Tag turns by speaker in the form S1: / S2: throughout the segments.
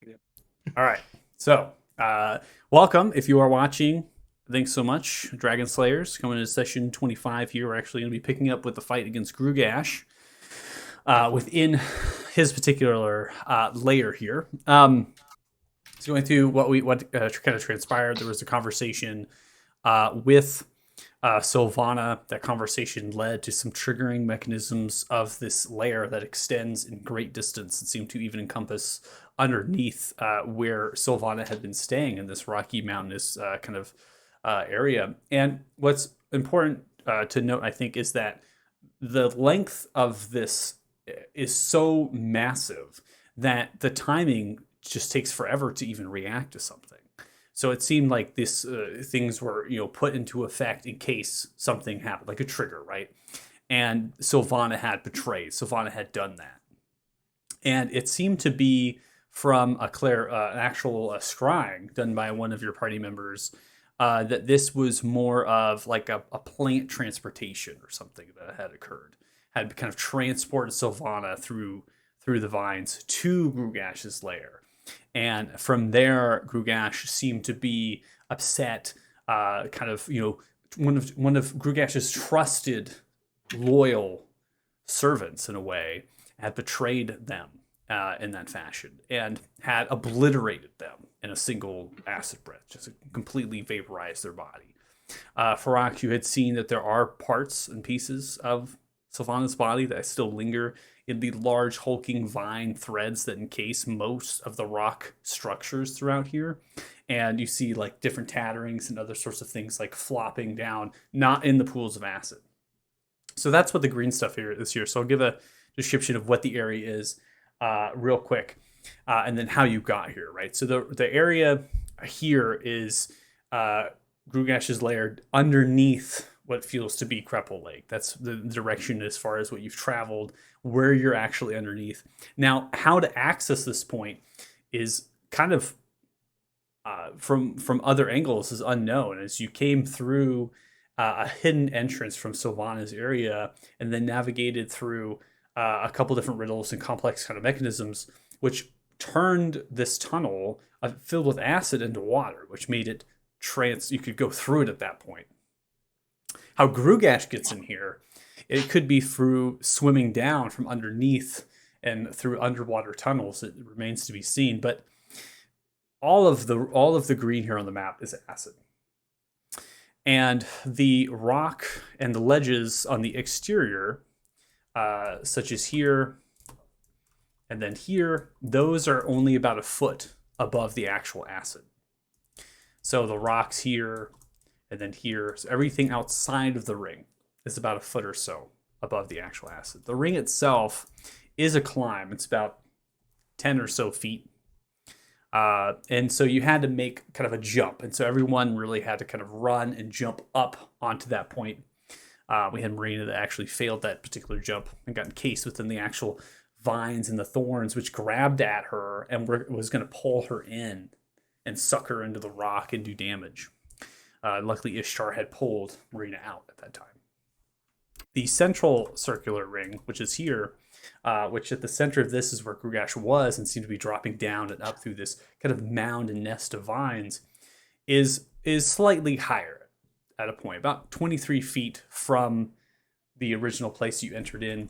S1: Yeah. All right. So, welcome if you are watching. Thanks so much, Dragon Slayers. Coming into session 25 here. We're actually going to be picking up with the fight against Grugash within his particular layer here. So going through what kind of transpired. There was a conversation with Sylvana. That conversation led to some triggering mechanisms of this layer that extends in great distance and seemed to even encompass underneath where Sylvana had been staying in this rocky mountainous kind of area. And what's important to note, I think, is that the length of this is so massive that the timing just takes forever to even react to something. So it seemed like this things were put into effect in case something happened, like a trigger, right? And Sylvana had betrayed. Sylvana had done that, and it seemed to be from an actual scrying done by one of your party members. That this was more of like a plant transportation or something that had occurred, had kind of transported Sylvana through the vines to Grugash's lair. And from there, Grugash seemed to be upset. Kind of, one of Grugash's trusted, loyal servants, in a way, had betrayed them in that fashion and had obliterated them in a single acid breath, just completely vaporized their body. Farak, you had seen that there are parts and pieces of Sylvana's body that still linger in the large hulking vine threads that encase most of the rock structures throughout here. And you see like different tatterings and other sorts of things like flopping down, not in the pools of acid. So that's what the green stuff here is here. So I'll give a description of what the area is real quick, and then how you got here, right? So the area here is Grugash's lair underneath what feels to be Crepple Lake. That's the direction as far as what you've traveled, where you're actually underneath. Now, how to access this point is kind of from other angles is unknown. As you came through a hidden entrance from Sylvana's area, and then navigated through a couple different riddles and complex kind of mechanisms, which turned this tunnel filled with acid into water, which made it you could go through it at that point. How Grugash gets in here, it could be through swimming down from underneath and through underwater tunnels. It remains to be seen, but all of the green here on the map is acid. And the rock and the ledges on the exterior, such as here and then here, those are only about a foot above the actual acid. So the rocks here and then here, so everything outside of the ring is about a foot or so above the actual acid. The ring itself is a climb. It's about 10 or so feet. And so you had to make kind of a jump. And so everyone really had to kind of run and jump up onto that point. We had Marina that actually failed that particular jump and got encased within the actual vines and the thorns, which grabbed at her and was going to pull her in and suck her into the rock and do damage. Luckily, Ishtar had pulled Marina out at that time. The central circular ring, which is here, which at the center of this is where Grugash was and seemed to be dropping down and up through this kind of mound and nest of vines, is slightly higher at a point, about 23 feet from the original place you entered in,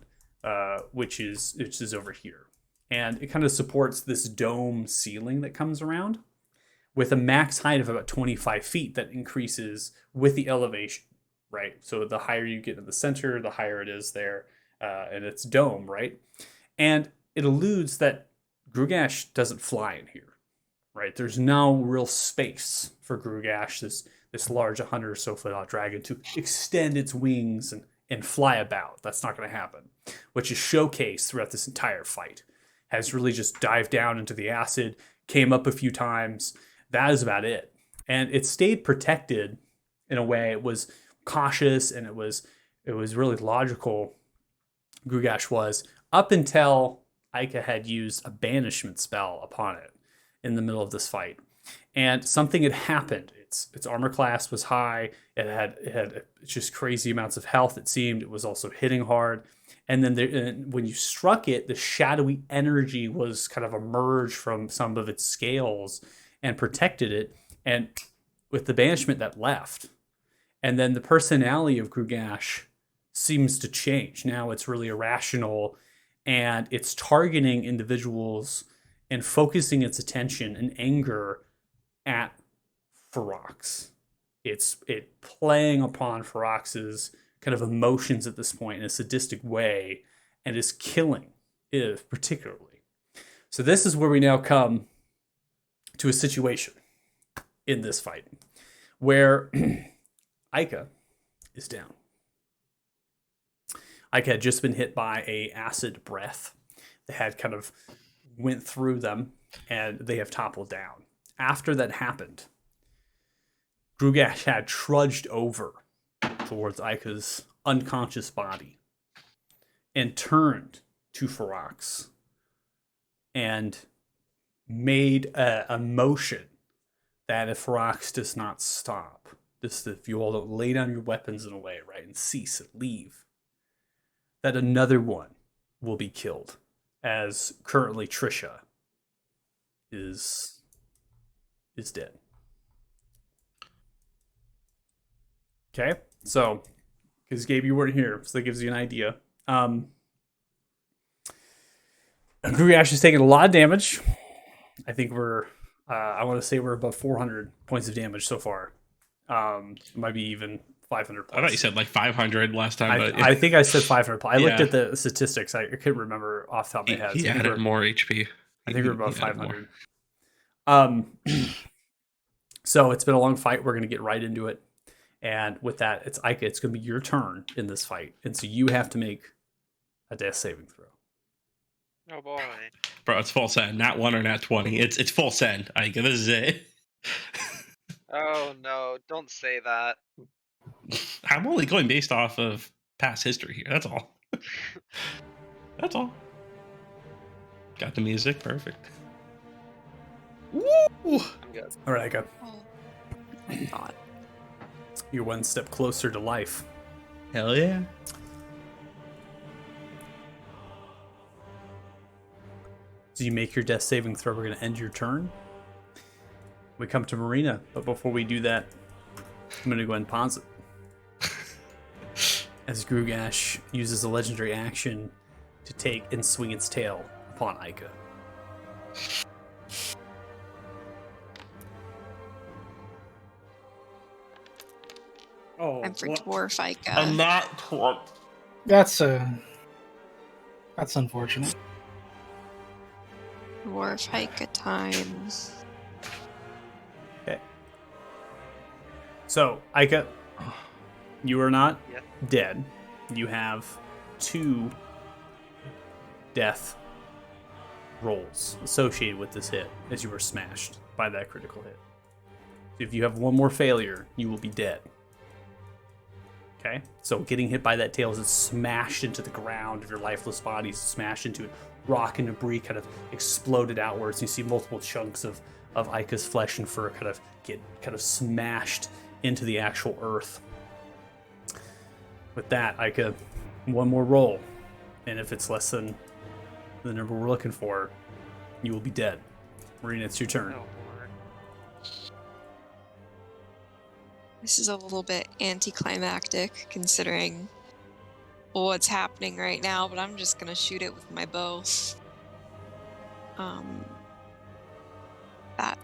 S1: which is over here. And it kind of supports this dome ceiling that comes around with a max height of about 25 feet that increases with the elevation, right? So the higher you get in the center, the higher it is there, and it's dome, right? And it alludes that Grugash doesn't fly in here, right? There's no real space for Grugash, this large 100 or so foot dragon, to extend its wings and fly about. That's not going to happen, which is showcased throughout this entire fight. Has really just dived down into the acid, came up a few times. That is about it. And it stayed protected in a way. It was cautious and it was really logical. Grugash was, up until Aika had used a banishment spell upon it in the middle of this fight. And something had happened. Its armor class was high. It had just crazy amounts of health, it seemed. It was also hitting hard. And then when you struck it, the shadowy energy was kind of emerged from some of its scales and protected it. And with the banishment, that left. And then the personality of Grugash seems to change. Now it's really irrational, and it's targeting individuals and focusing its attention and anger at Ferox. It's playing upon Ferox's kind of emotions at this point in a sadistic way, and is killing Iv particularly. So this is where we now come to a situation in this fight where Aika is down. Aika had just been hit by a acid breath that had kind of went through them, and they have toppled down. After that happened, Grugash had trudged over towards Aika's unconscious body and turned to Ferox and made a motion that if Ferox does not stop, just if you all don't lay down your weapons in a way, right, and cease and leave, that another one will be killed, as currently Trisha is dead. Okay, so because Gabe, you weren't here, so that gives you an idea. Grugash is taking a lot of damage. I think I want to say we're above 400 points of damage so far. It might be even 500 plus.
S2: I thought you said like 500 last time.
S1: I think I said 500. I looked at the statistics. I couldn't remember off the top of my head.
S2: He added more HP.
S1: I think we're about 500. So it's been a long fight. We're going to get right into it. And with that, it's Aika. It's going to be your turn in this fight. And so you have to make a death saving throw.
S3: Oh boy.
S2: Bro, it's full send. Not 1 or not 20. It's full send. Aika, this is it.
S3: Oh no, don't say that.
S2: I'm only going based off of past history here. That's all. That's all. Got the music. Perfect. Woo!
S3: I'm good.
S1: All right, Aika.
S4: Oh my god.
S1: You're one step closer to life.
S2: Hell yeah.
S1: So you make your death saving throw. We're going to end your turn. We come to Marina, but before we do that, I'm going to go ahead and pause it. As Grugash uses a legendary action to take and swing its tail upon Aika.
S2: Oh,
S4: I'm for dwarf Aika.
S2: I'm not.
S5: That's unfortunate.
S4: Dwarf Aika time.
S1: Okay. So, Aika, you are not
S3: Yes.
S1: dead. You have 2 death rolls associated with this hit as you were smashed by that critical hit. So if you have one more failure, you will be dead. Okay? So getting hit by that tail as it's smashed into the ground of your lifeless body, smashed into it, rock and debris kind of exploded outwards. You see multiple chunks of Aika's flesh and fur get smashed into the actual earth. With that, Aika, one more roll. And if it's less than the number we're looking for, you will be dead. Marina, it's your turn.
S3: Oh boy.
S4: This is a little bit anticlimactic considering what's happening right now, but I'm just gonna shoot it with my bow. That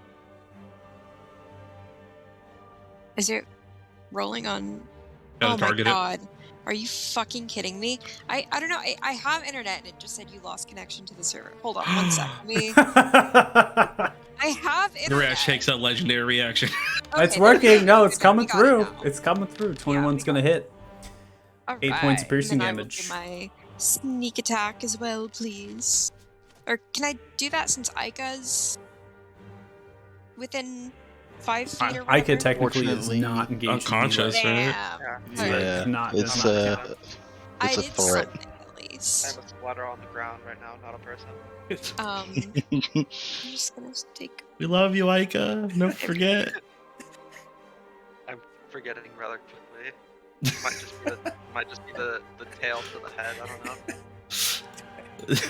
S4: is it rolling on.
S2: Gotta
S4: Oh my
S2: target it.
S4: god. Are you fucking kidding me? I don't know. I have internet and it just said you lost connection to the server. Hold on one sec. I have internet.
S2: Grugash takes that legendary reaction.
S1: It's
S4: Okay,
S1: working. No, it's
S4: we
S1: coming
S4: got it
S1: through.
S4: now.
S1: It's coming through.
S4: we
S1: 21's
S4: got
S1: going to hit.
S4: All
S1: 8 points of
S4: right,
S1: piercing
S4: and then I will
S1: damage.
S4: do my sneak attack as well, please. Or can I do that since Aika's within 5 feet or whatever?
S1: Aika technically is
S6: Fortunately,
S1: not engaged.
S2: unconscious,
S1: in
S2: right?
S4: Damn.
S3: Yeah.
S1: melee.
S4: Alright.
S6: Yeah,
S1: Not- does
S6: it's
S1: not
S6: a
S1: count.
S4: I
S6: it's a
S4: did
S6: threat.
S4: something at
S3: I
S4: least.
S3: have a splatter on the ground right now, not a person.
S4: I'm just gonna take.
S2: We love you, Aika. Don't forget.
S3: I'm forgetting rather quickly. Might just be the tail to the head. I don't know.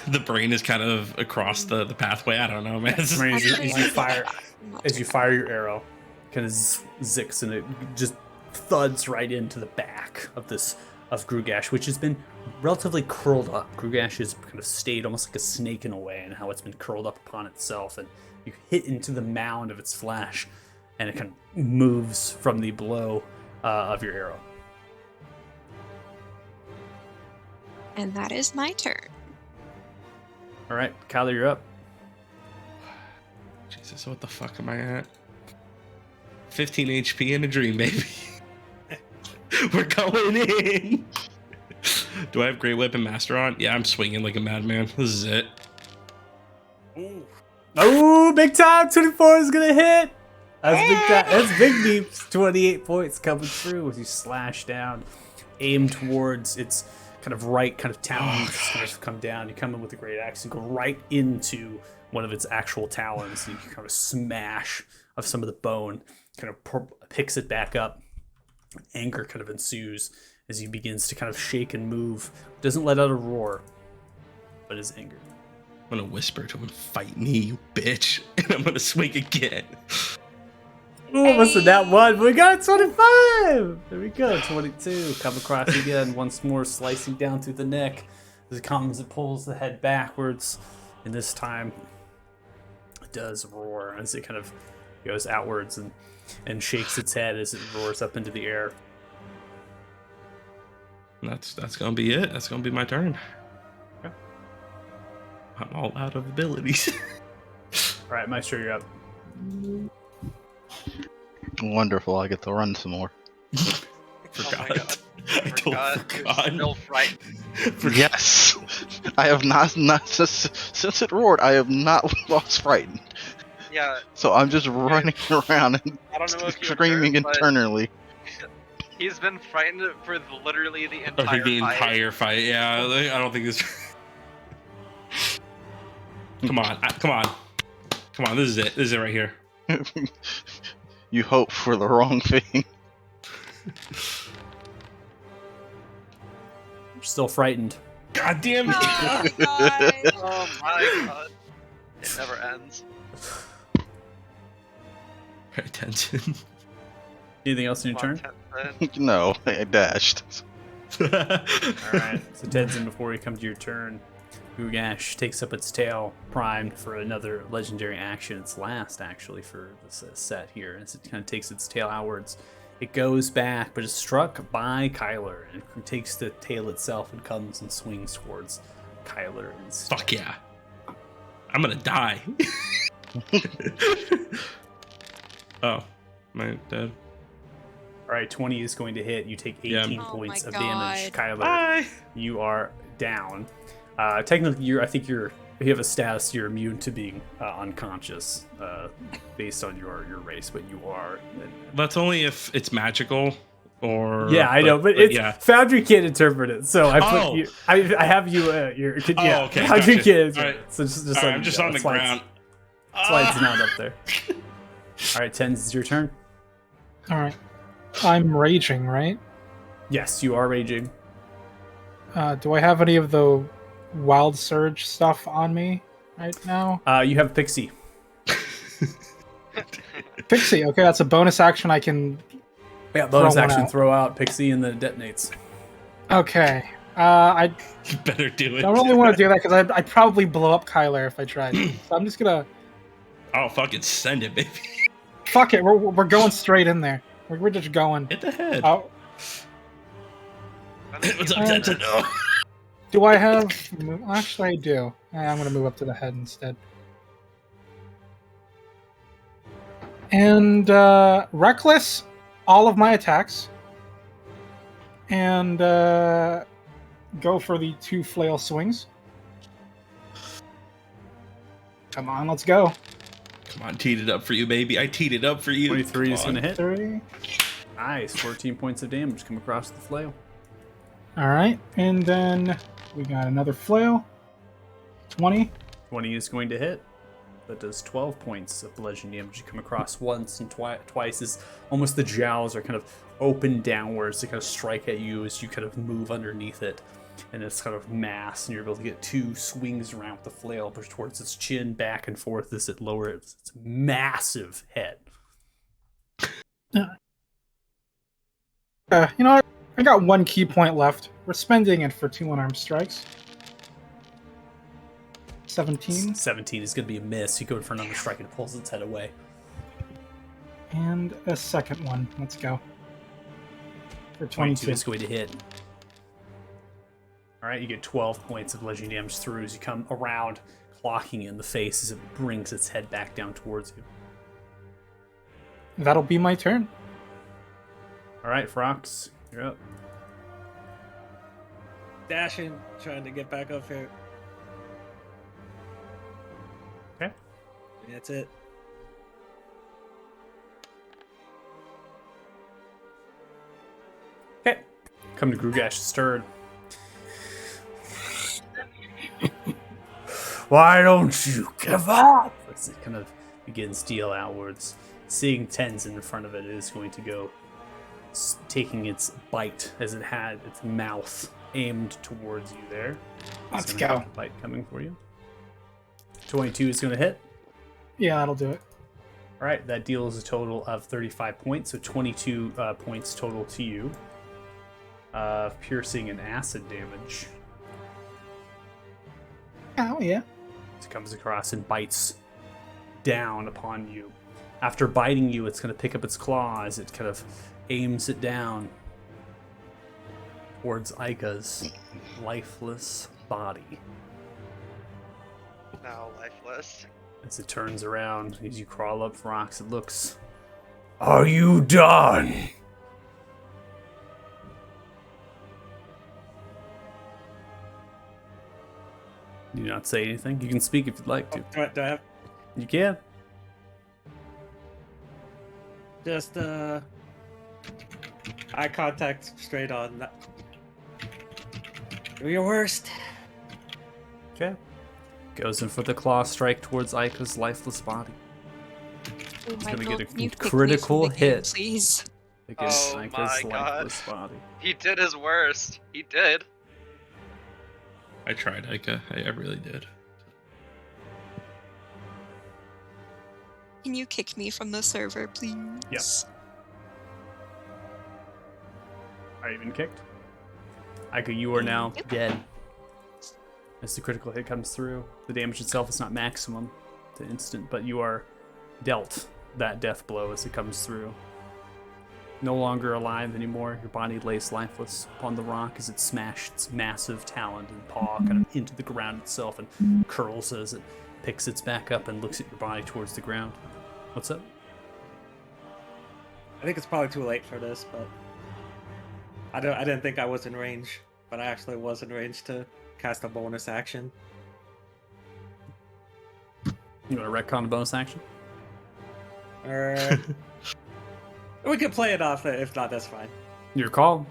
S2: The brain is kind of across the pathway. I don't know, man. It's just-
S1: I mean,
S4: Actually,
S1: as you fire your arrow, kind of zicks and it just thuds right into the back of Grugash, which has been relatively curled up. Grugash has kind of stayed almost like a snake in a way, and how it's been curled up upon itself, and you hit into the mound of its flesh, and it kind of moves from the blow of your arrow.
S4: And that is my turn.
S1: All right, Kyler, you're up.
S2: Jesus, what the fuck am I at? 15 HP in a dream, baby. We're going in. Do I have Great Weapon Master on? Yeah, I'm swinging like a madman. This is it.
S1: Oh, big time! 24 is gonna hit. That's big time. That's big beeps. 28 points coming through as you slash down, aim towards its kind of right kind of talons. Kind of come down. You come in with a great axe and go right into one of its actual talons. And you kind of smash of some of the bone. Kind of picks it back up. Anger kind of ensues as he begins to kind of shake and move. Doesn't let out a roar, but is angered.
S2: I'm gonna whisper to him, "Fight me, you bitch," and I'm gonna swing again.
S1: Ooh, almost that one, but we got 25! There we go, 22. Come across again, once more slicing down through the neck. As it comes, it pulls the head backwards, and this time it does roar as it kind of goes outwards and shakes its head as it roars up into the air.
S2: That's gonna be it. That's gonna be my turn.
S1: Okay.
S2: I'm all out of abilities.
S1: All right, Maestro, you're up.
S5: Wonderful, I get to run some more.
S2: Forgot.
S3: Oh my God.
S2: I totally forgot.
S3: You're still frightened.
S5: Yes! I have not since it roared, I have not lost frightened.
S3: Yeah,
S5: So I'm just running around and
S3: I don't know if you
S5: screaming
S3: observed, but
S5: internally.
S3: he's been frightened for literally the
S2: I
S3: entire
S2: think the
S3: fight.
S2: entire fight. Yeah, I don't think this. Come on, come on, come on! This is it. This is it right here.
S5: You hope for the wrong thing.
S1: You're still frightened.
S2: God damn it!
S4: Oh, God.
S3: Oh my God. It never ends.
S2: Attention.
S1: Anything else in your
S3: Come
S1: turn?
S3: on, Tenzin.
S5: No, I dashed.
S1: All right. So Tenzin, before we come to your turn, Grugash takes up its tail, primed for another legendary action. Its last, actually, for this set here. As it kind of takes its tail outwards, it goes back, but is struck by Kyler, and it takes the tail itself and comes and swings towards Kyler.
S2: Fuck yeah! I'm gonna die. Oh, am I dead?
S1: All right, 20 is going to hit. You take 18
S2: Yeah.
S4: Oh
S1: points
S4: my
S1: of damage,
S4: God.
S1: Kyler.
S2: Bye.
S1: You are down. Technically, I think you have a status. You're immune to being unconscious, based on your race, but you are.
S2: That's only if it's magical, or
S1: Yeah, I know, but it's
S2: yeah.
S1: Foundry can't interpret it, so I put
S2: Oh.
S1: you. I have you. Yeah,
S2: okay,
S1: Foundry
S2: gotcha.
S1: can't.
S2: All right.
S1: So just
S2: All right,
S1: let
S2: I'm
S1: you
S2: just
S1: know.
S2: on the
S1: That's why
S2: ground.
S1: That's why it's not up there. All right, Tens, it's your turn.
S6: All right. I'm raging, right?
S1: Yes, you are raging.
S6: Do I have any of the wild surge stuff on me right now?
S1: You have Pixie.
S6: Pixie. Okay, that's a bonus action I can.
S1: Yeah, bonus
S6: Throw one
S1: action.
S6: out.
S1: Throw out Pixie and then it detonates.
S6: Okay. I
S2: You better do it.
S6: don't really want to do that because I'd probably blow up Kyler if I tried. So I'm just gonna.
S2: Oh, fucking send it, baby.
S6: Fuck it. We're going straight in there. We're just going.
S2: Hit the head.
S6: Oh,
S2: What's up, Tenzin? Oh.
S6: do I have? Actually, I do. I'm gonna move up to the head instead. And reckless all of my attacks. And go for the 2 flail swings. Come on, let's go.
S2: Come on, teed it up for you, baby. I teed it up for you.
S1: 23 is
S2: Come
S1: going to
S2: on.
S1: hit.
S6: 3.
S1: Nice, 14 points of damage come across the flail.
S6: All right, and then we got another flail. 20.
S1: 20 is going to hit. That does 12 points of bludgeoning damage. You come across once and twice as almost the jowls are kind of open downwards to kind of strike at you as you kind of move underneath it. And it's kind of mass, and you're able to get 2 swings around with the flail push towards its chin, back and forth as it lowers its massive head.
S6: You know what? I got 1 key point left. We're spending it for 2 unarmed strikes. 17.
S1: 17 is going to be a miss. You go for another strike and it pulls its head away.
S6: And a second one. Let's go. For
S1: 22
S6: 22.
S1: is going to hit. All right, you get 12 points of bludgeoning damage through as you come around, clocking it in the face as it brings its head back down towards you.
S6: That'll be my turn.
S1: All right, Frox, you're up.
S7: Dashing, trying to get back up here.
S1: Okay.
S7: That's it.
S1: Okay. Come to Grugash's turn. Why don't you give up? As it kind of begins to deal outwards. Seeing Tenzin in front of it is going to go taking its bite as it had its mouth aimed towards you there.
S6: Let's
S1: It's gonna
S6: go.
S1: have a bite coming for you. 22 is going to hit.
S6: Yeah, that'll do it.
S1: All right, that deals a total of 35 points, so 22 points total to you. Piercing and acid damage.
S6: Oh, yeah.
S1: It comes across and bites down upon you. After biting you, it's going to pick up its claws. It kind of aims it down towards Aika's lifeless body.
S3: Now lifeless.
S1: As it turns around, as you crawl up rocks, it looks. Are you done? Do not say anything. You can speak if you'd like to.
S7: Do I have
S1: You can.
S7: just eye contact straight on? Do your worst.
S1: Okay. Goes in for the claw strike towards Aika's lifeless body.
S4: Ooh,
S1: It's gonna
S4: Michael,
S1: get a
S4: can you pick me
S1: critical
S4: from the game,
S1: hit.
S4: please.
S1: Against
S3: Oh
S1: Aika's
S3: my God.
S1: lifeless body.
S3: He did his worst. He did.
S2: I tried, Ica. I really did.
S4: Can you kick me from the server, please?
S1: Yep. Are you been kicked? Aika, you are now
S4: Yep.
S1: dead. As the critical hit comes through, the damage itself is not maximum to instant, but you are dealt that death blow as it comes through. No longer alive anymore, your body lays lifeless upon the rock as it smashed its massive talon and paw kind of into the ground itself and curls as it picks its back up and looks at your body towards the ground. What's up?
S7: I think it's probably too late for this, but I didn't think I was in range, but I actually was in range to cast a bonus action.
S1: You want to retcon a bonus action?
S7: Or we could play it off. If not, that's fine.
S1: Your call.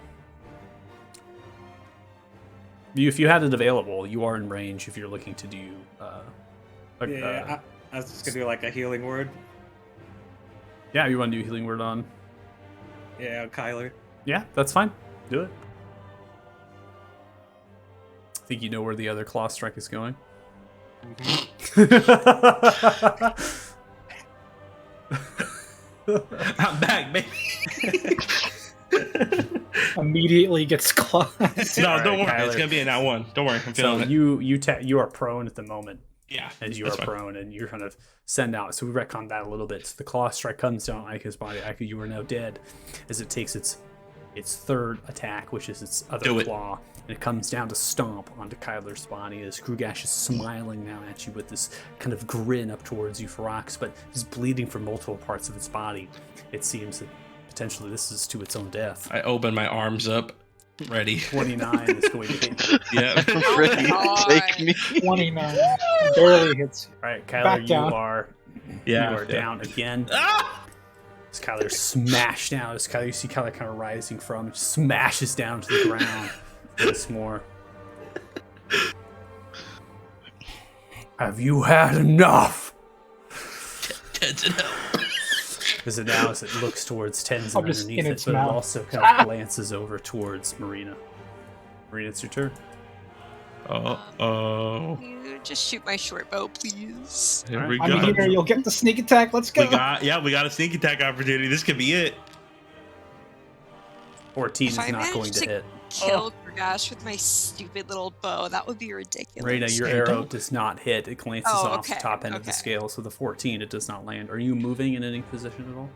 S1: If you had it available, you are in range if you're looking to do.
S7: Yeah, I was just gonna do like a healing word.
S1: Yeah, you want to do healing word on?
S7: Yeah, Kyler.
S1: Yeah, that's fine. Do it. I think you know where the other claw strike is going.
S2: I'm back, baby.
S6: Immediately gets clawed.
S2: No,
S1: Alright,
S2: don't worry.
S1: Kyler.
S2: It's gonna be an L1. Don't worry. I'm
S1: So
S2: feeling it.
S1: you are prone at the moment,
S2: Yeah.
S1: as you
S2: that's
S1: are
S2: fine.
S1: prone, and you're kind of send out. So we retcon that a little bit. So the claw strike comes down on Aika's body. Aika, you are now dead, as it takes its third attack, which is its other
S2: Do it.
S1: claw, and it comes down to stomp onto Kyler's body as Grugash is smiling now at you with this kind of grin up towards you, Ferox, but is bleeding from multiple parts of its body. It seems that potentially this is to its own death.
S2: I open my arms up, ready.
S1: 29 is going to hit you.
S2: Yeah.
S5: Ready to take
S4: God.
S5: me.
S6: 29. Barely hits.
S1: All right, Kyler,
S6: Back
S1: you
S6: down.
S1: are
S2: Yeah.
S1: you are down again.
S2: Ah!
S1: As Kyler smashed down, as Kyler, you see Kyler kind of rising from, it smashes down to the ground once more. Have you had enough?
S2: Ted's in hell.
S1: As it now, as it looks towards Tenzin
S6: I'm just
S1: underneath
S6: in
S1: it,
S6: its
S1: but it
S6: mouth.
S1: also kind of glances over towards Marina. Marina, it's your turn.
S2: Oh,
S4: You just shoot my short bow, please.
S2: here we
S6: I'm
S2: go.
S6: here. You'll get the sneak attack. Let's go.
S2: We got a sneak attack opportunity. This could be it.
S1: 14
S4: If
S1: is
S4: I
S1: not going
S4: manage
S1: to
S4: to
S1: hit.
S4: Kill Gragash with my stupid little bow. That would be ridiculous.
S1: Marina, your
S2: Hey,
S1: arrow
S2: don't-
S1: does not hit. It glances
S4: Oh,
S1: off the
S4: okay,
S1: top end of the
S4: okay.
S1: scale, so the 14, it does not land. Are you moving in any position at all?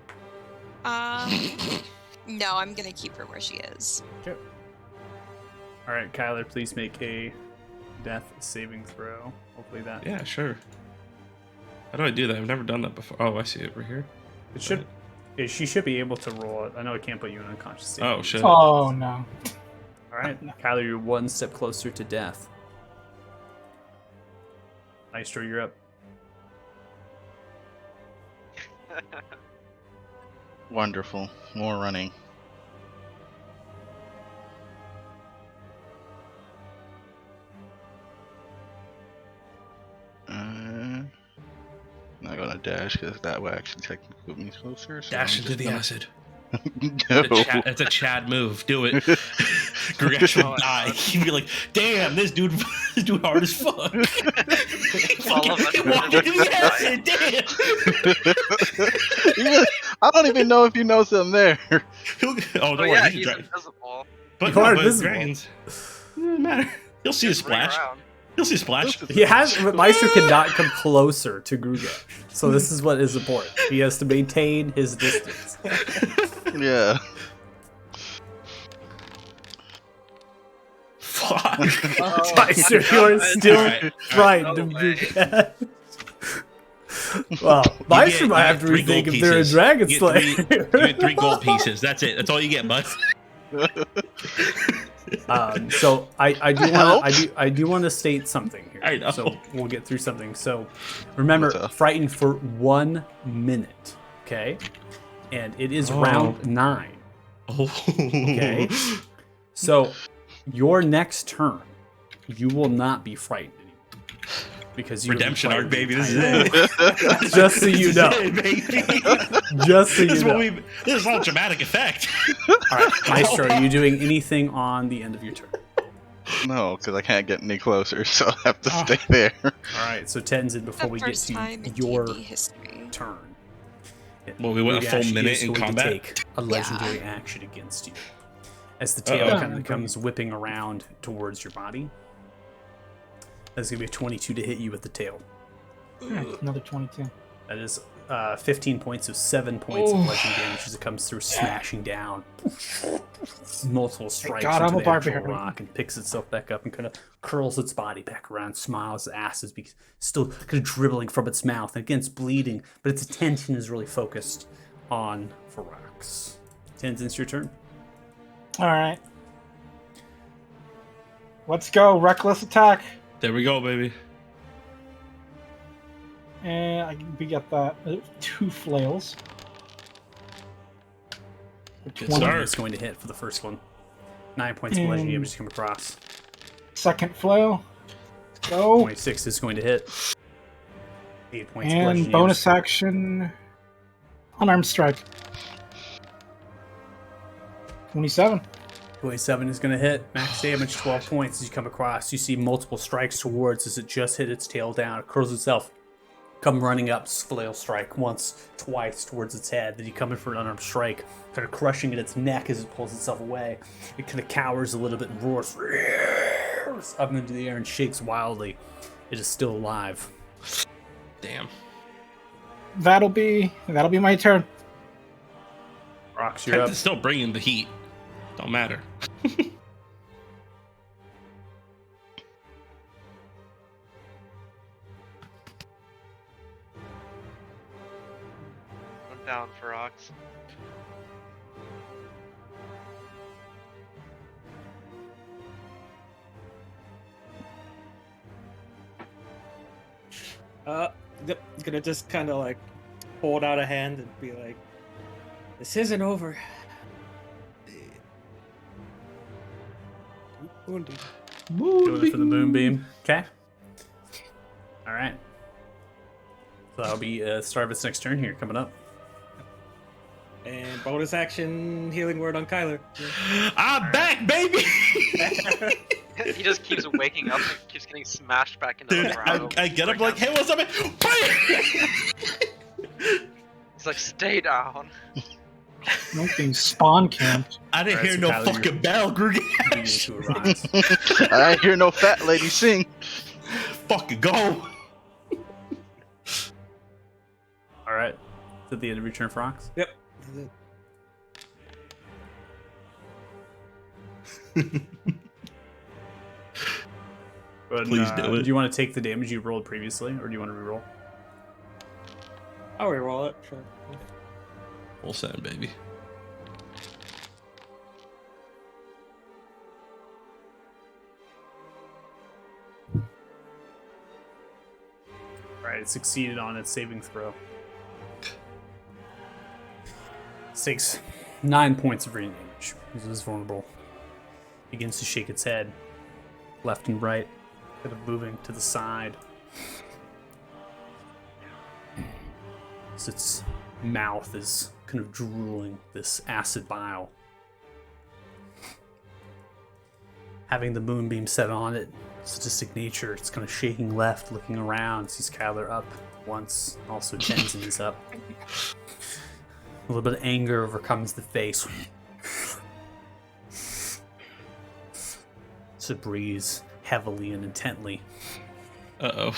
S4: No, I'm gonna keep her where she is.
S1: Okay. All right, Kyler, please make a death saving throw. Hopefully that.
S2: Yeah, sure. How do I do that? I've never done that before. Oh, I see it right here.
S1: It should. She should be able to roll it. I know it can't put you in unconscious state.
S2: Oh shit.
S6: Oh no.
S1: All right, Kyler, you're one step closer to death. Maestro, you're up.
S5: Wonderful. More running. Not gonna dash because that will actually technically put me closer. So
S2: Dash
S5: I'm
S2: into
S5: just
S2: the
S5: gonna-
S2: acid.
S5: No.
S2: It's a Chad move. Do it. Gragash
S3: Oh
S2: would
S3: my
S2: die.
S3: God.
S2: He'd be like, "Damn, this dude hard as fuck."
S3: All of us
S2: Fucking
S3: would
S2: walk
S3: just
S2: into the
S3: die.
S2: acid. Damn.
S5: I don't even know if you know something there.
S2: Oh,
S3: Oh
S2: don't
S3: yeah,
S2: worry.
S3: he's
S2: He's
S3: invisible.
S2: but
S1: You are
S2: but
S1: invisible.
S2: dragons. Doesn't matter. He'll see a
S3: Just ring
S2: splash.
S3: around.
S2: He'll see a splash.
S1: He has, but Maestro cannot come closer to Grugash. So this is what is important. He has to maintain his distance.
S5: Yeah.
S2: Fuck.
S3: Oh
S1: Maestro,
S3: my
S1: you are
S3: God.
S1: still
S2: Alright,
S1: frightened
S3: no
S1: of
S3: way.
S1: Grugash. Well, Maestro might have to
S2: three gold
S1: rethink if they're a
S2: pieces.
S1: Dragon
S2: You
S1: Slayer.
S2: get 3 gold pieces. That's it. That's all you get, bud.
S1: So I do
S5: Help.
S1: want I do want to state something here.
S2: I know.
S1: So we'll get through something. So remember,
S5: What's up?
S1: frightened for 1 minute, okay? And it is
S2: Oh.
S1: round 9.
S2: Oh.
S1: Okay. So your next turn, you will not be frightened anymore because you
S2: Redemption arc, baby. This is
S1: it.
S2: it.
S1: Just so you
S2: This is
S1: know.
S2: it, baby.
S1: Just so you
S2: This is
S1: know.
S2: what we. This is all dramatic effect.
S1: All right, Maestro, are you doing anything on the end of your turn?
S5: No, because I can't get any closer, so I have to
S2: Ah.
S5: stay there.
S1: All right, so Tenzin, before
S4: The
S1: we get
S4: first
S1: to
S4: time in
S1: your
S4: D&D history.
S1: turn.
S2: Well, we went a full
S1: Grugash
S2: minute
S1: is
S2: in
S1: going
S2: combat.
S1: to take a legendary action against you. As the tail
S2: Uh-oh.
S1: kind of comes whipping around towards your body. That's going to be a 22 to hit you with the tail.
S6: Yeah, another 22.
S1: That is 15 points, so 7 points of bludgeoning damage as it comes through, smashing down. Multiple strikes
S6: God, I'm
S1: into
S6: a
S1: the actual
S6: barbarian.
S1: rock and picks itself back up and kind of curls its body back around, smiles, the acid is still kind of dribbling from its mouth. And again, it's bleeding, but its attention is really focused on Ferox. Tenzin, it's your turn.
S6: All right. Let's go. Reckless attack.
S2: There we go, baby.
S6: And we got that. 2 flails.
S2: Good
S6: 20.
S2: start.
S1: It's going to hit for the first one. 9 points of bludgeoning
S6: And-
S1: damage to come across.
S6: Second flail. Let's go.
S1: 26 is going to hit. 8 points of
S6: And
S1: bludgeoning
S6: bonus
S1: damage.
S6: action. Unarmed strike. 27.
S1: 27 is going to hit. Max damage, 12 points as you come across. You see multiple strikes towards as it just hit its tail down. It curls itself. Come running up, flail strike once, twice towards its head. Then you come in for an unarmed strike, kind of crushing at its neck as it pulls itself away. It kind of cowers a little bit and roars up into the air and shakes wildly. It is still alive.
S2: Damn.
S6: That'll be my turn.
S1: Rocks, you're up.
S2: It's still bringing the heat. Don't matter.
S3: I'm down for Ox.
S7: Gonna just kind of like hold out a hand and be like, "This isn't over." Wounded.
S1: Doing it for the moonbeam. Okay. All right. that'll be start of its next turn here coming up.
S7: And bonus action healing word on Kyler.
S2: I'm back, baby.
S3: He just keeps waking up and keeps getting smashed back into
S2: Dude,
S3: the ground.
S2: I get up like, hey, what's up, man?
S3: He's like, stay down.
S6: I'm being spawn camped.
S2: I didn't
S1: Alright,
S2: hear
S1: so
S2: no
S1: Tyler,
S2: fucking bell,
S1: Beginning
S2: Grugash.
S1: to arise.
S5: I hear no fat lady sing.
S2: Fucking go.
S1: All right. Is that the end of your turn, Frox?
S7: Yep.
S2: Please do it.
S1: Do you want to take the damage you rolled previously, or do you want to reroll?
S7: I'll reroll it. Sure.
S2: Full send, baby.
S1: All right, it succeeded on its saving throw. It takes 9 points of radiant damage. This is vulnerable. Begins to shake its head, left and right, kind of moving to the side. So its mouth is kind of drooling this acid bile. Having the moonbeam set on it, sadistic nature, it's kind of shaking left, looking around, sees Kyler up once, also Tenzin is up. A little bit of anger overcomes the face. So it breathes heavily and intently.
S2: Uh-oh.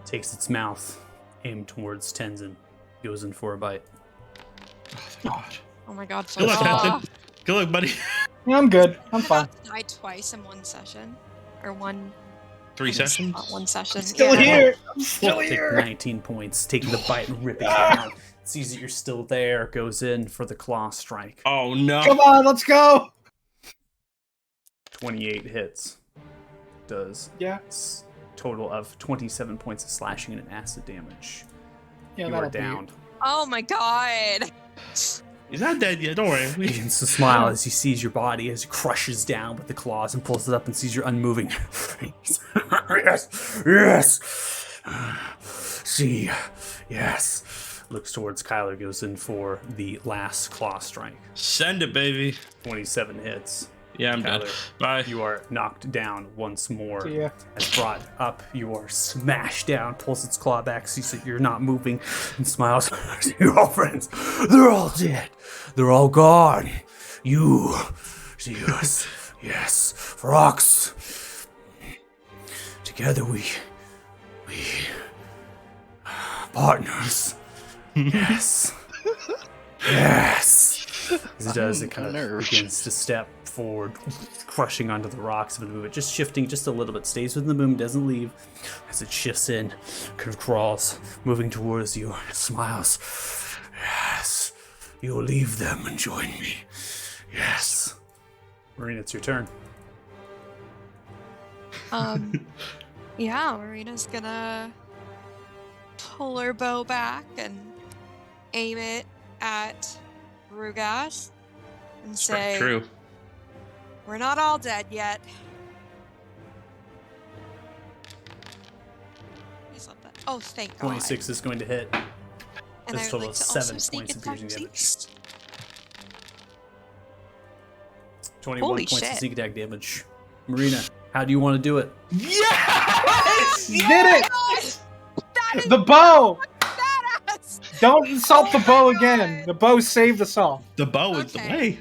S1: Takes its mouth, aimed towards Tenzin, goes in for a bite.
S2: God.
S4: Oh my god,
S2: Good luck,
S4: Frost.
S2: Captain. Good luck, buddy.
S6: Yeah, I'm good. I'm fine.
S4: About to die twice in one session. Or one...
S2: 3 sessions?
S4: One session.
S6: Still
S4: yeah.
S6: here. I'm still
S1: Take
S6: here.
S1: 19 points, taking the bite and ripping it out. Sees that you're still there, goes in for the claw strike.
S2: Oh, no.
S6: Come on, let's go.
S1: 28 hits. Does
S6: Yeah.
S1: total of 27 points of slashing and acid damage.
S6: Yeah,
S1: You
S6: that'll
S1: are down.
S4: Oh my god.
S2: He's not dead yet. Don't worry.
S1: Begins to smile as he sees your body, as he crushes down with the claws and pulls it up and sees you're unmoving. Yes, yes. See, yes. Looks towards Kyler, goes in for the last claw strike.
S2: Send it, baby.
S1: 27 hits.
S2: Yeah, I'm dead.
S1: Kyler,
S2: Bye.
S1: you are knocked down once more.
S6: See ya.
S1: As brought up, you are smashed down, pulls its claw back, sees that you're not moving, and smiles. You're all friends. They're all dead. They're all gone. You. Yes. Yes. Frox. Together we partners. Yes. Yes. As it does, it kind of
S5: Nerves.
S1: begins to step forward, crushing onto the rocks of the movement, just shifting just a little bit, stays within the boom, doesn't leave. As it shifts in, kind of crawls, moving towards you, smiles. Yes, you will leave them and join me. Yes. Marina, it's your turn.
S4: Yeah, Marina's gonna pull her bow back and aim it at Rugas and say,
S2: True.
S4: "We're not all dead yet." Please let that- Oh, thank God.
S1: 26 is going to hit.
S4: And
S1: That's
S4: I would
S1: total
S4: like
S1: of
S4: to
S1: 7
S4: also sneak
S1: points of
S4: attack,
S1: piercing damage.
S4: please.
S1: 21
S4: Holy
S1: points of
S4: shit.
S1: sneak attack damage. Marina, how do you want to do it?
S2: Yes!
S6: You did it.
S4: That is
S6: The bow.
S4: badass!
S6: Don't insult the
S4: Oh my
S6: bow
S4: God.
S6: again. The bow saved us all.
S2: The bow is the
S4: Okay.
S2: way.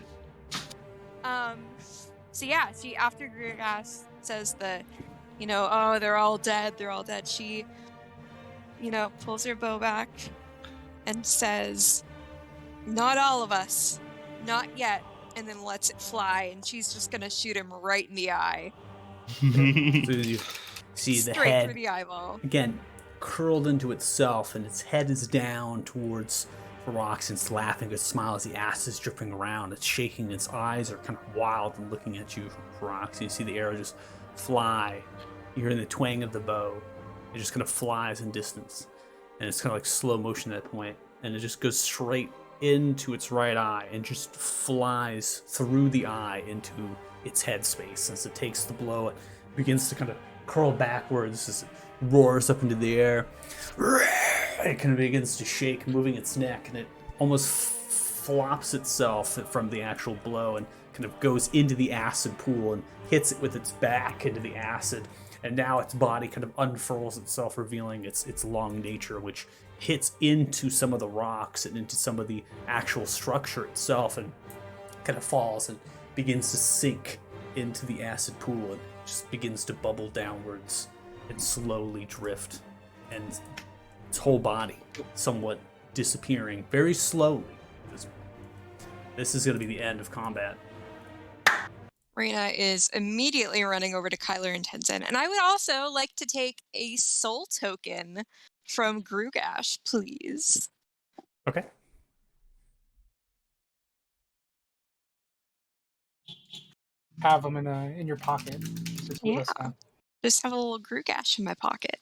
S4: So yeah, she, after Grugas says the, oh, they're all dead, she, pulls her bow back and says, "Not all of us. Not yet." And then lets it fly, and she's just gonna shoot him right in the eye.
S1: So you see the
S4: Straight
S1: head,
S4: through the eyeball.
S1: again, curled into itself, and its head is down towards Ferox, and it's laughing, a smile as the acid is dripping around. It's shaking, its eyes are kind of wild and looking at you, Ferox. You see the arrow just fly. You hear the twang of the bow. It just kind of flies in distance. And it's kind of like slow motion at that point. And it just goes straight into its right eye and just flies through the eye into its head space as it takes the blow. begins to kind of curl backwards as it roars up into the air. It kind of begins to shake, moving its neck, and it almost flops itself from the actual blow and kind of goes into the acid pool and hits it with its back into the acid. And now its body kind of unfurls itself, revealing its long nature, which hits into some of the rocks and into some of the actual structure itself, and kind of falls and begins to sink into the acid pool and just begins to bubble downwards and slowly drift, and its whole body somewhat disappearing very slowly. This is going to be the end of combat.
S4: Reyna is immediately running over to Kyler and Tenzin. And I would also like to take a soul token from Grugash, please.
S1: Okay.
S6: Have them in your pocket. Just with us now.
S4: Just have a little Grugash in my pocket.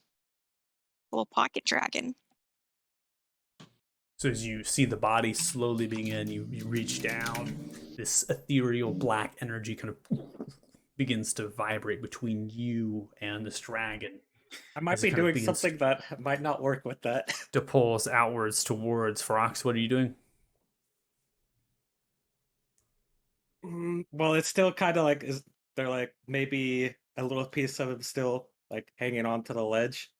S4: A little pocket dragon.
S1: So as you see the body slowly begin, you reach down, this ethereal black energy kind of begins to vibrate between you and this dragon.
S7: I might be doing something that might not work with that.
S1: To pulls outwards towards Ferox. What are you doing?
S7: Well, it's still kind of like, is there like maybe a little piece of him still like hanging on to the ledge?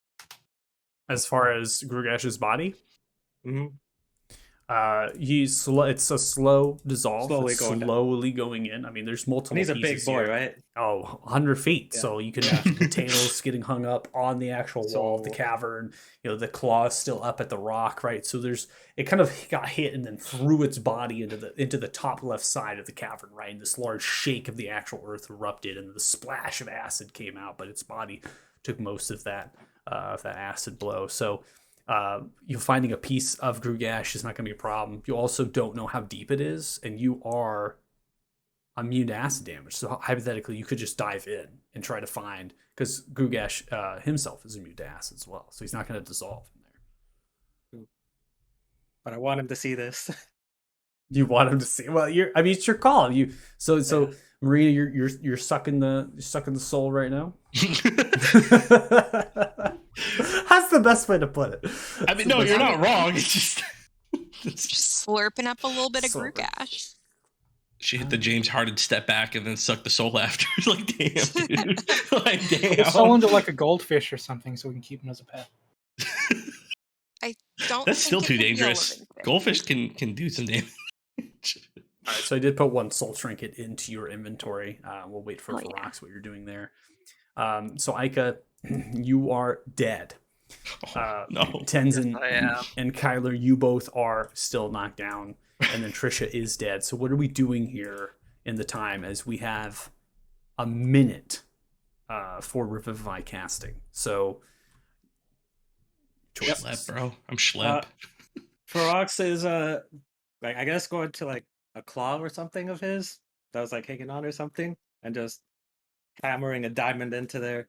S1: As far as Grugash's body?
S7: Mm-hmm.
S1: It's a slow dissolve.
S7: Slowly
S1: going in. I mean, there's multiple.
S7: And he's a big
S1: pieces
S7: boy,
S1: here.
S7: right?
S1: Oh, 100 feet.
S7: Yeah.
S1: So you can have the tails getting hung up on the actual wall of the
S7: So-
S1: cavern. You know, the claws still up at the rock, right? So it kind of got hit and then threw its body into the top left side of the cavern, right? And this large shake of the actual earth erupted, and the splash of acid came out, but its body took most of that acid blow. So you finding a piece of Grugash is not going to be a problem. You also don't know how deep it is, and you are immune to acid damage. So hypothetically, you could just dive in and try to find, because Grugash himself is immune to acid as well, so he's not going to dissolve in there.
S7: But I want him to see this.
S1: You want him to see? Well, it's your call. So Marina, you're sucking the soul right now. That's the best way to put it.
S2: I mean, no, you're not wrong. It's just
S4: Just slurping up a little bit of
S1: Slurping.
S4: Grugash.
S2: she hit the James Harden step back and then sucked the soul after. Like, damn, dude. Like,
S6: We'll
S2: damn.
S6: sell him to like a goldfish or something so we can keep him as a pet.
S4: I don't
S2: That's
S4: think
S2: still
S4: it
S2: too
S4: would be a
S2: dangerous.
S4: living thing.
S2: Goldfish can do some damage.
S1: All right, so I did put one soul trinket into your inventory. We'll wait for
S4: Oh, yeah.
S1: rocks what you're doing there. So Aika, you are dead.
S2: No.
S1: Tenzin
S3: Yes, I am.
S1: and Kyler, you both are still knocked down, and then Trisha is dead. So what are we doing here in the time, as we have a minute for Revivify casting? So choices.
S2: Schlep, bro. I'm schlep.
S7: Ferox is like, I guess going to like a claw or something of his that was like hanging on or something, and just hammering a diamond into there.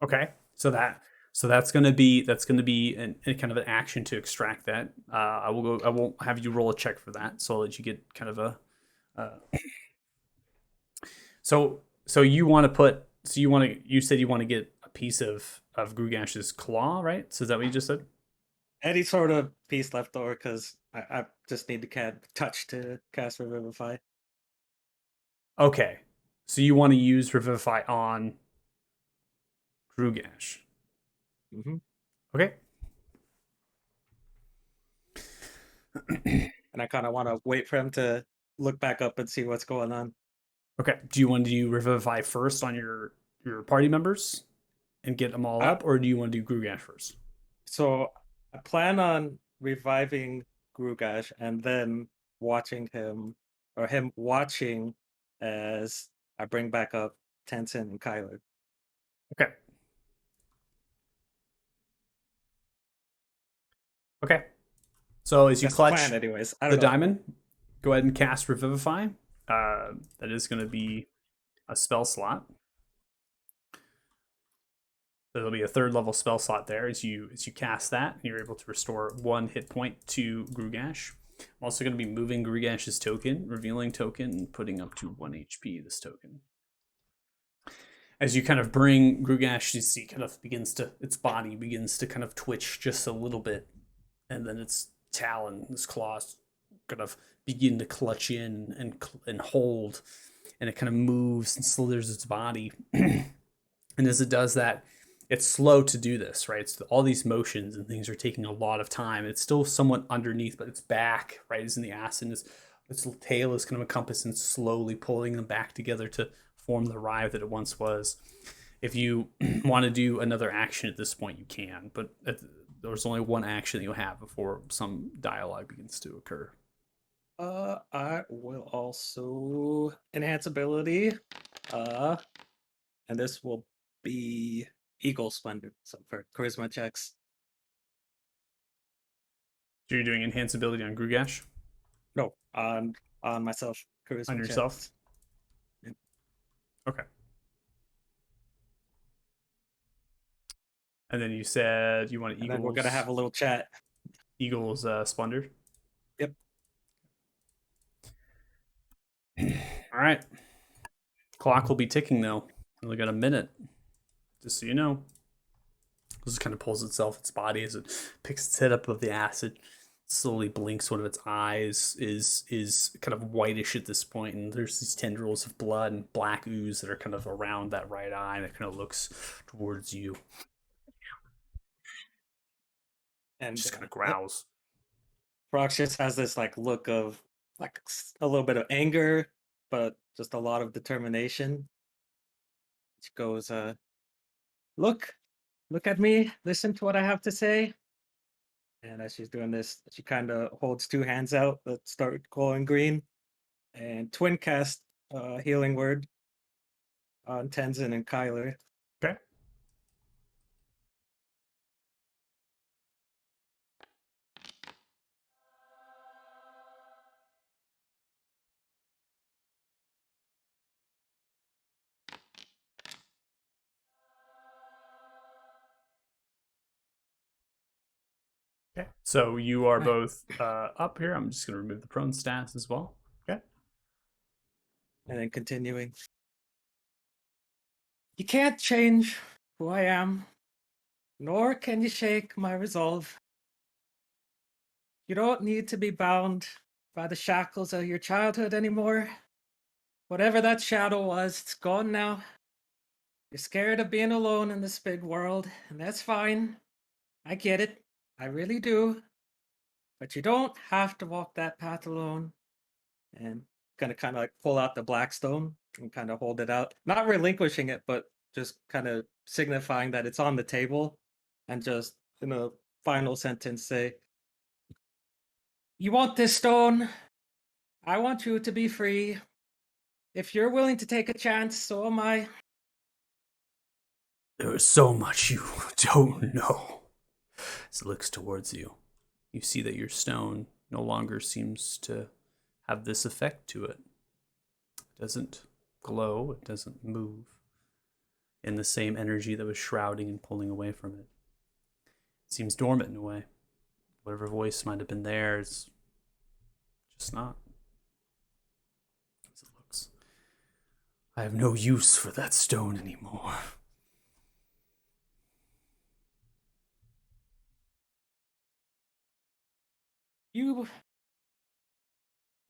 S1: Okay, so that's gonna be a kind of an action to extract that. I won't have you roll a check for that, so I'll let you get kind of a. So you said you want to get a piece of Grugash's claw, right? So is that what you just said?
S7: Any sort of piece left over, because I just need to touch to cast Revivify.
S1: Okay, so you want to use Revivify on Grugash.
S7: Mm-hmm.
S1: Okay.
S7: And I kind of want to wait for him to look back up and see what's going on.
S1: Okay. Do you want to do Revivify first on your party members and get them all up, or do you want to do Grugash first?
S7: So I plan on reviving Grugash and then watching him watching as I bring back up Tenzin and Kyler.
S1: Okay. Okay. So as you
S7: That's the
S1: clutch
S7: plan, anyways. I
S1: the
S7: don't know.
S1: diamond, go ahead and cast Revivify. That is going to be a spell slot. There'll be a third level spell slot there. As you cast that, you're able to restore 1 hit point to Grugash. I'm also going to be moving Grugash's token, revealing token, and putting up to 1 HP this token. As you kind of bring Grugash, you see its body begins to kind of twitch just a little bit, and then its talon, its claws, kind of begin to clutch in and hold, and it kind of moves and slithers its body. And as it does that, it's slow to do this, right? It's all these motions and things are taking a lot of time. It's still somewhat underneath, but its back, right, is in the acid. Its tail is kind of encompassing, slowly pulling them back together to form the rive that it once was. If you want to do another action at this point, you can, but there's only one action that you'll have before some dialogue begins to occur.
S7: I will also enhance ability. And this will be Eagle Splendor. So for charisma checks.
S1: So you're doing enhance ability on Grugash?
S7: No, on myself. Charisma
S1: On yourself?
S7: checks. Yep.
S1: Okay. And then you said you want
S7: And
S1: Eagles.
S7: then we're gonna have a little chat.
S1: Eagles Splendor.
S7: Yep.
S1: All right. Clock will be ticking though. Only got a minute. Just so you know. This kind of pulls its body as it picks its head up above the acid. Slowly blinks. One of its eyes is kind of whitish at this point, and there's these tendrils of blood and black ooze that are kind of around that right eye that kind of looks towards you.
S7: And
S1: Just kind of growls.
S7: Roxas has this like look of like a little bit of anger, but just a lot of determination. She goes, look at me, listen to what I have to say. And as she's doing this, she kind of holds two hands out that start glowing green and twin cast healing word on Tenzin and Kyler.
S1: Okay. Okay. So you are both up here. I'm just going to remove the prone stats as well. Okay.
S7: And then continuing. You can't change who I am, nor can you shake my resolve. You don't need to be bound by the shackles of your childhood anymore. Whatever that shadow was, it's gone now. You're scared of being alone in this big world, and that's fine. I get it. I really do. But you don't have to walk that path alone. And gonna kind of like pull out the Blackstone and kind of hold it out. Not relinquishing it, but just kind of signifying that it's on the table. And just in a final sentence say, you want this stone? I want you to be free. If you're willing to take a chance, so am I.
S1: There is so much you don't know. As it looks towards you, you see that your stone no longer seems to have this effect to it. It doesn't glow, it doesn't move in the same energy that was shrouding and pulling away from it. It seems dormant in a way. Whatever voice might have been there is just not. As it looks, I have no use for that stone anymore.
S7: You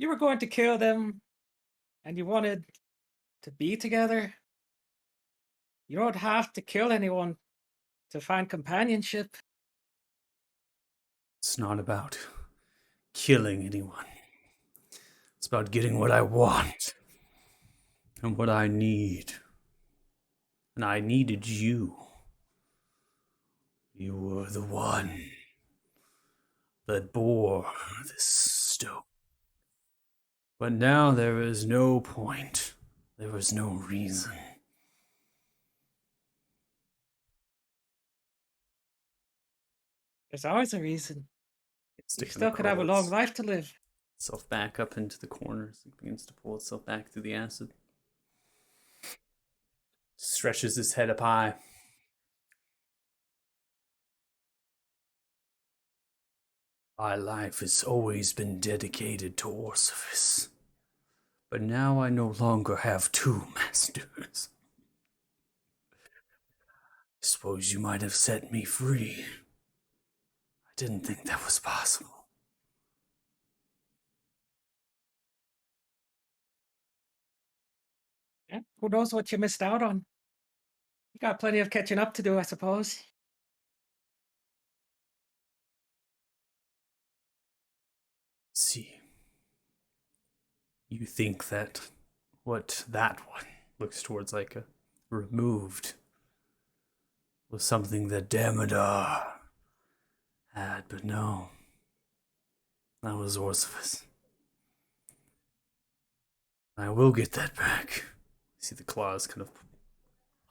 S7: were going to kill them, and you wanted to be together. You don't have to kill anyone to find companionship.
S1: It's not about killing anyone. It's about getting what I want and what I need. And I needed you. You were the one that bore this stone. But now there is no point. There is no reason.
S7: There's always a reason. You
S1: It's
S7: still could have a long life to live.
S1: Itself back up into the corners. It begins to pull itself back through the acid. Stretches its head up high. My life has always been dedicated to Orsivis. But now I no longer have two masters. suppose you might have set me free. I didn't think that was possible.
S7: Yeah, who knows what you missed out on? You got plenty of catching up to do, I suppose.
S1: See, you think that what that one looks towards like a removed was something that Damodar had, but no. That was Orzavus. I will get that back. See the claws kind of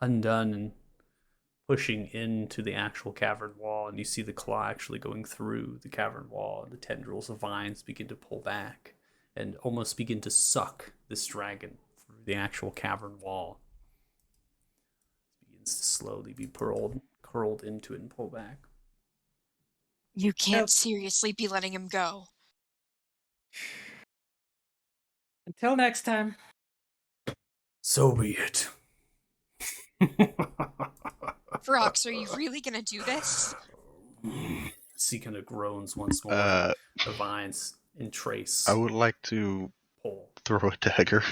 S1: undone and pushing into the actual cavern wall, and you see the claw actually going through the cavern wall, and the tendrils of vines begin to pull back and almost begin to suck this dragon through the actual cavern wall. It begins to slowly be curled into it and pull back.
S4: You can't
S7: Yep.
S4: seriously be letting him go.
S7: Until next time.
S1: So be it.
S4: Ferox, are you really gonna do this?
S1: See, kind of groans once more. The vines in trace
S5: I would like to
S1: pull.
S5: throw a dagger.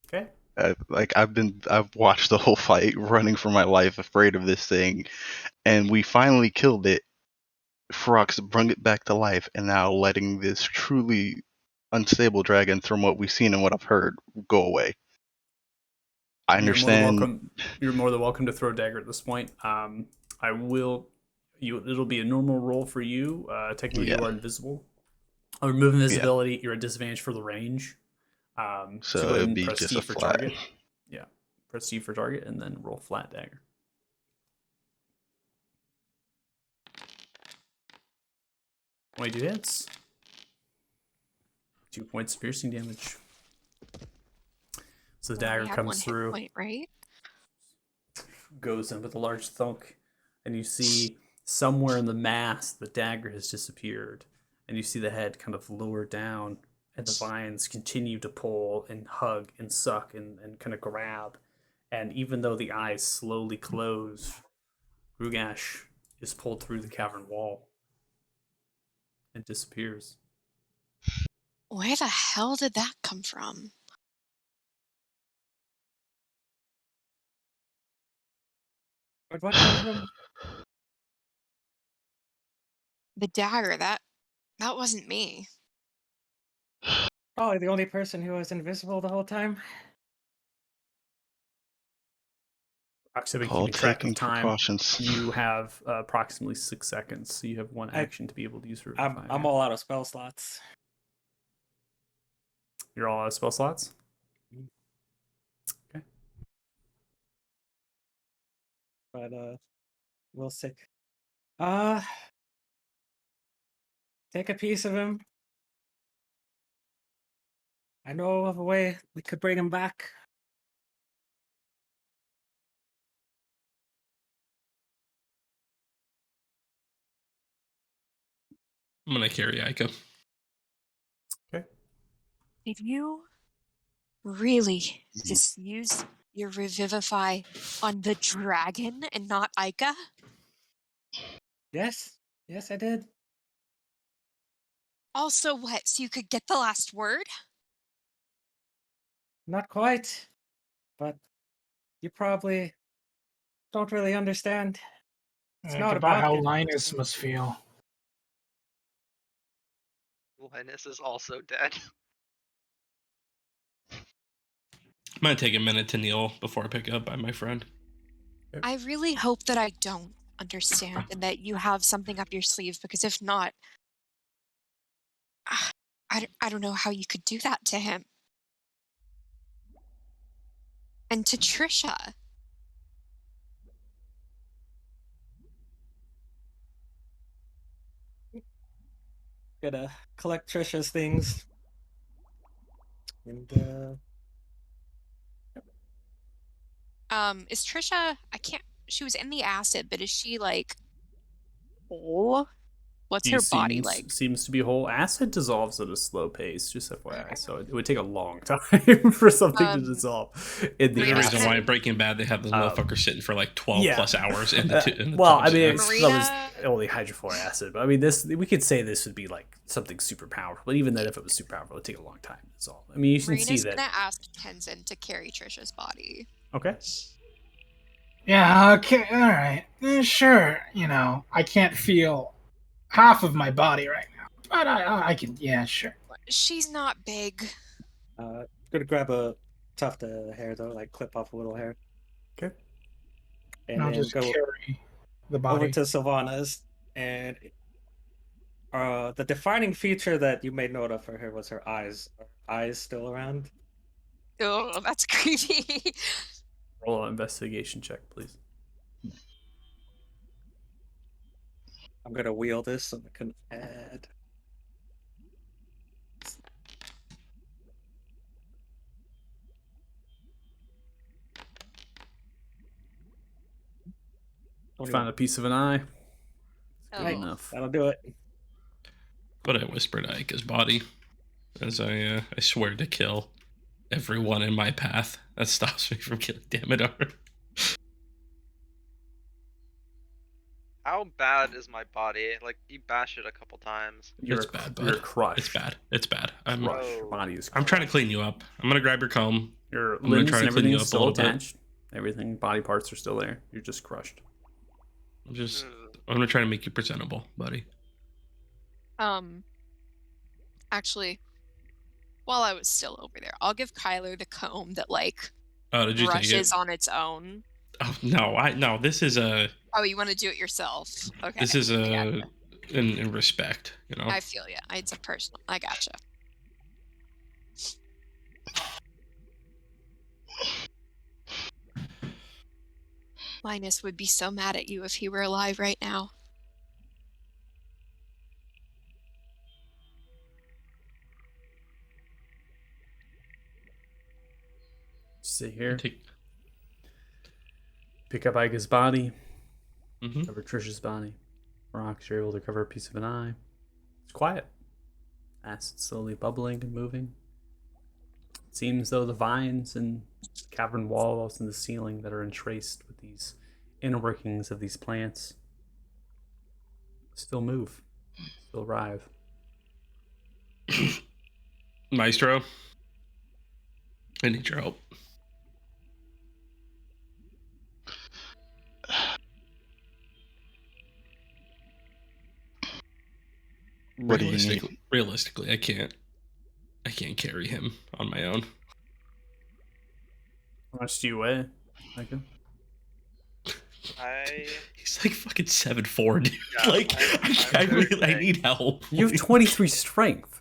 S1: Okay.
S5: I've watched the whole fight, running for my life, afraid of this thing, and we finally killed it. Ferox brought it back to life, and now letting this truly unstable dragon, from what we've seen and what I've heard, go away. I understand.
S1: You're more than welcome to throw a dagger at this point. I will. It'll be a normal roll for you. Technically, you are invisible. I'll remove invisibility. You're at disadvantage for the range.
S5: So
S1: go ahead
S5: it'd
S1: and
S5: be
S1: press
S5: just
S1: T
S5: a
S1: for
S5: flat.
S1: target. Yeah, press T for target, and then roll flat dagger. Only 2 hits. 2 points of piercing damage. So the dagger
S4: You have
S1: comes
S4: 1 hit
S1: through,
S4: point, right?
S1: goes in with a large thunk, and you see somewhere in the mass the dagger has disappeared, and you see the head kind of lower down, and the vines continue to pull and hug and suck and kind of grab. And even though the eyes slowly close, Grugash is pulled through the cavern wall and disappears.
S4: Where the hell did that come from?
S7: But what comes from?
S4: The dagger, that wasn't me.
S7: Probably the only person who was invisible the whole time.
S1: Proximity
S5: All
S1: keeping track
S5: taking
S1: of time.
S5: precautions.
S1: You have approximately 6 seconds, so you have 1 action to be able to use for
S7: I'm all out of spell slots.
S1: You're all out of spell slots? Okay.
S7: But we'll see. Take a piece of him. I know of a way we could bring him back.
S2: I'm gonna carry Aika.
S1: Okay.
S4: Did you really just use your Revivify on the dragon and not Aika?
S7: Yes, I did.
S4: Also what, so you could get the last word?
S7: Not quite, but you probably don't really understand. It's not
S6: about how
S7: getting
S6: Linus
S7: person.
S6: must feel.
S3: Linus is also dead.
S2: Might take a minute to kneel before I pick up by my friend.
S4: I really hope that I don't understand and that you have something up your sleeve, because if not, I don't know how you could do that to him. And to Trisha.
S7: Gotta collect Trisha's things. And
S4: Is Trisha, she was in the acid, but is she like whole? What's
S1: She
S4: her body
S1: seems,
S4: like?
S1: Seems to be whole. Acid dissolves at a slow pace, just FYI. So it would take a long time for something to dissolve in the
S2: There's a reason
S1: acid.
S2: why in Breaking Bad they have those motherfuckers sitting for like 12
S1: yeah.
S2: plus hours in the
S1: well,
S2: tubs,
S1: I mean,
S2: yeah.
S1: it's
S4: Marina-
S1: only hydrofluoric acid, but I mean, this we could say this would be like something super powerful. But even then, if it was super powerful, it would take a long time to dissolve. I mean, you can see
S4: Marina's
S1: that.
S4: gonna ask Tenzin to carry Trisha's body.
S1: Okay.
S6: Yeah, okay, alright. Sure, I can't feel half of my body right now. But I can, yeah, sure.
S4: She's not big.
S7: Gonna grab a tuft of hair though, like clip off a little hair.
S1: Okay.
S7: And
S6: I'll
S7: then
S6: just
S7: go
S6: carry the
S7: over
S6: body.
S7: to Sylvanas, and the defining feature that you made note of for her was her eyes. Are her eyes still around?
S4: Oh, that's creepy.
S1: Roll an investigation check, please.
S7: I'm gonna wheel this so I can add.
S1: You found a piece of an eye. Good
S4: Oh.
S1: enough.
S7: That'll do it.
S2: But I whispered Ika's body as I swear to kill everyone in my path that stops me from killing Damodar.
S3: How bad is my body? Like, you bash it a couple times.
S2: It's bad, bud.
S1: You're crushed.
S2: It's bad. It's bad.
S1: Crushed. Your body is.
S2: I'm trying to clean you up. I'm gonna grab your comb.
S1: Your
S2: I'm gonna
S1: limbs
S2: try
S1: and
S2: to clean you
S1: everything's
S2: up a
S1: still
S2: little bit.
S1: attached. Everything, body parts are still there. You're just crushed.
S2: I'm gonna try to make you presentable, buddy.
S4: Actually, while I was still over there, I'll give Kyler the comb that like
S2: Oh, did you take it?
S4: brushes on its own.
S2: Oh no, this is a
S4: Oh, you want to do it yourself? Okay.
S2: this is
S4: I
S2: a
S4: gotcha.
S2: in respect, you know.
S4: I feel ya. It's a personal. I gotcha. Linus would be so mad at you if he were alive right now.
S1: Sit here.
S2: Take-
S1: Pick up Ika's body.
S2: Mhm.
S1: Cover Trisha's body. Rocks, you're able to cover a piece of an eye. It's quiet. Acid slowly bubbling and moving. It seems though the vines and cavern walls and the ceiling that are entraced with these inner workings of these plants still move, still writhe.
S2: Maestro, I need your help.
S5: What do you need?
S2: Realistically, I can't carry him on my own.
S1: How much do you weigh, Micah?
S2: He's like fucking 7'4", dude.
S3: Yeah,
S2: like
S3: I'm
S2: I
S3: very
S2: really I
S3: big.
S2: need help.
S1: You have 23 strength.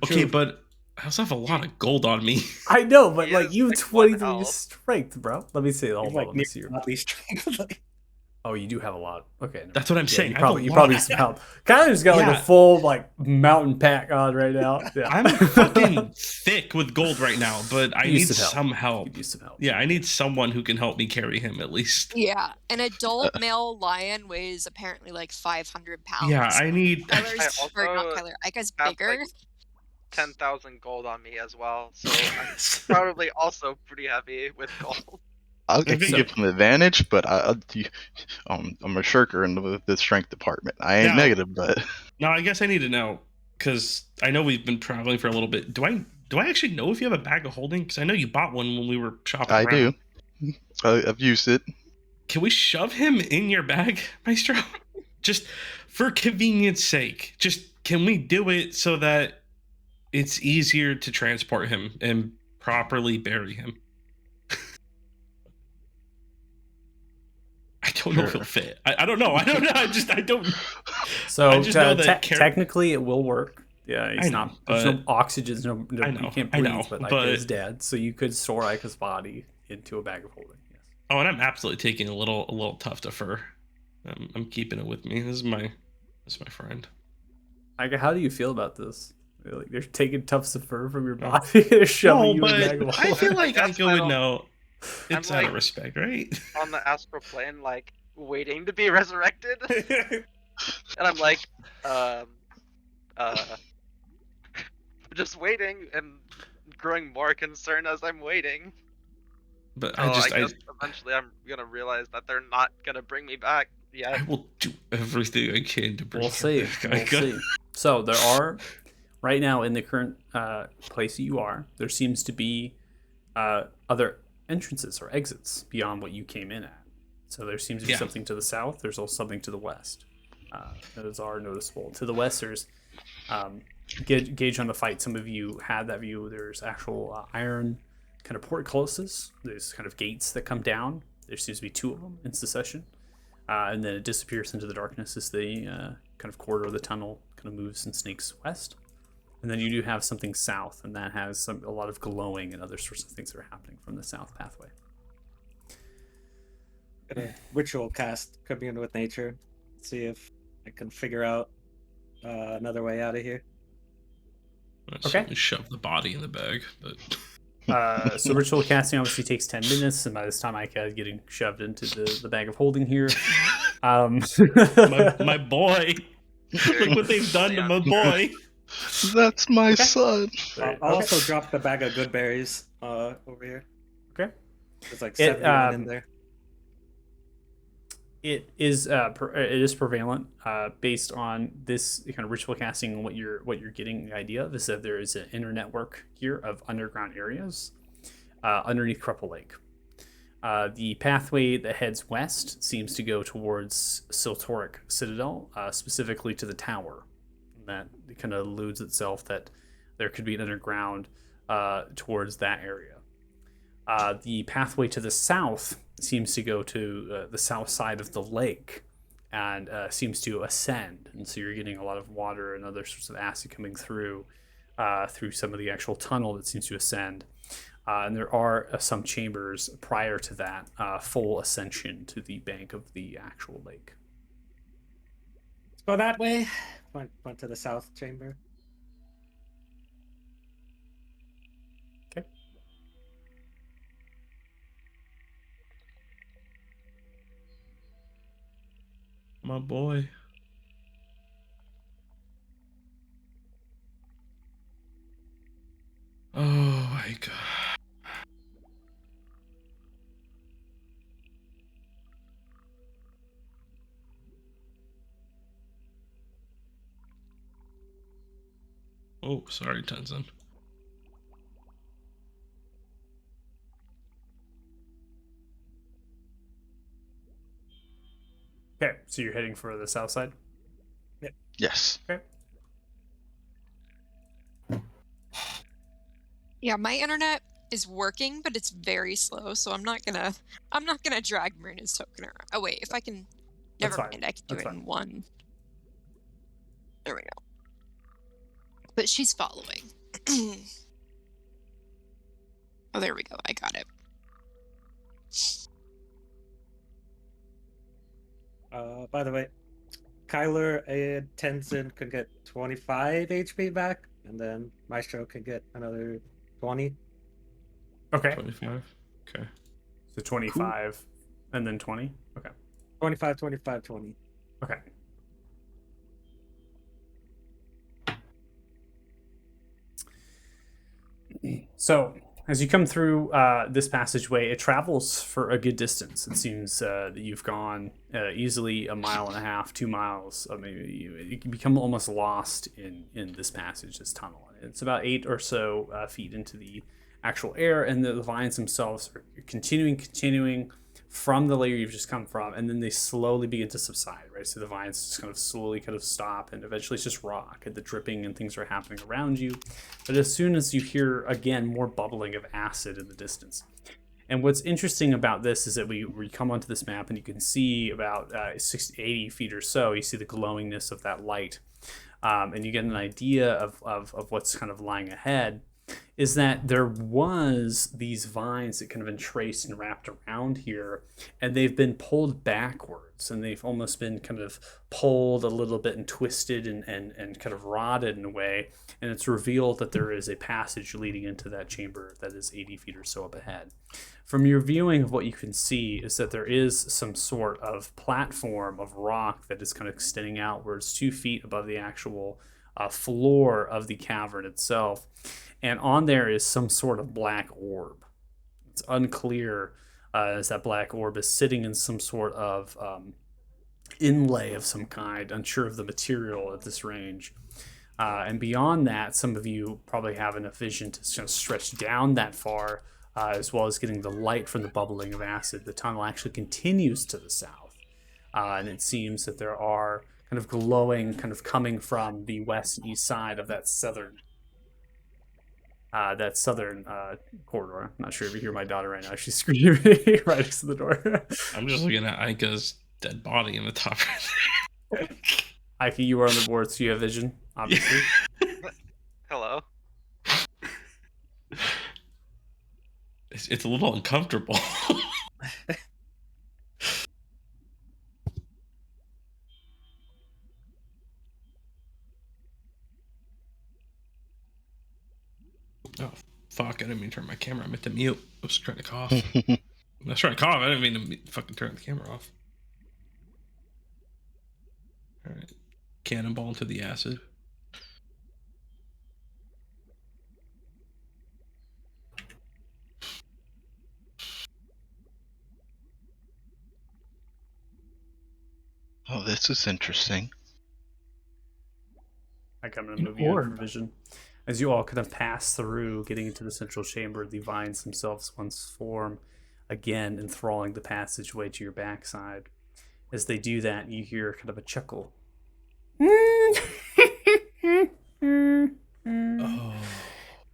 S2: Okay, but I also have a lot of gold on me.
S1: I know, but
S3: He
S1: like
S3: has,
S1: you have
S3: like, one
S1: 23
S3: health.
S1: strength, bro. Let me see. Hold on,
S7: Like
S1: let me see.
S7: at least strength. Like,
S1: Oh, you do have a lot. Okay, no.
S2: That's what I'm saying.
S1: You
S2: I have a
S1: probably, you
S2: lot.
S1: probably some help. Kyler's got like
S2: Yeah.
S1: a full like mountain pack on right now. Yeah.
S2: I'm fucking thick with gold right now, but I
S1: You
S2: need
S1: need some help.
S2: some help.
S1: Could use some help.
S2: Yeah, I need someone who can help me carry him at least.
S4: Yeah, an adult male lion weighs apparently like 500 pounds.
S2: Yeah, I need.
S4: Kyler's,
S3: I
S4: or not
S3: also
S4: Kyler, Ika's
S3: have,
S4: bigger.
S3: like, 10,000 gold on me as well, so I'm probably also pretty heavy with gold.
S5: I can
S2: So-
S5: give him advantage, but I'm a shirker in the strength department. I ain't
S2: No.
S5: negative, but
S2: No, I guess I need to know because I know we've been traveling for a little bit. Do I actually know if you have a bag of holding? Because I know you bought one when we were shopping.
S5: I
S2: around.
S5: do. I've used it.
S2: Can we shove him in your bag, Maestro? Just for convenience sake. Just can we do it so that it's easier to transport him and properly bury him? I don't know if
S5: Sure.
S2: he'll fit. I don't know. I don't know. I don't.
S1: So
S2: I just know that
S1: technically it will work. Yeah, he's
S2: I know,
S1: not. There's no
S2: but-
S1: oxygen. No,
S2: I
S1: you
S2: know,
S1: can't
S2: I
S1: breathe.
S2: know,
S1: but Ika
S2: but-
S1: is dead, so you could store Ika's body into a bag of holding. Yes.
S2: Oh, and I'm absolutely taking a little tuft of fur. I'm keeping it with me. This is my friend.
S1: Ika, how do you feel about this? Like they're taking tufts of fur from your body, they're shoving you in a bag of
S2: I
S1: holding.
S2: feel like
S3: That's
S2: Ika would
S3: final.
S2: know.
S3: I'm
S2: It's out of
S3: like-
S2: respect, right?
S3: On the astral plane, like, waiting to be resurrected. And I'm like, just waiting and growing more concerned as I'm waiting.
S2: But
S3: So I guess eventually I'm gonna realize that they're not gonna bring me back yet.
S2: I will do everything I can to bring
S1: We'll see.
S2: back.
S1: We'll see. So there are, right now in the current place that you are, there seems to be other entrances or exits beyond what you came in at. So there seems to be
S2: Yeah.
S1: something to the south. There's also something to the west. Those are noticeable. To the west, there's gauge on the fight. Some of you had that view. There's actual iron kind of portcullises. There's kind of gates that come down. There seems to be 2 of them in succession. And then it disappears into the darkness as the kind of corridor of the tunnel kind of moves and snakes west. And then you do have something south, and that has a lot of glowing and other sorts of things that are happening from the south pathway.
S7: Gonna ritual cast commune with nature. See if I can figure out another way out of here.
S1: Okay.
S2: Shove the body in the bag, but
S1: So ritual casting obviously takes 10 minutes, and by this time Ika is getting shoved into the bag of holding here.
S2: my boy. Look what they've done to my boy.
S5: That's my son.
S7: I'll also drop the bag of good berries over here.
S1: Okay.
S7: There's like 71 in there.
S1: It is prevalent based on this kind of ritual casting, and what you're getting the idea of is that there is an inner network here of underground areas underneath Crupple Lake. The pathway that heads west seems to go towards Siltoric Citadel, specifically to the tower. That kind of alludes itself that there could be an underground towards that area. The pathway to the south seems to go to the south side of the lake and seems to ascend. And so you're getting a lot of water and other sorts of acid coming through some of the actual tunnel that seems to ascend. And there are some chambers prior to that full ascension to the bank of the actual lake.
S7: Let's go that way. Went to the south chamber.
S1: Okay.
S2: My boy. Oh my god. Oh, sorry, Tenzin.
S1: Okay, so you're heading for the south side?
S5: Yes.
S1: Okay.
S4: Yeah, my internet is working, but it's very slow, so I'm not gonna drag Marina's token around. Oh wait, if I can,
S1: That's
S4: never
S1: fine.
S4: mind, I can do
S1: That's
S4: it
S1: fine.
S4: in one. There we go. But she's following. Oh, there we go. I got it.
S7: By the way, Kyler and Tenzin could get 25 HP back, and then Maestro could get another 20.
S1: Okay.
S2: 25. Okay.
S1: So 25 and then 20? Okay.
S7: 25, 25, 20.
S1: Okay. So, as you come through this passageway, it travels for a good distance. It seems that you've gone easily 1.5 miles, 2 miles. Maybe you can become almost lost in this passage, this tunnel. It's about 8 or so feet into the actual air, and the vines themselves are continuing from the layer you've just come from, and then they slowly begin to subside, right? So the vines just kind of slowly stop, and eventually it's just rock, and the dripping and things are happening around you. But as soon as you hear, again, more bubbling of acid in the distance. And what's interesting about this is that we come onto this map, and you can see about 80 feet or so, you see the glowingness of that light. And you get an idea of what's kind of lying ahead, is that there was these vines that kind of entraced and wrapped around here, and they've been pulled backward boards, and they've almost been kind of pulled a little bit and twisted and kind of rotted in a way. And it's revealed that there is a passage leading into that chamber that is 80 feet or so up ahead. From your viewing of what you can see is that there is some sort of platform of rock that is kind of extending outwards 2 feet above the actual floor of the cavern itself. And on there is some sort of black orb. It's unclear as that black orb is sitting in some sort of inlay of some kind, unsure of the material at this range. And beyond that, some of you probably have enough vision to kind of stretch down that far, as well as getting the light from the bubbling of acid. The tunnel actually continues to the south, and it seems that there are kind of glowing, kind of coming from the west and east side of that southern corridor. I'm not sure if you hear my daughter right now. She's screaming right next to the door.
S2: I'm just looking at Aika's dead body in the top right there.
S1: Aika, you are on the board, so you have vision, obviously.
S3: Hello.
S2: It's a little uncomfortable. Oh, fuck. I didn't mean to turn my camera. I meant to mute. I was trying to cough. I was trying to cough. I didn't mean to fucking turn the camera off. Alright. Cannonball into the acid.
S5: Oh, this is interesting.
S1: I'm going to move you in for vision. As you all kind of pass through, getting into the central chamber, the vines themselves once form, again enthralling the passageway to your backside. As they do that, you hear kind of a chuckle.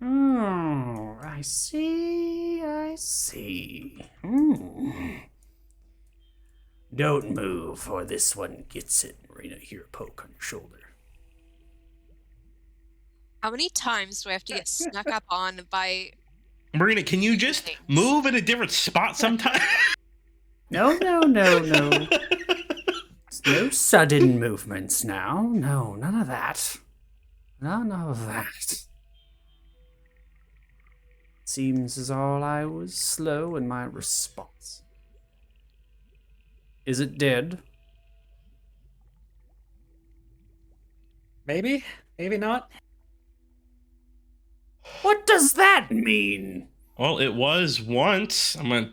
S1: Oh, I see, I see. Don't move, or this one gets it. Marina, hear a poke on your shoulder.
S4: How many times do I have to get snuck up on by...
S2: Marina, can you just move in a different spot sometime?
S1: No. There's no sudden movements now. No, none of that. None of that. Seems as all I was slow in my response. Is it dead?
S7: Maybe, maybe not.
S1: What does that mean?
S2: Well, it was once. I'm gonna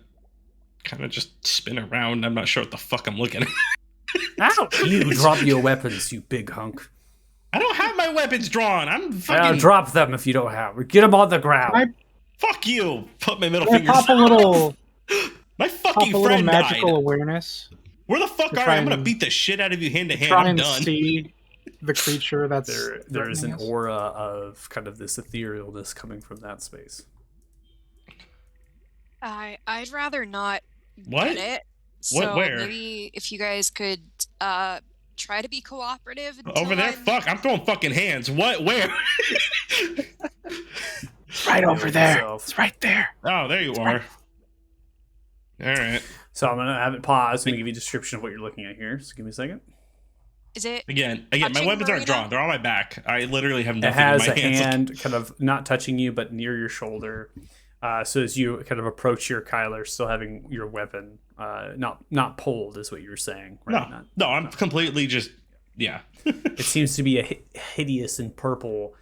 S2: kind of just spin around. I'm not sure what the fuck I'm looking at.
S1: Ow! You drop your weapons, you big hunk.
S2: I don't have my weapons drawn. I'm fucking...
S1: Drop them if you don't have. Get them on the ground.
S2: Fuck you! Put my middle
S6: Can I
S2: finger.
S6: pop a little,
S2: My
S6: pop
S2: fucking
S6: a little
S2: friend
S6: magical
S2: died.
S6: awareness?
S2: Where the fuck
S6: to
S2: are
S6: try
S2: you? I'm gonna
S6: and-
S2: beat the shit out of you hand to hand.
S6: Try
S2: I'm
S6: and
S2: done.
S6: see the creature that's
S1: There is an
S6: threatening us.
S1: aura of kind of this etherealness coming from that space.
S4: I'd rather not
S2: What?
S4: get it.
S2: What-
S4: So
S2: where?
S4: maybe if you guys could try to be cooperative until
S2: Over there? Fuck! I'm throwing fucking hands. What? Where?
S6: Right over there.
S1: Yourself.
S6: It's right there.
S2: Oh, there you are. All right.
S1: So I'm gonna have it pause and give you a description of what you're looking at here. So give me a second.
S4: Is it?
S2: Again, my
S4: Touching
S2: weapons aren't
S4: Marina?
S2: drawn. They're on my back. I literally have
S1: It
S2: nothing
S1: has
S2: in
S1: a
S2: my hands.
S1: hand kind of not touching you, but near your shoulder. So as you kind of approach your Kyler, still having your weapon not pulled, is what you were saying, right?
S2: No, I'm completely just yeah.
S1: It seems to be a hideous and purple,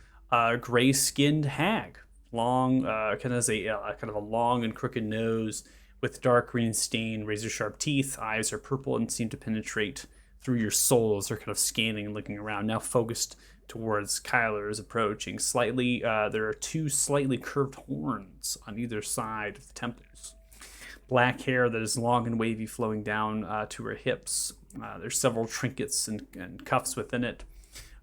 S1: gray-skinned hag. Long, kind of a long and crooked nose with dark green stain, razor-sharp teeth. Eyes are purple and seem to penetrate through your soul as they're kind of scanning and looking around. Now focused towards Kyler is approaching. Slightly, there are two slightly curved horns on either side of the temples. Black hair that is long and wavy flowing down to her hips. There's several trinkets and cuffs within it.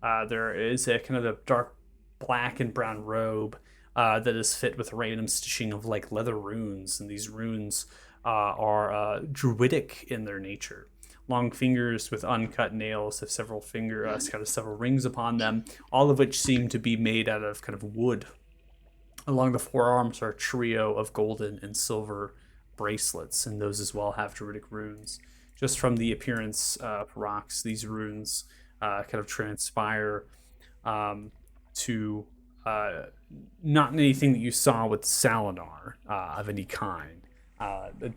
S1: There is a kind of a dark black and brown robe that is fit with random stitching of like leather runes, and these runes are druidic in their nature. Long fingers with uncut nails have several several rings upon them, all of which seem to be made out of kind of wood. Along the forearms are a trio of golden and silver bracelets, and those as well have druidic runes. just from the appearance of rocks, these runes kind of transpire to not anything that you saw with Salinar of any kind.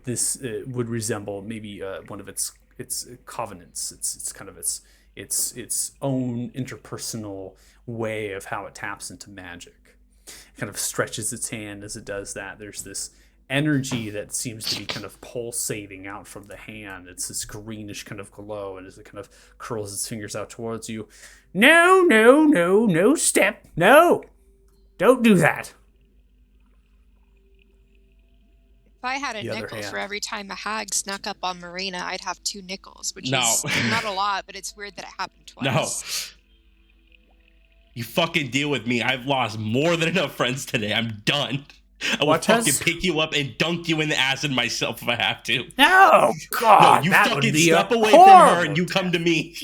S1: This would resemble maybe one of its covenants. It's kind of its own interpersonal way of how it taps into magic. It kind of stretches its hand as it does that. There's this energy that seems to be kind of pulsating out from the hand. It's this greenish kind of glow, and as it kind of curls its fingers out towards you, no step, no, don't do that.
S4: If I had a
S1: The other
S4: nickel
S1: hand.
S4: for every time a hag snuck up on Marina, I'd have 2 nickels, which
S2: No.
S4: is not a lot, but it's weird that it happened twice.
S2: No. You fucking deal with me. I've lost more than enough friends today. I'm done. I will
S1: What
S2: fucking
S1: has-
S2: pick you up and dunk you in the acid myself if I have to.
S1: No, God,
S2: No, you
S1: that would
S2: fucking
S1: be
S2: step
S1: a
S2: away from her
S1: horrible
S2: and you come to me.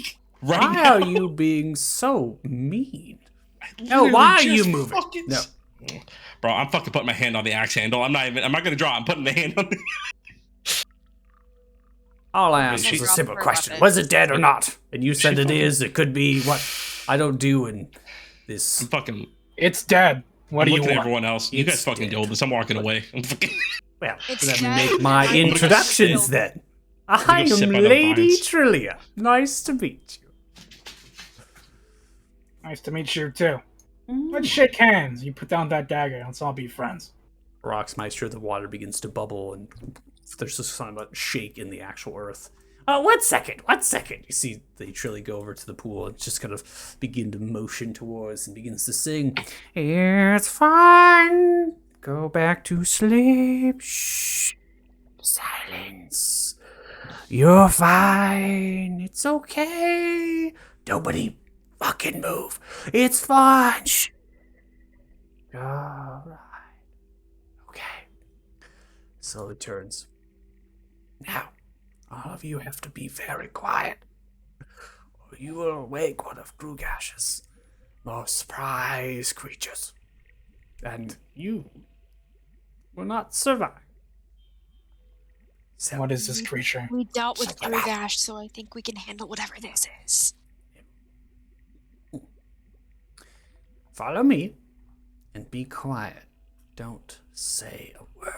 S2: Right
S1: Why
S2: now.
S1: are you being so mean? No,
S2: Literally
S1: why are you
S2: just
S1: moving?
S2: fucking-
S1: No.
S2: Bro, I'm fucking putting my hand on the axe handle. I'm not gonna draw. I'm putting the hand on
S1: All I asked
S2: She-
S1: was a
S4: Drop
S1: simple
S4: her
S1: question.
S4: weapon.
S1: Was it dead or not? And you said
S2: She
S1: it
S2: fucking-
S1: is. It could be what I don't do in this.
S2: I'm fucking
S6: It's dead. What
S2: I'm
S6: do you
S2: looking at
S6: want?
S2: everyone else. You
S1: It's
S2: guys fucking
S1: dead.
S2: deal with this. I'm walking away. I'm fucking
S1: Well,
S4: It's
S1: let me
S4: dead,
S1: make my
S4: and I'm
S1: introductions
S4: gonna
S1: then. I
S2: go sit
S1: am
S2: by the
S1: Lady
S2: vines.
S1: Trillia. Nice to meet you.
S6: Nice to meet you too. Let's shake hands. You put down that dagger. Let's all be friends.
S1: Roxmeister, the water begins to bubble, and there's just kind of a shake in the actual earth. 1 second, 1 second. You see they Trilly go over to the pool and just kind of begin to motion towards and begins to sing. It's fine. Go back to sleep. Shh. Silence. You're fine. It's okay. Nobody fucking move. It's fine. Shh. All right. Okay. Slowly turns. Now, all of you have to be very quiet, or you will wake one of Grugash's most prized creatures, and you will not survive. So,
S6: What is this creature?
S4: We dealt with
S1: Shut your mouth.
S4: Grugash, so I think we can handle whatever this is.
S1: follow me and be quiet. Don't say a word.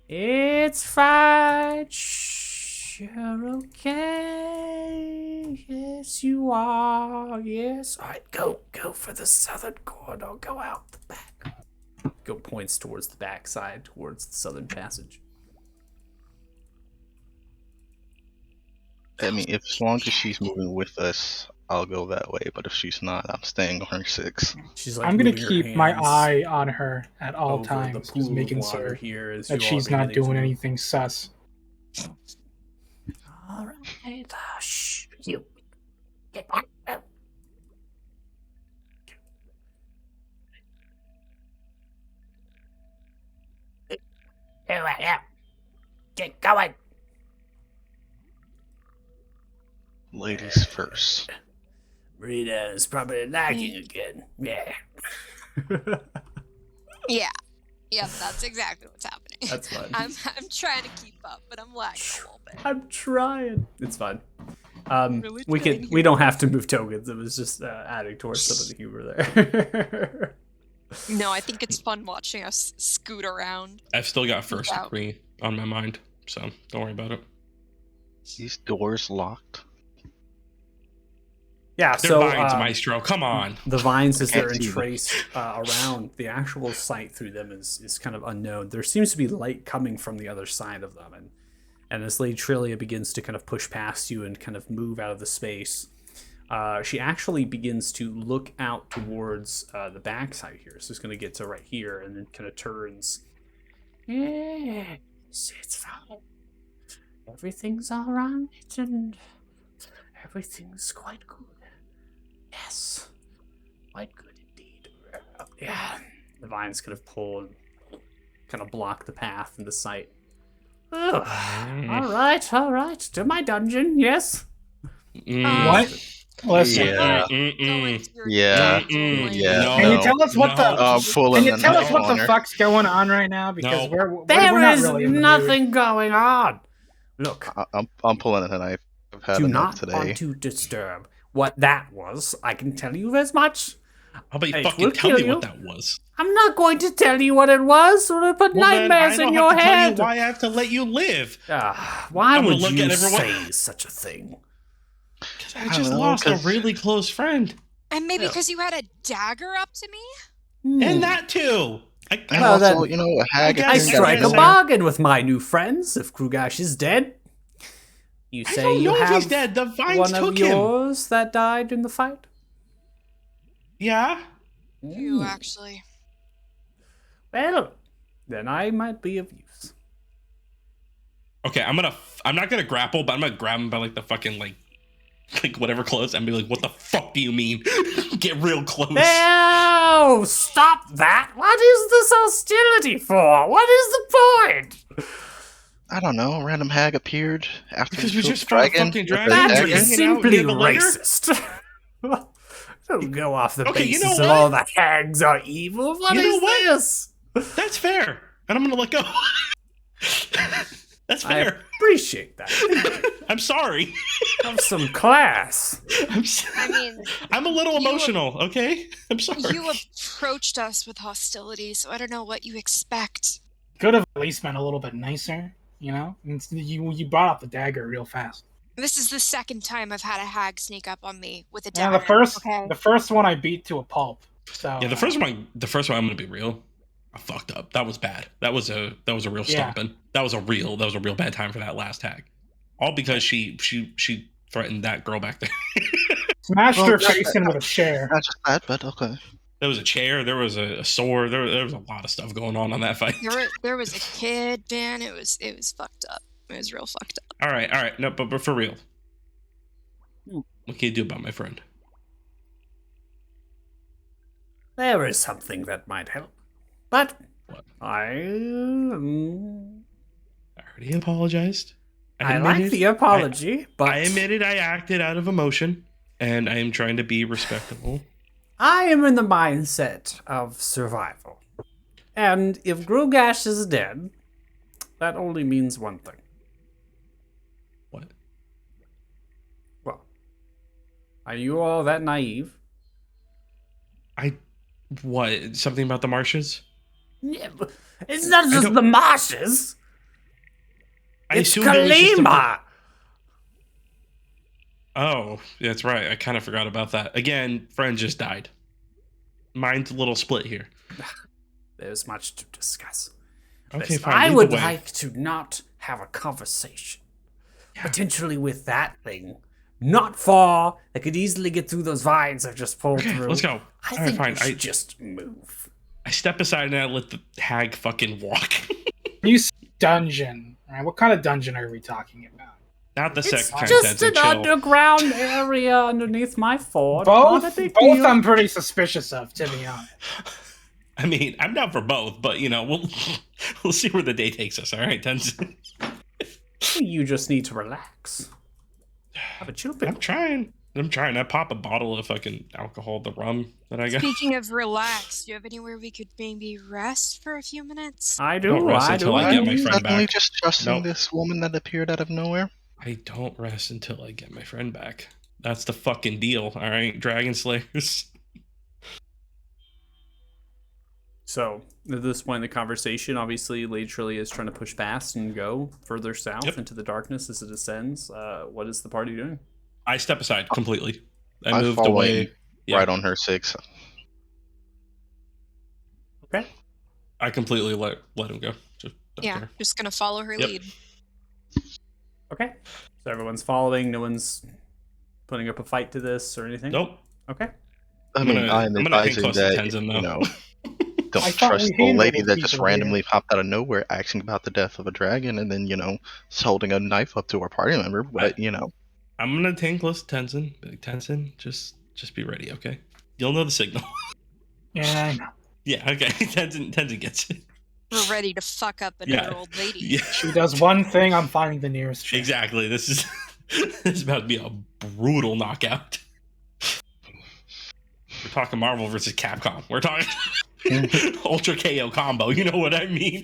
S1: It's fine. Shh, you're okay. Yes, you are. Yes. All right, go for the southern corridor. Go out the back. Go points towards the back side, towards the southern passage.
S5: I mean, if as long as she's moving with us, I'll go that way. But if she's not, I'm staying on her 6.
S1: She's like
S6: I'm gonna
S1: moving her
S6: keep my
S1: hands
S6: ay on her at all
S1: over
S6: times,
S1: the
S6: just
S1: pool
S6: making
S1: of water
S6: sure
S1: here as
S6: that
S1: you all
S6: she's not
S1: beginning
S6: doing
S1: to-
S6: anything sus.
S1: All right. Shh. You. Get back. Out. Yeah. Get going.
S5: Ladies first.
S1: Marina is probably lagging again. Yeah.
S4: Yeah. Yep, that's exactly what's happening.
S1: That's fine.
S4: I'm trying to keep up, but I'm lagging a little bit.
S1: I'm trying. It's fine.
S4: Really
S1: We
S4: trying
S1: can. We don't have to move tokens. It was just adding towards some of the humor there.
S4: No, I think it's fun watching us scoot around.
S2: I've still got first
S4: Wow.
S2: degree on my mind, so don't worry about it.
S5: These doors locked.
S1: Yeah.
S2: They're
S1: So
S2: vines, Maestro. Come on.
S1: the vines, as they're
S5: Can't see them.
S1: entraced around the actual sight through them, is kind of unknown. There seems to be light coming from the other side of them, and as Lady Trillia begins to kind of push past you and kind of move out of the space, she actually begins to look out towards the backside here. So it's going to get to right here, and then kind of turns. Yes, it's fine. Everything's all right, and everything's quite good. Yes, quite good indeed. Yeah, the vines kind of pull and kind of block the path and the sight. Ugh. All right, to my dungeon. Yes.
S6: What? Listen,
S5: Yeah.
S4: Go into your
S5: Yeah.
S4: dungeon.
S5: Yeah.
S2: No.
S6: can you tell us what
S2: No.
S6: the
S5: Pulling
S6: can you tell us what the
S5: corner.
S6: fuck's going on right now? Because
S2: No.
S6: we're
S1: There
S6: not
S1: is
S6: really in the mood.
S1: nothing going on. Look,
S5: I'm pulling a knife. I've had
S1: do
S5: enough
S1: not
S5: today.
S1: want to disturb what that was. I can tell you as much.
S2: How about you
S1: It
S2: fucking
S1: will
S2: tell
S1: kill
S2: me
S1: you.
S2: what that was?
S1: I'm not going to tell you what it was, or it'll put
S2: Well, then
S1: nightmares
S2: I don't
S1: in
S2: have
S1: your
S2: to tell
S1: head.
S2: you why I have to let you live.
S1: Why
S2: I'm gonna
S1: would
S2: look
S1: you
S2: at everyone-
S1: say such a thing?
S2: Because I
S5: I
S2: just
S5: don't know,
S2: lost a
S5: 'cause-
S2: really close friend.
S4: And maybe
S1: Yeah.
S4: because you had a dagger up to me?
S2: And that too.
S5: And
S1: Well,
S5: also,
S1: then,
S5: a hag.
S2: I
S1: I
S2: guess-
S1: strike a
S2: guess I-
S1: bargain with my new friends. If Krugash is dead, you
S2: I
S1: say
S2: don't
S1: you
S2: know if
S1: have
S2: he's dead. The vines
S1: one of
S2: took him.
S1: yours that died in the fight.
S2: Yeah.
S4: You actually.
S1: Well, then I might be of use.
S2: Okay, I'm not gonna grapple, but I'm gonna grab him by like the fucking like whatever close and be like, what the fuck do you mean? Get real close.
S1: No! Stop that! What is this hostility for? What is the point?
S5: I don't know. A random hag appeared after
S2: Because
S5: we
S2: we
S5: killed
S2: just
S5: the
S2: fought a
S5: dragon.
S2: fucking
S5: with a
S2: dragon.
S1: That
S5: dagger.
S2: Hanging out
S1: is simply
S2: near the lair?
S1: racist. Don't go off the
S2: Okay, you
S1: basis
S2: know
S1: of
S2: what?
S1: all the hags are evil. What
S2: You know
S1: is
S2: what?
S1: this?
S2: That's fair. And I'm gonna let go. That's
S1: I
S2: fair.
S1: appreciate that.
S2: I'm sorry.
S1: Have some class.
S4: I mean,
S2: I'm a little
S4: You-
S2: emotional, okay? I'm sorry.
S4: you approached us with hostility, so I don't know what you expect.
S6: Could have at least been a little bit nicer, you know? And you brought up the dagger real fast.
S4: This is the second time I've had a hag sneak up on me with a
S6: Yeah,
S4: dagger.
S6: the first one I beat to a pulp. So
S2: Yeah, the first one I'm gonna be real. I fucked up. That was bad. That was a real
S6: Yeah.
S2: stomping. That was a real bad time for that last hag. All because she threatened that girl back there.
S6: smashed
S5: Well,
S6: her
S5: that-
S6: face in with a chair.
S5: Not just that, but okay.
S2: There was a chair, there was a sword, there was a lot of stuff going on that fight.
S4: There was a kid, man. It was fucked up. It was real fucked up.
S2: All right. No, but for real.
S1: Hmm.
S2: What can you do about my friend?
S1: There is something that might help. But
S2: What?
S1: I
S2: I already apologized.
S1: like
S2: admitted-
S1: the apology, but
S2: I admitted I acted out of emotion, and I am trying to be respectable.
S1: I am in the mindset of survival. And if Grugash is dead, that only means one thing.
S2: What?
S1: Well, are you all that naive?
S2: What? Something about the marshes?
S1: Yeah, but it's not just
S2: don't-
S1: the marshes.
S2: I
S1: It's
S2: assumed it was just a-
S1: Kalima.
S2: Oh, that's right. I kind of forgot about that. Again, friend just died. Mine's a little split here.
S1: There's much to discuss.
S2: Okay,
S1: Listen,
S2: fine.
S1: I
S2: lead
S1: would
S2: the way.
S1: like to not have a conversation.
S2: Yeah.
S1: Potentially with that thing. Not far. That could easily get through those vines I've just pulled
S2: Okay,
S1: through.
S2: let's go.
S1: I
S2: All right,
S1: think
S2: fine.
S1: we should just move.
S2: I step aside and I let the hag fucking walk.
S6: You s- dungeon. All right, what kind of dungeon are we talking about?
S2: Not the
S1: It's
S2: second kind
S1: just
S2: of
S1: an
S2: chill.
S1: underground area underneath my fort.
S6: Both,
S1: Not a big
S6: both
S1: deal.
S6: I'm pretty suspicious of, to be honest.
S2: I mean, I'm down for both, but we'll see where the day takes us. All right, Tenzin.
S1: You just need to relax. Have a chill pill.
S2: I'm trying. I pop a bottle of fucking alcohol, the rum that I got.
S4: Speaking of relax, do you have anywhere we could maybe rest for a few minutes?
S1: I
S2: Don't
S1: do.
S2: rest
S1: I
S2: until
S1: do.
S2: I
S5: Are
S2: get my
S5: you
S2: friend
S5: suddenly
S2: back.
S5: just trusting
S2: Nope.
S5: this woman that appeared out of nowhere?
S2: I don't rest until I get my friend back. That's the fucking deal. All right, Dragon Slayers.
S1: So at this point in the conversation, obviously, Latrelli is trying to push past and go further south
S2: Yep.
S1: into the darkness as it ascends. What is the party doing?
S2: I step aside completely. I
S5: I
S2: moved
S5: fall
S2: away.
S5: in
S2: Yeah.
S5: right on her 6.
S1: Okay.
S2: I completely let him go. Just don't
S4: Yeah,
S2: care.
S4: just gonna follow her
S2: Yep.
S4: lead.
S1: Okay. So everyone's following. No one's putting up a fight to this or anything.
S2: Nope.
S1: Okay.
S5: I
S2: I'm
S5: mean,
S2: gonna-
S5: I'm
S2: I'm gonna hang
S5: advising
S2: close to
S5: that,
S2: Tenzin, though.
S5: you know,
S6: I
S5: don't
S6: thought
S5: trust
S6: we
S5: the
S6: handled
S5: lady
S6: the
S5: that just
S6: people
S5: randomly popped out of nowhere asking about the death of a dragon and then, is holding a knife up to our party member. But,
S2: I'm gonna hang close to Tenzin. Be like, Tenzin, just be ready, okay? You'll know the signal.
S6: Yeah, I know.
S2: Yeah, okay. Tenzin gets it.
S4: We're ready to fuck up
S2: Yeah.
S4: another old lady.
S2: Yeah,
S6: She does one thing, I'm finding the nearest chair.
S2: exactly. This is about to be a brutal knockout. We're talking Marvel versus Capcom. We're talking Ultra KO combo. You know what I mean?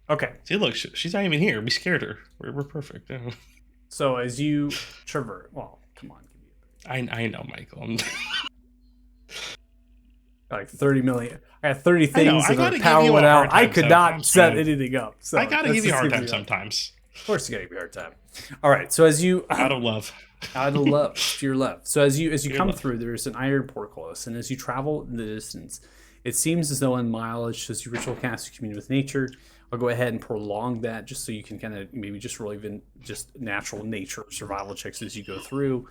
S1: Okay.
S2: See, look, she's not even here. We scared her. We're perfect. Yeah.
S1: So as you traverse, well, come on, give me
S2: I know, Michael.
S1: like 30 million. I got 30
S2: I know,
S1: things
S2: I
S1: and
S2: gotta
S1: the power
S2: give you
S1: went
S2: a
S1: out.
S2: hard
S1: I
S2: time
S1: could not
S2: sometimes,
S1: set
S2: man.
S1: anything up. So
S2: I gotta
S1: let's
S2: give you a
S1: just
S2: hard
S1: give
S2: time
S1: you
S2: sometimes.
S1: Of course, you gotta give me a hard time. All right. So as you
S2: Out of love.
S1: out of love to your left. So as you
S2: Your
S1: come
S2: left.
S1: through, there's an iron portcullis, and as you travel in the distance, it seems as though in mileage, as you ritual cast, you commune with nature. I'll go ahead and prolong that just so you can kind of maybe just roll even just natural nature survival checks as you go through.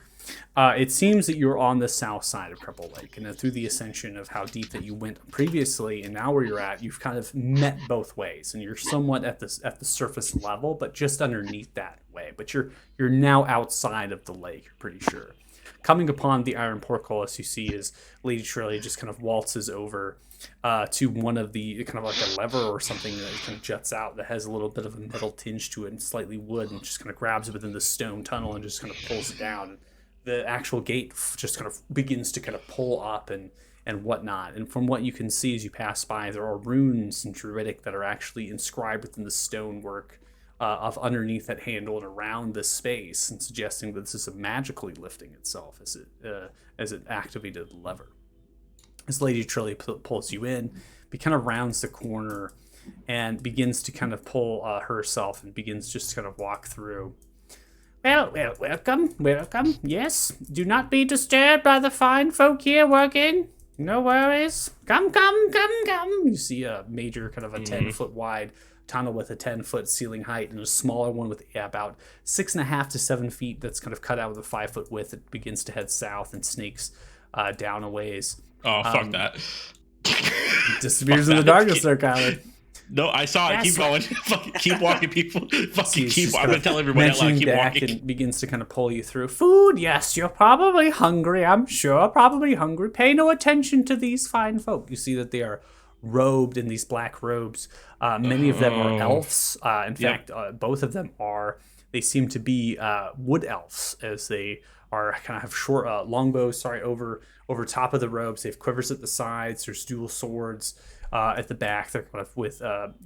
S1: It seems that you're on the south side of Cripple Lake, and through the ascension of how deep that you went previously, and now where you're at, you've kind of met both ways, and you're somewhat at the surface level, but just underneath that way. But you're now outside of the lake. You're pretty sure. Coming upon the iron portcullis, you see is Lady Shirley just kind of waltzes over to one of the kind of like a lever or something that kind of juts out that has a little bit of a metal tinge to it and slightly wood, and just kind of grabs it within the stone tunnel and just kind of pulls it down. The actual gate just kind of begins to kind of pull up and whatnot. And from what you can see as you pass by, there are runes in Druidic that are actually inscribed within the stonework of underneath that handle and around this space, and suggesting that this is magically lifting itself as it activated the lever. This Lady Trilly pulls you in, he kind of rounds the corner and begins to kind of pull herself and begins just to kind of walk through. Well, welcome. Yes, do not be disturbed by the fine folk here working. No worries. Come. You see a major kind of a 10-foot wide tunnel with a 10-foot ceiling height and a smaller one with about 6.5 to 7 feet that's kind of cut out with a 5-foot width. It begins to head south and snakes down a ways.
S2: Oh, fuck that.
S1: Disappears in the darkness there, Kyler.
S2: No, I saw it.
S1: Yes.
S2: Keep going. Fucking keep walking, people. Fucking
S1: He's
S2: keep.
S1: just
S2: I'm
S1: kind
S2: gonna
S1: of
S2: tell everybody out loud.
S1: mentioning
S2: Keep
S1: back
S2: walking.
S1: and begins to kind of pull you through. Food, yes, you're probably hungry. I'm sure, probably hungry. Pay no attention to these fine folk. You see that they are robed in these black robes. Many of them are elves. In fact, both of them are. They seem to be wood elves, as they are kind of have short longbows. Over top of the robes. They have quivers at the sides. There's dual swords. At the back, they're kind of with kind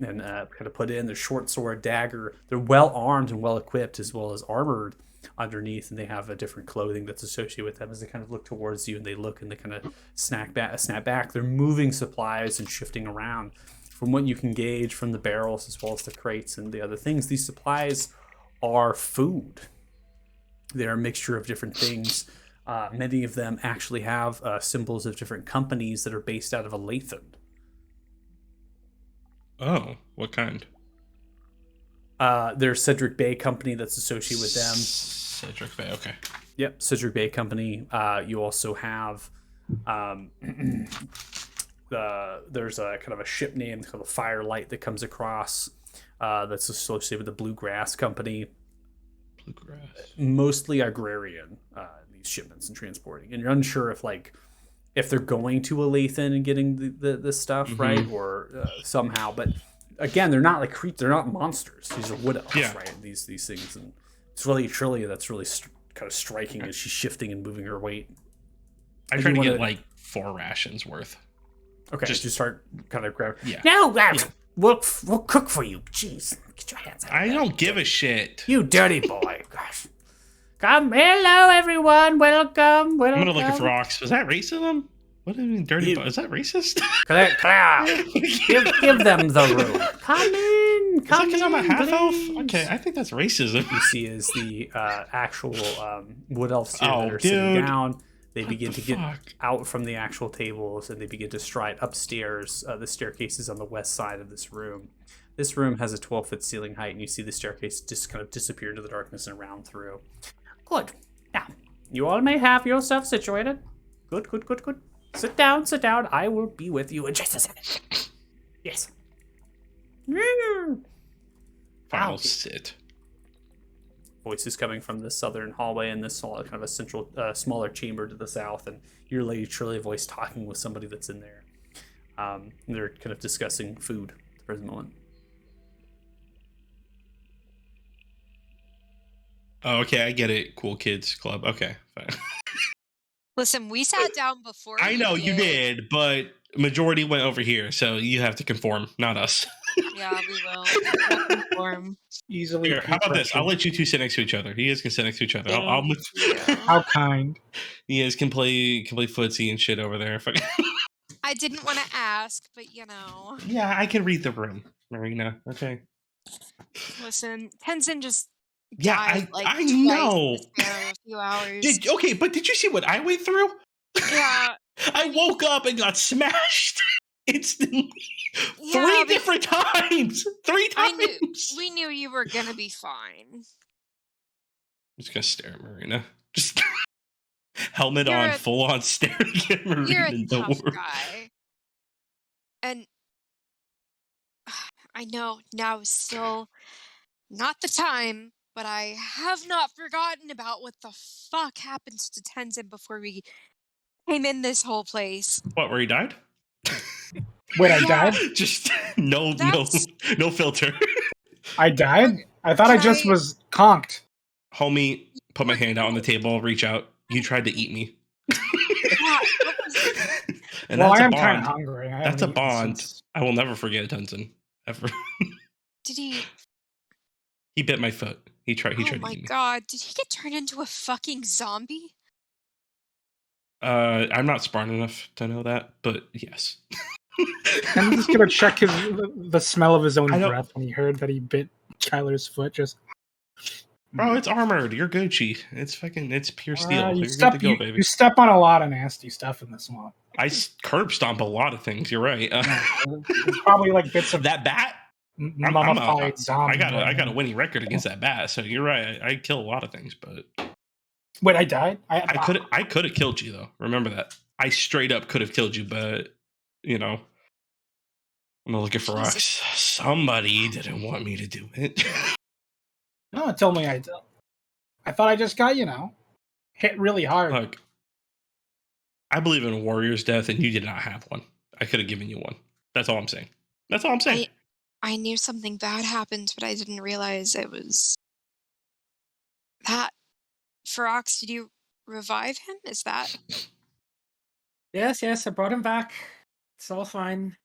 S1: of put in their short sword, dagger. They're well armed and well equipped, as well as armored underneath, and they have a different clothing that's associated with them as they kind of look towards you, and they look and they kind of snap back. They're moving supplies and shifting around. From what you can gauge from the barrels as well as the crates and the other things, these supplies are food. They're a mixture of different things. Many of them actually have symbols of different companies that are based out of Alathan.
S2: Oh, what kind?
S1: There's Cedric Bay Company that's associated with them.
S2: Cedric Bay, okay.
S1: Yep, Cedric Bay Company. You also have there's a kind of a ship name called Firelight that comes across that's associated with the Bluegrass Company.
S2: Bluegrass.
S1: Mostly agrarian, these shipments and transporting. And you're unsure if they're going to Alathan and getting the stuff, right? Or somehow. But again, they're not like they're not monsters. These are wood elves, right? These things. And it's really Trillia that's really kind of striking as she's shifting and moving her weight.
S2: I try to get like 4 rations worth.
S1: Okay, just start kind of grab.
S2: Yeah.
S1: No, we'll cook for you. Jeez, get your hands out.
S2: I don't give a shit.
S1: You dirty boy. Gosh. Come, hello everyone. Welcome.
S2: I'm gonna look at rocks. Was that racism? What do you mean, dirty? Is that racist?
S1: Give them the room. Come in. Come
S2: Because
S1: in.
S2: I'm a half elf.
S1: please.
S2: Okay, I think that's racism.
S1: You see, as the actual wood elves here
S2: Oh,
S1: that are sitting
S2: dude.
S1: down, they begin
S2: the
S1: to get
S2: fuck?
S1: out from the actual tables and they begin to stride upstairs. The staircase is on the west side of this room. This room has a 12-foot ceiling height, and you see the staircase just kind of disappear into the darkness and round through. Good. Now, you all may have yourself situated. Good. Sit down. I will be with you in just a second. Yes.
S2: Final
S1: Ow.
S2: sit.
S1: Voices coming from the southern hallway and this kind of a central, smaller chamber to the south, and your Lady Trillia voice talking with somebody that's in there. They're kind of discussing food at the present moment.
S2: Oh, okay, I get it. Cool Kids Club. Okay, fine.
S4: Listen, we sat down before.
S2: I know you did, but majority went over here, so you have to conform, not us.
S4: Yeah, we will. We'll conform.
S6: Easily.
S2: Here, how about this? I'll
S6: pressured.
S2: let you two sit next to each other. You guys can sit next to each other. I'll move.
S4: Thank you.
S6: How kind.
S2: You guys can play footsie and shit over there.
S4: I didn't want to ask, but you know.
S2: Yeah, I can read the room, Marina. Okay.
S4: Listen, Tenzin just
S2: Yeah,
S4: died
S2: I
S4: twice
S2: know.
S4: in the span of a few hours.
S2: Okay, but did you see what I went through?
S4: Yeah.
S2: I woke up and got smashed instantly.
S4: Yeah,
S2: Three
S4: but
S2: different times. Three
S4: I
S2: times.
S4: we knew you were gonna be fine.
S2: I'm just gonna stare at Marina. Just helmet
S4: You're
S2: on,
S4: a-
S2: full on staring at Marina.
S4: You're a
S2: in
S4: tough
S2: the work.
S4: guy. And I know now is still not the time, but I have not forgotten about what the fuck happened to Tenzin before we came in this whole place.
S2: What? Where he died?
S6: Wait, I
S4: Yeah.
S6: died?
S2: Just no
S4: That's-
S2: filter.
S6: I died? I thought I just
S4: Can I-
S6: was conked.
S2: Homie, put my hand out on the table, reach out. You tried to eat me.
S4: Yeah, what was-
S2: And
S6: Well,
S2: that's
S6: I
S2: a
S6: am kind of
S2: bond.
S6: hungry. I
S2: That's
S6: haven't
S2: a
S6: eaten
S2: bond.
S6: since-
S2: I will never forget Tenzin. Ever.
S4: did he?
S2: He bit my foot. He tried
S4: Oh
S2: to
S4: my
S2: eat me.
S4: god! Did he get turned into a fucking zombie?
S2: I'm not smart enough to know that, but yes.
S6: I'm just gonna check the smell of his own
S2: I don't-
S6: breath when he heard that he bit Kyler's foot. Just
S2: Bro, it's armored. You're Gucci. It's pure steel.
S6: You
S2: You're
S6: step,
S2: good to go,
S6: you,
S2: baby.
S6: you step on a lot of nasty stuff in this one.
S2: I curb stomp a lot of things. You're right.
S6: There's probably like bits of
S2: That bat.
S6: mummified zombie.
S2: I got a winning record against that bat. So you're right. I kill a lot of things, but
S6: Wait, I died.
S2: I could have killed you though. Remember that. I straight up could have killed you, but you know, I'm looking for
S4: Jesus.
S2: rocks. Somebody didn't want me to do it.
S6: No, it told me I did. I thought I just got hit really hard.
S2: Look, I believe in a warrior's death, and you did not have one. I could have given you one. That's all I'm saying. That's all I'm saying.
S4: I knew something bad happened, but I didn't realize it was that. Ferox, did you revive him? Is that?
S7: Yes, I brought him back. It's all fine.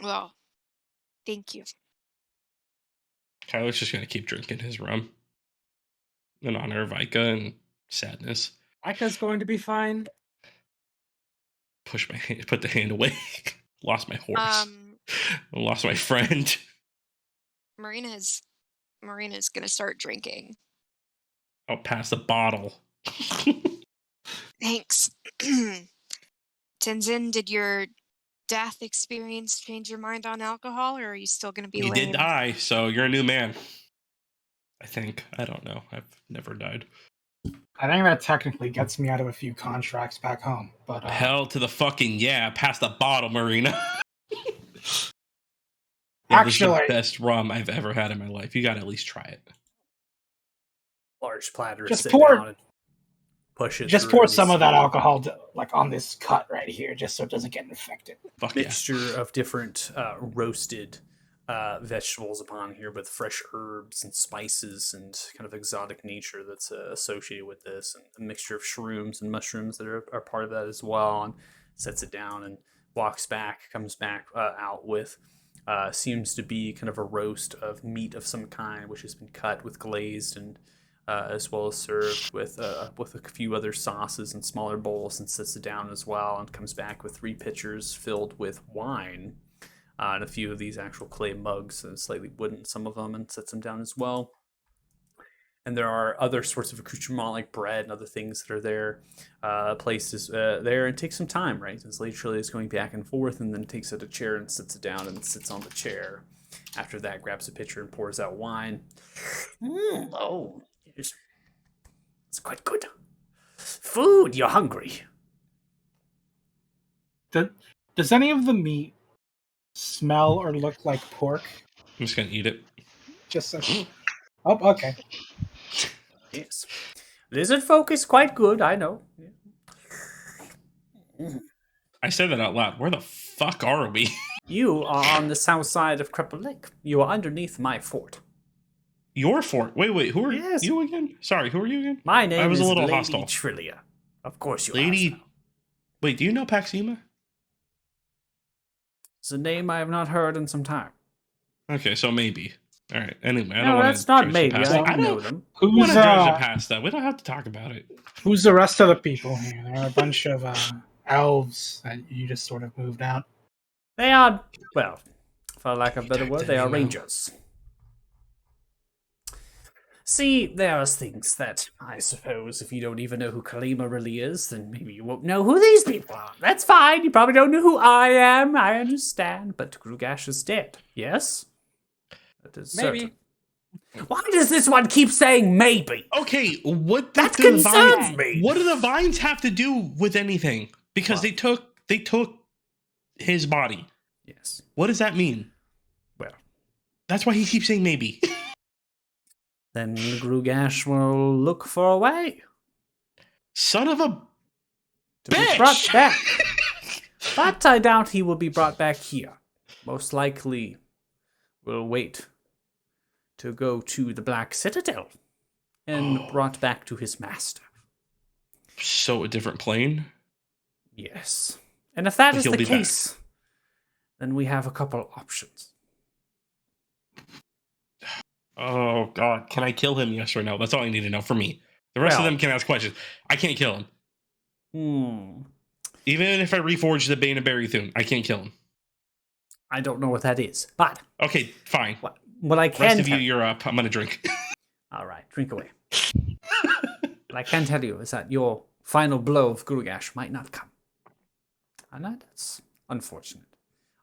S4: Well, thank you.
S2: Kyler's just gonna keep drinking his rum in honor of Vika and sadness.
S7: Ika's going to be fine.
S2: Put the hand away. Lost my horse. Lost my friend.
S4: Marina's gonna start drinking.
S2: I'll pass the bottle.
S4: Thanks. Tenzin, did your death experience change your mind on alcohol, or are you still gonna be
S2: You
S4: lame?
S2: did die, so you're a new man. I think. I don't know. I've never died.
S6: I think that technically gets me out of a few contracts back home. But
S2: Hell to the fucking yeah! Pass the bottle, Marina. Yeah, this is
S6: Actually-
S2: the best rum I've ever had in my life. You gotta at least try it.
S1: Large platter.
S6: Just
S1: sit
S6: pour-
S1: down and push it.
S6: just
S1: through
S6: pour
S1: and
S6: some
S1: it's
S6: of that
S1: a
S6: alcohol on this cut right here, just so it doesn't get infected.
S2: Fuck yeah!
S1: mixture of different roasted vegetables upon here with fresh herbs and spices and kind of exotic nature that's associated with this, and a mixture of shrooms and mushrooms that are part of that as well, and sets it down and comes back out with seems to be kind of a roast of meat of some kind, which has been cut with glazed and as well as served with a few other sauces and smaller bowls, and sits it down as well, and comes back with 3 pitchers filled with wine. And a few of these actual clay mugs, and slightly wooden, some of them, and sets them down as well. And there are other sorts of accoutrement like bread and other things that are there, places there, and takes some time, right? As literally is going back and forth, and then takes out a chair and sits it down and sits on the chair. After that, grabs a pitcher and pours out wine. Oh, it's quite good. Food, you're hungry.
S6: Does any of the meat smell or look like pork?
S2: I'm just gonna eat it.
S6: Just oh, okay.
S1: Yes. Lizard folk is quite good, I know.
S2: I said that out loud. Where the fuck are we?
S1: You are on the south side of Cripple Lake. You are underneath my fort.
S2: Your fort. Wait. Who are
S1: Yes.
S2: you again? Sorry, who are you again?
S1: My name
S2: was a
S1: is
S2: little
S1: Lady
S2: hostile.
S1: Trillia. Of course you
S2: Lady.
S1: asked.
S2: Wait, do you know Paxima?
S1: It's a name I have not heard in some time.
S2: Okay, so maybe. All right. Anyway, I don't
S1: No,
S2: want
S1: that's not
S2: to
S1: maybe.
S2: past
S1: I
S2: it. I
S1: do know
S2: don't
S1: them.
S2: want
S6: Who's
S2: to judge it past that. We don't have to talk about it.
S6: who's the rest of the people here? There are a bunch of elves that you just sort of moved out.
S1: They are, well, for lack of a better
S2: Type
S1: word,
S2: that
S1: they are
S2: email.
S1: rangers. See, there are things that, I suppose, if you don't even know who Kalima really is, then maybe you won't know who these people are. That's fine. You probably don't know who I am. I understand. But Grugash is dead. Yes? That is
S7: Maybe.
S1: certain. Why does this one keep saying maybe?
S2: Okay, what
S1: That
S2: did the
S1: concerns
S2: vine-
S1: me.
S2: What do the vines have to do with anything? Because
S1: What?
S2: they took his body.
S1: Yes.
S2: What does that mean?
S1: Well,
S2: That's why he keeps saying maybe.
S1: then Grugash will look for a way
S2: Son of a
S1: to be
S2: bitch!
S1: brought back. But I doubt he will be brought back here. Most likely, we'll wait to go to the Black Citadel and brought back to his master.
S2: So a different plane?
S1: Yes. And if that
S2: But
S1: is
S2: he'll
S1: the
S2: be back.
S1: case, then we have a couple options.
S2: Oh god, can I kill him? Yes or no? That's all I need to know for me. The rest of
S1: Well-
S2: them can ask questions. I can't kill him. Even if I reforge the Bane of Barrythune, I can't kill him.
S1: I don't know what that is. But
S2: Okay, fine.
S1: what I
S2: Rest
S1: can
S2: of you,
S1: tell
S2: you're up. I'm gonna drink.
S1: All right, drink away. What I can tell you is that your final blow of Grugash might not come. And that's unfortunate.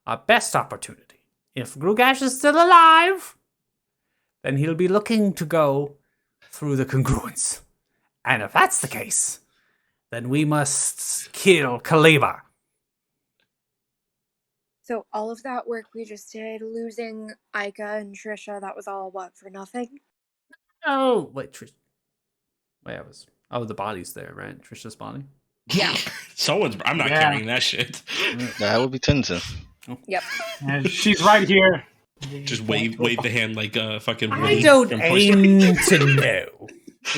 S1: Our best opportunity. If Grugash is still alive, then he'll be looking to go through the congruence. And if that's the case, then we must kill Kalima.
S8: So all of that work we just did, losing Ica and Trisha, that was all what, for nothing?
S1: Oh, wait, Trish. Where was? Oh, the body's there, right? Trisha's body.
S2: Yeah. Someone's. I'm not
S6: Yeah.
S2: carrying that shit.
S5: That would be Tenzin.
S8: Yep.
S6: And she's right here.
S2: Just wave the hand like a fucking.
S1: I
S2: Woody
S1: don't
S2: from Toy Story.
S1: aim to know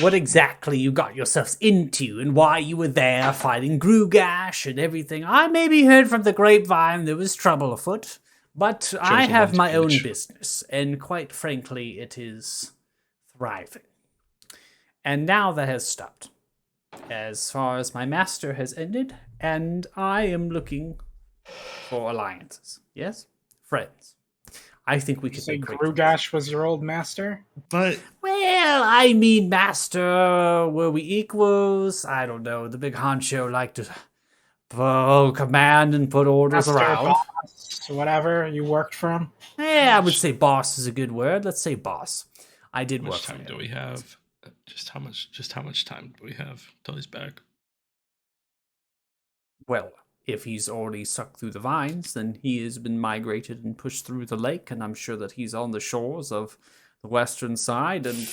S1: what exactly you got yourselves into and why you were there fighting Grugash and everything. I maybe heard from the grapevine there was trouble afoot, but I
S2: Chosen
S1: have
S2: one's
S1: my own
S2: bitch.
S1: business, and quite frankly, it is thriving. And now that has stopped. As far as my master has ended, and I am looking for alliances. Yes? Friends. I think we
S6: You
S1: could
S6: say
S1: make great friends.
S6: Grugash was your old master?
S2: But
S1: Well, I mean, master, were we equals? I don't know. The big honcho liked to command and put orders
S6: Master,
S1: around.
S6: boss, whatever, you worked for him?
S1: Yeah, I would say boss is a good word. Let's say boss. I did
S2: how
S1: work
S2: much
S1: for
S2: time
S1: him.
S2: do we have? Just how much time do we have till he's back?
S1: Well, if he's already sucked through the vines, then he has been migrated and pushed through the lake, and I'm sure that he's on the shores of the western side and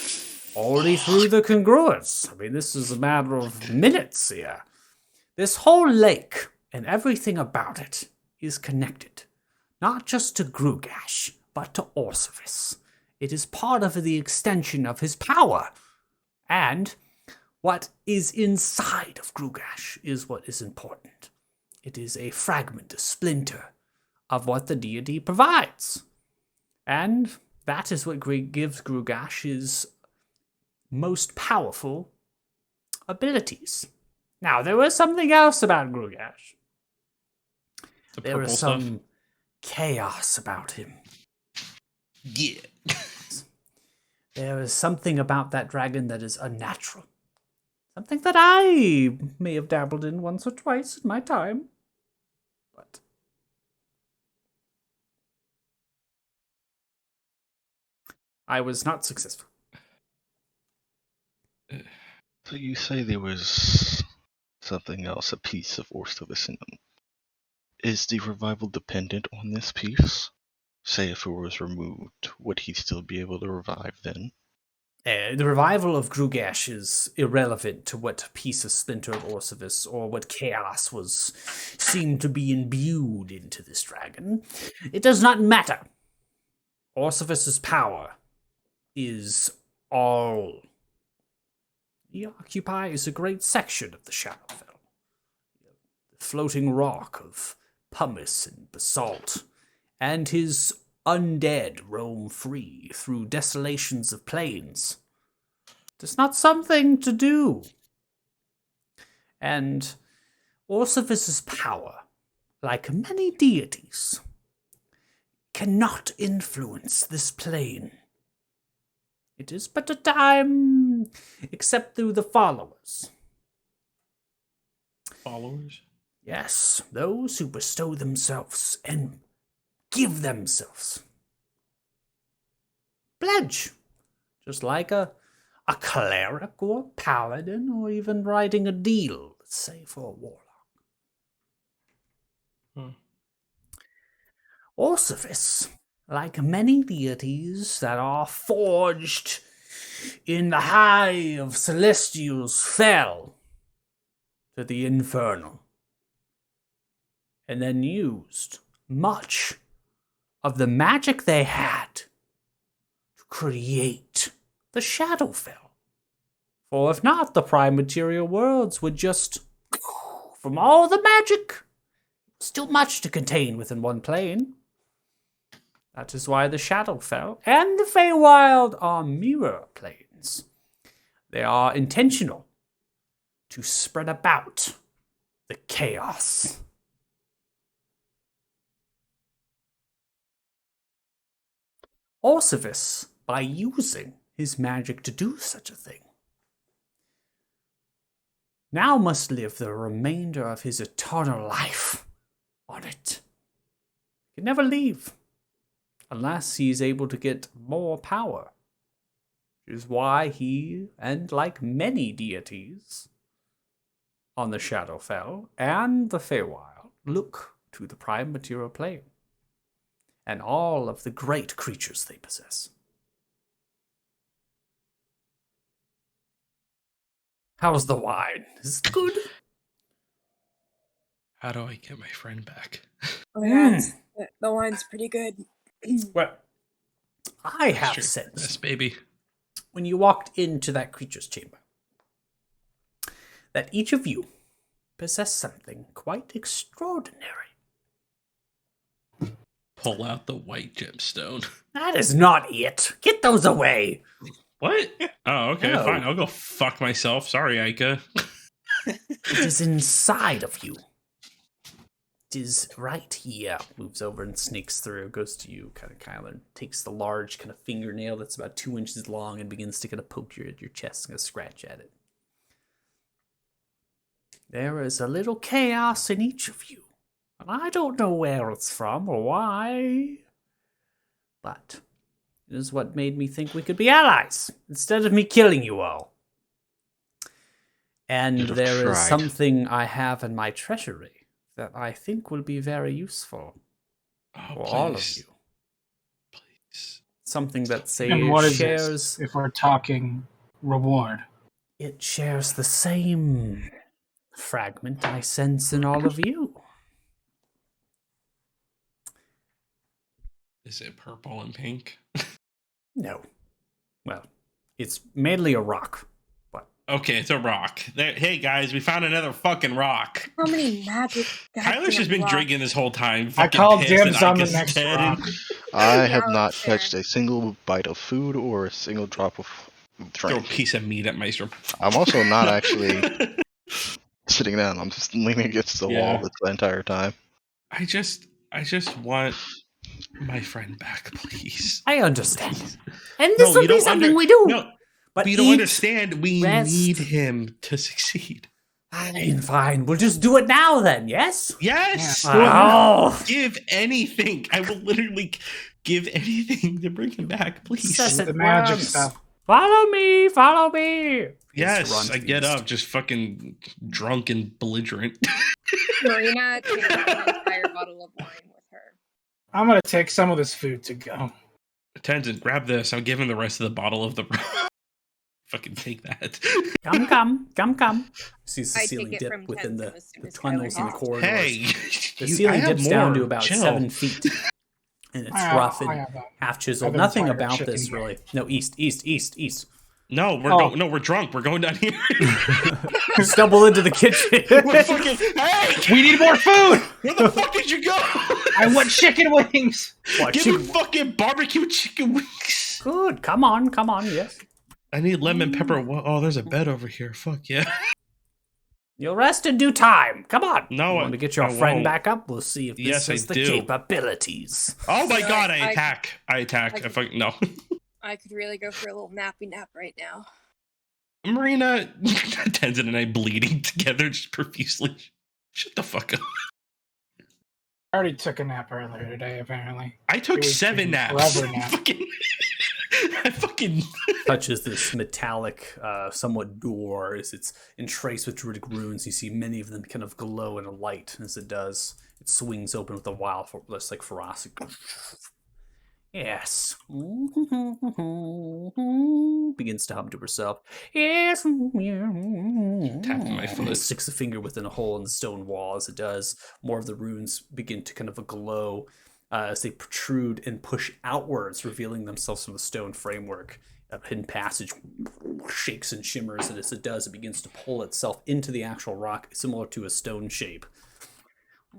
S1: already through the congruence. I mean, this is a matter of minutes here. This whole lake and everything about it is connected, not just to Grugash, but to Orsivis. It is part of the extension of his power. And what is inside of Grugash is what is important. It is a fragment, a splinter of what the deity provides. And that is what gives Grugash his most powerful abilities. Now, there was something else about Grugash.
S2: The
S1: There
S2: purple
S1: was
S2: stuff.
S1: some chaos about him.
S2: Yeah.
S1: There is something about that dragon that is unnatural. Something that I may have dabbled in once or twice in my time. But I was not successful.
S5: So you say there was something else, a piece of Orstovis in them. Is the revival dependent on this piece? Say if it was removed, would he still be able to revive then?
S1: The revival of Grugash is irrelevant to what piece of splinter of Orsivis or what chaos was seemed to be imbued into this dragon. It does not matter. Orsivis's power is all he occupies a great section of the Shadowfell. The floating rock of pumice and basalt, and his undead roam free through desolations of plains. It is not something to do. And Orsivis's power, like many deities, cannot influence this plane. It is but a time, except through the followers.
S2: Followers?
S1: Yes, those who bestow themselves and give themselves. Pledge, just like a cleric or a paladin, or even writing a deal, let's say, for a warlock. Orsivis, like many deities that are forged in the High of Celestials, fell to the Infernal, and then used much of the magic they had to create the Shadowfell. For if not, the prime material worlds would just, from all the magic, still much to contain within one plane. That is why the Shadowfell and the Feywild are mirror planes. They are intentional to spread about the chaos. Orsivis, by using his magic to do such a thing, now must live the remainder of his eternal life on it. He can never leave, unless he is able to get more power, which is why he, and like many deities on the Shadowfell and the Feywild, look to the prime material plane and all of the great creatures they possess. How's the wine? Is it good?
S2: How do I get my friend back?
S8: Oh, yeah, the wine's pretty good.
S1: Well, I have
S2: Yes,
S1: sensed
S2: baby.
S1: when you walked into that creature's chamber that each of you possess something quite extraordinary.
S2: Pull out the white gemstone.
S1: That is not it. Get those away.
S2: What? Oh, okay,
S1: No.
S2: fine. I'll go fuck myself. Sorry, Aika.
S1: It is inside of you. It is right here. Moves over and sneaks through. Goes to you, kind of Kyler, and takes the large kind of fingernail that's about 2 inches long and begins to kind of poke your chest and scratch at it. There is a little chaos in each of you. And I don't know where it's from or why. But it is what made me think we could be allies instead of me killing you all. And
S5: You'd have
S1: there is
S5: tried.
S1: something I have in my treasury that I think will be very useful
S2: Oh,
S1: for all of
S2: please.
S1: you.
S2: Please.
S1: Something that
S6: And what is
S1: shares
S6: this? If we're talking reward,
S1: it shares the same fragment I sense in all of you.
S2: Is it purple and pink?
S1: No. Well, it's mainly a rock. But
S2: Okay, it's a rock. There, hey guys, we found another fucking rock.
S8: How many magic?
S2: Tyler's just been
S8: goddamn
S2: drinking this whole time.
S6: I
S2: fucking
S6: call
S2: pissed
S6: dibs
S2: that
S6: on the
S2: Ika's
S6: next
S2: dead.
S6: rock.
S5: I have
S8: Yeah,
S5: not
S8: fair.
S5: touched a single bite of food or a single drop of
S2: Throw a
S5: drink.
S2: piece of meat at Maestro.
S5: I'm also not actually sitting down. I'm just leaning against the
S2: Yeah.
S5: wall the entire time.
S2: I just want my friend back, please.
S1: I understand. And this
S2: No,
S1: will
S2: you
S1: be
S2: don't
S1: something
S2: under-
S1: we do.
S2: No,
S1: but
S2: we don't
S1: eat,
S2: understand. We
S1: rest.
S2: need him to succeed.
S1: Fine. We'll just do it now then, yes?
S2: Yes.
S1: Oh.
S2: Give anything. I will literally give anything to bring him back, please.
S1: Yes.
S6: The magic
S1: worms.
S6: stuff.
S1: Follow me. Follow me.
S2: Yes,
S1: Run to
S2: I
S1: the
S2: get
S1: east.
S2: up, just fucking drunk and belligerent.
S8: Marina takes an entire bottle of wine with her.
S6: I'm gonna take some of this food to go.
S2: Tenzin, grab this. I'll give him the rest of the bottle of the. Fucking take that.
S1: Come. See
S8: I
S1: Cecilia
S8: take it
S1: dip
S8: from
S1: within
S8: Tenzin
S1: the,
S8: as soon
S1: the
S8: as
S1: tunnels and the
S8: Tyler
S1: corridors.
S2: Hey,
S1: The
S2: I
S1: ceiling
S2: have
S1: dips down to
S2: more.
S1: about
S2: Chill.
S1: 7 feet. And it's rough and half chiseled.
S6: I've
S1: Nothing
S6: entire
S1: about
S6: chicken
S1: this
S6: here.
S1: really. No, east.
S2: No, we're drunk. We're going down here.
S1: You stumble into the kitchen.
S2: We're fucking. Hey,
S6: We need more food.
S2: where the fuck did you go?
S6: I want chicken wings.
S1: What,
S2: Give me
S1: chicken-
S2: fucking barbecue chicken wings.
S1: Good. Come on. Yes.
S2: I need lemon pepper. Oh, there's a bed over here. Fuck yeah.
S1: You'll rest in due time. Come on.
S2: No,
S1: you want to get your
S2: I
S1: friend
S2: won't.
S1: back up? We'll see if this
S2: Yes,
S1: has
S2: I
S1: the
S2: do.
S1: capabilities.
S2: Oh my
S8: So
S2: god, I
S8: I-
S2: attack. I
S8: I-
S2: fucking no.
S8: I could really go for a little nappy nap right now.
S2: Marina, Tenzin and I bleeding together just profusely. Shut the fuck up.
S6: I already took a nap earlier today, apparently.
S2: I took
S6: It was
S2: 7
S6: taking
S2: naps.
S6: forever nap.
S2: I fucking.
S1: Touches this metallic, somewhat door as it's entraced with druidic runes. You see many of them kind of glow in a light as it does. It swings open with a wild, less like ferocity. Yes. Begins to hum to herself. Yes.
S2: Tapping my foot.
S1: Sticks a finger within a hole in the stone wall as it does. More of the runes begin to kind of glow as they protrude and push outwards, revealing themselves from the stone framework. A hidden passage shakes and shimmers, and as it does, it begins to pull itself into the actual rock, similar to a stone shape.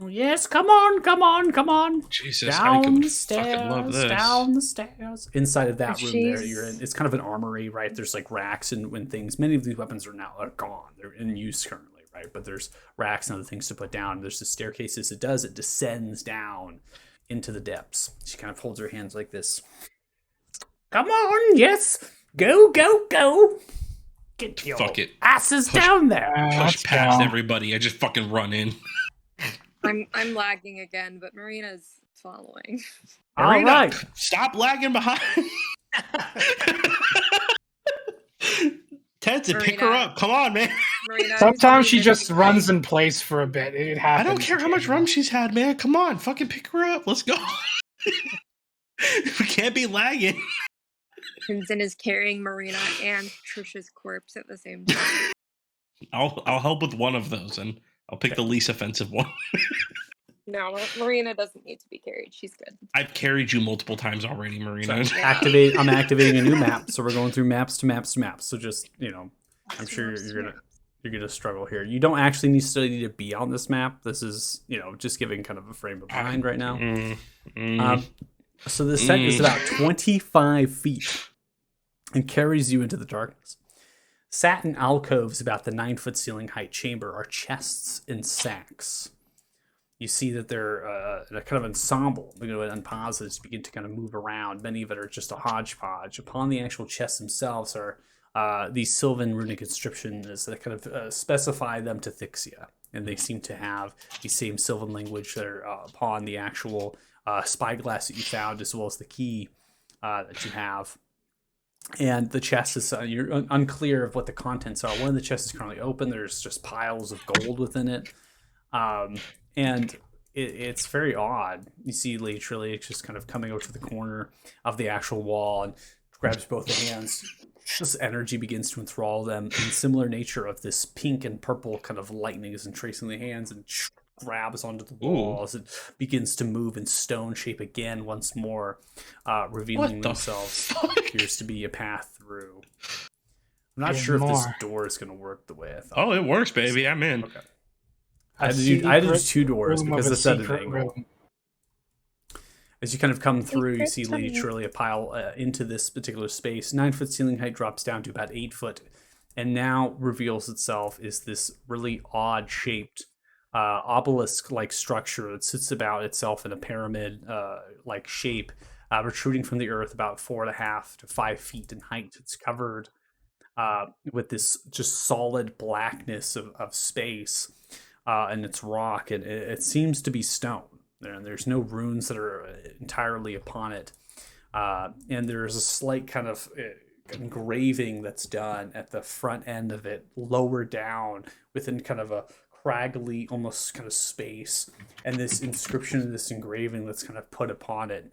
S1: Yes, come on.
S2: Jesus, I
S1: Down
S2: could
S1: the
S2: fucking love
S1: stairs,
S2: this.
S1: down the stairs. Inside of that
S8: Oh,
S1: room there,
S8: jeez.
S1: you're in. It's kind of an armory, right? There's like racks and things. Many of these weapons are gone. They're in use currently, right? But there's racks and other things to put down. There's the staircase. As it does, it descends down into the depths. She kind of holds her hands like this. Come on, yes. Go. Get your
S2: Fuck it.
S1: asses down there.
S2: Push
S6: Let's
S2: past
S6: go.
S2: everybody. I just fucking run in.
S8: I'm lagging again, but Marina's following.
S1: All
S2: Marina,
S1: right.
S2: Stop lagging behind. Tenzin, pick her
S8: Marina.
S2: up. Come on, man.
S8: Marina,
S6: Sometimes she just runs in place for a bit. It
S2: I
S6: happens.
S2: don't care how much rum she's had, man. Come on, fucking pick her up. Let's go. We can't be lagging.
S8: Tenzin is carrying Marina and Trisha's corpse at the same time.
S2: I'll help with one of those, and I'll pick the least offensive one.
S8: No, Marina doesn't need to be carried. She's good.
S2: I've carried you multiple times already, Marina.
S1: I'm activating a new map, so we're going through maps to maps to maps. So just, I'm sure you're gonna struggle here. You don't actually need to be on this map. This is, just giving kind of a frame of mind right now. So the set is about 25 feet and carries you into the darkness. Sat in alcoves about the 9-foot ceiling height chamber are chests and sacks. You see that they're a kind of ensemble. We're going to unpause this, begin to kind of move around. Many of it are just a hodgepodge. Upon the actual chests themselves are these Sylvan runic inscriptions that kind of specify them to Thixia. And they seem to have the same Sylvan language that are upon the actual spyglass that you found, as well as the key that you have. And the chest is, you're unclear of what the contents are. One of the chests is currently open. There's just piles of gold within it. And it's very odd. You see Lady Trillia just kind of coming over to the corner of the actual wall and grabs both the hands. This energy begins to enthrall them in similar nature of this pink and purple kind of lightning is tracing the hands and grabs onto the wall as it begins to move in stone shape again once more, revealing themselves. Appears to be a path through. I'm not sure if this door is going to work the way I thought.
S2: Oh, it works, baby. I'm in.
S1: Okay. I had to do 2 doors because it's at an angle. As you kind of come through, you see Lady Trillia pile into this particular space. 9-foot ceiling height drops down to about 8 foot, and now reveals itself is this really odd-shaped obelisk-like structure that sits about itself in a pyramid-like shape, protruding from the earth about 4.5 to 5 feet in height. It's covered with this just solid blackness of space, and it's rock, and it seems to be stone. There's no runes that are entirely upon it, and there's a slight kind of engraving that's done at the front end of it, lower down within kind of a craggly almost kind of space, and this inscription, this engraving that's kind of put upon it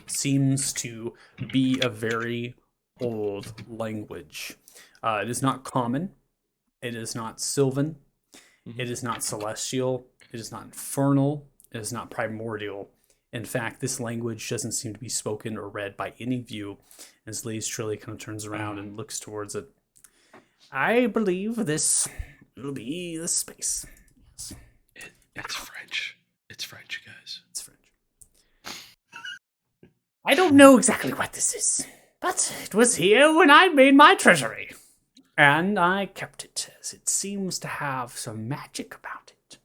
S1: seems to be a very old language. It is not common. It is not Sylvan. It is not celestial. It is not infernal. It is not primordial. In fact, this language doesn't seem to be spoken or read by any of you. As Trilly kind of turns around and looks towards it. I believe this will be the space. Yes.
S2: It's French. It's French, guys.
S1: It's French. I don't know exactly what this is, but it was here when I made my treasury. And I kept it, as it seems to have some magic about it.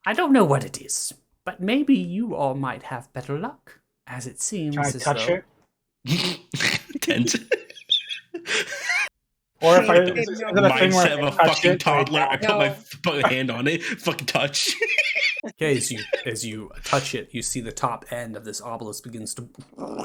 S1: I don't know what it is, but maybe you all might have better luck, as it seems
S6: Can I
S1: as
S6: touch
S1: though...
S6: it?
S2: Tense.
S6: Or if I
S8: Babe,
S6: is it
S8: no.
S6: a thing where
S2: Mindset of
S6: I
S2: a
S6: touch
S2: fucking
S6: it, do I
S2: toddler. I
S6: die?
S2: put my hand on it. Fucking touch.
S1: Okay, as you touch it, you see the top end of this obelisk begins to,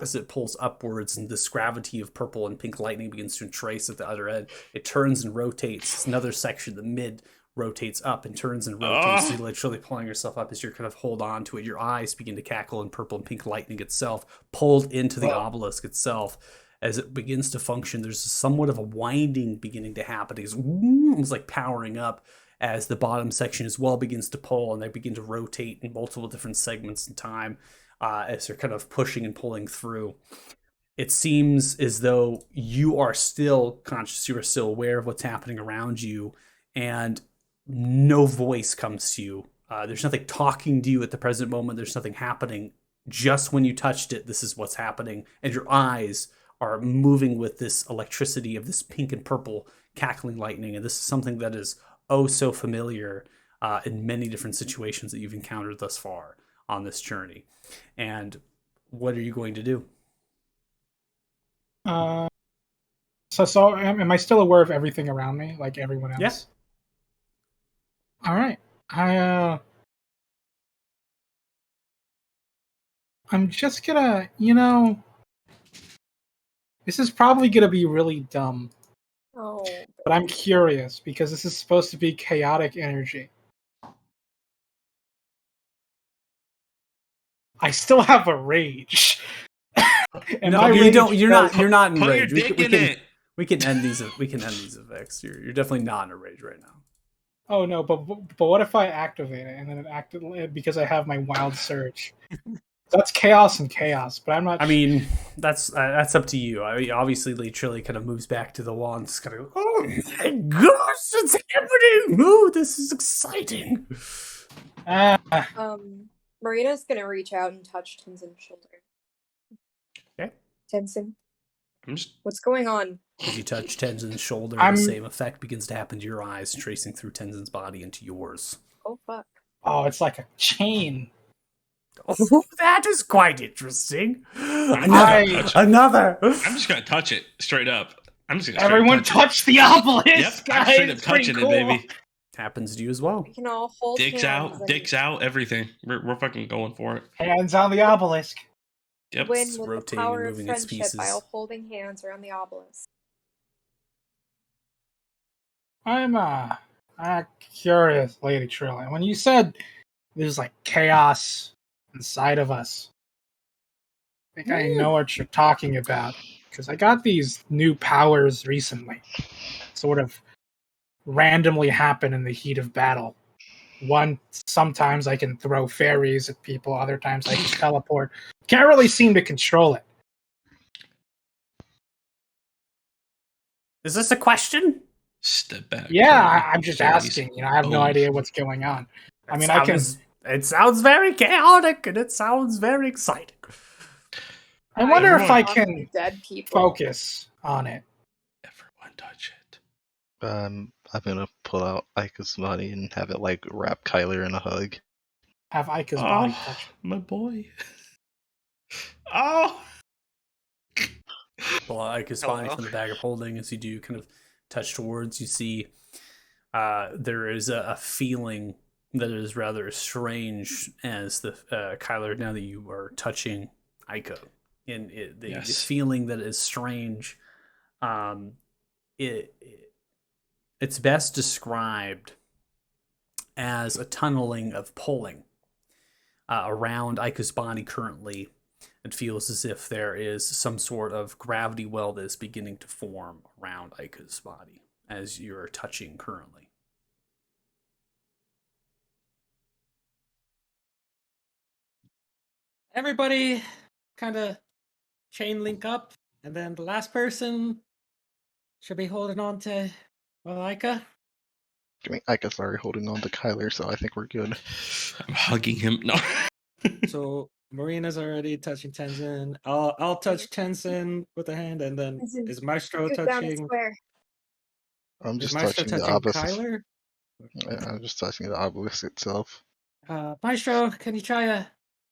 S1: as it pulls upwards, and this gravity of purple and pink lightning begins to trace at the other end. It turns and rotates. Another section, the mid, rotates up and turns and rotates. You're literally pulling yourself up as you kind of hold on to it. Your eyes begin to cackle, and purple and pink lightning itself pulled into the obelisk itself. As it begins to function, there's somewhat of a winding beginning to happen. It's almost like powering up as the bottom section as well begins to pull, and they begin to rotate in multiple different segments in time as they're kind of pushing and pulling through. It seems as though you are still conscious, you are still aware of what's happening around you, and no voice comes to you. There's nothing talking to you at the present moment. There's nothing happening. Just when you touched it, this is what's happening, and your eyes are moving with this electricity of this pink and purple cackling lightning, and this is something that is oh so familiar in many different situations that you've encountered thus far on this journey. And what are you going to do?
S6: So am I still aware of everything around me, like everyone else?
S1: Yes.
S6: All right. I'm just gonna, this is probably gonna be really dumb,
S8: Oh,
S6: but I'm curious because this is supposed to be chaotic energy. I still have a rage. And
S1: No,
S6: my
S1: you
S6: rage
S1: don't. You're
S6: does-
S1: not. You're not in
S2: Put your
S1: rage.
S2: dick in it.
S1: We can end these. We can end these effects. You're definitely not in a rage right now.
S6: Oh no, but what if I activate it and then it acted because I have my wild surge? That's chaos and chaos, but I'm not.
S1: I mean, that's up to you. I mean, obviously, Lee Trilly kind of moves back to the wall and just kind of, oh my gosh, it's happening! Ooh, this is exciting.
S8: Marina's gonna reach out and touch Tenzin's shoulder.
S1: Okay.
S8: Tenzin,
S2: I'm just
S8: what's going on?
S1: As you touch Tenzin's shoulder,
S6: I'm-
S1: the same effect begins to happen to your eyes, tracing through Tenzin's body into yours.
S8: Oh fuck.
S6: Oh, it's like a chain.
S1: Oh, that is quite interesting.
S6: I-
S1: Another.
S2: I'm just gonna touch it straight up. I'm just gonna
S6: Everyone
S2: straight up
S6: touch the obelisk,
S2: Yep, I'm
S6: guys.
S2: straight up
S6: It's pretty
S2: touching
S6: cool.
S2: it, baby.
S1: Happens to you as well.
S8: We can all hold
S2: Dicks
S8: hands
S2: out,
S8: and
S2: dicks out, everything. We're fucking going for it.
S6: Hands on the obelisk.
S2: Yep.
S8: win
S1: It's
S8: with the
S1: rotating,
S8: power of
S1: moving its
S8: friendship by
S1: pieces.
S8: all holding hands around the obelisk.
S6: I'm curious, Lady Trillian. When you said there's like chaos inside of us, I think I know what you're talking about because I got these new powers recently. Sort of randomly happen in the heat of battle. Sometimes I can throw fairies at people, other times I can teleport. Can't really seem to control it.
S1: Is this a question?
S2: Step back.
S6: Yeah, I'm just
S2: Fairies.
S6: asking. I have no
S2: Oh.
S6: idea what's going on. I mean,
S1: It sounds very chaotic and it sounds very exciting.
S6: I wonder if I
S8: Talk
S6: can
S8: to dead people.
S6: focus on it.
S2: Everyone touch it.
S5: I'm gonna pull out Ika's body and have it like wrap Kyler in a hug.
S6: Have Ika's body
S2: Oh,
S6: touch it.
S2: my boy. Oh.
S1: Pull out Ika's body
S3: Hello.
S1: from the bag of holding. As you do kind of touch towards, you see there is a feeling that is rather strange as the Kyler, now that you are touching Ika. And the
S2: Yes.
S1: feeling that is strange, it's best described as a tunneling of pulling around Ika's body currently. It feels as if there is some sort of gravity well that is beginning to form around Ika's body as you're touching currently.
S7: everybody kind of chain link up, and then the last person should be holding on to Malaika.
S5: I mean, Ika's already holding on to Kyler, so I think we're good.
S2: I'm hugging him. No.
S7: So Marina's already touching Tenzin. I'll touch Tenzin with a hand, and then
S8: Tenzin,
S7: is Maestro
S8: Scoot down the
S7: touching?
S8: square.
S5: I'm
S7: Is
S5: just
S7: Maestro
S5: touching the
S7: touching
S5: obelisk.
S7: Kyler?
S5: Yeah, I'm just touching the obelisk itself.
S7: Maestro, can you try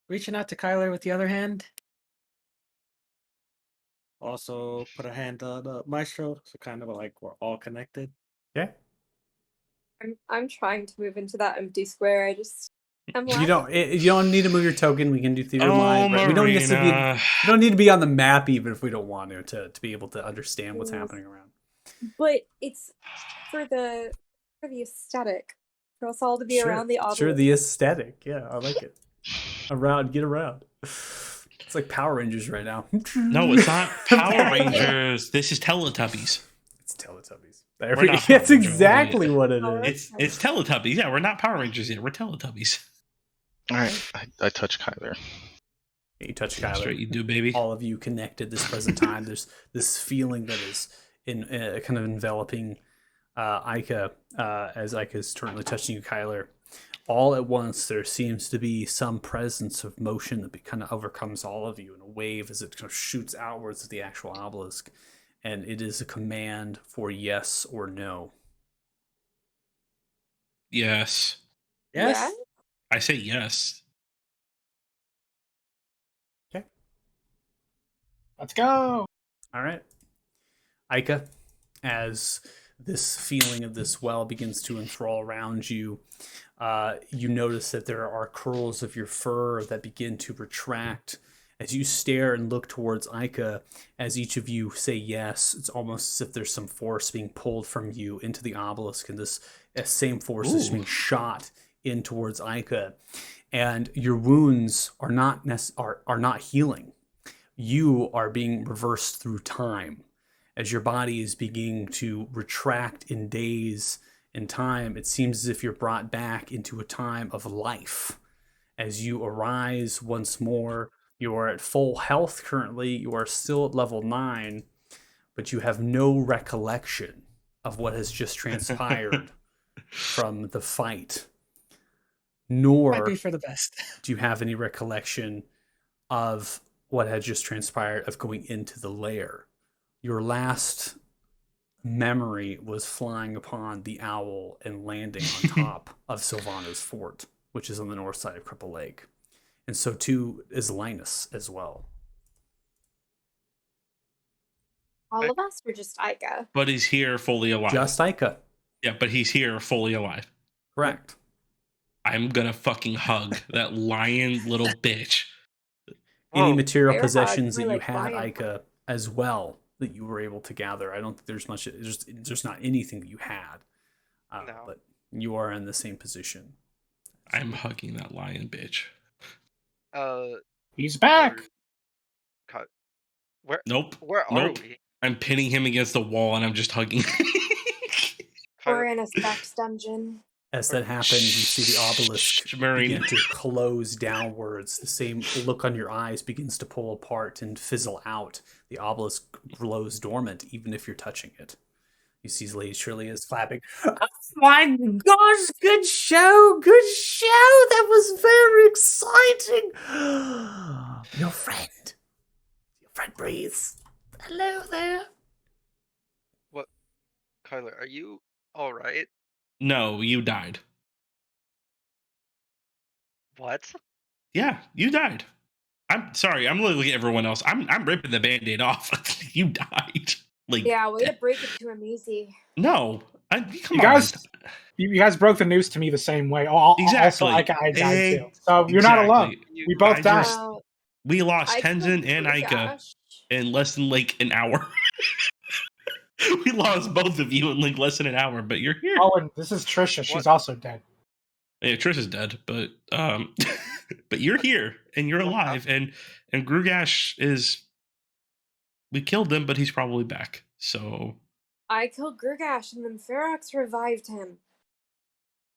S7: reaching out to Kyler with the other hand? Also, put a hand on Maestro, so kind of like we're all connected.
S1: Okay.
S8: I'm trying to move into that empty square. I'm
S1: You don't need to move your token. We can do through your
S2: Oh,
S1: mind. Right? We don't necessarily
S2: Marina.
S1: we don't need to be on the map even if we don't want to be able to understand what's happening around.
S8: But it's for the aesthetic. For us all to be around the obelisk.
S1: Sure, the aesthetic. Yeah, I like it. Get around. It's like Power Rangers right now.
S2: No, it's not Power Rangers. This is Teletubbies.
S1: It's Teletubbies.
S2: We're not
S1: That's
S2: Power Rangers.
S1: exactly what it
S8: Power
S1: is.
S2: It's Teletubbies. Yeah, we're not Power Rangers yet. We're Teletubbies.
S5: All right, I touch Kyler.
S1: You touch
S2: That's
S1: Kyler.
S2: what you do, baby.
S1: All of you connected this present time. There's this feeling that is in kind of enveloping Ica as Ica is currently touching you, Kyler. All at once, there seems to be some presence of motion that kind of overcomes all of you in a wave as it kind of shoots outwards at the actual obelisk. And it is a command for yes or no.
S2: Yes.
S7: Yes.
S8: Yeah?
S2: I say yes.
S6: Let's go.
S1: All right. Ica, as this feeling of this well begins to enthrall around you, you notice that there are curls of your fur that begin to retract. As you stare and look towards Ica, as each of you say yes, it's almost as if there's some force being pulled from you into the obelisk, and this same force is being shot in towards Ica. And your wounds are not healing. You are being reversed through time. As your body is beginning to retract in days and time, it seems as if you're brought back into a time of life. As you arise once more, you are at full health currently. You are still at level 9, but you have no recollection of what has just transpired from the fight. Nor
S7: Might be for the best.
S1: do you have any recollection of what had just transpired of going into the lair. Your last memory was flying upon the owl and landing on top of Sylvana's fort, which is on the north side of Cripple Lake. And so too is Linus as well.
S8: All of us or just Ica?
S2: But he's here fully alive.
S1: Just Ica.
S2: Yeah, but he's here fully alive.
S1: Correct.
S2: I'm gonna fucking hug that lion little bitch.
S1: Any
S3: Oh,
S1: material
S8: bear
S1: possessions
S8: hug,
S1: that
S8: more
S1: you
S8: like
S1: had,
S8: lion
S1: Ica, as well, that you were able to gather. I don't think there's much. There's not anything that you had.
S3: No.
S1: But you are in the same position.
S2: I'm hugging that lion bitch.
S6: He's back.
S3: Cut. Where
S2: Nope.
S3: are
S2: Nope.
S3: we?
S2: I'm pinning him against the wall and I'm just hugging.
S8: We're in a sex dungeon.
S1: As that happens, you see the obelisk
S2: Shh, Marina.
S1: begin to close downwards. The same look on your eyes begins to pull apart and fizzle out. The obelisk glows dormant, even if you're touching it. You see Lady Shirley is clapping. Oh my gosh, good show! Good show! That was very exciting! Your friend breathes. Hello there.
S3: Kyler, are you all right?
S2: No, you died.
S3: What?
S2: Yeah, you died. I'm sorry. I'm looking at everyone else. I'm ripping the band-aid off. You died. Like,
S8: Yeah, way to break it to him easy.
S2: no. Come
S6: You
S2: on.
S6: guys, you guys broke the news to me the same way. Also,
S2: Exactly.
S6: Ica, I died too. So you're not alone.
S2: Exactly.
S6: We both
S2: I
S6: died.
S2: just-
S8: Uh,
S2: We lost
S8: I killed
S2: Tenzin and Ica
S8: Grugash.
S2: in less than like an hour. We lost both of you in like less than an hour, but you're here.
S6: Oh, and this is Trisha. She's
S3: What?
S6: also dead.
S2: Yeah, Trish is dead, but but you're here and you're alive, and Grugash is. We killed him, but he's probably back. So
S8: I killed Grugash and then Ferox revived him.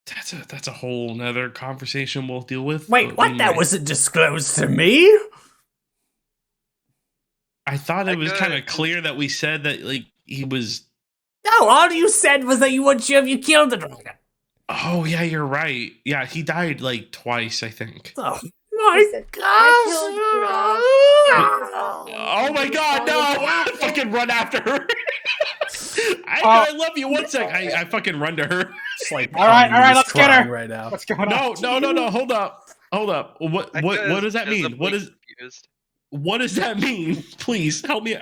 S2: That's a whole nother conversation we'll deal with.
S1: Wait,
S2: but
S1: what?
S2: we
S1: That
S2: might-
S1: wasn't disclosed to me?
S2: I thought it was
S3: Ica
S2: kind of
S3: is-
S2: clear that we said that like he was.
S1: No, all you said was that you weren't sure if you killed the dragon.
S2: Oh yeah, you're right. Yeah, he died like twice, I think.
S1: Oh my
S8: Listen,
S1: gosh.
S2: Oh my god, no! I fucking run after her. I love you. One sec. I fucking run to her.
S1: It's like,
S6: All right,
S1: he's
S6: let's get
S1: crying
S6: her.
S1: right now.
S6: What's going on?
S2: No. Hold up. What
S3: Ica
S2: does that
S3: is
S2: mean? What
S3: visibly
S2: is
S3: confused.
S2: what does that mean? Please help me.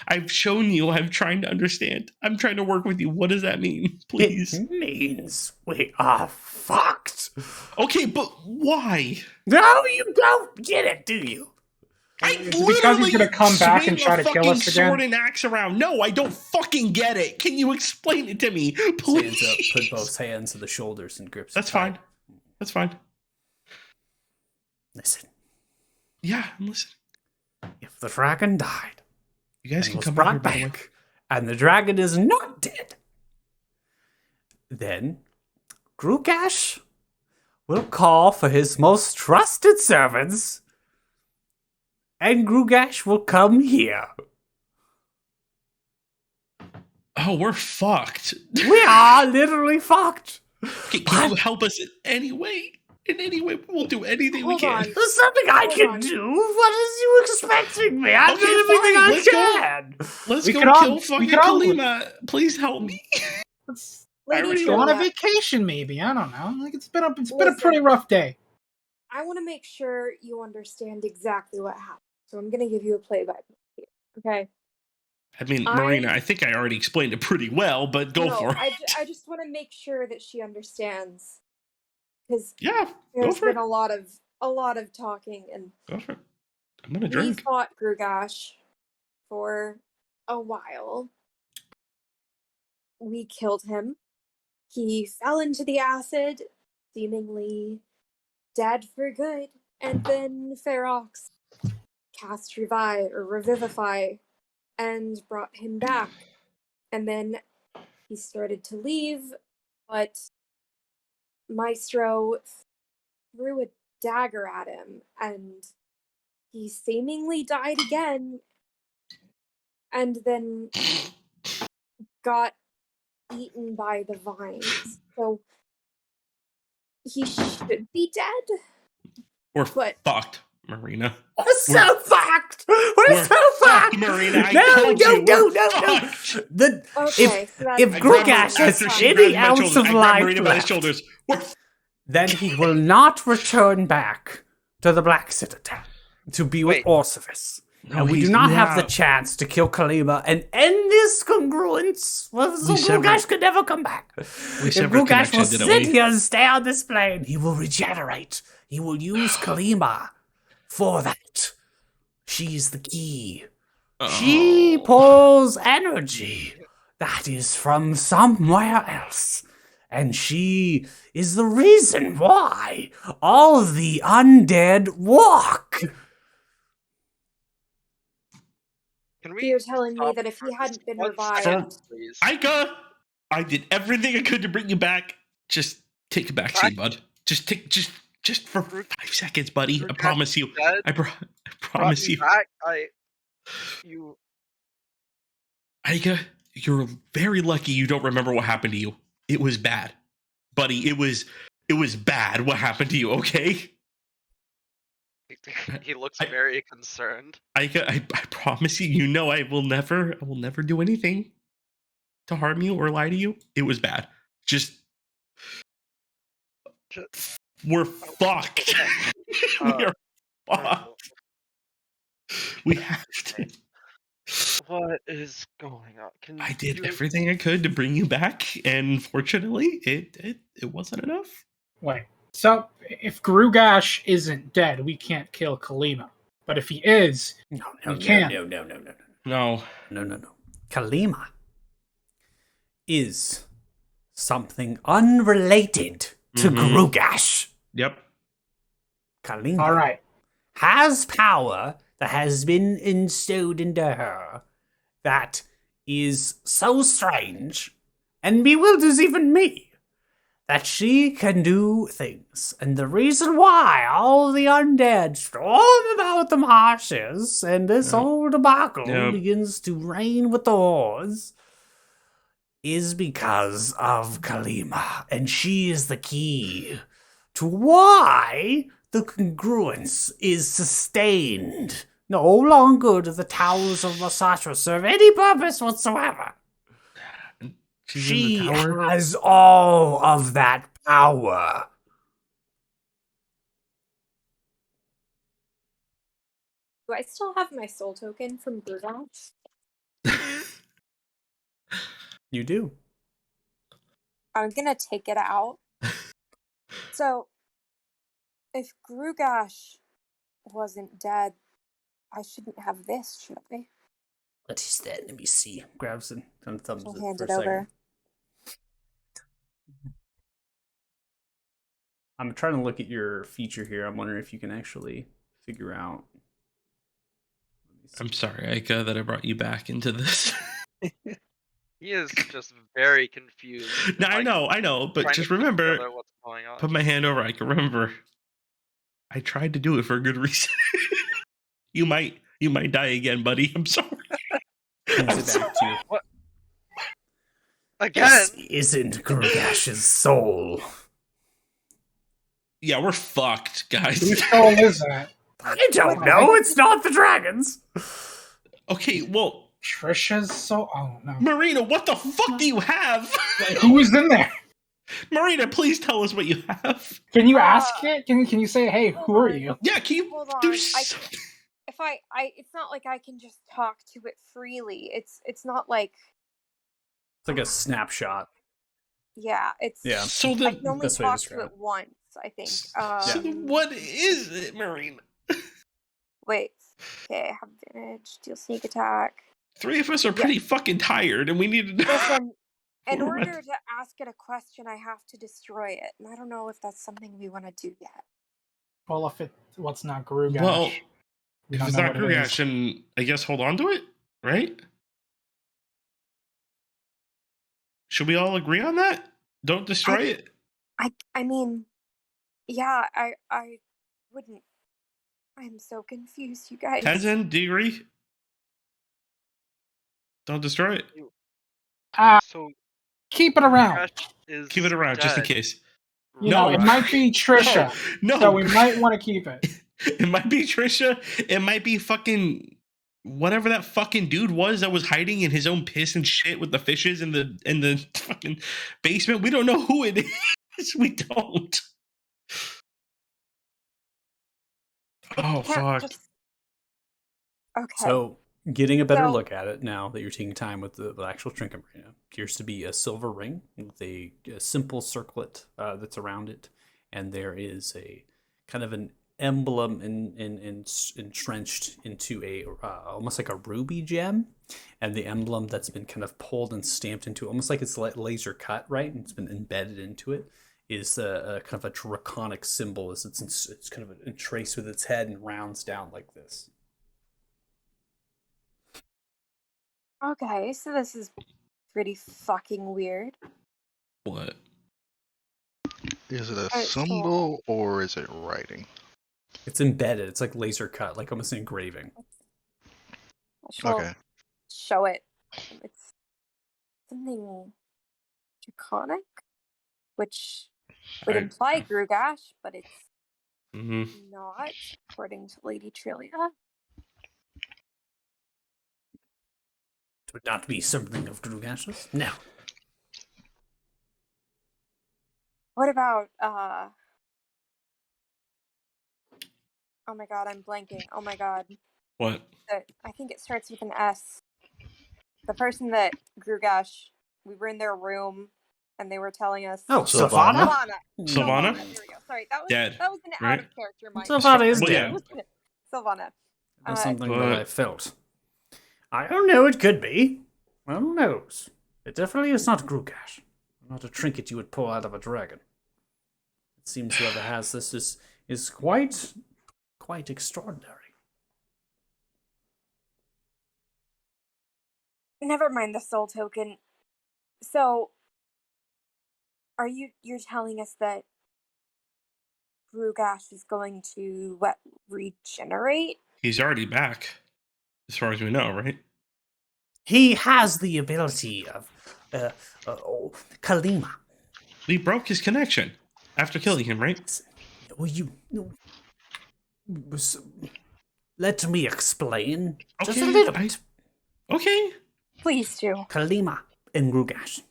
S2: I've shown you. I'm trying to understand. I'm trying to work with you. What does that mean? Please.
S1: It means we are fucked.
S2: Okay, but why?
S1: No, you don't get it, do you?
S2: I
S6: Is it because he's gonna come back and try to kill us again?
S2: Sword and axe around. No, I don't fucking get it. Can you explain it to me, please?
S1: Stands up, put both hands to the shoulders and grips.
S2: That's
S1: it tight.
S2: fine. That's fine.
S1: Listen,
S2: Yeah, I'm listening.
S1: if the dragon died
S2: You guys
S1: and
S2: can
S1: was
S2: come
S1: brought
S2: back here.
S1: back, and the dragon is not dead, then Grugash will call for his most trusted servants, and Grugash will come here.
S2: Oh, we're fucked.
S1: We are literally fucked.
S2: Can you help us in any way? In any way, we'll do anything we
S8: Hold
S2: can.
S8: on.
S1: There's something I
S8: Hold
S1: can
S8: on.
S1: do. What is you expecting me? I'm
S2: Okay,
S1: doing everything
S2: fine,
S1: I
S2: let's go.
S1: can.
S2: Let's
S6: We
S2: go
S6: could all-
S2: kill
S6: we
S2: fucking
S6: could all-
S2: Kalima. Please help me.
S6: Let's
S2: I already
S6: go on a
S8: Trilla,
S6: vacation, maybe. I don't know. Like it's been a
S8: Listen.
S6: pretty rough day.
S8: I want to make sure you understand exactly what happened. So I'm going to give you a play-by-play here. Okay?
S2: I mean,
S8: I-
S2: Marina, I think I already explained it pretty well, but go
S8: No,
S2: for it.
S8: I just want to make sure that she understands. Because
S2: Yeah, go
S8: there's
S2: for
S8: been
S2: it.
S8: a lot of talking, and
S2: Go for it. I'm gonna
S8: we
S2: drink.
S8: fought Grugash for a while. We killed him. He fell into the acid, seemingly dead for good. And then Ferox cast Revive or Revivify and brought him back. And then he started to leave, but Maestro threw a dagger at him and he seemingly died again and then got eaten by the vines. So he should be dead.
S2: We're
S8: But
S2: fucked, Marina.
S1: We're so fucked. We're
S2: We're
S1: so
S2: fucked,
S1: fucked.
S2: Marina. I
S1: No,
S2: told
S1: no,
S2: you,
S1: no,
S2: we're
S1: no, no.
S2: fucked.
S1: The
S8: okay, so that's
S1: if
S2: I
S8: fine.
S2: grabbed her
S1: Grugash has
S2: after she
S1: any
S2: grabbed my
S1: ounce
S2: shoulders.
S1: of
S2: I grabbed
S1: life
S2: Marina by the
S1: left,
S2: shoulders. We're
S1: then he will not return back to the Black Citadel to be with
S3: Wait.
S1: Orcivis.
S2: No,
S1: And we
S2: he's
S1: do not have the
S2: not.
S1: chance to kill Kalima and end this congruence. Well, so
S2: We severed-
S1: Grugash could never come back. If
S2: severed
S1: Grugash will
S2: connection, didn't
S1: sit
S2: we?
S1: here and stay on this plane, he will regenerate. He will use Kalima for that. She's the key. She
S2: Oh.
S1: pulls energy that is from somewhere else. And she is the reason why all the undead walk.
S3: Can
S8: So
S3: we
S8: you're telling me
S3: stop
S8: that if
S3: for
S8: he hadn't
S3: just
S8: been
S3: 1
S8: revived,
S3: second, please?
S2: Ica, I did everything I could to bring you back. Just take a back seat, bud. Just for 5 seconds, buddy. I
S3: Grugash
S2: promise you.
S3: dead,
S2: I
S3: brought
S2: promise
S3: me
S2: you.
S3: back. You
S2: Ica, you're very lucky you don't remember what happened to you. It was bad. Buddy, it was bad what happened to you, okay?
S3: he looks
S2: I-
S3: very concerned.
S2: I promise you, you know I will never do anything to harm you or lie to you. It was bad. Just we're fucked. We are fucked. We have to.
S3: What is going on? Can
S2: I did
S3: you-
S2: everything I could to bring you back, and fortunately, it wasn't enough.
S6: Wait. So if Grugash isn't dead, we can't kill Kalima. But if he is,
S1: No,
S6: We can't.
S2: No.
S1: No. Kalima is something unrelated to
S2: Mhm.
S1: Grugash.
S2: Yep.
S1: Kalima
S6: all right.
S1: has power that has been instilled into her that is so strange and bewilders even me that she can do things. And the reason why all the undead storm about the marshes and this
S2: Yep.
S1: whole debacle
S2: Yep.
S1: begins to reign with the hordes is because of Kalima. And she is the key to why the congruence is sustained. No longer do the towers of Masatra serve any purpose whatsoever.
S2: She's
S1: She
S2: in the tower.
S1: has all of that power.
S8: Do I still have my soul token from Grugosh?
S1: You do.
S8: I'm gonna take it out. So, if Grugosh wasn't dead, I shouldn't have this, should I?
S1: What is that? Let me see. Grabs it and thumbs
S8: I'll
S1: it
S8: hand
S1: for
S8: it
S1: a second.
S8: over.
S1: I'm trying to look at your feature here. I'm wondering if you can actually figure out.
S2: I'm sorry, Aika, that I brought you back into this.
S3: He is just very confused.
S2: No,
S3: and,
S2: I know, but
S3: trying to
S2: just
S3: put
S2: remember,
S3: together what's going on.
S2: put my hand over. I can remember. I tried to do it for a good reason. you might die again, buddy. I'm sorry.
S1: Hands it back to you.
S3: What? Again?
S1: This isn't Grugash's soul.
S2: Yeah, we're fucked, guys.
S6: Whose soul is that?
S1: I don't know. It's not the dragons.
S2: Okay, well,
S6: Trisha's soul? Oh, no.
S2: Marina, what the fuck do you have?
S6: Who is in there?
S2: Marina, please tell us what you have.
S6: Can you ask it? Can you say, hey, who are you?
S2: Yeah, can you
S8: Hold on.
S2: do
S8: It's not like I can just talk to it freely. It's not like,
S1: It's like a snapshot.
S8: yeah, it's
S1: Yeah.
S2: So
S8: I
S2: then,
S8: can only
S1: Best way to
S8: talk to
S1: describe
S8: it once, I think.
S2: so then what is it, Marina?
S8: Wait. Okay, I have advantage. Deal sneak attack.
S2: Three of us are pretty fucking tired, and we need to.
S8: Listen, in
S2: What?
S8: order to ask it a question, I have to destroy it, and I don't know if that's something we want to do yet.
S6: Well, if what's not Grugosh?
S2: Well,
S6: we
S2: if
S6: don't
S2: it's
S6: know
S2: not
S6: what it is.
S2: Grugash, then I guess hold on to it, right? Should we all agree on that? Don't destroy it.
S8: I mean, yeah, I wouldn't. I'm so confused, you guys.
S2: Tenzin, do you agree? Don't destroy it.
S3: So
S6: Keep it around.
S3: Crash is
S2: Keep it around just in
S3: dead.
S2: case.
S6: You know, it might be Trisha,
S2: No,
S6: so we might want to keep it.
S2: It might be Trisha. It might be fucking whatever that fucking dude was that was hiding in his own piss and shit with the fishes in the fucking basement. We don't know who it is. We don't. Oh
S8: Can't
S2: fuck.
S8: just- Okay.
S1: So, getting a better
S8: So-
S1: look at it now that you're taking time with the actual trinket, Marina, appears to be a silver ring with a simple circlet that's around it, and there is a kind of an emblem entrenched into a almost like a ruby gem, and the emblem that's been kind of pulled and stamped into almost like it's laser cut, right? And it's been embedded into it. Is a kind of a draconic symbol, as it's kind of entraced with its head and rounds down like this.
S8: Okay, so this is pretty fucking weird.
S2: What?
S5: Is it a
S8: Alright, so-
S5: symbol or is it writing?
S1: It's embedded. It's like laser cut, like almost an engraving.
S8: She'll
S5: Okay.
S8: show it. It's something draconic, which would imply Grugash, but it's
S2: Mm-hmm.
S8: not, according to Lady Trillia.
S1: It would not be something of Grugash's. No.
S8: What about oh my god, I'm blanking. Oh my god.
S2: What?
S8: I think it starts with an S. The person that Grugash, we were in their room and they were telling us.
S1: Oh,
S5: Sylvana?
S1: Savannah?
S2: Sylvana?
S8: There we go. Sorry, that was
S2: Dead,
S8: that was an
S2: right?
S8: out of character mind.
S1: Sylvana is
S2: Well,
S1: dead.
S2: yeah.
S8: Sylvana.
S1: That's something that
S2: But-
S1: I felt. I don't know. It could be. Who knows? It definitely is not Grugash. Not a trinket you would pull out of a dragon. It seems whoever has this is quite extraordinary.
S8: Never mind the soul token. So, you're telling us that Grugash is going to regenerate?
S2: He's already back, as far as we know, right?
S1: He has the ability of Kalima.
S2: We broke his connection after killing him, right?
S1: Well, let me explain. Just a
S2: Okay,
S1: little bit.
S2: Okay.
S8: Please do.
S1: Kalima and Grugash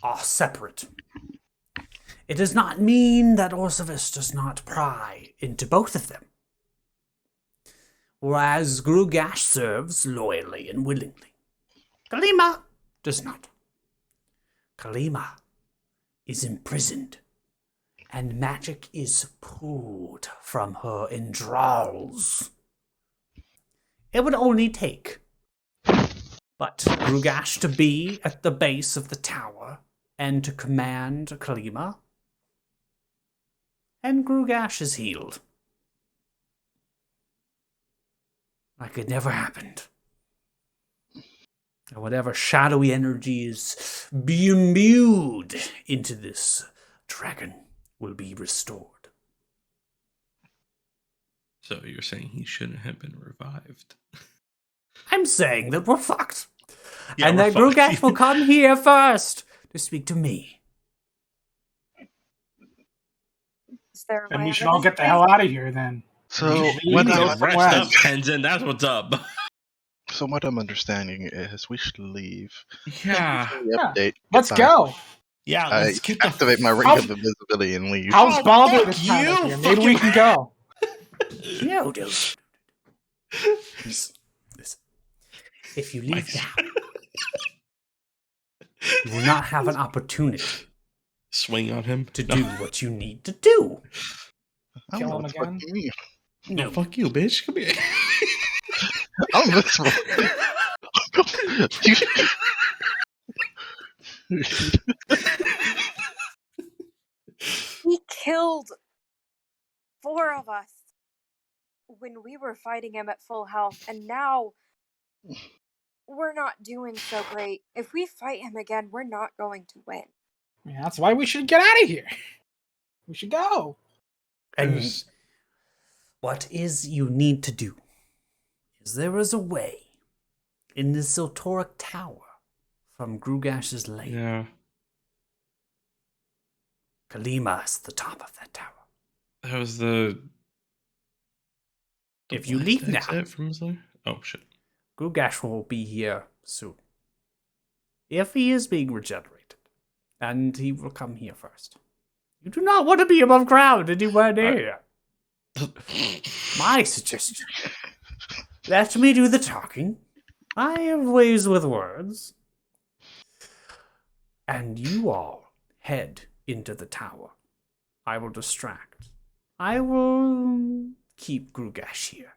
S1: are separate. It does not mean that Orsavis does not pry into both of them. Whereas Grugash serves loyally and willingly. Kalima does not. Kalima is imprisoned, and magic is pulled from her entrails. It would only take but Grugash to be at the base of the tower and to command Kalima, and Grugash is healed. Like it never happened. And whatever shadowy energy is being imbued into this dragon will be restored.
S2: So you're saying he shouldn't have been revived?
S1: I'm saying that we're fucked.
S2: Yeah,
S1: and
S2: we're
S1: that Grugash
S2: fucked.
S1: will come here first to speak to me.
S8: Is there a
S6: Then
S8: way
S6: we
S8: out
S6: should
S8: of
S6: all
S8: this
S6: get the
S8: place?
S6: hell out of here then.
S5: So
S6: We
S5: what
S6: need to
S5: I'm,
S6: go
S2: Rest
S6: somewhere
S2: up,
S6: else.
S2: Tenzin. That's what's up.
S5: so what I'm understanding is we should leave.
S2: Yeah.
S5: Thank you for the update.
S6: Let's
S5: Goodbye.
S6: go.
S2: Yeah,
S5: I
S2: let's get the
S5: activate my ring
S6: How-
S5: of invisibility and leave.
S6: How's
S2: Oh,
S6: Baldur
S2: fuck
S6: this time
S2: you,
S6: of year? Maybe we
S2: fucking-
S6: can go.
S1: No, dude. Listen. If you leave now, you will not have an opportunity
S2: swing on him.
S1: to
S2: No.
S1: do what you need to do.
S5: I
S6: Kill
S5: don't know
S6: him
S5: what the fuck
S6: again?
S5: you mean.
S2: No, fuck you, bitch. Come here.
S5: I'm invincible.
S8: He killed 4 of us when we were fighting him at full health, and now we're not doing so great. If we fight him again, we're not going to win.
S6: Yeah, that's why we should get out of here. We should go.
S1: And
S2: There's-
S1: what is you need to do is there is a way in the Siltoric Tower from Grugash's lake.
S2: Yeah.
S1: Kalima is the top of that tower.
S2: That was the
S1: If you
S2: last
S1: leave now,
S2: exit from his lair? Oh, shit.
S1: Grugash will be here soon. If he is being regenerated, and he will come here first. You do not want to be above ground anywhere near. My suggestion. Let me do the talking. I have ways with words. And you all head into the tower. I will distract. I will keep Grugash here.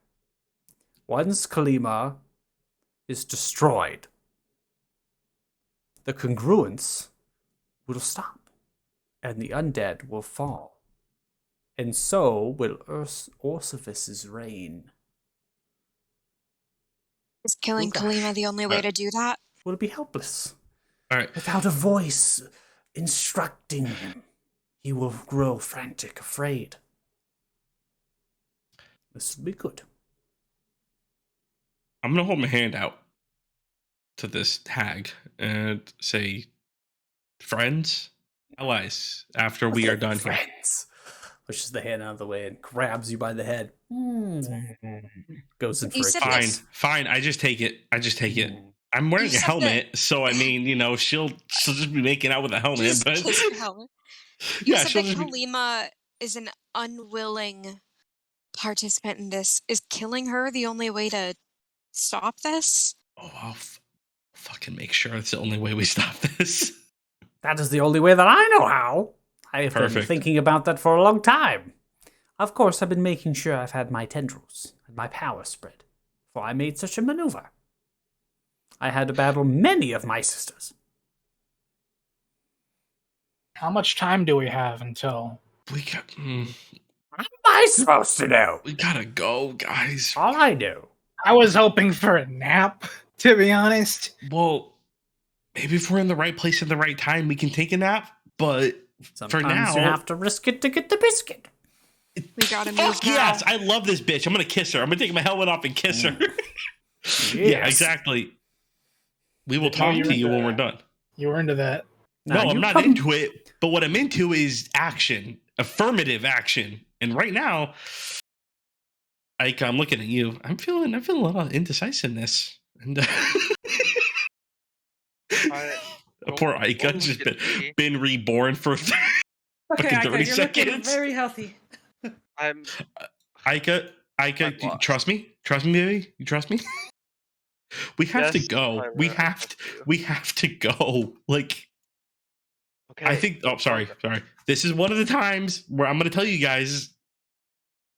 S1: Once Kalima is destroyed, the congruence will stop, and the undead will fall. And so will Orsavis's reign.
S4: Is killing
S1: Grugash.
S4: Kalima the only way to do that?
S1: Will be helpless.
S2: All right.
S1: Without a voice instructing him, he will grow frantic, afraid. This will be good.
S2: I'm going to hold my hand out to this hag and say, friends, allies, after we
S1: Okay,
S2: are done here.
S1: friends. Pushes the hand out of the way and grabs you by the head. Goes in for
S4: You
S1: a
S4: said
S2: Fine,
S1: kiss.
S2: fine. I just take it. I'm wearing
S4: You
S2: a
S4: said
S2: helmet, so I mean, she'll just be making out with a helmet.
S4: Just
S2: But
S4: kiss your helmet. You
S2: yeah,
S4: said
S2: she'll
S4: that
S2: just be,
S4: Kalima is an unwilling participant in this. Is killing her the only way to stop this?
S2: oh, I'll fucking make sure it's the only way we stop this.
S1: That is the only way that I know how. I have been
S2: Perfect.
S1: thinking about that for a long time. Of course, I've been making sure I've had my tendrils and my power spread before I made such a maneuver. I had to battle many of my sisters.
S6: How much time do we have until?
S2: We got.
S1: How am I supposed to know?
S2: We gotta go, guys.
S1: All I know.
S6: I was hoping for a nap, to be honest.
S2: Well, maybe if we're in the right place at the right time, we can take a nap. But
S1: Sometimes
S2: now,
S1: you have to risk it to get the biscuit.
S4: We gotta move
S2: fuck
S4: now.
S2: yes, I love this bitch. I'm gonna kiss her. I'm gonna take my helmet off and kiss her.
S1: Yes.
S2: Yeah, exactly. We will
S6: No,
S2: talk
S6: you're
S2: to you
S6: into
S2: when we're
S6: that.
S2: done.
S6: You were into that.
S2: No,
S1: Nah,
S2: I'm
S1: you
S2: not
S1: come-
S2: into it. But what I'm into is action, affirmative action. And right now, Ike, I'm looking at you. I'm feeling a lot of indecisiveness. And poor Ike
S3: What
S2: just
S3: would it be?
S2: been reborn for
S7: Okay,
S2: fucking 30
S7: you're looking
S2: seconds.
S7: very healthy.
S3: I'm
S2: Ike,
S3: I'm
S2: do you
S3: lost.
S2: trust me? Trust me, baby? You trust me? We have to
S3: Yes,
S2: go.
S3: Tyler,
S2: We
S3: I
S2: have
S3: trust you.
S2: we have to go. Like,
S3: Okay.
S2: I think. Oh, sorry. This is one of the times where I'm going to tell you guys,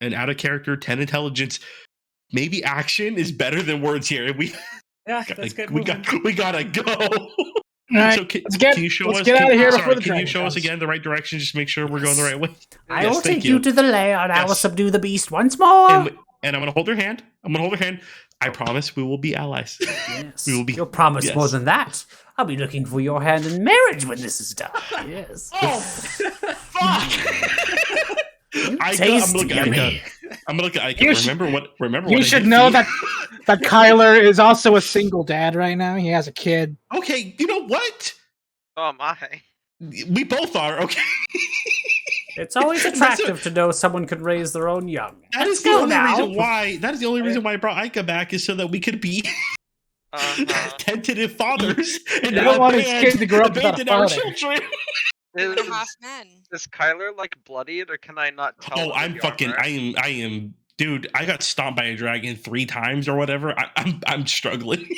S2: an out of character 10 intelligence, maybe action is better than words here. We
S7: Yeah, let's get
S2: we
S7: moving.
S2: gotta go.
S6: All right,
S2: So can
S6: let's
S2: you show
S6: let's
S2: us?
S6: get out of here
S2: Sorry,
S6: before the
S2: can you
S6: dragon
S2: show us
S6: comes.
S2: again the right direction? Just make sure we're going the right way.
S1: I
S2: Yes,
S1: will
S2: thank
S1: take you
S2: you.
S1: to the lair, and I will
S2: Yes.
S1: subdue the beast once more.
S2: And I'm gonna hold her hand. I promise we will be allies.
S1: Yes.
S2: We will be.
S1: You'll promise
S2: yes.
S1: more than that. I'll be looking for your hand in marriage when this is done. Yes.
S2: I'm looking at
S1: yummy.
S2: Ike. I'm gonna look at Ike.
S6: You
S2: Remember what?
S6: You
S2: I
S6: should
S2: did
S6: know
S2: for you?
S6: that Kyler is also a single dad right now. He has a kid.
S2: Okay, you know what?
S3: Oh my.
S2: We both are. Okay.
S1: It's always
S2: That's
S1: attractive to know someone could raise their own young.
S2: That
S1: Let's
S2: is the
S1: go
S2: only
S1: now.
S2: reason why. That is the only reason why I brought Ika back is so that we could be tentative fathers and
S6: You don't want his kid to grow up without a
S2: abandon our
S6: father.
S2: children.
S4: Two and a
S3: Is,
S4: half men.
S3: is Kyler like bloodied, or can I not tell?
S2: Oh,
S3: under
S2: I'm
S3: the
S2: fucking.
S3: armor?
S2: I am. Dude, I got stomped by a dragon 3 times or whatever. I'm struggling.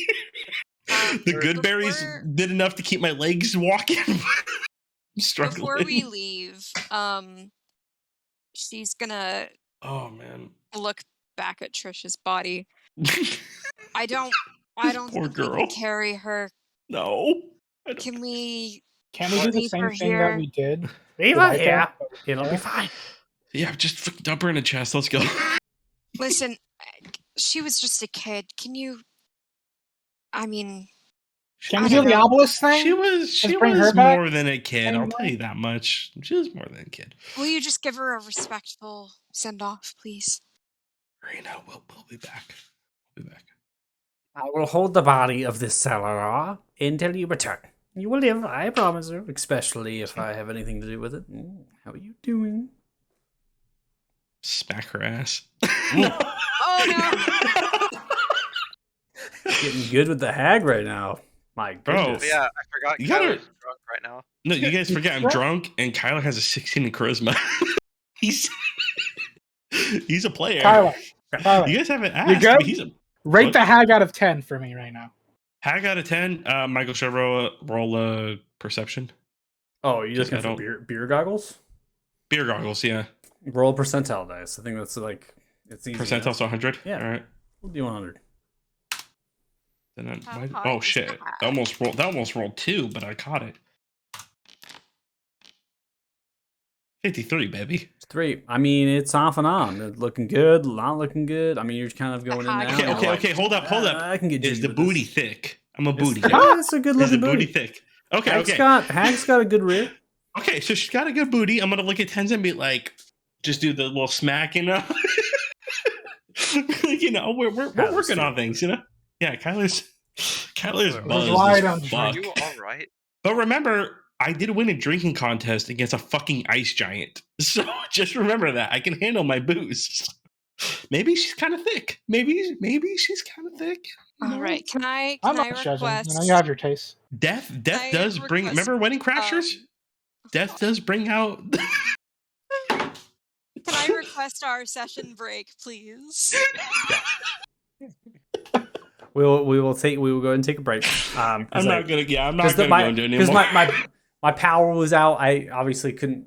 S2: The good berries
S4: Before-
S2: did enough to keep my legs walking. I'm struggling.
S4: Before we leave, she's gonna
S2: Oh man.
S4: look back at Trisha's body. I don't
S2: Poor
S4: think we
S2: girl.
S4: can carry her.
S2: No. I don't-
S4: Can we?
S6: Can we do the
S4: Leave
S6: same
S4: her
S6: thing
S4: here.
S6: that we did?
S1: Leave
S6: with
S1: her
S6: Ika?
S1: here. It'll be fine.
S2: Yeah, just fucking dump her in a chest. Let's go.
S4: Listen, she was just a kid. Can you? I mean,
S6: Can we
S4: I
S6: do
S4: don't
S6: the
S4: know.
S6: obelisk thing?
S2: She was
S6: bring her back
S2: more than a kid. I'll
S6: anymore?
S2: tell you that much. She was more than a kid.
S4: will you just give her a respectful send off, please?
S2: Rena, we'll be back. We'll be back.
S1: I will hold the body of this Salara until you return. You will live, I promise you, especially if I have anything to do with it. How are you doing?
S2: Smack her ass.
S4: Oh no!
S1: Getting good with the hag right now. My
S2: Bro.
S1: goodness.
S3: But yeah, I forgot
S2: You gotta-
S3: Kyler's drunk right now.
S2: No, you guys forget I'm
S6: What?
S2: drunk and Kyler has a 16 in charisma. he's a player.
S6: Kyler,
S2: You guys haven't
S6: You
S2: asked.
S6: good?
S2: But he's a
S6: rate
S2: What?
S6: the hag out of 10 for me right now.
S2: hag out of 10. Michael, should I roll perception?
S1: Oh, you
S2: Just
S1: looking
S2: I
S1: for
S2: don't-
S1: beer goggles?
S2: Beer goggles, yeah.
S1: Roll percentile dice. I think that's like it's easy.
S2: Percentile,
S1: enough.
S2: so 100?
S1: Yeah.
S2: All right.
S1: We'll do 100.
S2: Then
S4: How
S2: I,
S4: hard
S2: oh
S4: is
S2: shit!
S4: that?
S2: That almost rolled 2, but I caught it. 53, baby.
S1: It's 3. I mean, it's off and on. It's looking good, not looking good. I mean, you're kind of going in
S4: hag
S1: now.
S4: is
S1: you're
S2: Okay,
S1: like,
S2: okay. Hold up.
S1: I can get
S2: Is
S1: jiggy
S2: the
S1: with
S2: booty
S1: this."
S2: thick? I'm a
S1: It's-
S2: booty.
S1: Yeah, it's a good
S2: Is the
S1: looking
S2: booty
S1: booty.
S2: thick? Okay,
S1: Hag's
S2: okay.
S1: Hag's got a good rear.
S2: Okay, so she's got a good booty. I'm gonna look at Tenzin and be like, just do the little smack, you know. You know, we're
S1: That's
S2: working
S1: true.
S2: on things, you know. Yeah, Kyler's
S1: We're
S2: buzzed
S6: wide
S2: as
S6: on
S3: Are
S2: fuck.
S3: you all right?
S2: But remember, I did win a drinking contest against a fucking ice giant. So just remember that I can handle my booze. Maybe she's kind of thick. Maybe she's kind of thick. you know?
S4: All right, can I
S6: I'm not judging.
S4: request?
S6: You know, you have your taste.
S2: Death
S4: I
S2: does bring.
S4: request,
S2: Remember Wedding Crashers? Death does bring out.
S4: Can I request our session break, please?
S1: We will go ahead and take a break.
S2: I'm not gonna. Yeah, I'm not
S1: because
S2: gonna go into it anymore.
S1: my power was out. I obviously couldn't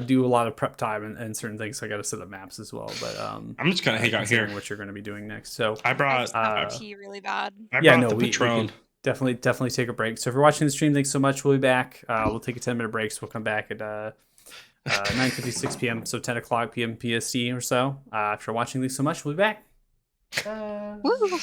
S1: do a lot of prep time and certain things. So I got to set up maps as well. But
S2: I'm just gonna hang out
S1: considering
S2: here.
S1: what you're going to be doing next. So
S2: I
S4: I
S2: brought.
S4: just have
S1: uh,
S4: to pee really bad.
S2: I
S1: yeah,
S2: brought
S1: no,
S2: the
S1: we
S2: Patron.
S1: could definitely take a break. So if you're watching the stream, thanks so much. We'll be back. We'll take a 10-minute break. So we'll come back at 9:56 p.m. So 10 o'clock p.m. PST or so. If you're watching, thanks so much. We'll be back.
S4: Woo.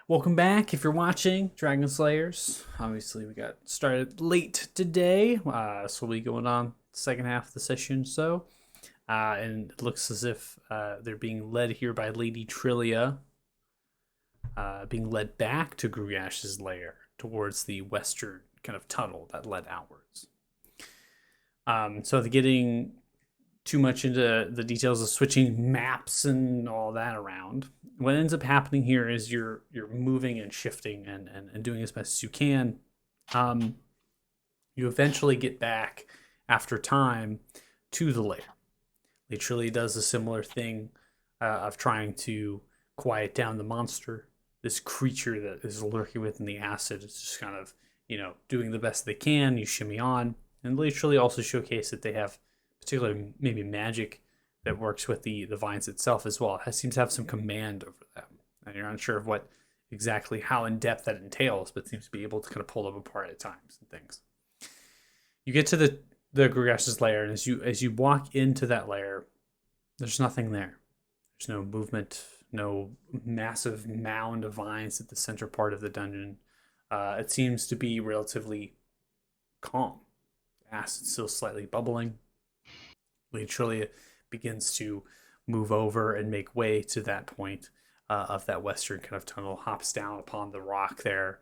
S1: Welcome back. If you're watching Dragon Slayers, obviously we got started late today, so we'll be going on the second half of the session. And it looks as if they're being led here by Lady Trillia, being led back to Grugash's lair towards the western kind of tunnel that led outwards. So they're getting too much into the details of switching maps and all that around. What ends up happening here is you're moving and shifting and doing as best as you can. You eventually get back after time to the lair. They truly does a similar thing of trying to quiet down the monster. This creature that is lurking within the acid is just kind of, doing the best they can. You shimmy on. And they truly also showcase that they have particular maybe magic that works with the vines itself as well. It seems to have some command over them. And you're unsure of what exactly how in depth that entails, but seems to be able to kind of pull them apart at times and things. You get to the Grugash's lair, and as you walk into that lair, there's nothing there. There's no movement, no massive mound of vines at the center part of the dungeon. It seems to be relatively calm. Acid's still slightly bubbling. Lady Trillia begins to move over and make way to that point of that western kind of tunnel, hops down upon the rock there.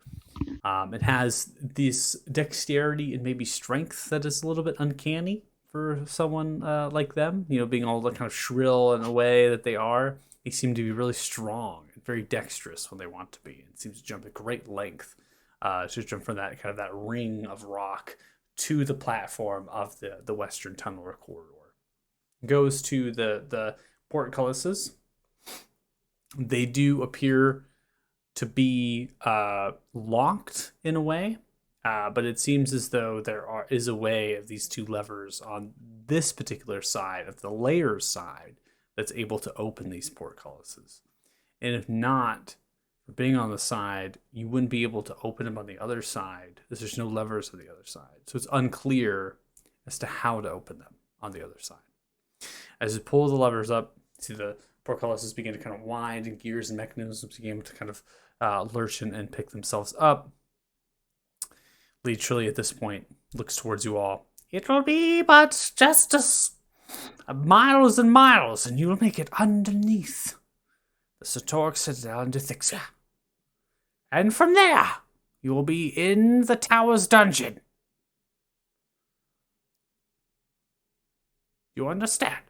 S1: It has this dexterity and maybe strength that is a little bit uncanny for someone like them, being all the kind of shrill in a way that they are. They seem to be really strong and very dexterous when they want to be. It seems to jump at great length to jump from that kind of that ring of rock to the platform of the western tunnel or corridor. Goes to the portcullises. They do appear to be locked in a way, but it seems as though there is a way of these two levers on this particular side of the layer side that's able to open these portcullises. And if not, for being on the side, you wouldn't be able to open them on the other side, because there's no levers on the other side. So it's unclear as to how to open them on the other side. As you pull the levers up, see the portcullises begin to kind of wind, and gears and mechanisms begin to kind of lurch and pick themselves up. Lady Trillia at this point looks towards you all. It will be but just miles and miles, and you will make it underneath the Satoric Citadel in Dithixia. And from there, you will be in the tower's dungeon. You understand?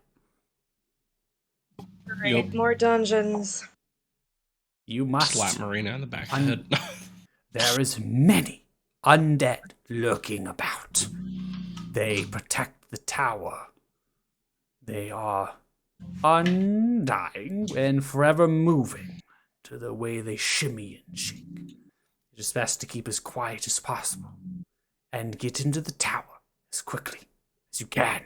S8: Great, more dungeons.
S1: You must
S2: Slap Marina in the back of the head.
S1: There is many undead lurking about. They protect the tower. They are undying and forever moving to the way they shimmy and shake. It is best to keep as quiet as possible and get into the tower as quickly as you can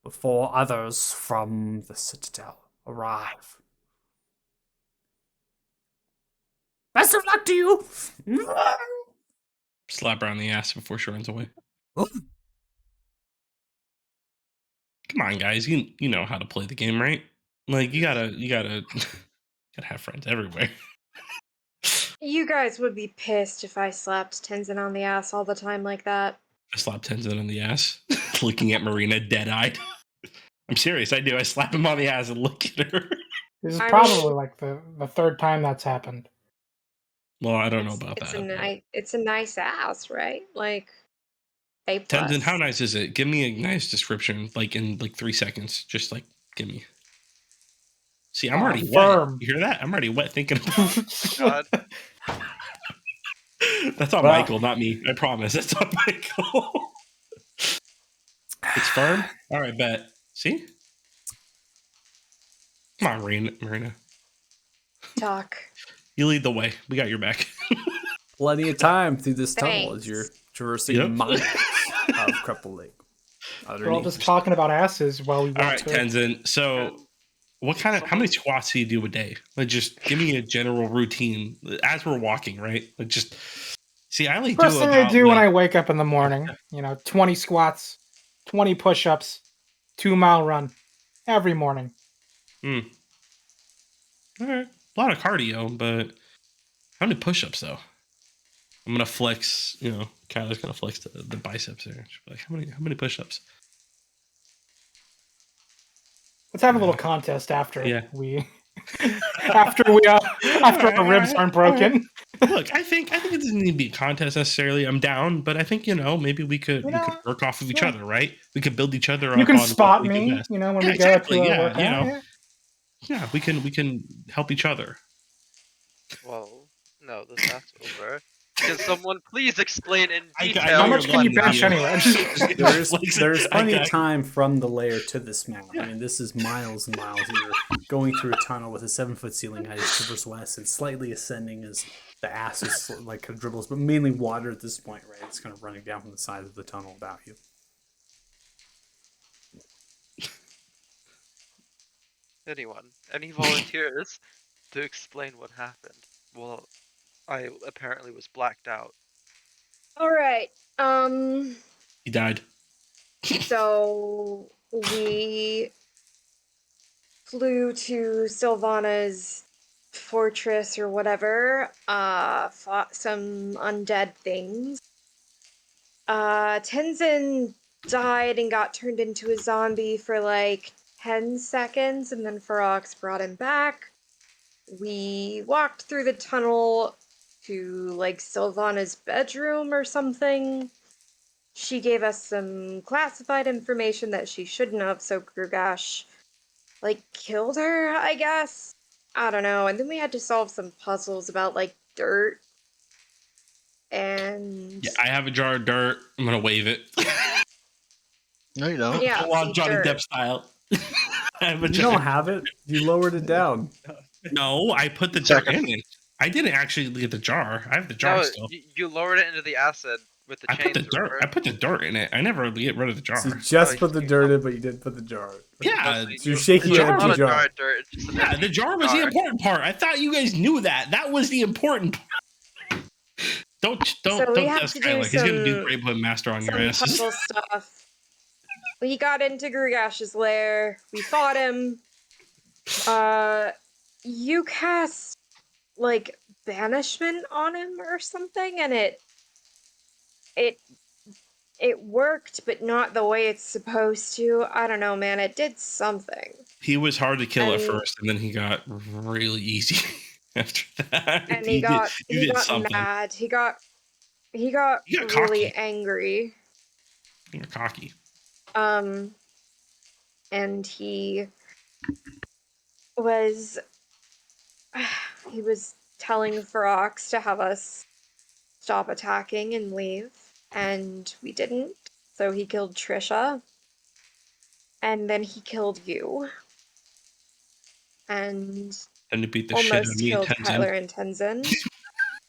S1: before others from the Citadel arrive. Best of luck to you!
S2: Slap her on the ass before she runs away. Come on, guys. You know how to play the game, right? Like you gotta have friends everywhere.
S8: You guys would be pissed if I slapped Tenzin on the ass all the time like that.
S2: I slap Tenzin on the ass, looking at Marina dead-eyed. I'm serious, I do. I slap him on the ass and look at her.
S6: This is probably like the third time that's happened.
S2: Well, I don't know about
S8: it's
S2: that.
S8: It's a nice ass, right? Like, A+.
S2: Tenzin, how nice is it? Give me a nice description, like in 3 seconds. Just like, give me. See, I'm already
S6: firm.
S2: wet. You hear that? I'm already wet thinking about
S3: God.
S2: That's on Michael, not me. I promise. That's on Michael. It's firm? All right, bet. See? Come on, Marina.
S8: Talk.
S2: You lead the way. We got your back.
S1: Plenty of time through this tunnel as
S8: Thanks.
S1: you're traversing miles of Crepple Lake.
S6: We're all just talking about asses while we walk.
S2: All right, Tenzin. So, how many squats do you do a day? Like, just give me a general routine as we're walking, right? Like, just see. I only
S6: First
S2: do
S6: thing
S2: about,
S6: I do when I wake up in the morning, 20 squats, 20 push-ups, 2-mile run every morning.
S2: All right, a lot of cardio, but How many push-ups though? I'm gonna flex. You know, Kyler's gonna flex the biceps there. She'll be like, how many push-ups?
S6: Let's have a little contest after
S2: Yeah.
S6: we after our ribs aren't broken.
S2: Look, I think it doesn't need to be a contest necessarily. I'm down, but I think maybe we could work off of each other, right? We could build each other up.
S6: You can
S2: on
S6: spot
S2: what we do
S6: me,
S2: best.
S6: when we go
S2: exactly,
S6: to our
S2: yeah,
S6: workout.
S2: Yeah, we can help each other.
S3: Well, no, this that's over. Can someone please explain in
S2: I
S3: detail?
S6: How much can you bench anyway?
S1: There's plenty of time from the lair to this mount. I mean, this is miles and miles. You're going through a tunnel with a 7-foot ceiling height as traverse west and slightly ascending as the acid like kind of dribbles, but mainly water at this point, right? It's kind of running down from the side of the tunnel about you.
S3: Any volunteers to explain what happened? Well, I apparently was blacked out.
S8: All right.
S2: He died.
S8: So we flew to Sylvana's fortress or whatever. Fought some undead things. Tenzin died and got turned into a zombie for like 10 seconds, and then Ferox brought him back. We walked through the tunnel to like Sylvana's bedroom or something. She gave us some classified information that she shouldn't have, so Grugash like killed her, I guess. I don't know. And then we had to solve some puzzles about like dirt. And
S2: Yeah, I have a jar of dirt. I'm gonna wave it.
S5: No, you don't.
S8: yeah,
S2: Full on
S8: see,
S2: Johnny
S8: dirt.
S2: Depp style. I have a
S1: You
S2: jar.
S1: don't have it. You lowered it down.
S2: No, I put the jar in it. I didn't actually get the jar. I have the jar
S3: No,
S2: still.
S3: you lowered it into the acid with the
S2: I
S3: chains.
S2: put the dirt.
S3: remember?
S2: I put the dirt in it. I never get rid of the jar.
S1: So you just
S3: Oh,
S1: put the
S3: you-
S1: dirt in, but you didn't put the jar.
S2: Yeah,
S3: No,
S1: So you're shaking
S2: the
S1: an
S2: jar-
S3: Not
S1: empty
S3: a jar
S1: jar.
S3: of dirt. It's just an
S2: yeah, the jar was the
S3: jar.
S2: important part. I thought you guys knew that. That was the important part. Don't
S8: So we have
S2: test
S8: to do
S2: Skylar. He's gonna do
S8: some-
S2: Great Blade Master on your
S8: Some
S2: asses.
S8: puzzle stuff. We got into Grugash's lair. We fought him. You cast like banishment on him or something, and it worked, but not the way it's supposed to. I don't know, man. It did something.
S2: He was hard to kill at
S8: And-
S2: first, and then he got really easy after that.
S8: And he got
S2: something.
S8: mad. He got
S2: He got
S8: really
S2: cocky.
S8: angry.
S2: You're cocky.
S8: And he was telling Ferox to have us stop attacking and leave, and we didn't. So he killed Trisha, and then he killed you, and
S2: And to beat the shit out of
S8: almost
S2: me and
S8: killed
S2: Tenzin.
S8: Kyler and Tenzin.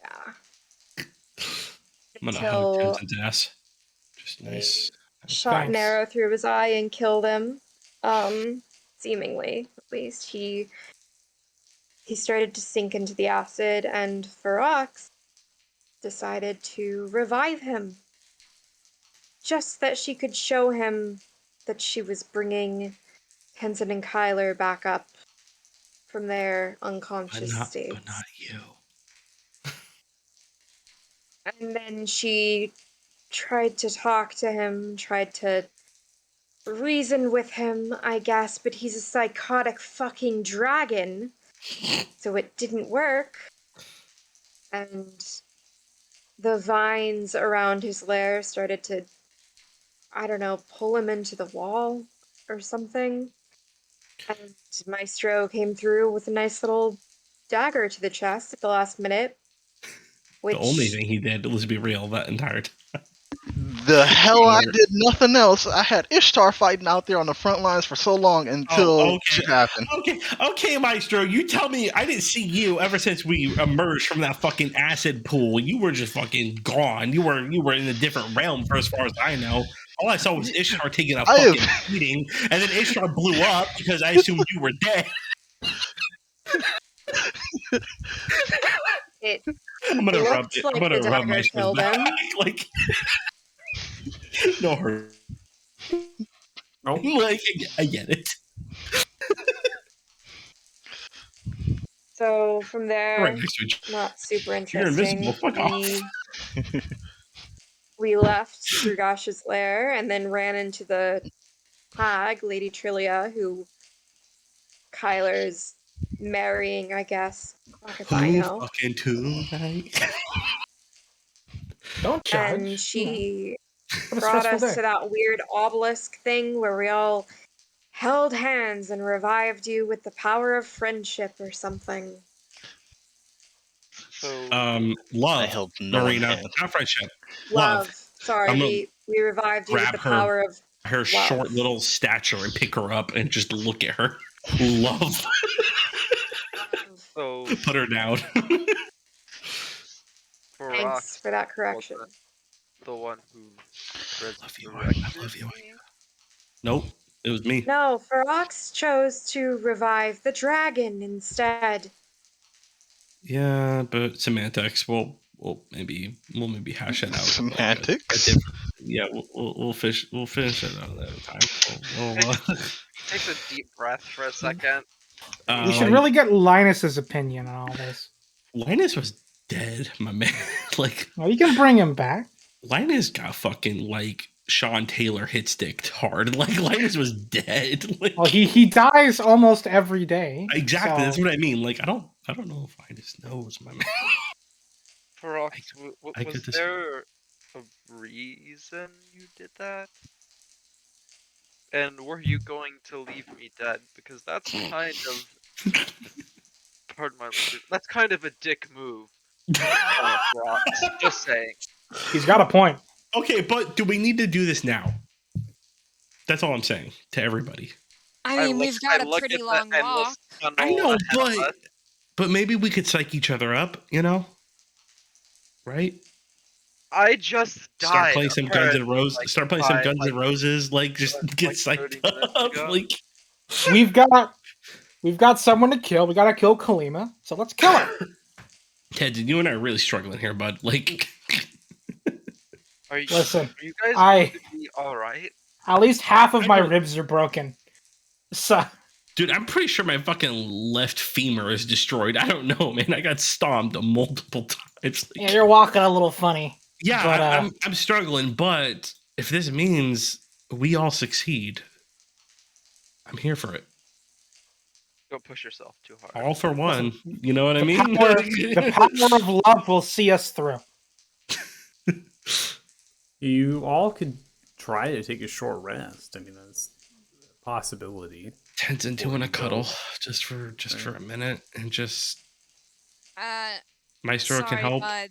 S8: Yeah.
S2: I'm gonna
S8: Until
S2: hug Tenzin's ass. Just nice.
S8: shot an
S6: Thanks.
S8: arrow through his eye and killed him. Seemingly, at least. He started to sink into the acid, and Ferox decided to revive him. Just that she could show him that she was bringing Tenzin and Kyler back up from their unconscious states.
S2: But not you.
S8: And then she tried to talk to him, tried to reason with him, I guess, but he's a psychotic fucking dragon, so it didn't work. And the vines around his lair started to, I don't know, pull him into the wall or something. And Maestro came through with a nice little dagger to the chest at the last minute. Which,
S2: The only thing he did, let's be real, that entire time.
S5: The hell I did nothing else. I had Ishtar fighting out there on the front lines for so long until
S2: okay.
S5: shit happened.
S2: Okay, Maestro, you tell me I didn't see you ever since we emerged from that fucking acid pool. You were just fucking gone. You were in a different realm for as far as I know. All I saw was Ishtar taking a fucking beating, and then Ishtar blew up because I assumed you were dead.
S8: it
S2: I'm gonna rub
S8: looked
S2: it.
S8: like
S2: I'm gonna
S8: the
S2: rub
S8: dagger
S2: my
S8: killed him.
S2: like no hurt.
S1: Oh,
S2: Like I get it.
S8: So from there,
S2: Right next to each
S8: not super
S2: You're
S8: interesting.
S2: invisible. Fuck off.
S8: We left Grugash's lair and then ran into the hag, Lady Trillia, who Kyler's marrying, I guess. Fuck if I
S2: Who
S8: know.
S2: fucking tonight?
S6: Don't judge.
S8: And she
S6: What a
S8: brought
S6: stressful
S8: us
S6: day.
S8: to that weird obelisk thing where we all held hands and revived you with the power of friendship or something.
S3: So
S5: I
S2: Love,
S5: held no one's
S2: Marina,
S5: hand.
S2: not friendship.
S8: Love.
S2: Love.
S8: Sorry,
S2: I'm gonna
S8: we revived you with
S2: grab
S8: the
S2: her-
S8: power of
S2: Her short little stature and pick her up and just look at her. Love.
S3: so
S2: Put her down.
S8: Thanks for that correction.
S3: wasn't the one who
S2: Love you, I
S3: resurrected
S2: love you.
S3: me?
S2: Nope, it was me.
S8: No, Ferox chose to revive the dragon instead.
S2: Yeah, but semantics. We'll maybe hash it out.
S5: Semantics?
S2: Yeah, we'll finish it out another time.
S3: Take a deep breath for a second.
S6: We should really get Linus's opinion on all this.
S2: Linus was dead, my man. Like,
S6: well, you can bring him back.
S2: Linus got fucking like Sean Taylor hit sticked hard. Like Linus was dead. Like,
S6: Well, he dies almost every day.
S2: exactly.
S6: so-
S2: That's what I mean. Like, I don't know if Linus knows, my man.
S3: Ferox,
S2: I
S3: was
S2: get this-
S3: there a reason you did that? And were you going to leave me dead? Because that's kind of, pardon my language, that's kind of a dick move. Ferox, just saying.
S6: He's got a point.
S2: Okay, but do we need to do this now? That's all I'm saying to everybody.
S4: I mean, we've got a
S3: look
S4: pretty
S3: at
S4: long
S3: the endless
S4: walk.
S3: tunnel
S2: I know,
S3: ahead of us.
S2: but maybe we could psych each other up, you know? Right?
S3: I just died.
S2: Start playing some Guns N'
S3: apparently,
S2: Roses.
S3: like,
S2: Start playing some
S3: five,
S2: Guns
S3: like,
S2: N' Roses. Like, just
S3: like,
S2: get
S3: 30
S2: psyched
S3: minutes
S2: up.
S3: ago.
S2: Like,
S6: We've got someone to kill. We gotta kill Kalima. So let's kill her.
S2: Ted, you and I are really struggling here, bud. Like,
S3: Are you,
S6: Listen,
S3: are you guys
S6: I-
S3: going to be alright?
S6: At least half of
S2: I
S6: my
S2: don't-
S6: ribs are broken. So
S2: dude, I'm pretty sure my fucking left femur is destroyed. I don't know, man. I got stomped multiple times. Like,
S6: yeah, you're walking a little funny.
S2: yeah,
S6: but,
S2: I'm struggling, but if this means we all succeed, I'm here for it.
S3: Don't push yourself too hard.
S2: All for one. You know what I
S6: The
S2: mean?
S6: the power of love will see us through.
S1: You all could try to take a short rest. I mean, that's a possibility.
S2: Tenzin doing a cuddle just for a minute and just Maestro
S4: Sorry,
S2: can help.
S4: bud.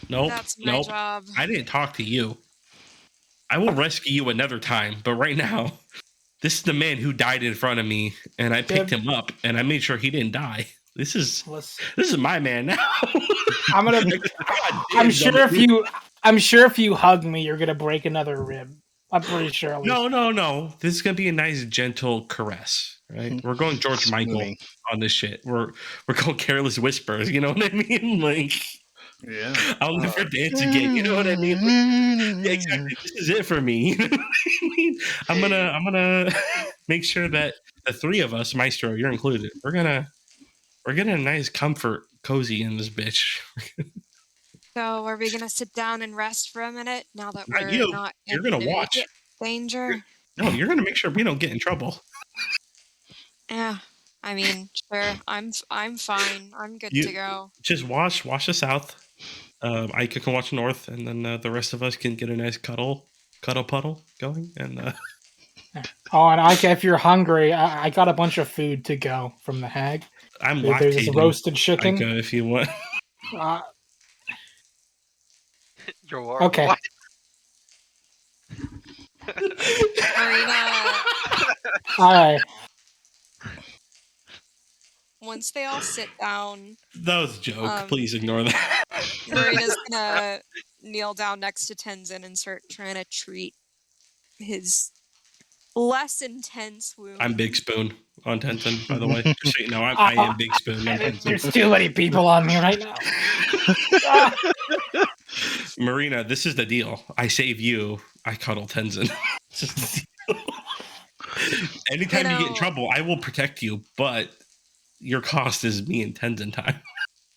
S2: Nope.
S4: That's my
S2: Nope.
S4: job.
S2: I didn't talk to you. I will rescue you another time, but right now, this is the man who died in front of me, and I picked him up, and I made sure he didn't die. This is my man now.
S6: I'm gonna. I'm sure if you hug me, you're gonna break another rib. I'm pretty sure. At least.
S2: No. This is gonna be a nice, gentle caress. Right? We're going George Michael
S5: Smoothing.
S2: on this shit. We're going Careless Whispers. You know what I mean? Like,
S1: Yeah.
S2: I'll never dance again. You know what I mean? Like, yeah, exactly. This is it for me. You know what I mean? I'm gonna make sure that the three of us, Maestro, you're included. We're getting a nice comfort cozy in this bitch.
S4: So, are we gonna sit down and rest for a minute now that
S2: Not
S4: we're
S2: you.
S4: not
S2: You're
S4: in
S2: gonna watch.
S4: immediate danger?
S2: No, you're gonna make sure we don't get in trouble.
S4: Yeah, I mean, sure. I'm fine. I'm good
S2: You-
S4: to go.
S2: Just watch the south. Ika can watch north, and then the rest of us can get a nice cuddle puddle going. And
S6: Oh, and Ika, if you're hungry, I got a bunch of food to go from the hag.
S2: I'm
S6: There's
S2: lactating.
S6: roasted chicken.
S2: Ika, if you want.
S3: You're
S6: Okay.
S3: What?
S4: Marina,
S6: All right.
S4: once they all sit down,
S2: That was a joke.
S4: Um,
S2: Please ignore that.
S4: Marina's gonna kneel down next to Tenzin and start trying to treat his less intense wound.
S2: I'm Big Spoon on Tenzin, by the way. Just so you know, I am Big Spoon on
S6: There's
S2: Tenzin.
S6: too many people on me right now.
S2: Marina, this is the deal. I save you, I cuddle Tenzin. It's just the deal. Anytime you get in
S4: know-
S2: trouble, I will protect you, but your cost is me and Tenzin time.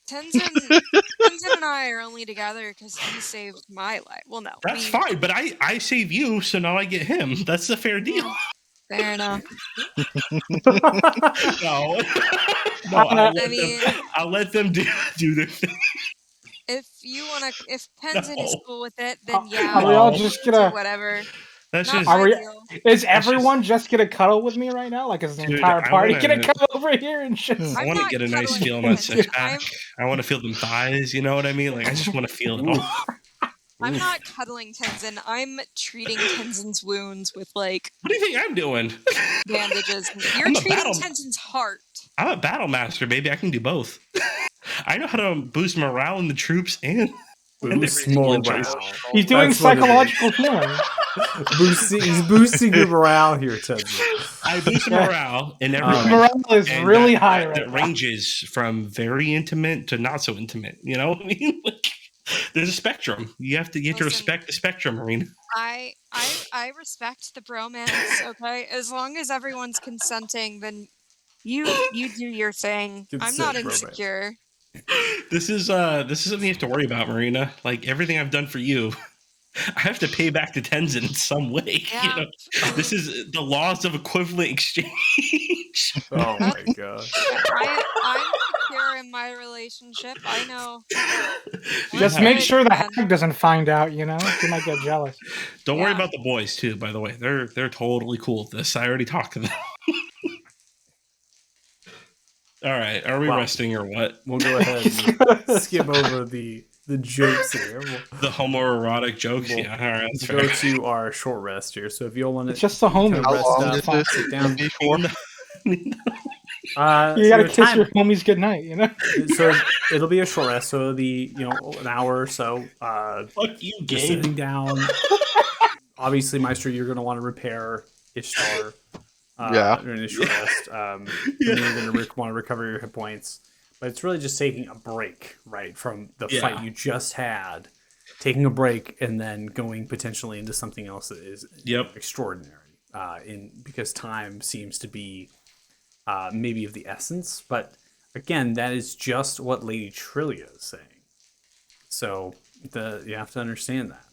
S4: Tenzin and I are only together because he saved my life. Well, no,
S2: That's fine, but I save you, so now I get him. That's a fair deal.
S4: Fair enough.
S2: No, no, I'll let them do their thing.
S4: If Tenzin is cool with it, then yeah.
S6: Are we all just gonna?
S4: Whatever.
S2: That's
S4: Not
S2: just.
S6: Are we?
S4: ideal.
S6: Is everyone just gonna cuddle with me right now? Like, is the
S2: Dude,
S6: entire
S2: I
S6: party
S2: wanna-
S6: gonna come over here and just?
S2: I
S4: I'm
S2: want to
S4: not
S2: get a nice
S4: cuddling
S2: feel on that
S4: Tenzin.
S2: six pack. I want to feel them thighs. You know what I mean? Like I just want to feel it all.
S4: I'm not cuddling Tenzin. I'm treating Tenzin's wounds with like
S2: What do you think I'm doing?
S4: bandages. You're
S2: I'm a
S4: treating
S2: battle-
S4: Tenzin's heart.
S2: I'm a battle master, baby. I can do both. I know how to boost morale in the troops and
S1: Boost
S2: every
S1: morale.
S2: single
S6: He's doing
S1: That's what it is.
S6: psychological healing.
S1: He's boosting your morale here, Tenzin.
S2: I boost morale in every
S1: Um,
S6: Morale is
S2: and
S6: really
S2: that-
S6: high
S2: that
S6: right now.
S2: ranges from very intimate to not so intimate. You know what I mean? Like, there's a spectrum. You have to
S4: Listen.
S2: respect the spectrum, Marina.
S4: I respect the bromance, okay? As long as everyone's consenting, then you do your thing. I'm
S1: Consent
S4: not
S1: bromance.
S4: insecure.
S2: This is something you have to worry about, Marina. Like everything I've done for you, I have to pay back to Tenzin in some way.
S4: Yeah.
S2: You know, this is the laws of equivalent exchange.
S1: Oh my god.
S4: I'm secure in my relationship. I know.
S6: Just
S2: Yeah.
S6: make sure the
S4: Man.
S6: hag doesn't find out. You know, she might get jealous.
S2: Don't worry
S4: Yeah.
S2: about the boys too. By the way, they're totally cool with this. I already talked to them. All right, are we
S1: Wow.
S2: resting or what?
S1: We'll go ahead and skim over the jokes here.
S2: The homoerotic jokes.
S1: We'll-
S2: Yeah, all right, that's
S1: We'll go
S2: fair.
S1: to our short rest here. So if you all want
S6: It's
S1: to
S6: just the homie.
S1: kind of
S5: How
S1: rest
S5: long
S1: up,
S5: is this
S1: sit down.
S5: before?
S6: You gotta kiss
S1: time-
S6: your homies goodnight. You know.
S1: So it'll be a short rest. So it'll be an hour or so.
S2: Fuck you,
S1: Just
S2: Gabe.
S1: sitting down. Obviously, Meister, you're going to want to repair Ishtar.
S5: Yeah.
S1: During this short rest.
S2: Yeah.
S1: You're going to want to recover your hit points. But it's really just taking a break, right, from the
S2: Yeah.
S1: fight you just had. Taking a break and then going potentially into something else that is
S2: Yep.
S1: extraordinary. Because time seems to be maybe of the essence. But again, that is just what Lady Trillia is saying. So you have to understand that.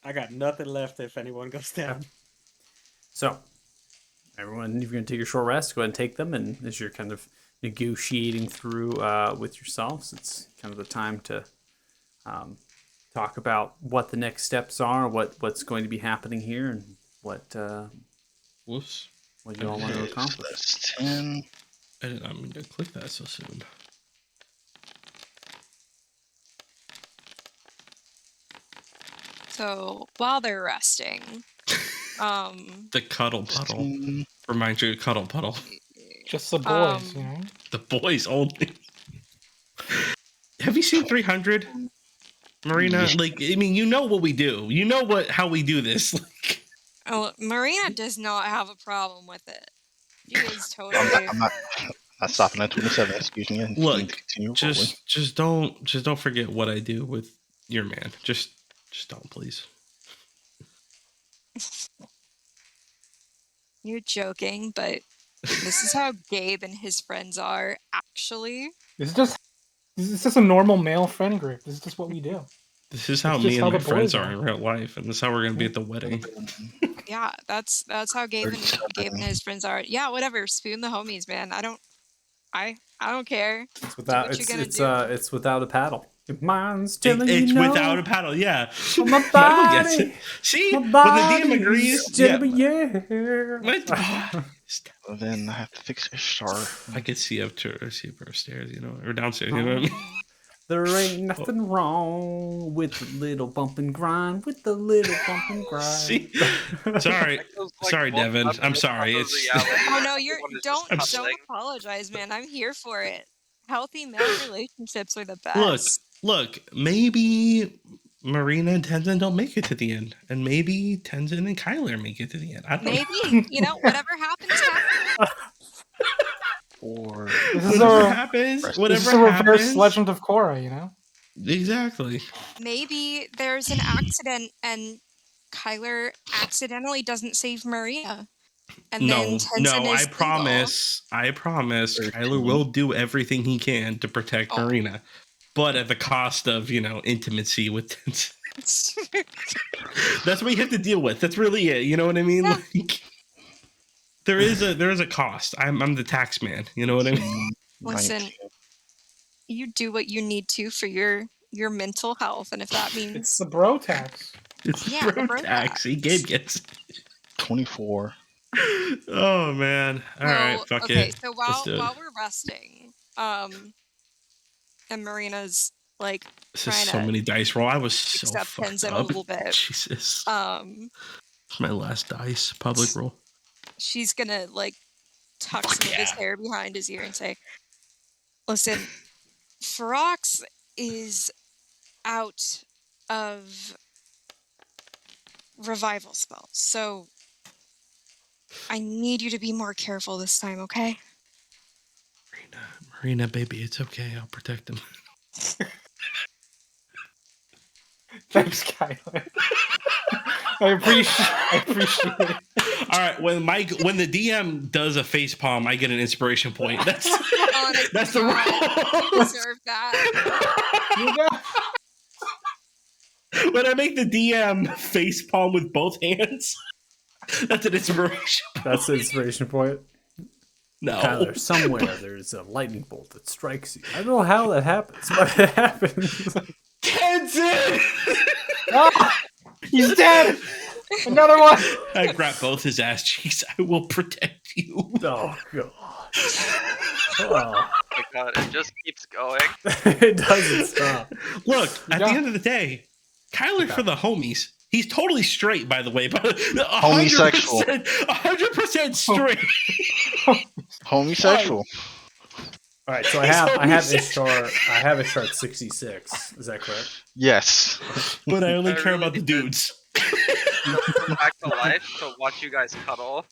S7: I got nothing left if anyone goes down.
S1: So, everyone, if you're going to take your short rest, go ahead and take them. And as you're kind of negotiating through with yourselves, it's kind of the time to talk about what the next steps are, what's going to be happening here, and what
S2: Whoops.
S1: you all want to accomplish.
S5: That's 10.
S2: I did not mean to click that so soon.
S4: So while they're resting,
S2: The cuddle puddle
S5: 16.
S2: reminds you of cuddle puddle.
S6: Just the boys. You know.
S2: The boys only. Have you seen 300, Marina?
S5: Yeah.
S2: Like, I mean, you know what we do. You know how we do this. Like,
S4: Marina does not have a problem with it. She is totally.
S5: I'm not stopping at 27. Excuse me. and
S2: Look,
S5: continue
S2: just don't forget what I do with your man. Just don't, please.
S4: You're joking, but this is how Gabe and his friends are actually.
S6: This is just a normal male friend group. This is just what we do.
S2: This is how
S6: It's
S2: me
S6: just
S2: and
S6: how
S2: my
S6: the
S2: friends
S6: boys
S2: are
S6: are.
S2: in real life, and this is how we're gonna be at the wedding.
S4: Yeah, that's how Gabe and his friends are. Yeah, whatever. Spoon the homies, man. I don't care.
S1: It's without
S4: what you gonna
S1: it's without a paddle. Your mind's telling
S2: It's
S1: you no.
S2: without a paddle, yeah.
S1: My
S2: Michael gets
S1: body,
S2: it. See,
S1: my
S2: when the
S1: body
S2: DM agrees,
S1: is
S2: yeah.
S1: telling me yeah.
S2: What?
S5: Well, then I have to fix Ishtar.
S2: I could see up upstairs, or downstairs, you know what I mean?
S1: There ain't nothing wrong with the little bump and grind, with the little bump and grind.
S2: See? Sorry, sorry, Devin. I'm sorry. It's
S4: Oh no, you're don't
S3: cuddling.
S4: apologize, man. I'm here for it. Healthy male relationships are the best.
S2: look. Maybe Marina and Tenzin don't make it to the end, and maybe Tenzin and Kyler make it to the end. I don't know.
S4: Maybe whatever happens, happens.
S5: Or
S6: This is
S2: Whatever
S6: a
S2: happens,
S5: This is
S6: this is
S2: whatever
S6: a reverse
S2: happens.
S6: Legend of Korra. You know.
S2: Exactly.
S4: Maybe there's an accident and Kyler accidentally doesn't save Maria. And then Tenzin is single.
S2: I promise
S5: 13.
S2: Kyler will do everything he can to protect
S4: Oh.
S2: Marina, but at the cost of, intimacy with Tenzin. That's what you have to deal with. That's really it. You know what I mean?
S4: Yeah.
S2: Like, there is a cost. I'm the tax man. You know what I mean?
S4: Listen,
S5: 19.
S4: you do what you need to for your mental health, and if that
S6: It's
S4: means
S6: the bro tax.
S2: It's
S4: Yeah, the
S2: bro
S4: bro
S2: tax. Gabe
S4: tax.
S2: gets.
S5: 24.
S2: Oh man! All right,
S4: Well,
S2: fuck
S4: okay,
S2: it.
S4: so
S2: Let's do it.
S4: while we're resting, and Marina's like
S2: This is
S4: trying
S2: so
S4: to
S2: many dice roll. I was so
S4: accept
S2: fucked
S4: Tenzin a
S2: up.
S4: little bit,
S2: Jesus.
S4: um,
S2: It's my last dice. Public roll.
S4: she's gonna like tuck
S2: Fuck
S4: some of his
S2: yeah.
S4: hair behind his ear and say, "Listen, Ferox is out of revival spells, so I need you to be more careful this time, okay?"
S2: Marina, baby, it's okay. I'll protect him.
S6: Thanks, Kyler. I appreciate it.
S2: All right, when the DM does a face palm, I get an inspiration point. That's
S4: Honest
S2: that's
S4: to
S2: the
S4: God, you
S2: rule.
S4: deserve that.
S6: You know,
S2: When I make the DM face palm with both hands, that's an inspiration.
S1: That's the inspiration point.
S2: No.
S1: Kyler, somewhere there's a lightning bolt that strikes you. I don't know how that happens, but it happens.
S2: Tenzin!
S6: ah, he's dead. Another one.
S2: I grab both his ass cheeks. I will protect you.
S1: Oh god. Oh,
S3: Oh my god, it just keeps going.
S1: it doesn't stop.
S2: Look, at the
S6: got-
S2: end of the day, Kyler for the homies. He's totally straight, by the way. But
S5: Homosexual.
S2: 100% straight.
S5: Homosexual.
S1: All right, so I
S2: He's
S1: have
S2: homosexual.
S1: Ishtar at 66. Is that correct?
S5: Yes.
S2: But I only
S3: I
S2: care
S3: really
S2: about the
S3: did.
S2: dudes.
S3: Come back to life to watch you guys cuddle.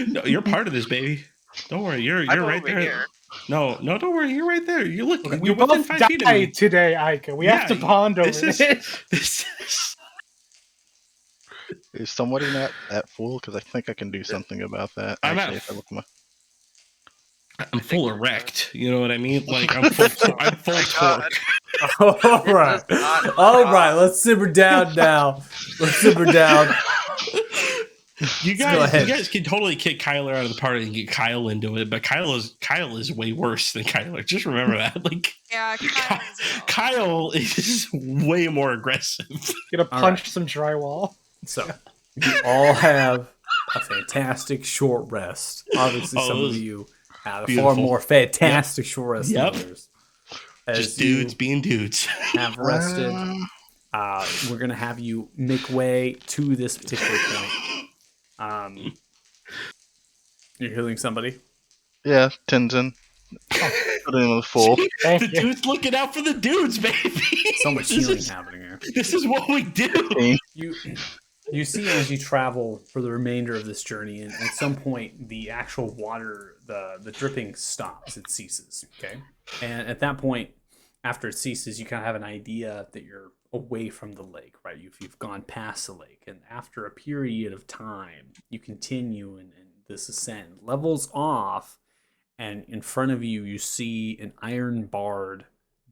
S2: No, you're part of this, baby. Don't worry, you're
S3: I'm
S2: right
S3: over
S2: there.
S3: here.
S2: No, don't worry, you're right there. You look,
S6: We
S2: you're within
S6: both
S2: 5 feet of me.
S6: died today, Aika. We have to
S2: Yeah,
S6: bond over
S2: this is-
S6: this.
S2: This is
S5: Is somebody not at full? Because I think I can do something about that.
S2: I'm
S5: Actually,
S2: at
S5: if I look at my...
S2: I'm full erect. You know what I mean? Like I'm full. I'm full
S3: My God.
S2: torque.
S1: All right.
S3: does not
S1: All
S3: stop.
S1: right, let's simmer down now. Let's simmer down.
S2: You
S1: go
S2: guys,
S1: ahead.
S2: you guys can totally kick Kyler out of the party and get Kyle into it, but Kyle is way worse than Kyler. Just remember that. Like
S4: Yeah, Kyle as well.
S2: Kyle is way more aggressive.
S6: Gonna
S1: All
S6: punch some drywall.
S1: So, you all have a fantastic short rest. Obviously,
S2: Oh,
S1: some
S2: it
S1: of
S2: was
S1: you have a far
S2: beautiful.
S1: more fantastic short rest
S2: Yep.
S1: than others. As
S2: Just dudes
S1: you
S2: being dudes.
S1: have rested, we're going to have you make way to this particular point. You're healing somebody?
S5: Yeah, Tenzin. Put it in the full.
S6: Thank
S2: The
S6: you.
S2: dude's looking out for the dudes, baby.
S1: So much
S2: This
S1: healing
S2: is-
S1: happening here.
S2: This is what we do.
S1: You see as you travel for the remainder of this journey, and at some point the actual water, the dripping stops, it ceases. Okay, and at that point, after it ceases, you kind of have an idea that you're away from the lake, right? You've gone past the lake, and after a period of time, you continue in this ascent. Levels off, and in front of you, you see an iron barred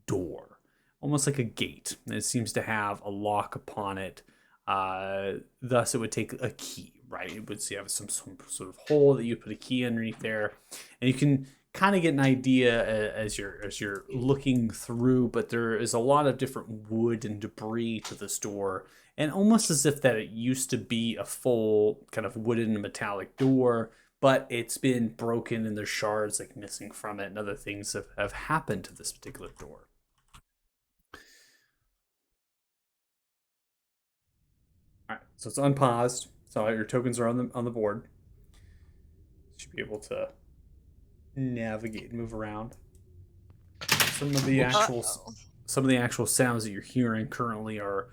S1: door, almost like a gate. And it seems to have a lock upon it. Thus, it would take a key, right? It would have some sort of hole that you put a key underneath there, and you can kind of get an idea as you're looking through. But there is a lot of different wood and debris to this door, and almost as if that it used to be a full kind of wooden and metallic door, but it's been broken and there's shards like missing from it, and other things have happened to this particular door. All right, so it's unpaused. So your tokens are on the board. Should be able to navigate and move around. Some of the actual sounds that you're hearing currently are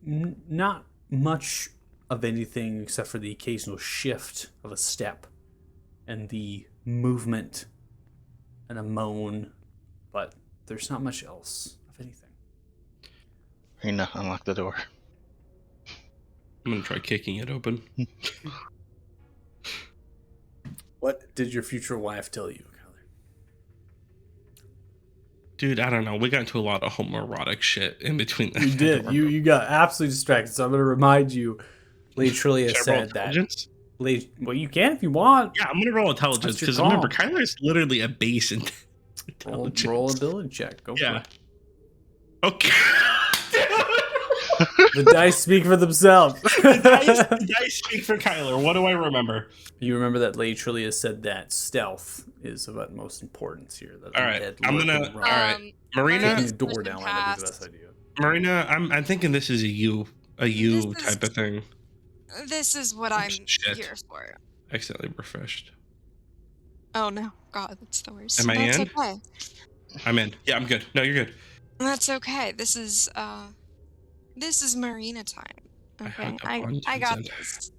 S1: not much of anything except for the occasional shift of a step and the movement and a moan, but there's not much else of anything.
S5: Rena, unlock the door.
S2: I'm gonna try kicking it open.
S1: What did your future wife tell you, Kyler?
S2: Dude, I don't know. We got into a lot of homoerotic shit in between.
S1: You did. You got absolutely distracted. So I'm going to remind you. Lady Trillia
S2: Should I roll
S1: said that.
S2: intelligence?
S1: Well, you can if you want.
S2: Yeah, I'm gonna roll intelligence
S1: That's your
S2: because
S1: call.
S2: remember, Kyler is literally a base in
S1: Roll,
S2: intelligence.
S1: roll ability check. Go
S2: Yeah.
S1: for it.
S2: Okay.
S1: The dice speak for themselves.
S2: the dice speak for Kyler. What do I remember?
S1: You remember that Lady Trillia said that stealth is of utmost importance here. That
S2: All right,
S1: dead
S2: I'm
S1: lurk
S2: gonna-
S1: and run.
S2: all right. Marina,
S1: Kicking
S4: Marina's
S1: the door
S4: pushing
S1: down might not be the
S4: past.
S1: best idea.
S2: Marina, I'm thinking this is a you
S4: This is-
S2: type of thing.
S4: This is what I'm
S2: Shit.
S4: here for.
S2: Accidentally refreshed.
S4: Oh no, God, that's the worst.
S2: Am I
S4: That's
S2: in?
S4: okay.
S2: I'm in. Yeah, I'm good. No, you're good.
S4: That's okay. This is Marina time.
S2: I
S4: Okay,
S2: had to
S4: I
S2: bond
S4: got
S2: consent.
S4: this.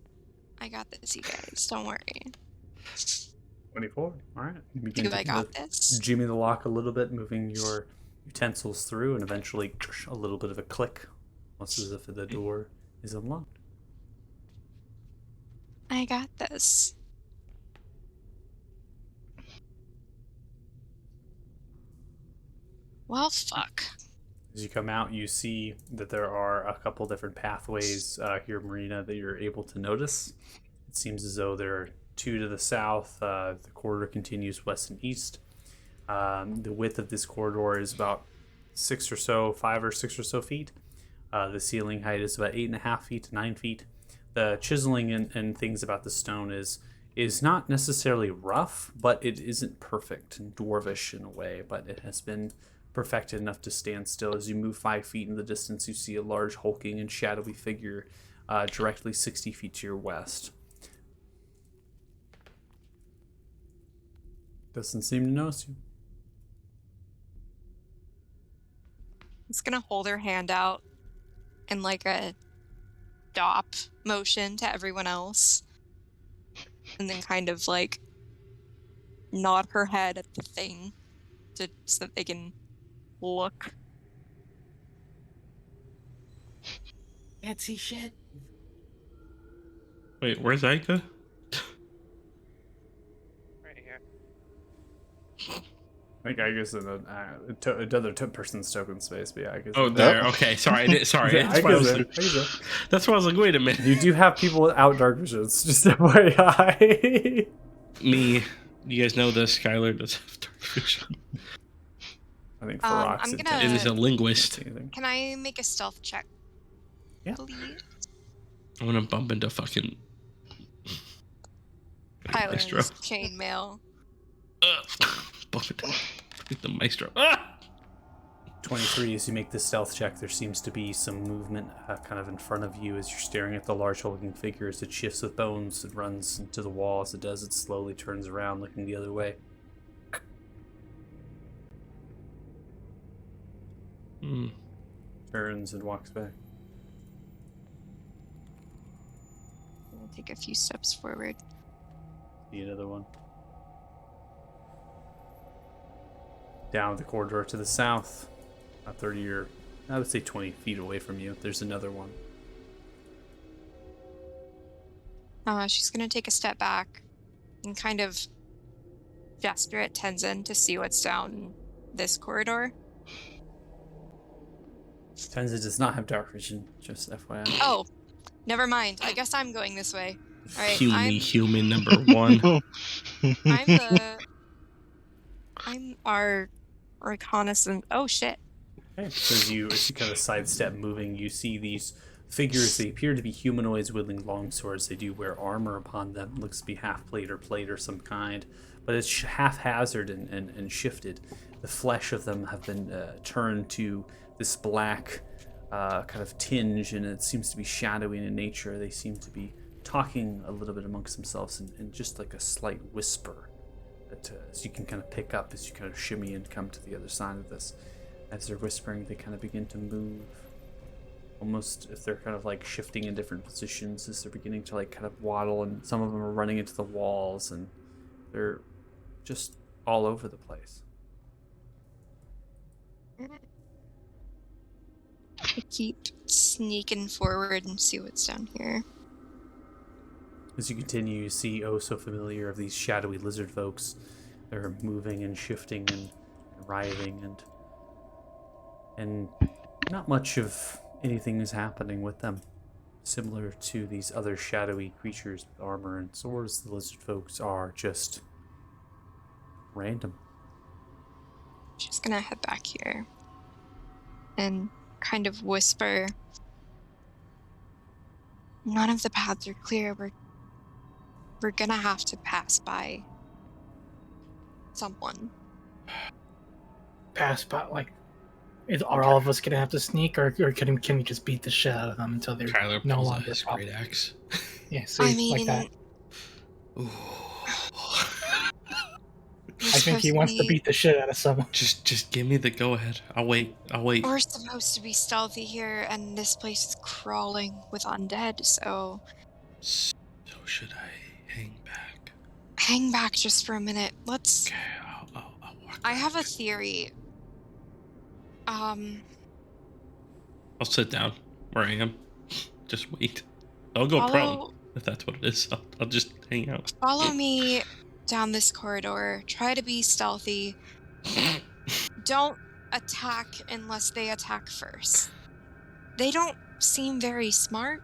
S4: I got this, you guys. Don't worry.
S1: 24. All right. You begin
S4: Do
S1: to
S4: I got this?
S1: jimmy the lock a little bit, moving your utensils through, and eventually a little bit of a click, almost as if the door is unlocked.
S4: I got this. Well, fuck.
S1: As you come out, you see that there are a couple different pathways here, Marina, that you're able to notice. It seems as though there are two to the south. The corridor continues west and east. The width of this corridor is about 5 or 6 or so feet. The ceiling height is about 8.5 feet to 9 feet. The chiseling and things about the stone is not necessarily rough, but it isn't perfect and dwarvish in a way, but it has been perfected enough to stand still. As you move 5 feet in the distance, you see a large hulking and shadowy figure directly 60 feet to your west. Doesn't seem to notice you.
S4: It's gonna hold her hand out in like a stop motion to everyone else. And then kind of like nod her head at the thing so that they can look.
S7: Can't see shit.
S2: Wait, where's Aika?
S3: Right here.
S1: I think I guess another person's token space, but yeah, I guess.
S2: Oh, there. Okay, sorry. Sorry.
S1: Yeah,
S2: That's why I was like, wait a minute.
S1: You do have people without dark visions, just FYI.
S2: Me. You guys know this. Skylar does have dark vision.
S1: I think
S4: I'm
S1: Ferox
S4: gonna-
S2: It is a linguist.
S4: Can I make a stealth check?
S1: Yeah.
S4: Please?
S2: I'm gonna bump into fucking
S4: Tyler's
S2: Maestro.
S4: chainmail.
S2: Bump into the maestro. Ah!
S1: 23, as you make this stealth check, there seems to be some movement kind of in front of you as you're staring at the large hulking figure. As it shifts with bones, it runs into the wall. As it does, it slowly turns around, looking the other way.
S2: Hmm.
S1: Turns and walks back.
S4: I'll take a few steps forward.
S1: See another one. Down the corridor to the south, about 30 or I would say 20 feet away from you, there's another one.
S4: She's gonna take a step back and kind of gesture at Tenzin to see what's down this corridor.
S1: Tenzin does not have dark vision, just FYI.
S4: Oh, never mind. I guess I'm going this way. All right,
S2: Human number one.
S4: I'm our reconnaissance. Oh shit!
S1: Okay. So as you kind of sidestep moving, you see these figures. They appear to be humanoids wielding long swords. They do wear armor upon them. Looks to be half plate or some kind, but it's haphazard and shifted. The flesh of them have been turned to this black kind of tinge, and it seems to be shadowy in nature. They seem to be talking a little bit amongst themselves in just like a slight whisper that as you can kind of pick up as you kind of shimmy and come to the other side of this. As they're whispering, they kind of begin to move, almost if they're kind of like shifting in different positions as they're beginning to like kind of waddle, and some of them are running into the walls, and they're just all over the place.
S4: I keep sneaking forward and see what's down here.
S1: As you continue, you see oh so familiar of these shadowy lizard folks. They're moving and shifting and writhing and not much of anything is happening with them. Similar to these other shadowy creatures with armor and swords, the lizard folks are just random.
S4: She's gonna head back here and kind of whisper, none of the paths are clear. We're gonna have to pass by someone.
S6: Pass by, like, are all of us gonna have to sneak, or can we just beat the shit out of them until they're
S2: Kyler
S6: no
S2: pulls out
S6: longer
S2: his
S6: problem?
S2: great axe.
S6: Yeah, see,
S4: I mean,
S6: like that.
S2: Ooh.
S6: I think he wants to beat the shit out of someone.
S2: Just give me the go ahead. I'll wait.
S4: We're supposed to be stealthy here, and this place is crawling with undead, so
S2: So should I hang back?
S4: hang back just for a minute. Let's.
S2: Okay, I'll walk.
S4: I have a
S2: back.
S4: theory.
S2: I'll sit down where I am. Just wait. I'll go prone if that's what it is. I'll just hang out.
S4: Follow me down this corridor. Try to be stealthy. Don't attack unless they attack first. They don't seem very smart.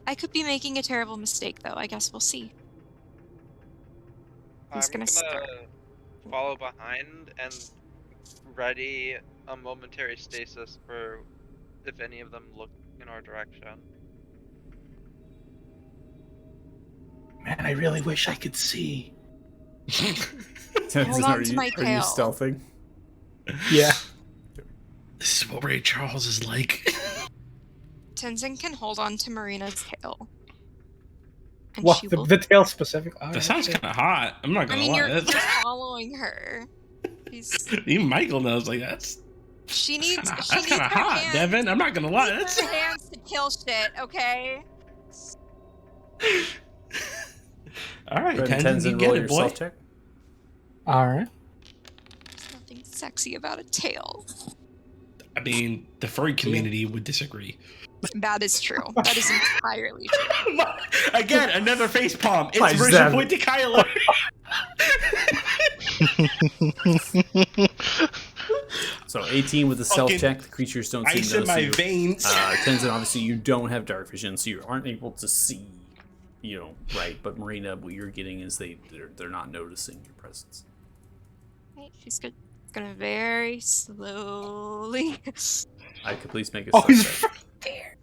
S4: I could be making a terrible mistake, though. I guess we'll see. Who's
S3: I'm
S4: gonna start?
S3: follow behind and ready a momentary stasis for if any of them look in our direction.
S6: Man, I really wish I could see.
S1: Tenzin,
S4: on to my
S1: are you
S4: tail.
S1: stealthing?
S6: Yeah.
S2: This is what Ray Charles is like.
S4: Tenzin can hold on to Marina's tail. And
S6: Well,
S4: she will...
S6: the tail specific.
S2: That sounds kind of hot. I'm not
S4: I
S2: gonna
S4: mean,
S2: lie.
S4: you're
S2: That's-
S4: following her.
S2: Even Michael knows. Like that's
S4: She needs
S2: that's
S4: her
S2: kind of hot,
S4: hands,
S2: Devin. I'm not gonna lie. That's
S4: her hands to kill shit, okay?
S2: all right.
S1: Go ahead and
S2: Tenzin, you
S1: Tenzin,
S2: get
S1: roll
S2: it,
S1: your
S2: boy.
S1: self-check.
S6: All right.
S4: There's nothing sexy about a tail.
S2: I mean, the furry community would disagree.
S4: That is true. That is entirely true.
S2: Again, another face palm.
S1: My
S2: Inspiration
S1: Zeb.
S2: point to Kyler.
S1: So 18 with the
S2: Fucking
S1: self-check. The creatures don't seem
S2: Ice
S1: to
S2: in my
S1: notice you.
S2: veins.
S1: Tenzin, obviously you don't have dark vision, so you aren't able to see, right. But Marina, what you're getting is they're not noticing your presence.
S4: Right, she's gonna very slowly.
S1: Aika, please make a
S6: Oh, he's
S1: self-check.
S6: right there.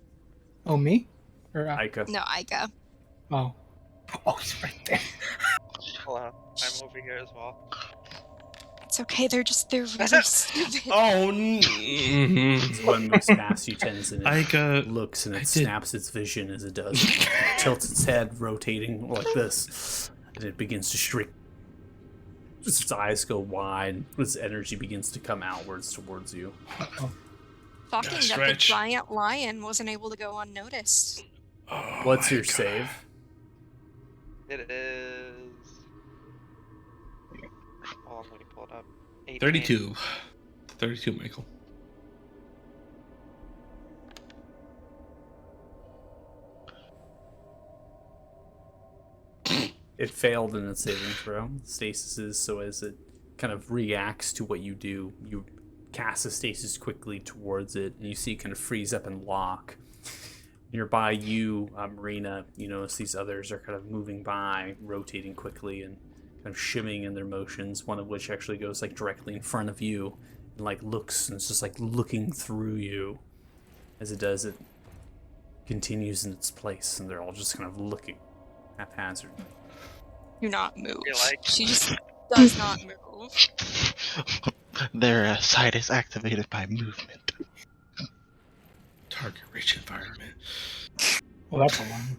S6: Oh, me? Or
S1: Aika.
S4: No, Aika.
S6: oh, oh, he's right there.
S3: Hello, I'm over here as well.
S4: It's okay. They're really stupid.
S2: Oh,
S1: As one moves past you, Tenzin, it
S2: Aika,
S1: looks and
S2: I
S1: it
S2: did-
S1: snaps its vision as it does. It tilts its head, rotating like this, and it begins to shriek. Its eyes go wide, its energy begins to come outwards towards you.
S4: Shocking that the
S2: stretch.
S4: giant lion wasn't able to go unnoticed.
S2: Oh
S1: What's
S2: my
S1: your
S2: God.
S1: save?
S3: It is. Hold on, let me pull it up. 18.
S2: 32. 32, Michael.
S1: It failed in its saving throw. Stasis is so as it kind of reacts to what you do, you cast a stasis quickly towards it, and you see it kind of freeze up and lock. Nearby you, Marina, you notice these others are kind of moving by, rotating quickly and kind of shimmying in their motions, one of which actually goes like directly in front of you and like looks, and it's just like looking through you. As it does, it continues in its place, and they're all just kind of looking haphazardly.
S4: Do not move.
S3: You're like-
S4: She just does not move.
S5: Their sight is activated by movement.
S2: Target rich environment.
S6: Well, that's a line.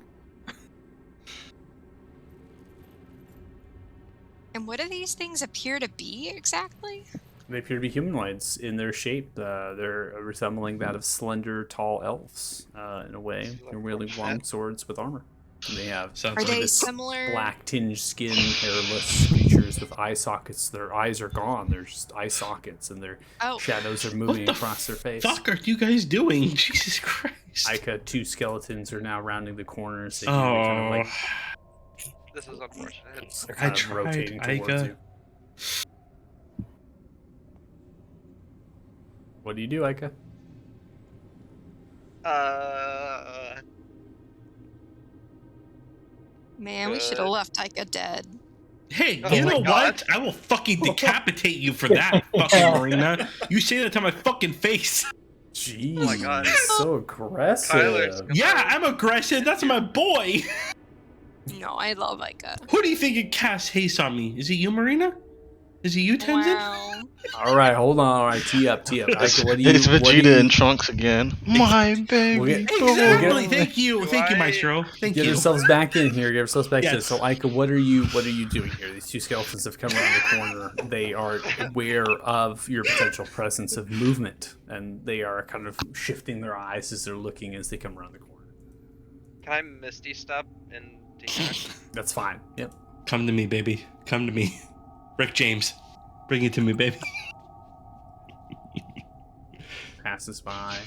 S4: And what do these things appear to be exactly?
S1: They appear to be humanoids in their shape. They're resembling that of slender, tall elves in a way. They're wielding long swords with armor. And they have
S2: Sounds
S4: Are
S2: like
S4: they
S1: this
S4: similar?
S1: black tinged skin, hairless creatures with eye sockets. Their eyes are gone. They're just eye sockets, and their
S4: Oh,
S1: shadows are moving
S2: the
S1: across their face.
S2: fuck are you guys doing? Jesus Christ.
S1: Ica, 2 skeletons are now rounding the corners. They kind of
S3: This is unfortunate.
S1: they're kind of
S2: tried,
S1: rotating towards
S2: Ica.
S1: you. What do you do, Ica?
S4: Man, we should have left Ica dead.
S2: Hey,
S3: Oh
S2: you
S3: my
S2: know
S3: God.
S2: what? I will fucking decapitate you for that, fucking Marina. You say that to my fucking face.
S1: Jeez,
S3: my God.
S1: so aggressive.
S3: Tyler's-
S2: Yeah, I'm aggressive. That's my boy.
S4: No, I love Ica.
S2: Who do you think it casts haste on me? Is it you, Marina? Is it you, Tenzin?
S4: Wow.
S1: All right, hold on. All right, tee up. Ica, what do you?
S5: It's
S1: what do
S5: Vegeta
S1: you-
S5: and Trunks again. My baby.
S1: We'll get-
S2: Exactly.
S1: get-
S2: Thank you. Thank you,
S3: I-
S2: Maestro. Thank
S1: Get
S2: you.
S1: ourselves back in here. Get ourselves back in.
S2: Yes.
S1: So, Ica, what are you doing here? These 2 skeletons have come around the corner. They are aware of your potential presence of movement, and they are kind of shifting their eyes as they're looking as they come around the corner.
S3: Can I Misty Step and take action?
S1: That's fine. Yep.
S2: Come to me, baby. Come to me. Rick James. Bring it to me, baby.
S1: Passes by.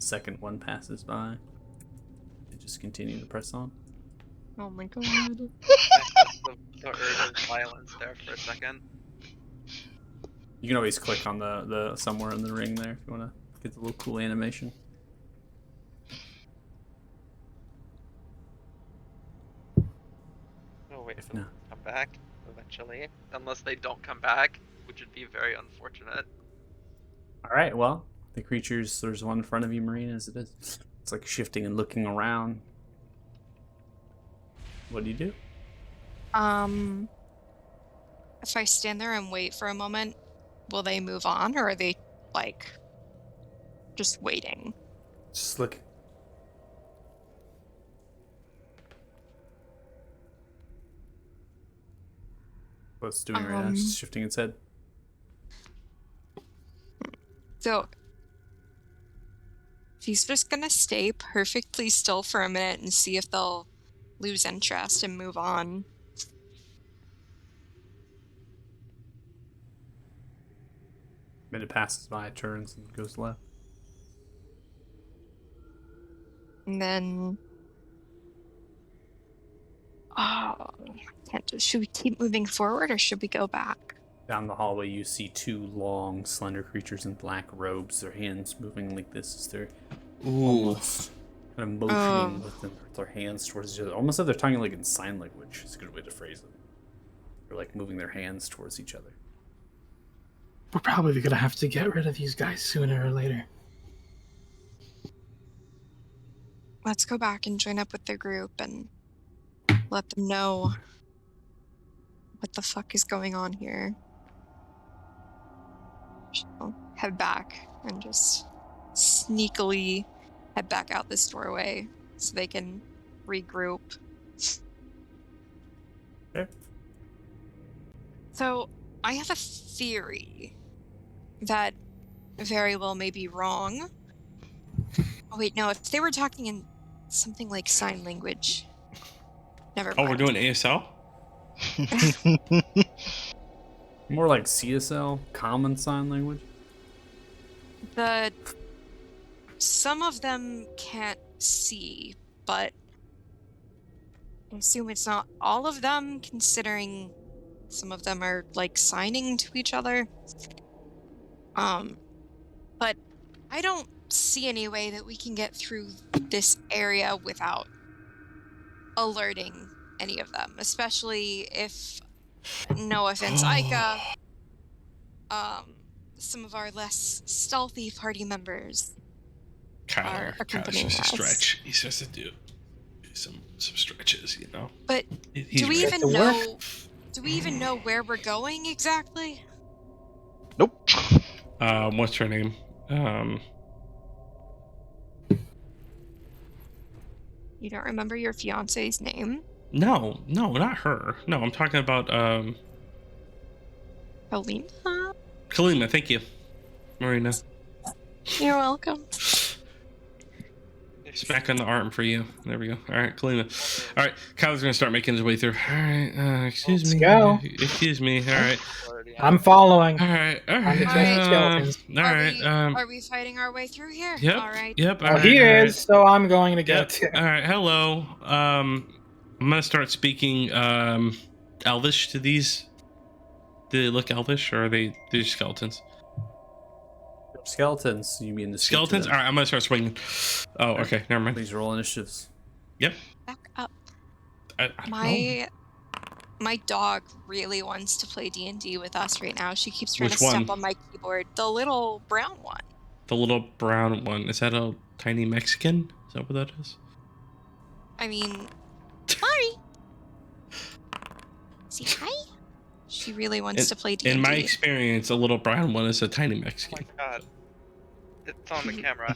S1: Second one passes by. They just continue to press on.
S4: Oh my god.
S3: I felt the urge of violence there for a second.
S1: You can always click on the somewhere in the ring there if you want to get the little cool animation.
S3: Oh wait
S1: If
S3: for them
S1: not-
S3: to come back eventually. Unless they don't come back, which would be very unfortunate.
S1: All right. Well, the creatures. There's one in front of you, Marina, as it is. It's like shifting and looking around. What do you do?
S4: If I stand there and wait for a moment, will they move on, or are they like just waiting?
S1: Just look. What's it doing right now? Just shifting its head.
S4: So he's just gonna stay perfectly still for a minute and see if they'll lose interest and move on.
S1: Minute passes by, turns and goes left.
S4: And then can't do. Should we keep moving forward or should we go back?
S1: Down the hallway, you see 2 long, slender creatures in black robes. Their hands moving like this as they're
S2: Ooh.
S1: almost kind of motioning with their hands towards each other. Almost like they're talking like in sign language. It's a good way to phrase it. They're like moving their hands towards each other.
S6: We're probably gonna have to get rid of these guys sooner or later.
S4: Let's go back and join up with their group and let them know what the fuck is going on here. So head back and just sneakily head back out this doorway so they can regroup.
S1: Okay.
S4: So I have a theory that very well may be wrong. Oh wait, no, if they were talking in something like sign language. Never mind.
S2: Oh, we're doing ASL?
S1: More like CSL, common sign language.
S4: Some of them can't see, but I assume it's not all of them, considering some of them are like signing to each other. But I don't see any way that we can get through this area without alerting any of them, especially if, no offense, Ica, some of our less stealthy party members
S2: Kyler.
S4: are
S2: Kyler's
S4: accompanying
S2: just a
S4: us.
S2: stretch. He's just to do some stretches, you know.
S4: But
S2: He's
S4: do we
S2: ready.
S4: even know? Do we even know where we're going exactly?
S5: Nope.
S2: What's her name?
S4: You don't remember your fiance's name?
S2: No, not her. No, I'm talking about
S4: Helena?
S2: Kalima. Thank you, Marina.
S4: You're welcome.
S2: It's back on the arm for you. There we go. All right, Kalima. All right, Kyle's gonna start making his way through. All right, excuse
S6: Let's
S2: me.
S6: go.
S2: Excuse me. All right.
S3: Already
S6: I'm following.
S2: All right.
S6: I'm the
S4: Alright.
S6: skeletons.
S2: All right.
S4: Are we fighting our way through here?
S2: Yep.
S4: All right.
S2: Yep.
S6: Well, he is, so I'm going to go
S2: Yep.
S6: too.
S2: All right. Hello. I'm gonna start speaking Elvish to these. Do they look Elvish, or are they're skeletons?
S1: Skeletons. You mean the
S2: Skeletons. All right. I'm gonna start swinging. Oh, okay. Never mind.
S1: Please roll initiatives.
S2: Yep.
S4: Back up.
S2: I don't know.
S4: My dog really wants to play D&D with us right now. She keeps trying
S2: Which
S4: to step
S2: one?
S4: on my keyboard. The little brown one.
S2: The little brown one. Is that a tiny Mexican? Is that what that is?
S4: I mean, sorry. See, hi. She really wants to play D&D.
S2: In my experience, a little brown one is a tiny
S3: Oh my
S2: Mexican.
S3: god. It's on the camera.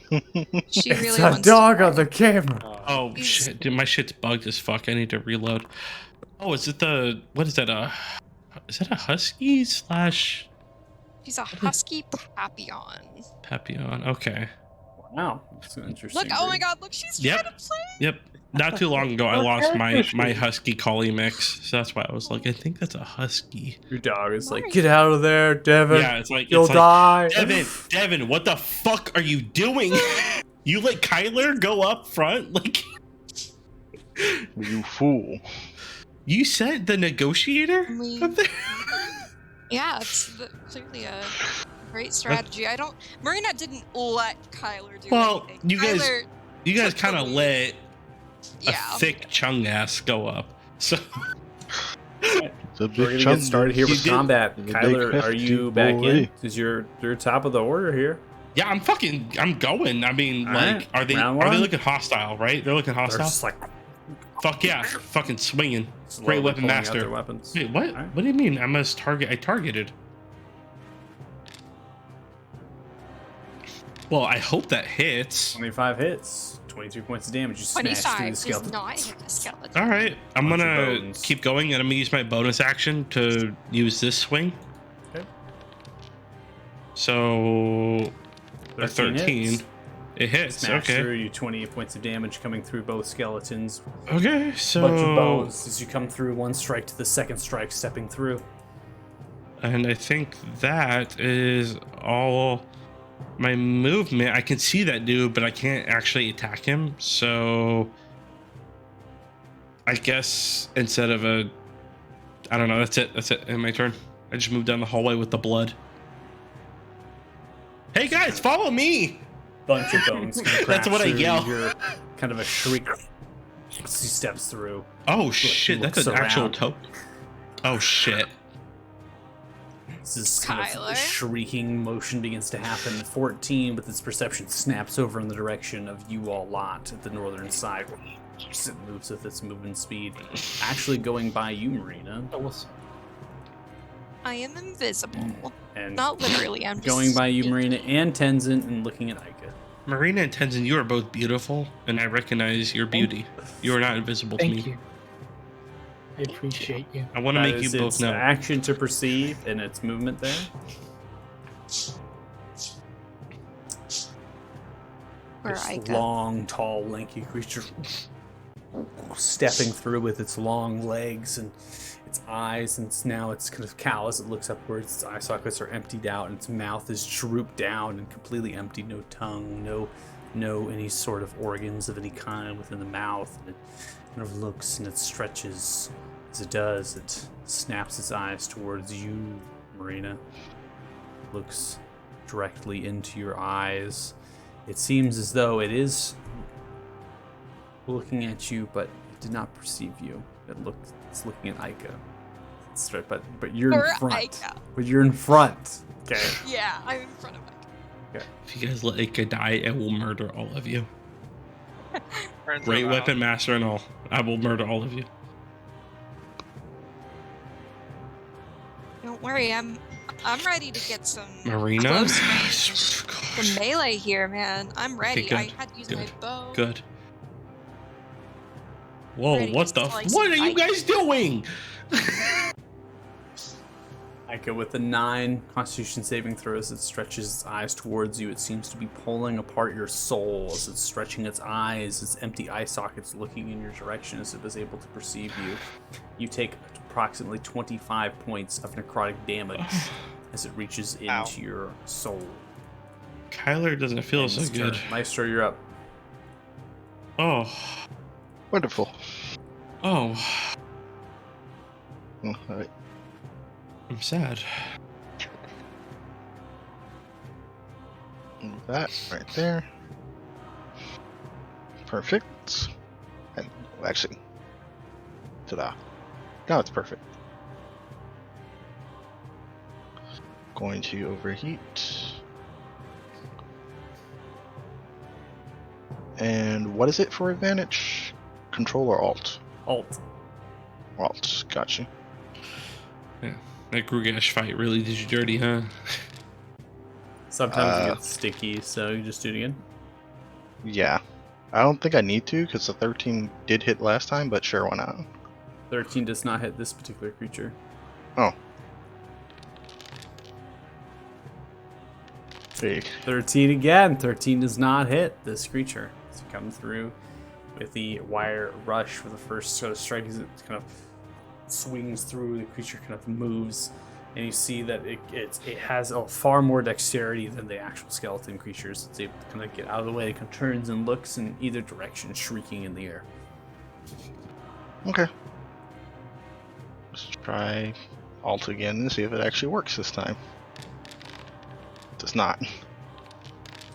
S4: She really
S1: It's a
S4: wants
S1: dog
S4: to
S1: on the camera.
S2: Oh
S4: He's-
S2: shit, dude, my shit's bugged as fuck. I need to reload. Oh, is it the what is that? Is that a husky slash
S4: She's a husky papillon.
S2: papillon? Okay.
S1: Wow, that's an interesting.
S4: Look! Oh my
S1: breed.
S4: god! Look, she's
S2: Yep.
S4: trying to play.
S2: Yep. Not too long ago, I
S6: What
S2: lost my
S6: character
S2: my
S6: sheet?
S2: husky collie mix, so that's why I was like, I think that's a husky.
S1: Your dog is like,
S4: Nice.
S1: get out of there, Devin.
S2: Yeah, it's like
S1: You'll
S2: it's
S1: die.
S2: like, Devin, what the fuck are you doing? You let Kyler go up front? Like
S5: You fool.
S2: you sent the negotiator
S4: We-
S2: up there?
S4: Yeah, it's clearly a great strategy. Marina didn't let Kyler do
S2: Well,
S4: anything.
S2: you guys-
S4: Kyler,
S2: You guys
S4: took the
S2: kind of
S4: lead.
S2: let
S4: yeah.
S2: a thick chung ass go up. So
S5: It's a
S1: We're
S5: big
S1: gonna
S5: chunk.
S1: get started here
S2: You
S1: with
S2: did-
S1: combat.
S5: The big
S1: Kyler, are
S5: hefty
S1: you back in?
S5: boy.
S1: Because you're top of the order here.
S2: yeah, I'm going. I mean,
S1: All
S2: like,
S1: right,
S2: are they
S1: round
S2: are they
S1: one.
S2: looking hostile? Right? They're looking
S1: They're
S2: hostile.
S1: just like
S2: Fuck yeah, fucking swinging.
S1: slowly
S2: Great weapon
S1: pulling out
S2: master.
S1: their weapons.
S2: Wait, what?
S1: Alright.
S2: What do you mean? I must target. I targeted. Well, I hope that hits.
S1: 25 hits, 22 points of damage. You smash through
S4: 25
S1: the
S4: does
S1: skeleton.
S4: not hit the skeleton.
S2: All right, I'm
S1: Bunch of
S2: gonna
S1: bones.
S2: keep going, and I'm gonna use my bonus action to use this swing.
S1: Okay.
S2: So a 13.
S1: hits.
S2: It hits.
S1: Smash
S2: Okay.
S1: through you, 28 points of damage coming through both skeletons.
S2: Okay. So
S1: Bunch of bones as you come through one strike to the second strike, stepping through.
S2: And I think that is all my movement. I can see that dude, but I can't actually attack him. So I guess instead of I don't know. That's it. That's it. And my turn. I just moved down the hallway with the blood. Hey guys, follow me!
S1: Bunch of bones. Kind of
S2: That's what I yell.
S1: You're kind of a shriek as he steps through.
S2: Oh shit, that's
S1: looks
S2: an actual
S1: around.
S2: toe. Oh shit.
S1: This is kind of
S4: Kyler?
S1: a shrieking motion begins to happen. 14, but this perception snaps over in the direction of you all lot at the northern side. It moves with its movement speed. Actually going by you, Marina.
S4: I am invisible.
S1: And
S4: Not literally, I'm just
S1: going by you,
S4: sneaky.
S1: Marina, and Tenzin, and looking at Ica.
S2: Marina and Tenzin, you are both beautiful, and I recognize your beauty. You are not invisible to me.
S6: Thank you. I appreciate you.
S2: I want to
S1: That
S2: make
S1: is
S2: you both
S1: its
S2: know.
S1: action to perceive and its movement there.
S4: Where
S1: This
S4: I go.
S1: long, tall, lanky creature stepping through with its long legs and its eyes, and now it's kind of callous. It looks upwards. Its eye sockets are emptied out, and its mouth is drooped down and completely empty. No tongue, no any sort of organs of any kind within the mouth. And it kind of looks and it stretches. As it does, it snaps its eyes towards you, Marina. Looks directly into your eyes. It seems as though it is looking at you, but it did not perceive you. It's looking at Ica. It's right, but you're
S4: Or
S1: in front.
S4: Ica.
S1: But you're in front. Okay.
S4: Yeah, I'm in front of it.
S2: If you guys let Ika die, I will murder all of you.
S3: Turns
S2: Great
S3: around.
S2: weapon master and all. I will murder all of you.
S4: Don't worry, I'm ready to get some
S2: Marina?
S4: close
S2: I
S4: range.
S2: swear to God.
S4: The melee here, man. I'm ready.
S2: good,
S4: I had to use my
S2: good,
S4: bow.
S2: Good. Whoa,
S4: Ready
S2: what
S4: to
S2: the?
S4: slice
S2: What are
S4: and
S2: you
S4: dice.
S2: guys doing?
S1: Ica with a 9 Constitution saving throw as it stretches its eyes towards you. It seems to be pulling apart your soul as it's stretching its eyes, its empty eye sockets looking in your direction as it was able to perceive you. You take approximately 25 points of necrotic damage as it reaches
S3: Ow.
S1: into your soul.
S2: Kyler doesn't feel
S1: Ends
S2: so good.
S1: turn. Maestro, you're up.
S2: Oh.
S5: Wonderful.
S2: Oh.
S5: All right.
S2: I'm sad.
S5: Move that right there. Perfect. And actually, ta-da. Now it's perfect. Going to overheat. And what is it for advantage? Control or Alt?
S1: Alt.
S5: Alt. Got you.
S2: That Grugash fight really did you dirty, huh?
S1: Sometimes it gets sticky, so you just do it again.
S5: Yeah. I don't think I need to because the 13 did hit last time, but sure, why not?
S1: 13 does not hit this particular creature.
S5: Oh. Big.
S1: 13 again. 13 does not hit this creature. So you come through with the wire rush for the first sort of strike as it kind of swings through. The creature kind of moves, and you see that it has a far more dexterity than the actual skeleton creatures. It's able to kind of get out of the way. It kind of turns and looks in either direction, shrieking in the air.
S5: Okay. Let's try Alt again and see if it actually works this time. It does not.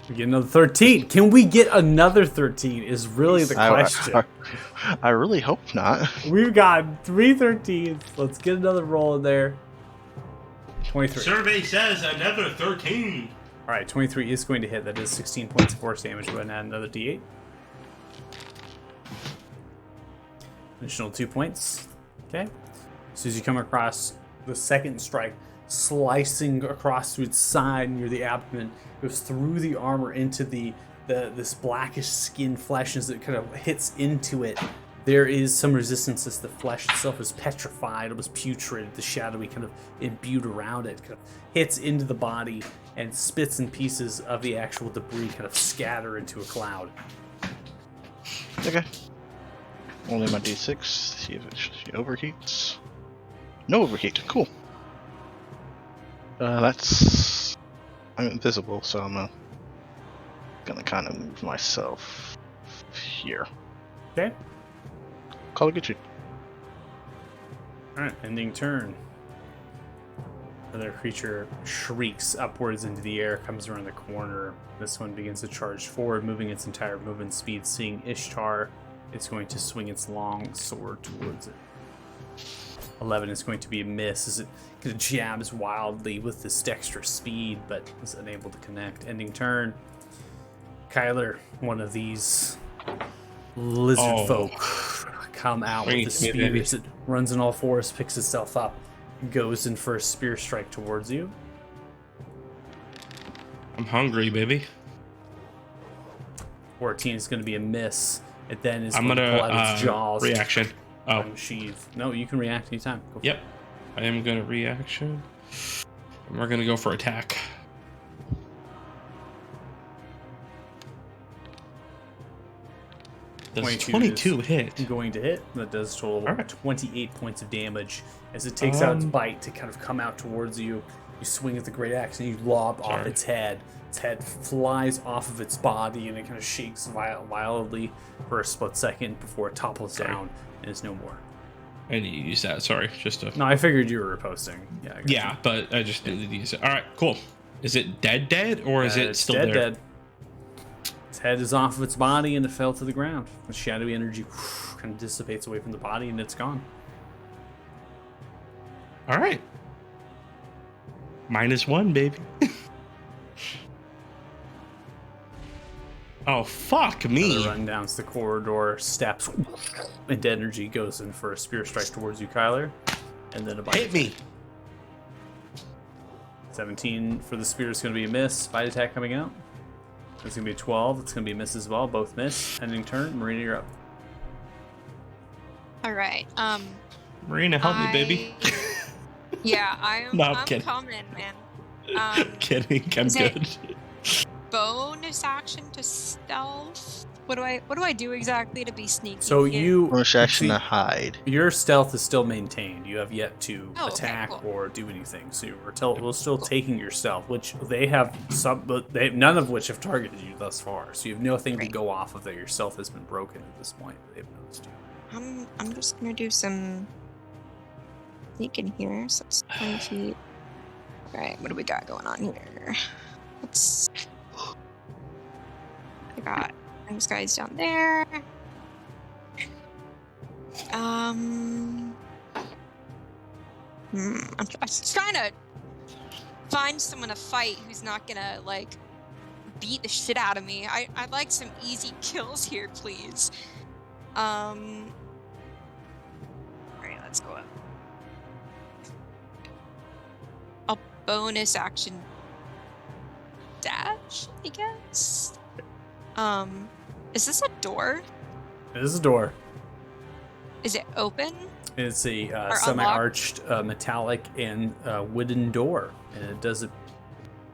S1: We get another 13. Can we get another 13 is really the question.
S5: I really hope not.
S1: We've got 3 13s. Let's get another roll in there. 23.
S2: Survey says another 13.
S1: All right, 23 is going to hit. That is 16 points of force damage. Go ahead and add another d8. Additional 2 points. Okay. So as you come across the second strike, slicing across through its side near the abdomen, goes through the armor into this blackish skin flesh. As it kind of hits into it, there is some resistance as the flesh itself is petrified, it was putrid, the shadowy kind of imbued around it kind of hits into the body, and spits and pieces of the actual debris kind of scatter into a cloud.
S5: Okay. Only my d6. See if it overheats. No overheat. Cool. That's... I'm invisible, so I'm gonna kind of move myself here.
S1: Okay.
S5: Call it good.
S1: Alright, ending turn. Another creature shrieks upwards into the air, comes around the corner. This one begins to charge forward, moving its entire movement speed. Seeing Ishtar, it's going to swing its long sword towards it. 11 is going to be a miss as it kind of jabs wildly with this dexterous speed, but is unable to connect. Ending turn. Kyler, one of these lizard folk, come out with the spear as it runs on all fours, picks itself up, goes in for a spear strike towards you.
S2: I'm hungry, baby.
S1: 14 is going to be a miss. It then is
S2: I'm
S1: going to
S2: gonna
S1: pull out its jaws.
S2: reaction. Oh,
S1: Unsheathe. No, you can react anytime. Go for
S2: yep. I am gonna reaction. And we're gonna go for attack. Does 22 hit?
S1: Going to hit. That does total
S2: All right.
S1: 28 points of damage as it takes out its bite to kind of come out towards you. You swing at the great axe and you lob off its head. Its head flies off of its body and it kind of shakes wildly for a split second before it topples down and is no more.
S2: I need to use that. Sorry, just to.
S1: No, I figured you were reposting. Yeah. I got
S2: Yeah,
S1: you.
S2: but I just needed to use it. All right, cool. Is it dead, or is it
S1: It's
S2: still
S1: dead,
S2: there?
S1: dead. Its head is off of its body and it fell to the ground. The shadowy energy kind of dissipates away from the body and it's gone.
S2: All right. -1, baby. Oh, fuck me.
S1: Another run down the corridor, steps, and dead energy goes in for a spear strike towards you, Kyler. And then a bite.
S2: Hit me.
S1: 17 for the spear is going to be a miss. Bite attack coming out. It's going to be a 12. It's going to be a miss as well. Both miss. Ending turn. Marina, you're up.
S4: All right.
S2: Marina, help me, baby.
S4: Yeah,
S2: No, I'm
S4: I'm
S2: kidding.
S4: coming, man.
S2: Kidding. I'm
S4: is it-
S2: good.
S4: bonus action to stealth? What do I do exactly to be sneaky?
S1: So
S4: here?
S1: you
S5: Bonus action
S1: see,
S5: to hide.
S1: your stealth is still maintained. You have yet to
S4: Oh, okay,
S1: attack
S4: cool.
S1: or do anything. So we're still taking your stealth, which they have none of which have targeted you thus far. So you have nothing to
S4: Right.
S1: go off of. That your stealth has been broken at this point. They've noticed you.
S4: I'm just gonna do some sneaking here. So it's 20 feet. All right, what do we got going on here? I got those guys down there. I'm just trying to find someone to fight who's not gonna like beat the shit out of me. I'd like some easy kills here, please. Alright, let's go up. A bonus action dash, I guess. Is this a door?
S1: This is a door.
S4: Is it open?
S1: It's a
S4: Or
S1: semi-arched metallic and wooden door, and it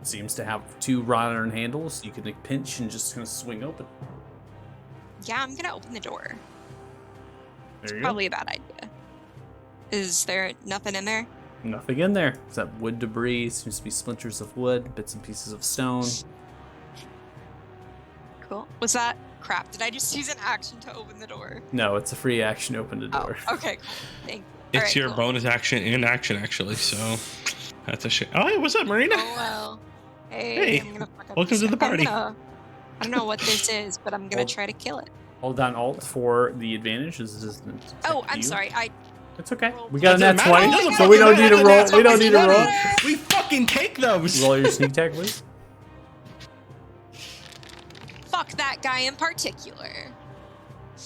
S1: seems to have two wrought iron handles. You can pinch and just kind of swing open.
S4: Yeah, I'm gonna open the door.
S1: There you
S4: Probably a bad idea. Is there nothing in there?
S1: go. Nothing in there except wood debris. Seems to be splinters of wood, bits and pieces of stone.
S4: Cool. Was that crap? Did I just use an action to open the door?
S1: No, it's a free action. Open the door.
S4: Oh, okay, cool. Thank you.
S2: It's
S4: Alright,
S2: your
S4: cool.
S2: bonus action and action, actually. So that's a shit. Oh, hey, what's up, Marina?
S4: Oh well. Hey,
S2: Hey,
S4: I'm gonna fuck up
S2: welcome
S4: this
S2: to the
S4: guy.
S2: party.
S4: I don't know what this is, but I'm gonna
S1: Well-
S4: try to kill it.
S1: Hold down Alt for the advantage. This doesn't
S4: Oh,
S1: affect
S4: I'm
S1: you.
S4: sorry.
S1: It's okay.
S4: rolled
S1: We got a
S2: Doesn't
S1: nat
S2: matter.
S1: 20,
S2: Doesn't
S1: so we don't
S2: fucking
S1: need to
S2: matter.
S1: roll.
S2: That's
S1: We don't
S2: how
S1: need to
S2: much
S1: roll.
S2: money. We fucking take those.
S1: Roll your sneak tag, please.
S4: Fuck that guy in particular.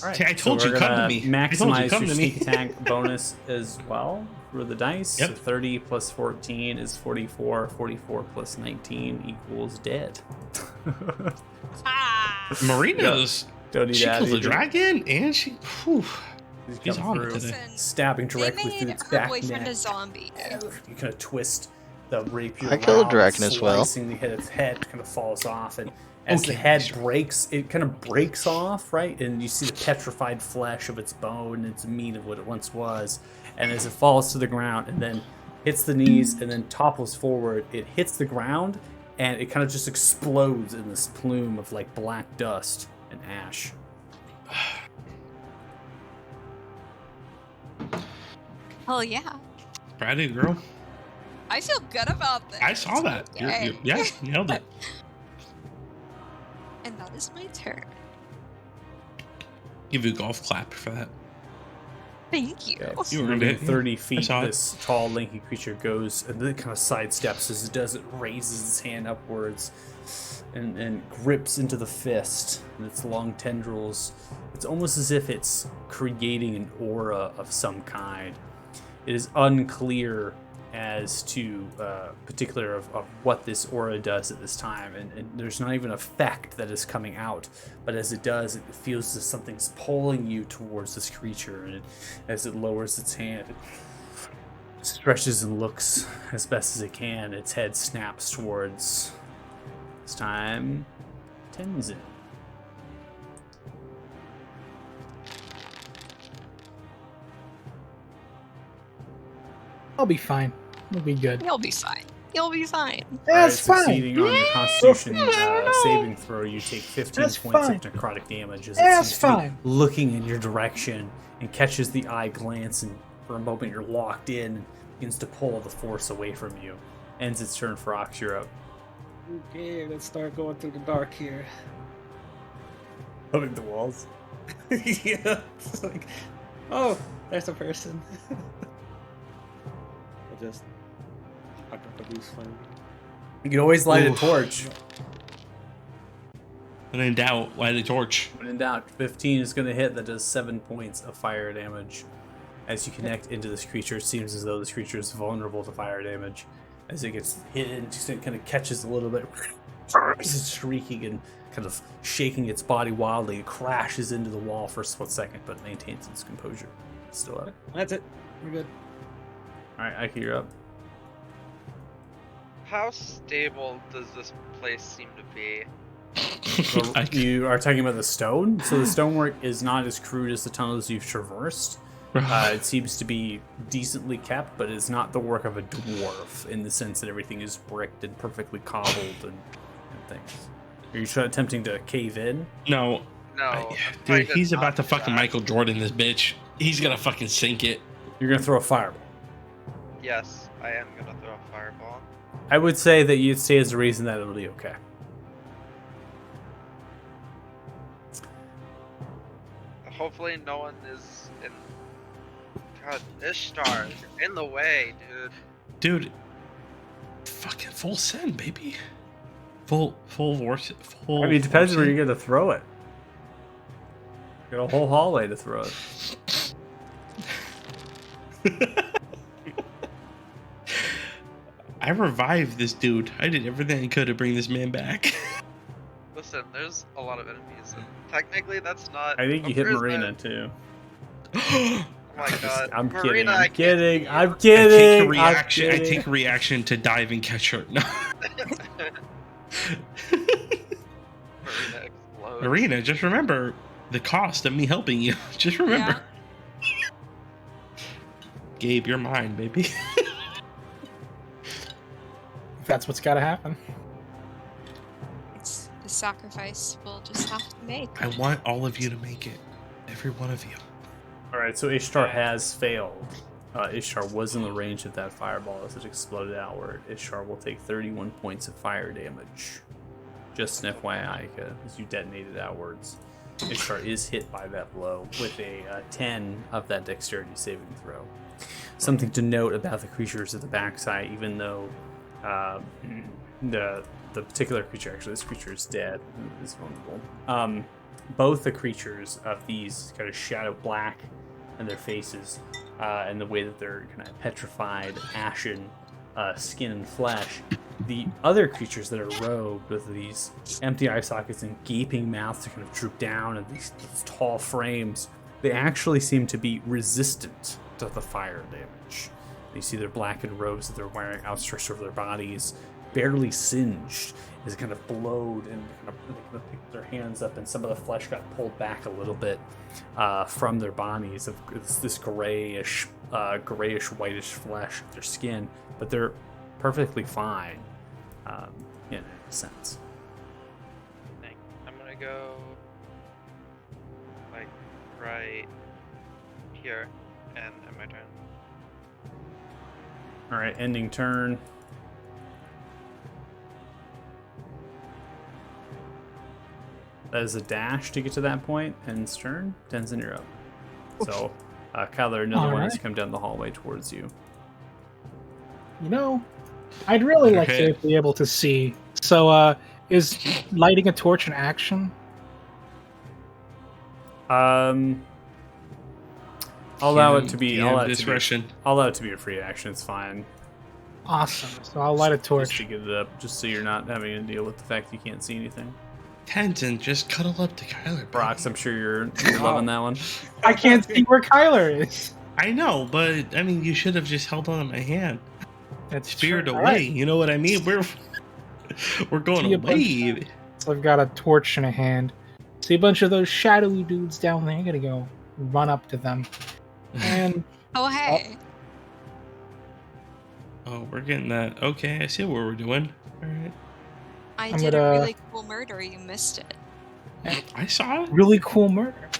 S1: All right.
S2: See, I told
S1: so
S2: you,
S1: we're
S2: come to
S1: gonna
S2: me. I told you,
S1: Maximize
S2: come
S1: your
S2: to me.
S1: sneak attack bonus as well for the dice.
S2: Yep.
S1: So 30 plus 14 is 44. 44 plus 19 equals dead.
S4: Ah!
S2: Marina's.
S1: Don't need
S2: She
S1: that
S2: kills a
S1: either.
S2: dragon, and she. Whew.
S1: He's
S2: He's
S1: come
S2: on it
S1: through,
S2: today.
S4: Listen,
S1: stabbing
S4: They
S1: directly
S4: made
S1: through its
S4: her
S1: back
S4: boyfriend
S1: neck.
S4: a zombie.
S1: You kind of twist the rapier.
S5: I killed a
S1: around,
S5: dragon as well.
S1: slicing the head. Its head kind of falls off, and as the
S2: Okay,
S1: head
S2: sure.
S1: breaks, it kind of breaks off, right? And you see the petrified flesh of its bone, its meat of what it once was. And as it falls to the ground, and then hits the knees, and then topples forward, it hits the ground, and it kind of just explodes in this plume of like black dust and ash.
S4: Hell yeah.
S2: Proud of you, girl.
S4: I feel good about this.
S2: I saw that.
S4: Yay.
S2: Yeah, nailed it.
S4: And that is my turn.
S2: Give you a golf clap for that.
S4: Thank you.
S1: Yes.
S2: You earned
S1: Moving
S2: it.
S1: 30 feet,
S2: saw it.
S1: this tall, lanky creature goes and then it kind of sidesteps as it does. It raises its hand upwards and grips into the fist and its long tendrils. It's almost as if it's creating an aura of some kind. It is unclear as to particular of what this aura does at this time, and there's not even effect that is coming out, but as it does, it feels as something's pulling you towards this creature, and as it lowers its hand, it stretches and looks as best as it can. Its head snaps towards, this time, Tenzin.
S6: I'll be fine. We'll be good.
S4: You'll be fine. You'll be fine.
S6: That's
S1: Alright,
S6: fine.
S1: succeeding on your Constitution saving throw, you take 15
S6: That's
S1: points
S6: fine.
S1: of necrotic damage as
S6: That's
S1: it seems to be
S6: fine.
S1: looking in your direction and catches the eye glance, and for a moment you're locked in and begins to pull the force away from you. Ends its turn. Frox, you're up.
S7: Okay, let's start going through the dark here.
S1: Hugging the walls.
S7: Yeah, it's like, oh, there's a person. I just I got the loose flame.
S1: You can always light a
S2: Oof.
S1: torch.
S2: And in doubt, light a torch.
S1: When in doubt, 15 is going to hit. That does 7 points of fire damage. As you connect into this creature, it seems as though this creature is vulnerable to fire damage. As it gets hit, it just kind of catches a little bit. It's shrieking and kind of shaking its body wildly. It crashes into the wall for a split second, but maintains its composure. It's still up.
S7: That's it. We're good.
S1: All right, Ike, you're up.
S3: How stable does this place seem to be?
S1: You are talking about the stone? So the stonework is not as crude as the tunnels you've traversed. It seems to be decently kept, but it's not the work of a dwarf in the sense that everything is bricked and perfectly cobbled and things. Are you attempting to cave in?
S2: No.
S3: No.
S2: Dude, he's about to fucking Michael Jordan this bitch. He's gonna fucking sink it.
S1: You're going to throw a fireball.
S3: Yes, I am gonna throw a fireball.
S1: I would say that you'd say as a reason that it'll be okay.
S3: Hopefully no one is in... God, Ishtar, you're in the way, dude.
S2: Dude, fucking full send, baby. Full force.
S1: I mean, it depends where you're going to throw it. You got a whole hallway to throw it.
S2: I revived this dude. I did everything I could to bring this man back.
S3: Listen, there's a lot of enemies. And technically, that's not...
S1: I think you hit Marina, too.
S3: Oh my god.
S1: I'm
S3: Marina, I
S1: kidding.
S3: can't
S1: I'm
S3: see you.
S1: kidding.
S2: I take a reaction to dive and catch her. No.
S3: Marina explodes.
S2: Marina, just remember the cost of me helping you. Just remember. Gabe, you're mine, baby.
S6: That's what's got to happen.
S4: It's the sacrifice we'll just have to make.
S2: I want all of you to make it. Every one of you.
S1: All right, so Ishtar has failed. Ishtar was in the range of that fireball as it exploded outward. Ishtar will take 31 points of fire damage. Just an FYI, as you detonated outwards. Ishtar is hit by that blow with a 10 of that dexterity saving throw. Something to note about the creatures at the backside, even though the particular creature, actually this creature is dead, is vulnerable. Both the creatures of these kind of shadow black and their faces, and the way that they're kind of petrified, ashen skin and flesh. The other creatures that are robed with these empty eye sockets and gaping mouths to kind of droop down, and these tall frames, they actually seem to be resistant to the fire damage. You see their blackened robes that they're wearing outstretched over their bodies, barely singed, as it kind of blowed, and they picked their hands up, and some of the flesh got pulled back a little bit from their bodies. It's this grayish, whitish flesh of their skin, but they're perfectly fine in a sense.
S3: I'm gonna go like right here and end my turn.
S1: All right, ending turn. That is a dash to get to that point. Ends turn. Tenzin, you're up. So, Kyler, another one has come down the hallway towards you.
S6: You know, I'd really like to be able to see. So, is lighting a torch an action?
S1: I'll allow it to be. I'll allow it to be a free action. It's fine.
S6: Awesome. So I'll light a torch.
S1: Just to get it up, just so you're not having to deal with the fact you can't see anything.
S2: Tenzin, just cuddle up to Kyler.
S1: Brox, I'm sure you're loving that one.
S6: I can't see where Kyler is.
S2: I know, but I mean, you should have just held on to my hand.
S6: That's
S2: Spirit
S6: true.
S2: away.
S6: Right.
S2: You know what I mean? We're going away.
S6: So I've got a torch in a hand. See a bunch of those shadowy dudes down there. I'm gonna go run up to them. And
S4: oh hey.
S2: Oh, we're getting that. Okay, I see what we're doing. All right.
S4: I did a really cool murder. You missed it.
S2: I saw it.
S6: Really cool murder.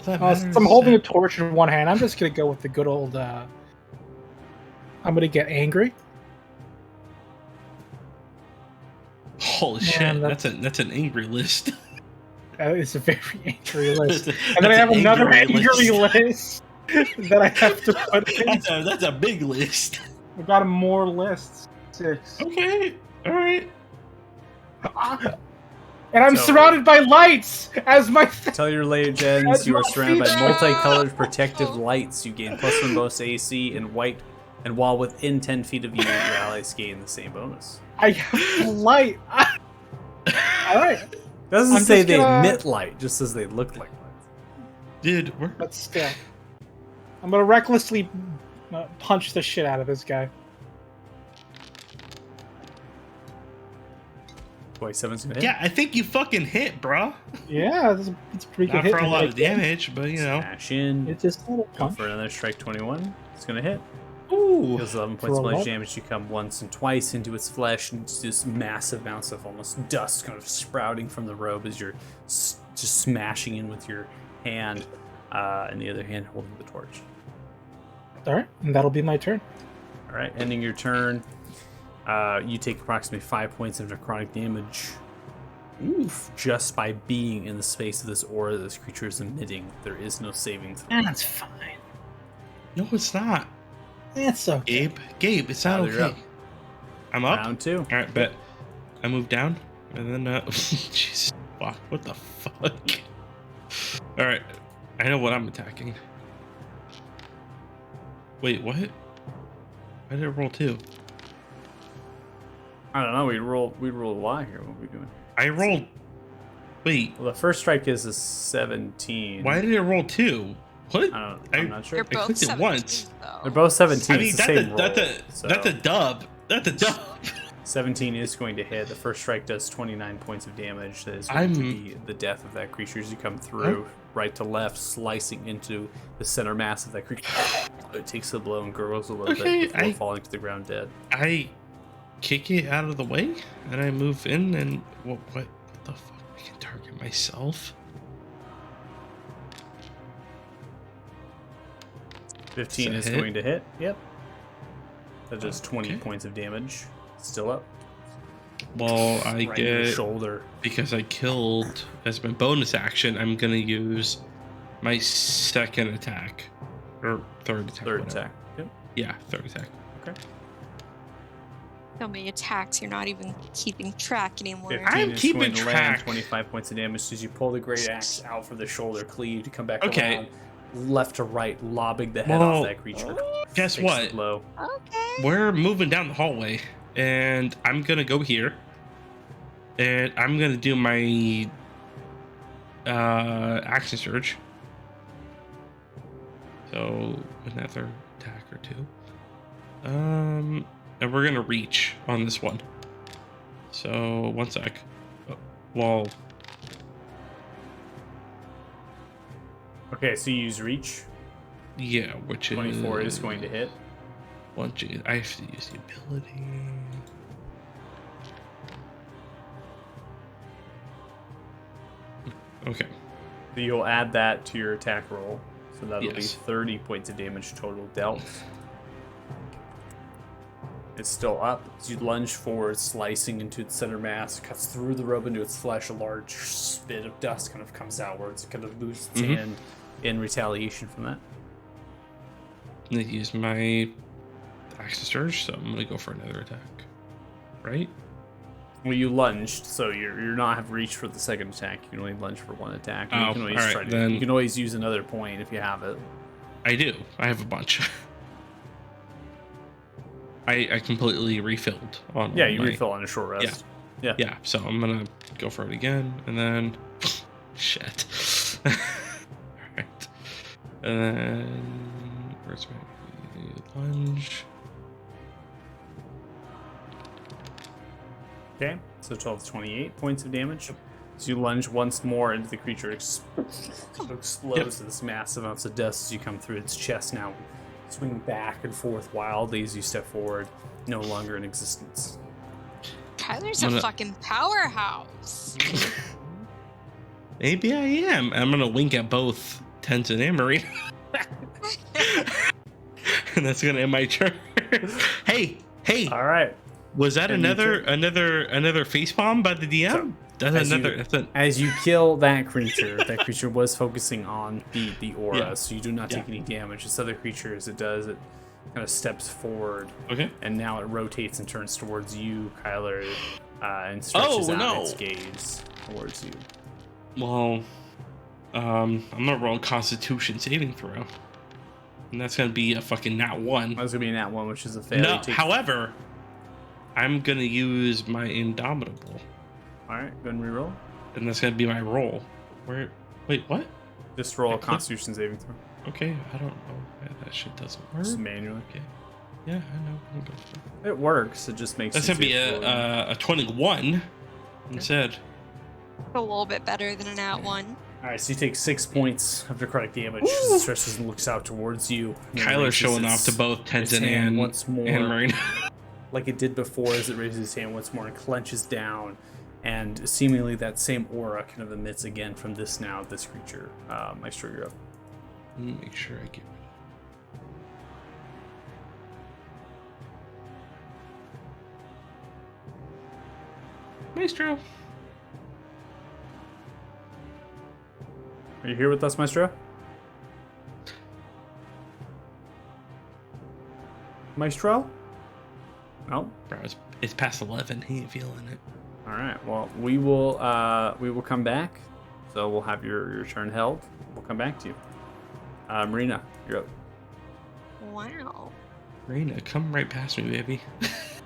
S6: Since I'm holding a torch in one hand, I'm just gonna go with the good old. I'm gonna get angry.
S2: Holy shit! That's an angry list.
S6: It's a very angry list, and then I have another angry list that I have to put in.
S2: That's a big list.
S6: I've got more lists. 6.
S2: Okay. All right.
S6: And I'm surrounded by lights as my.
S1: Tell your legends you are surrounded by multicolored protective lights. You gain +1 bonus to AC and white, and while within 10 feet of you, your allies gain the same bonus.
S6: I have light. All right.
S1: Doesn't say they emit light, just says they look like light.
S2: Dude,
S6: but still, I'm gonna recklessly punch the shit out of this guy.
S1: 27's gonna hit.
S2: Yeah, I think you fucking hit, bro.
S6: Yeah, it's a pretty good
S2: Not
S6: hit.
S2: for a
S6: to
S2: lot
S6: make
S2: of
S6: it.
S2: damage, but you know.
S1: Smash in.
S6: It's just a little
S1: Go
S6: punch.
S1: for another strike. 21. It's gonna hit.
S2: Ooh.
S1: Deals 11
S6: For
S1: points
S6: a
S1: of bludgeoning
S6: what?
S1: damage. You come once and twice into its flesh, and just massive amounts of almost dust kind of sprouting from the robe as you're just smashing in with your hand, and the other hand holding the torch.
S6: All right, and that'll be my turn.
S1: All right, ending your turn. You take approximately 5 points of necrotic damage. Oof, just by being in the space of this aura that this creature is emitting. There is no saving throw.
S6: That's fine.
S2: No, it's not.
S6: That's okay.
S2: Gabe, it's not
S1: You're up.
S2: okay. I'm up.
S1: Round 2.
S2: All right, bet. I move down, and then Jesus, fuck, what the fuck? All right, I know what I'm attacking. Wait, what? Why did I roll 2?
S1: I don't know. We'd roll a Y here. What are we doing?
S2: I rolled. Wait,
S1: Well, the first strike is a 17.
S2: why did it roll 2? What?
S1: I'm not sure.
S4: You're both
S2: clicked it
S4: 17s,
S2: once.
S4: though.
S1: They're both 17.
S2: I mean,
S1: It's the
S2: that's
S1: same
S2: a, that's
S1: roll,
S2: a
S1: so
S2: that's a dub. That's a dub.
S1: 17 is going to hit. The first strike does 29 points of damage. That is going to be the death of that creature as you come through, right to left, slicing into the center mass of that creature. It takes a blow and gurgles a little
S2: Okay,
S1: bit before falling to the ground dead.
S2: I kick it out of the way, and I move in, and what the fuck? I can target myself.
S1: 15
S2: Does
S1: is
S2: that hit?
S1: going to hit. Yep. That does 20
S2: Okay.
S1: points of damage. Still up.
S2: Well, I
S1: Right in the
S2: get
S1: shoulder.
S2: because I killed as my bonus action. I'm gonna use my second attack or third attack.
S1: Third
S2: whatever.
S1: attack. Yep.
S2: Yeah, third attack.
S1: Okay.
S4: So many attacks, you're not even keeping track anymore.
S1: 15
S2: I'm
S1: is
S2: keeping
S1: going to land
S2: track.
S1: 25 points of damage as you pull the great axe out for the shoulder cleave to come back
S2: Okay.
S1: around, left to right, lobbing the head
S2: Well,
S1: off that creature.
S2: guess
S1: Takes the
S2: what?
S1: blow.
S4: Okay.
S2: We're moving down the hallway, and I'm gonna go here, and I'm gonna do my action surge. So another attack or 2. And we're gonna reach on this one. So 1 sec. Well,
S1: Okay, so you use reach.
S2: yeah, which
S1: 24 is going to hit.
S2: I have to use the ability. Okay.
S1: So you'll add that to your attack roll. So that'll
S2: Yes.
S1: be 30 points of damage total dealt. It's still up. As you lunge forward, slicing into its center mass, cuts through the robe into its flesh. A large spit of dust kind of comes outwards. It kind of moves its
S2: Mhm.
S1: hand in retaliation from that.
S2: I'm gonna use my action surge, so I'm gonna go for another attack. Right?
S1: Well, you lunged, so you're not have reach for the second attack. You can only lunge for one attack. You
S2: Oh,
S1: can always
S2: alright,
S1: try to.
S2: then-
S1: You can always use another point if you have it.
S2: I do. I have a bunch. I completely refilled on.
S1: Yeah, you
S2: my-
S1: refill on a short rest. Yeah.
S2: Yeah, so I'm gonna go for it again, and then shit. Alright. And then where's my lunge?
S1: Okay, so 12 to 28 points of damage. So you lunge once more into the creature, explodes to this massive amounts of dust as you come through its chest now, swinging back and forth wildly as you step forward, no longer in existence.
S4: Tyler's
S2: I'm
S4: a
S2: gonna-
S4: fucking powerhouse.
S2: Maybe I am. I'm gonna wink at both Tenzin and Marina. And that's gonna end my turn. Hey,
S1: All right.
S2: was that
S1: And you
S2: another face palm by the DM?
S1: So,
S2: That's
S1: as
S2: another.
S1: you-
S2: That's an,
S1: As you kill that creature was focusing on the aura,
S2: Yeah.
S1: so you do not take
S2: Yeah.
S1: any damage. This other creature, as it does, it kind of steps forward,
S2: okay.
S1: and now it rotates and turns towards you, Kyler, and stretches
S2: Oh,
S1: out
S2: no.
S1: its gaze towards you.
S2: Well, I'm gonna roll a Constitution saving throw, and that's gonna be a fucking nat 1.
S1: That's gonna be in that one, which is a failure.
S2: No,
S1: Take-
S2: however, I'm gonna use my Indomitable,
S1: all right, go ahead and reroll.
S2: and that's gonna be my roll. Wait, what?
S1: Just roll a
S2: I click-
S1: Constitution saving throw,
S2: Okay, I don't know why that shit doesn't work.
S1: just manually.
S2: Okay. Yeah, I know. I'm good.
S1: It works. It just makes
S2: That's gonna be
S1: easier for you.
S2: a 21. Instead.
S4: A little bit better than an at one.
S1: All right, so you take 6 points of necrotic damage as it stretches and looks out towards you. And then
S2: Kyler's
S1: raises
S2: showing off
S1: its-
S2: to both
S1: its
S2: Tenzin
S1: hand
S2: and
S1: once more,
S2: and Marina.
S1: like it did before, as it raises its hand once more and clenches down, and seemingly that same aura kind of emits again from this creature. Maestro, you're up.
S2: Let me make sure I get. Maestro.
S1: Are you here with us, Maestro? Maestro? No.
S2: Bro, it's past 11. He ain't feeling it.
S1: All right. Well, we will come back. So we'll have your turn held. We'll come back to you. Marina, you're up.
S4: Wow.
S2: Marina, come right past me, baby.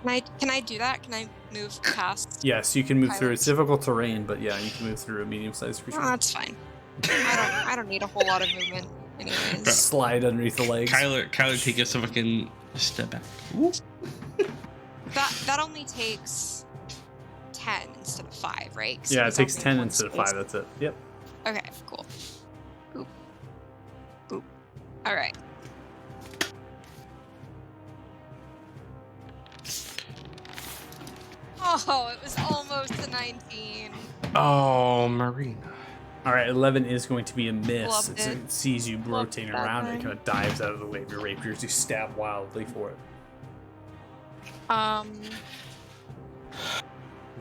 S4: Can I do that? Can I move past?
S1: Yes, you can move through. It's
S4: Pilots.
S1: difficult terrain, but yeah, you can move through a medium-sized creature.
S4: Oh, that's fine. I don't need a whole lot of movement, anyways.
S1: Slide underneath the legs.
S2: Kyler, take us a fucking step back. Ooh.
S4: That only takes 10 instead of 5, right? 'Cause
S1: Yeah, it
S4: he's
S1: takes
S4: only
S1: 10
S4: one
S1: instead of
S4: space.
S1: 5. That's it. Yep.
S4: Okay, cool. Boop. Boop. All right. Oh, it was almost a 19.
S2: Oh, Marina.
S1: All right, 11 is going to be a miss.
S4: Loved
S1: It
S4: it.
S1: sees you
S4: Loved
S1: rotating
S4: that
S1: around. It
S4: thing.
S1: kind of dives out of the way of your rapier as you stab wildly for it.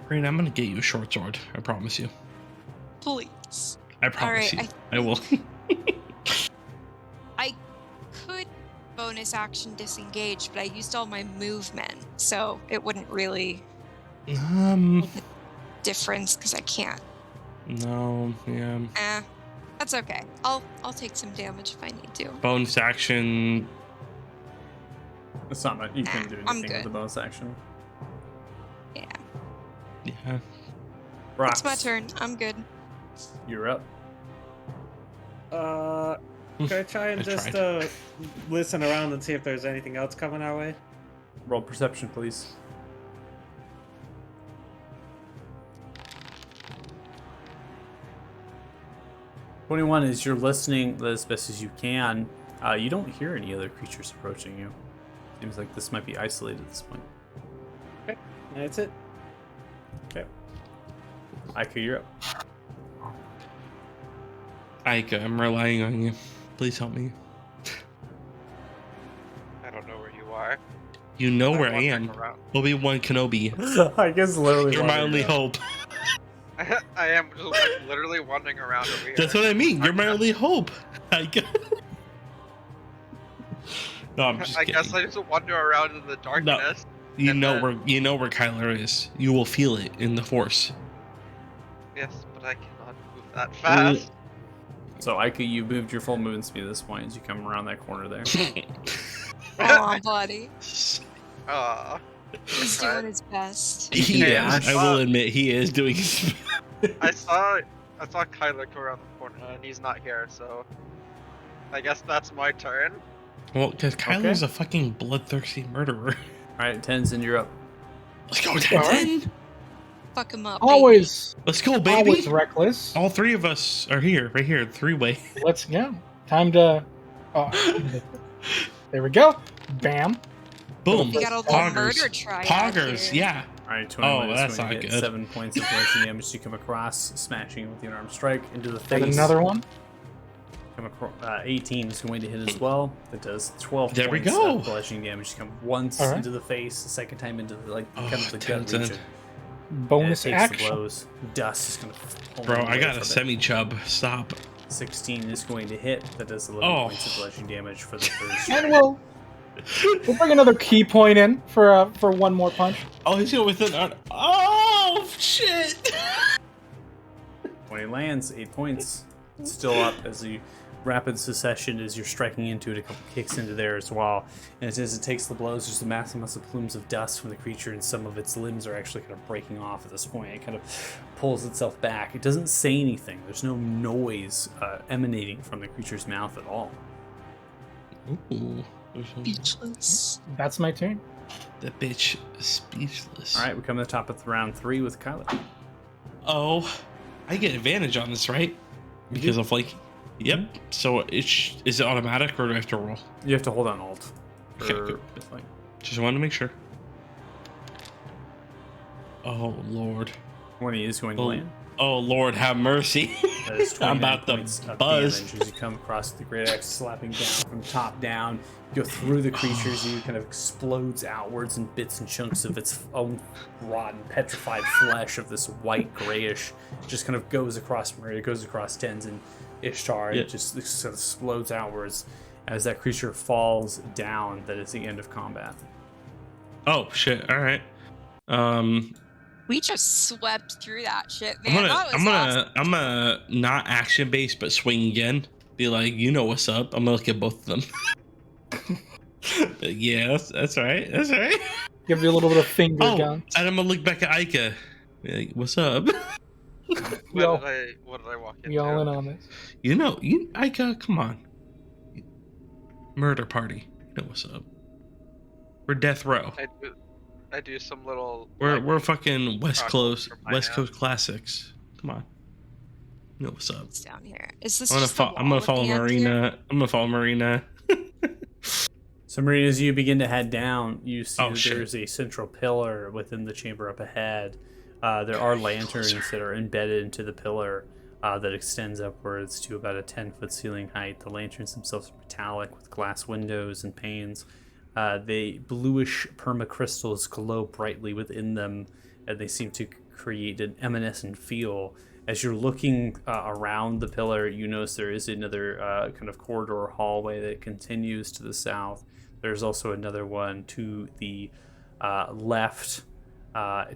S2: Marina, I'm gonna get you a short sword. I promise you.
S4: Please.
S2: I promise
S4: right,
S2: you. I will.
S4: I could bonus action disengage, but I used all my movement, so it wouldn't really difference because I can't.
S2: No, yeah.
S4: That's okay. I'll take some damage if I need to.
S2: Bonus action.
S1: It's not much. You
S4: Nah,
S1: couldn't do
S4: I'm
S1: anything with the
S4: good.
S1: bonus action.
S4: Yeah.
S2: Yeah.
S1: Rocks,
S4: It's my turn. I'm good.
S1: You're up.
S7: Can I try and
S2: I
S7: just
S2: tried.
S7: listen around and see if there's anything else coming our way?
S1: Roll perception, please. "21 is you're listening as best as you can. You don't hear any other creatures approaching you. Seems like this might be isolated at this point.
S7: That's it.
S1: Okay. Ica, you're up.
S2: Aika, I'm relying on you. Please help me.
S3: I don't know where you are.
S2: You know
S3: I'm
S2: where I
S3: wandering
S2: am.
S3: around.
S2: Obi-Wan Kenobi.
S1: I guess literally.
S2: You're my
S1: wandering
S2: only
S1: around.
S2: hope.
S3: I'm literally wandering around over here.
S2: That's what I mean. You're my only hope. Aika. No, I'm just
S3: I
S2: kidding.
S3: guess I just wander around in the darkness.
S2: You
S3: and
S2: know
S3: then-
S2: where Kyler is. You will feel it in the Force.
S3: Yes, but I cannot move that fast.
S1: So Ica, you moved your full movement speed at this point as you come around that corner there.
S4: Oh, buddy.
S3: Aw.
S4: He's doing his best.
S2: He
S1: can
S2: is.
S1: dash.
S2: I will admit he is doing his
S3: I saw Kyler go around the corner and he's not here, so I guess that's my turn.
S2: Well, because Kyler's a fucking bloodthirsty murderer.
S1: All right, Tenzin, you're up.
S2: Let's go,
S6: Alright.
S2: Tenzin.
S4: Fuck him up. baby.
S6: Always,
S2: Let's go, baby.
S6: always reckless.
S2: All three of us are here, right here, three-way.
S6: Let's go. Time to. Oh, there we go. Bam.
S2: Boom.
S4: We got a little murder triad
S2: Poggers,
S4: here.
S2: yeah.
S1: All right, 21
S2: Oh,
S1: is
S2: that's
S1: going to
S2: not
S1: get
S2: good.
S1: 7 points of bludgeoning damage to come across, smashing with the unarmed strike into the
S6: And
S1: face.
S6: another one.
S1: Come across, 18 is going to hit as well. That does 12
S2: There we
S1: points
S2: go.
S1: of bludgeoning damage to come once
S6: All right.
S1: into the face, the second time into the,
S2: Oh,
S1: kind of the gut
S2: Tenzin.
S1: region.
S6: Bonus
S1: And it takes the
S6: action.
S1: blows. Dust is going to.
S2: Bro, I got a semi-chub. Stop.
S1: 16 is going to hit. That does 11
S2: Oh.
S1: points of bludgeoning damage for the third strike.
S6: And we'll bring another key point in for one more punch.
S2: Oh, he's going with an... Oh, shit.
S1: When he lands, 8 points. It's still up as the rapid succession as you're striking into it. A couple kicks into there as well. And as it takes the blows, there's a massive amounts of plumes of dust from the creature, and some of its limbs are actually kind of breaking off at this point. It kind of pulls itself back. It doesn't say anything. There's no noise emanating from the creature's mouth at all.
S2: Ooh.
S4: Speechless.
S6: That's my turn.
S2: The bitch is speechless.
S1: All right, we come to the top of round 3 with Kyler.
S2: Oh, I get advantage on this, right? Because of like, yep. So is it automatic or do I have to roll?
S1: You have to hold on Alt.
S2: Okay,
S1: for
S2: good.
S1: this fight.
S2: Just wanted to make sure. Oh Lord.
S1: When he is going to land.
S2: Oh Lord, have mercy.
S1: That is
S2: I'm
S1: 29
S2: about to
S1: points of
S2: buzz.
S1: damage as you come across the great axe, slapping down from top down. You go through the creatures, you kind of explodes outwards in bits and chunks of its own rotten, petrified flesh of this white grayish. Just kind of goes across Maria, goes across Tenzin, Ishtar, and
S2: Yeah.
S1: it just sort of explodes outwards as that creature falls down. That is the end of combat.
S2: Oh shit! All right.
S4: We just swept through that shit,
S2: I'm
S4: man.
S2: gonna,
S4: That was awesome.
S2: I'm gonna not action based, but swing again. Be like, you know what's up. I'm gonna look at both of them. Yeah, that's right. That's right.
S6: Give you a little bit of finger
S2: Oh,
S6: guns.
S2: and I'm gonna look back at Aika. Be like, what's up?
S6: Yo.
S3: What did I walk into?
S6: We all in on this.
S2: You know, Aika, come on. Murder party. You know what's up. We're death row.
S3: I do some little.
S2: We're fucking West
S3: Rock
S2: Coast
S3: from my
S2: West
S3: house.
S2: Coast classics. Come on. You know what's up.
S4: It's down here. Is this
S2: I'm
S4: just the
S2: gonna
S4: wall
S2: follow
S4: at the end here?
S2: Marina. I'm gonna follow Marina.
S1: So, Marina, as you begin to head down, you see
S2: Oh,
S1: that
S2: shit.
S1: there's a central pillar within the chamber up ahead. There are lanterns that are embedded into the pillar that extends upwards to about a 10-foot ceiling height. The lanterns themselves are metallic with glass windows and panes. The bluish permacrystals glow brightly within them, and they seem to create an evanescent feel. As you're looking around the pillar, you notice there is another kind of corridor hallway that continues to the south. There's also another one to the left,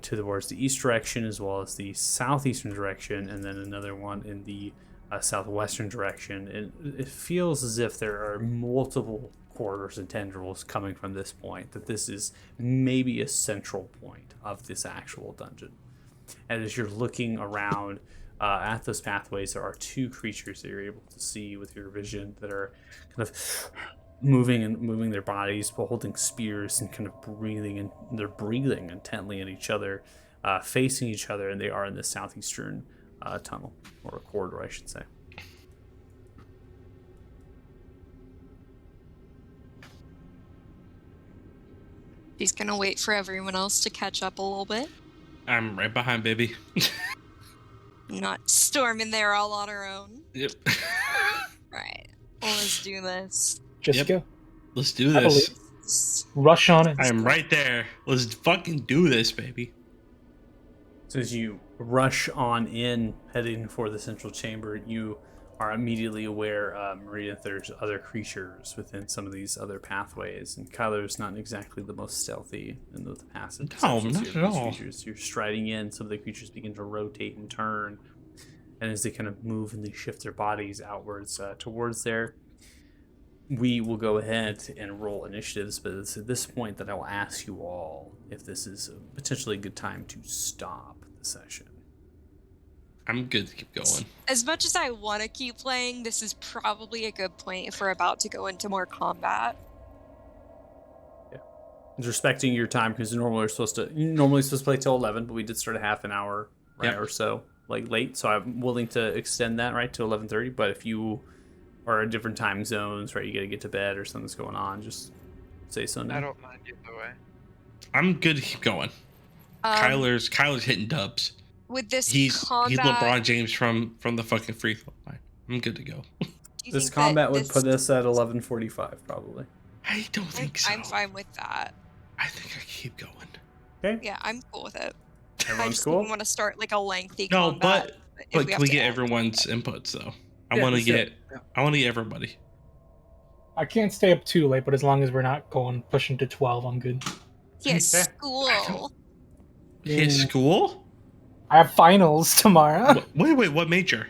S1: towards the east direction, as well as the southeastern direction, and then another one in the southwestern direction. And it feels as if there are multiple corridors and tendrils coming from this point, that this is maybe a central point of this actual dungeon. And as you're looking around at those pathways, there are two creatures that you're able to see with your vision that are kind of moving their bodies, but holding spears and kind of breathing, and they're breathing intently at each other, facing each other, and they are in the southeastern tunnel, or a corridor, I should say.
S4: He's gonna wait for everyone else to catch up a little bit.
S2: I'm right behind, baby.
S4: Not storming there all on our own.
S2: Yep.
S4: Right. Well, let's do this.
S6: Just
S2: Yep.
S6: go.
S2: Let's do
S6: I
S2: this.
S6: Rush on it.
S2: I'm right there. Let's fucking do this, baby.
S1: So as you rush on in, heading for the central chamber, you are immediately aware, Maria, that there's other creatures within some of these other pathways, and Kyler's not exactly the most stealthy in the passive
S2: No,
S1: perceptions
S2: not
S1: here
S2: at
S1: of these
S2: all.
S1: creatures. You're striding in, some of the creatures begin to rotate and turn, and as they kind of move and they shift their bodies outwards towards there, we will go ahead and roll initiatives, but it's at this point that I will ask you all if this is potentially a good time to stop the session.
S2: I'm good to keep going.
S4: As much as I want to keep playing, this is probably a good point if we're about to go into more combat.
S1: It's respecting your time, because normally supposed to play till 11, but we did start a half an hour right
S2: Yep.
S1: or so late, so I'm willing to extend that right to 11:30. But if you are in different time zones, right, you gotta get to bed or something's going on, just say so now.
S3: I don't mind either way.
S2: I'm good to keep going. Kyler's hitting dubs.
S4: With this
S2: He's
S4: combat,
S2: LeBron James from the fucking free throw line. I'm good to go.
S4: do you
S1: This
S4: think that
S1: combat would
S4: this-
S1: put us at 11:45 probably.
S2: I don't think so.
S4: I'm fine with that.
S2: I think I keep going.
S1: Okay,
S4: Yeah, I'm cool with it. I
S1: everyone's
S4: just
S1: cool.
S4: didn't want to start like a lengthy
S2: No,
S4: combat. if
S2: But
S4: have
S2: can we
S4: to
S2: get
S4: end.
S2: everyone's inputs though? I
S1: Yeah,
S2: want to
S1: let's do
S2: get.
S1: it.
S2: I want to get everybody.
S6: I can't stay up too late, but as long as we're not going pushing to 12, I'm good.
S4: He has
S1: Okay.
S4: school.
S2: His
S6: Mm.
S2: school?
S6: I have finals tomorrow.
S2: Wait. What major?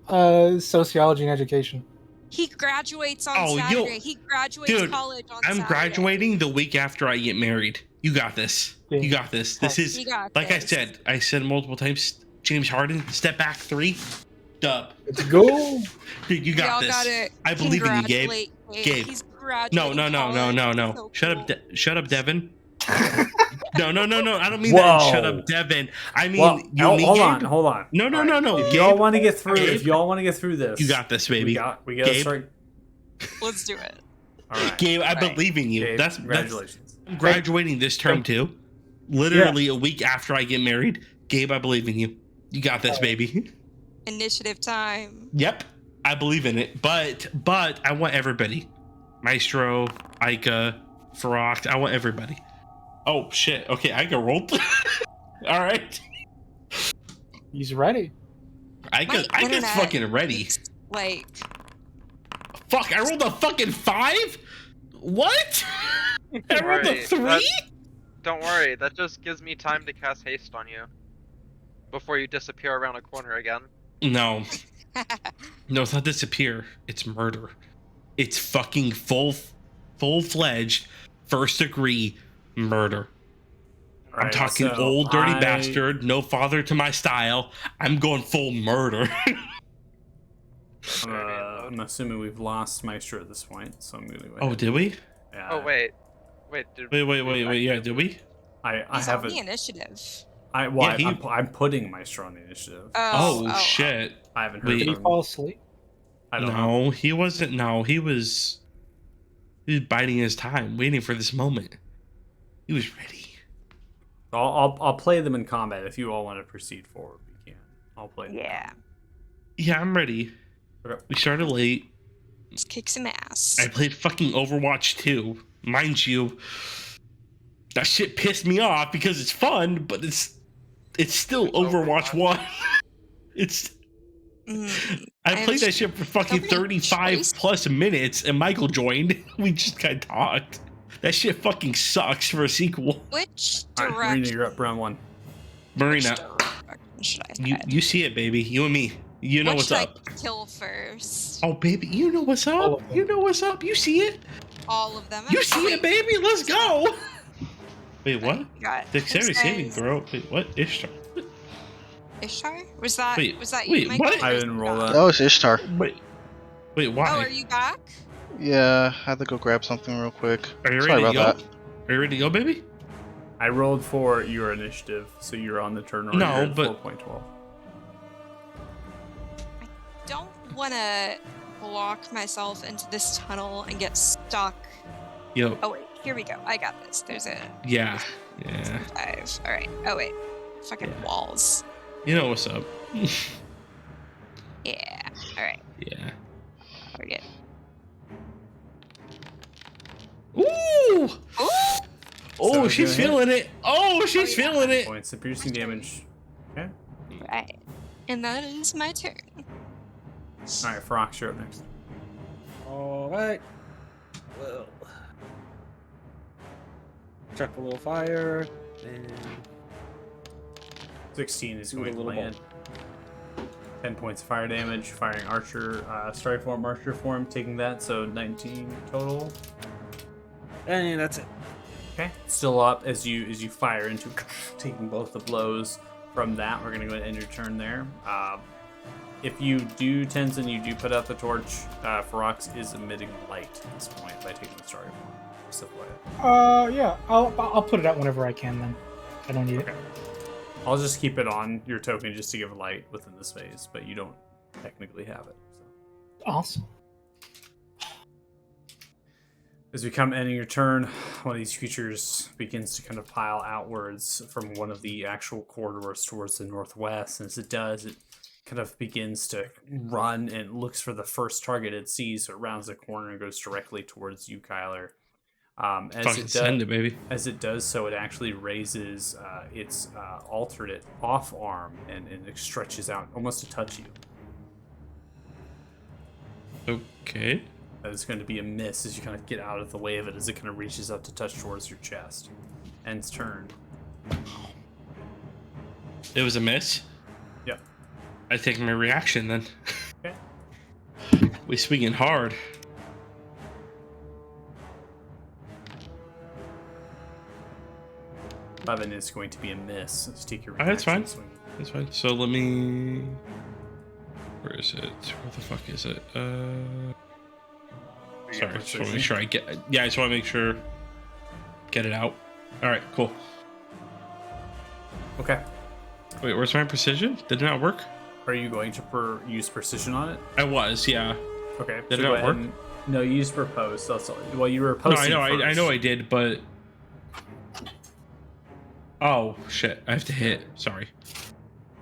S6: Sociology and education.
S4: He graduates on
S2: Oh,
S4: Saturday. He graduates
S2: Dude,
S4: college on
S2: I'm
S4: Saturday.
S2: graduating the week after I get married. You got this.
S6: Yeah.
S2: You got this. This is
S4: You got
S2: like
S4: this.
S2: I said multiple times. James Harden, step back 3, dub.
S6: Let's go.
S2: Dude, you
S4: We
S2: got
S4: all
S2: this.
S4: gotta
S2: I believe in you, Gabe.
S4: congratulate
S2: Gabe.
S4: He's graduating
S2: No.
S4: college.
S2: No.
S4: So
S2: Shut
S4: cool.
S2: up, Shut up, Devin. No. I don't mean that. Shut
S1: Whoa.
S2: up, Devin. I mean,
S1: Well,
S2: you mean
S1: hold
S2: Gabe?
S1: on, hold on.
S2: No.
S1: If
S2: Gabe,
S1: y'all want to get through,
S2: Gabe,
S1: this,
S2: you got this, baby.
S1: We got to
S2: Gabe?
S1: start.
S4: Let's do it.
S1: All right,
S2: Gabe, I
S4: Right.
S2: believe in you.
S1: Gabe,
S2: That's
S1: congratulations.
S2: I'm graduating this term too. Literally a week after I get married. Gabe, I believe in you. You got this, baby.
S4: Initiative time.
S2: Yep, I believe in it. But I want everybody. Maestro, Ica, Farak. I want everybody. Oh shit. Okay, Ica rolled. All right.
S6: He's ready.
S4: My
S2: Ica's
S4: internet
S2: fucking ready.
S4: is, like,
S2: Fuck, I rolled a fucking 5? What? I rolled a
S3: Right,
S2: 3?
S3: Don't worry, that just gives me time to cast haste on you. Before you disappear around a corner again.
S2: No. No, it's not disappear. It's murder. It's fucking full-fledged, first degree murder.
S1: All
S2: I'm
S1: right,
S2: talking
S1: so
S2: old dirty
S1: I-
S2: bastard, no father to my style. I'm going full murder.
S1: I'm assuming we've lost Maestro at this point, so I'm gonna go.
S2: Oh,
S1: ahead.
S2: did we?
S1: Yeah,
S3: Oh wait. Did
S2: Wait, yeah, did we?
S1: I
S4: He's
S1: have
S4: on the
S1: it.
S4: initiative.
S1: I'm putting Maestro on the initiative.
S2: Oh, shit.
S1: I haven't heard
S2: Wait.
S6: Did he
S1: from him.
S6: fall asleep?
S1: I don't know.
S2: No, he wasn't. No, he was biding his time, waiting for this moment. He was ready.
S1: I'll play them in combat. If you all want to proceed forward, we can. I'll play them.
S4: Yeah.
S2: Yeah, I'm ready.
S1: Okay.
S2: We started late.
S4: Let's kick some ass.
S2: I played fucking Overwatch 2. Mind you, that shit pissed me off because it's fun, but it's still Overwatch 1. It's
S4: Mm,
S2: I
S4: I
S2: played that
S4: have
S2: shit for fucking
S4: so many
S2: 35
S4: choice-
S2: plus minutes and Michael joined. We just kind of talked. That shit fucking sucks for a sequel.
S4: which
S1: All right, Marina,
S4: direction?
S1: you're up round 1.
S2: Marina,
S4: Should I
S2: you
S4: head?
S2: you see it, baby. You and me. You know
S4: What
S2: what's
S4: should
S2: up.
S4: I kill first?
S2: Oh, baby, you know what's
S6: All
S2: up.
S6: of them.
S2: You know what's up. You see it.
S4: All of them.
S2: You see it, baby. Let's go. Wait, what?
S4: You got
S2: Dexterity
S4: who
S2: saving
S4: says
S2: throw. Wait, what? Ishtar.
S4: Ishtar? Was that
S2: Wait,
S4: you?
S2: wait,
S4: Michael,
S2: what?
S4: or
S1: I
S4: was
S1: didn't
S4: it
S1: roll
S4: not?
S1: that.
S5: That was Ishtar.
S2: Wait,
S4: Oh,
S2: why?
S4: are you back?
S5: Yeah, I had to go grab something real quick.
S2: Are you
S5: Sorry
S2: ready to go?
S5: about that.
S2: Are you ready to go, baby?
S1: I rolled for your initiative, so you're on the turn order.
S2: No,
S1: You're at
S2: but-
S1: 4.12.
S4: Don't want to block myself into this tunnel and get stuck.
S2: Yo,
S4: Oh wait, here we go. I got this. There's a
S2: yeah.
S4: 5. All right. Oh wait, fucking walls.
S2: You know what's up.
S4: Yeah. All right.
S2: Yeah.
S4: Target.
S2: Ooh!
S4: Ooh!
S2: Oh,
S1: So
S2: she's
S1: go ahead.
S2: feeling it. Oh, she's
S4: yeah.
S2: feeling it.
S1: Points of piercing damage. Okay.
S4: Right. And that is my turn.
S1: All right, Farox, you're up next.
S7: All right. Well, chuck a little fire and
S1: 16 is
S7: Do a
S1: going to
S7: little
S1: land. 10 points of fire damage. Firing archer, strike form, archer form, taking that, so 19 total.
S7: that's it.
S1: Okay, still up as you fire into taking both the blows from that. We're gonna go ahead and end your turn there. If you do, Tenzin, you do put out the torch. Farox is emitting light at this point by taking the starry form. Just FYI.
S6: Yeah. I'll put it out whenever I can. Then I don't need
S1: Okay.
S6: it.
S1: I'll just keep it on your token just to give light within the space, but you don't technically have it. So.
S6: Awesome.
S1: As we come ending your turn, one of these creatures begins to kind of pile outwards from one of the actual corridors towards the northwest. And as it does, it kind of begins to run and looks for the first target it sees. So it rounds the corner and goes directly towards you, Kyler.
S2: Fucking send it, baby.
S1: As it does so, it actually raises its alternate off arm and it stretches out almost to touch you.
S2: Okay.
S1: That is going to be a miss as you kind of get out of the way of it as it kind of reaches up to touch towards your chest. End's turn.
S2: It was a miss.
S1: Yep.
S2: I take my reaction then.
S1: Okay.
S2: We swinging hard.
S1: Eleven is going to be a miss. Let's take your
S2: Oh, that's
S1: reaction
S2: fine.
S1: swing.
S2: That's fine. So let me. Where is it? Where the fuck is it? Sorry, just want to make sure I get. Yeah, I just want to make sure. Get it out. All right, cool.
S1: Okay.
S2: Wait, where's my precision? Did it not work?
S1: Are you going to use precision on it?
S2: I was, yeah.
S1: Okay.
S2: Did
S1: so
S2: it
S1: go
S2: not
S1: ahead
S2: work?
S1: and- no, you used for post. That's all. Well, you were
S2: No, I
S1: posting.
S2: know, I
S1: first.
S2: know I did, but. Oh shit! I have to hit. Sorry.
S1: It's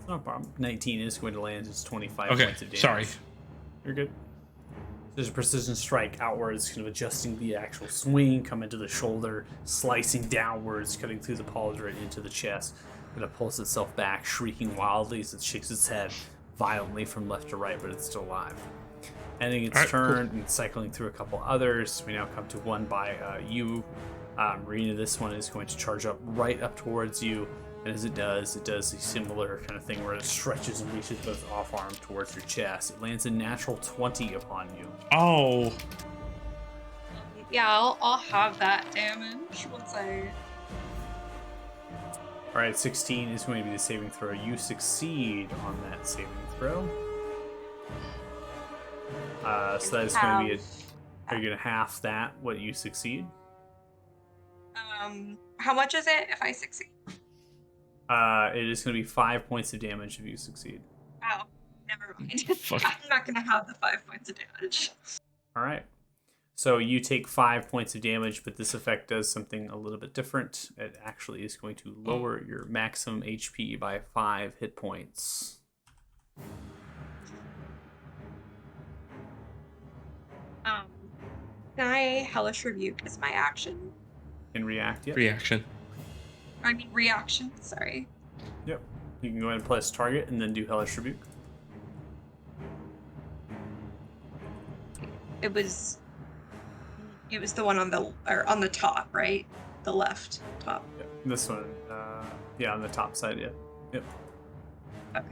S1: no problem. 19 is going to land. It's 25
S2: Okay,
S1: points of damage.
S2: sorry.
S1: You're good. There's a precision strike outwards, kind of adjusting the actual swing, come into the shoulder, slicing downwards, cutting through the pauldron into the chest. And it pulls itself back, shrieking wildly as it shakes its head violently from left to right, but it's still alive. Ending its
S2: Alright, cool.
S1: turn and cycling through a couple others. We now come to one by you, Marina. This one is going to charge up right up towards you. And as it does a similar kind of thing where it stretches and reaches both off arm towards your chest. It lands a natural 20 upon you.
S2: Oh.
S9: Yeah, I'll have that damage once I.
S1: Alright, 16 is going to be the saving throw. You succeed on that saving throw. So that is going to be Are you going to half that, what you succeed?
S9: How much is it if I succeed?
S1: It is going to be 5 points of damage if you succeed.
S9: Oh, never mind.
S2: Fuck.
S9: I'm not gonna have the 5 points of damage.
S1: Alright. So you take 5 points of damage, but this effect does something a little bit different. It actually is going to lower your maximum HP by 5 hit points.
S9: Can I Hellish Rebuke as my action?
S1: And react, yep.
S2: Reaction.
S9: I mean reaction, sorry.
S1: Yep. You can go ahead and place target and then do Hellish Rebuke.
S9: It was the one on the top, right? The left top.
S1: Yep. This one, yeah, on the top side, yeah. Yep.
S9: Okay.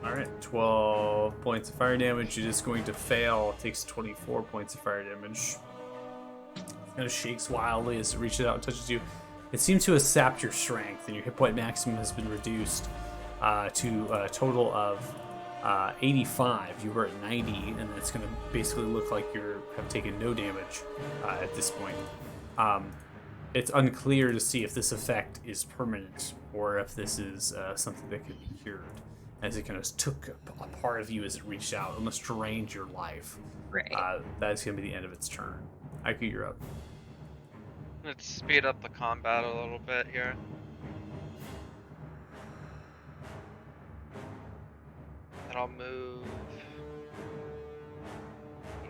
S1: Alright, 12 points of fire damage. It is going to fail. It takes 24 points of fire damage. It kind of shakes wildly as it reaches out and touches you. It seems to have sapped your strength, and your hit point maximum has been reduced to a total of 85. You were at 90, and it's going to basically look like you have taken no damage at this point. It's unclear to see if this effect is permanent or if this is something that could be cured, as it kind of took a part of you as it reached out, almost drained your life.
S9: Right.
S1: That's going to be the end of its turn. Aiku, you're up.
S3: Let's speed up the combat a little bit here. And I'll move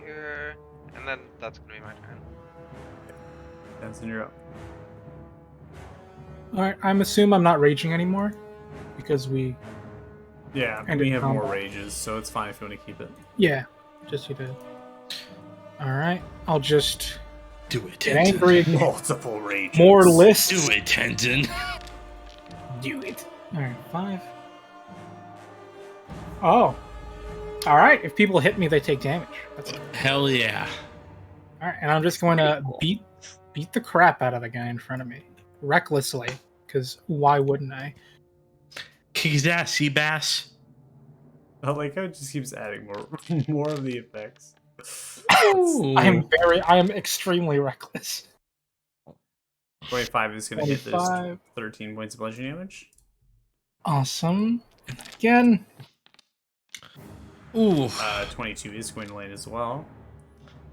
S3: here, and then that's gonna be my turn.
S1: Benson, you're up.
S6: Alright, I'm assuming I'm not raging anymore because we.
S1: Yeah,
S6: And
S1: we
S6: in
S1: have more
S6: combat.
S1: rages, so it's fine if you want to keep it.
S6: Yeah, just you did. Alright, I'll just
S2: Do it,
S6: get
S2: Tenzin.
S6: angry.
S1: Multiple rages.
S6: More lists.
S2: Do it, Tenzin.
S6: Do it. Alright, 5. Oh. Alright, if people hit me, they take damage. That's it.
S2: Hell yeah.
S6: Alright, and I'm just going to
S9: Pretty cool.
S6: beat the crap out of the guy in front of me. Recklessly. Because why wouldn't I?
S2: Kick his ass, sea bass.
S1: I like how it just keeps adding more of the effects.
S2: Ooh.
S6: I am extremely reckless.
S1: 25 is going to hit this
S6: 25.
S1: 13 points of bludgeoning damage.
S6: Awesome. And then again.
S2: Ooh.
S1: 22 is going to land as well.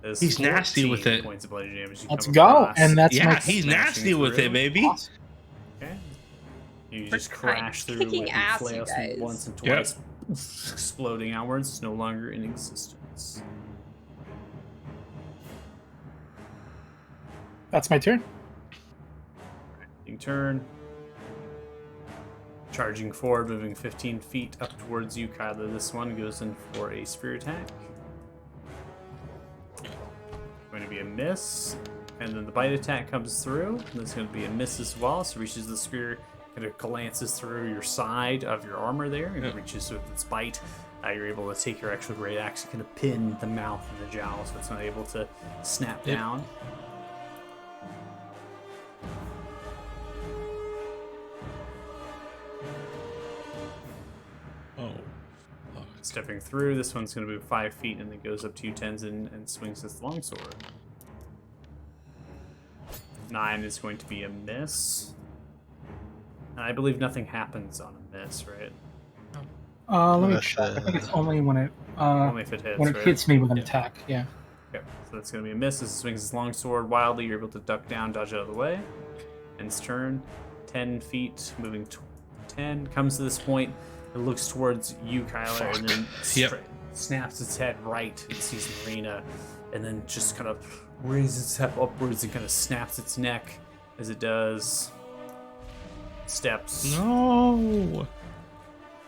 S1: There's
S2: He's nasty with
S1: 14
S2: it.
S1: Points of bludgeoning damage. You
S6: Let's
S1: come
S6: go.
S1: across.
S6: And that's
S2: Yeah,
S6: my
S2: he's
S1: smashing
S2: nasty with
S1: through.
S2: it, baby.
S6: Awesome.
S1: Okay. You
S9: We're
S1: just crash through
S9: kicking
S1: with
S9: ass,
S1: the
S9: you
S1: flails
S9: guys.
S1: once and
S2: Yep.
S1: twice, exploding outwards. It's no longer in existence.
S6: That's my turn.
S1: You turn. Charging forward, moving 15 feet up towards you, Kyler. This one goes in for a spear attack. Going to be a miss. And then the bite attack comes through. And that's going to be a miss as well. So it reaches the spear, kind of glances through your side of your armor there, and it reaches with its bite. You're able to take your actual great axe and kind of pin the mouth and the jowl so it's not able to snap
S2: Yep.
S1: down.
S2: Oh.
S1: Stepping through, this one's going to move 5 feet and then goes up to you, Tenzin, and swings its longsword. 9 is going to be a miss. And I believe nothing happens on a miss, right?
S6: Let me
S5: That's,
S6: check. I think it's only when it
S1: Only if it hits,
S6: when it
S1: right?
S6: hits me with an
S1: Yeah.
S6: attack. Yeah.
S1: Okay, so that's going to be a miss. As it swings his longsword wildly, you're able to duck down, dodge out of the way. And its turn, 10 feet, moving 10, comes to this point. It looks towards you, Kyler, and then snaps its head right and sees Marina, and then just kind of raises its head upwards and kind of snaps its neck as it does. Steps
S2: No.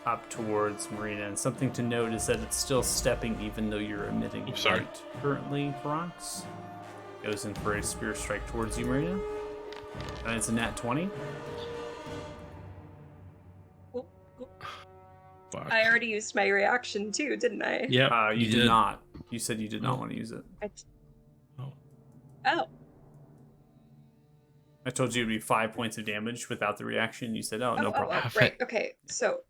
S1: up towards Marina, and something to note is that it's still stepping even though you're emitting
S2: Oops, sorry.
S1: light currently, Ferox. Goes in for a spear strike towards you, Marina. And it's a nat 20.
S2: Fuck.
S9: I already used my reaction too, didn't I?
S2: Yep.
S1: You did not. You said you did not want to use it.
S9: Oh.
S1: I told you it'd be 5 points of damage without the reaction. You said, "Oh, no problem."
S9: Right. Okay. So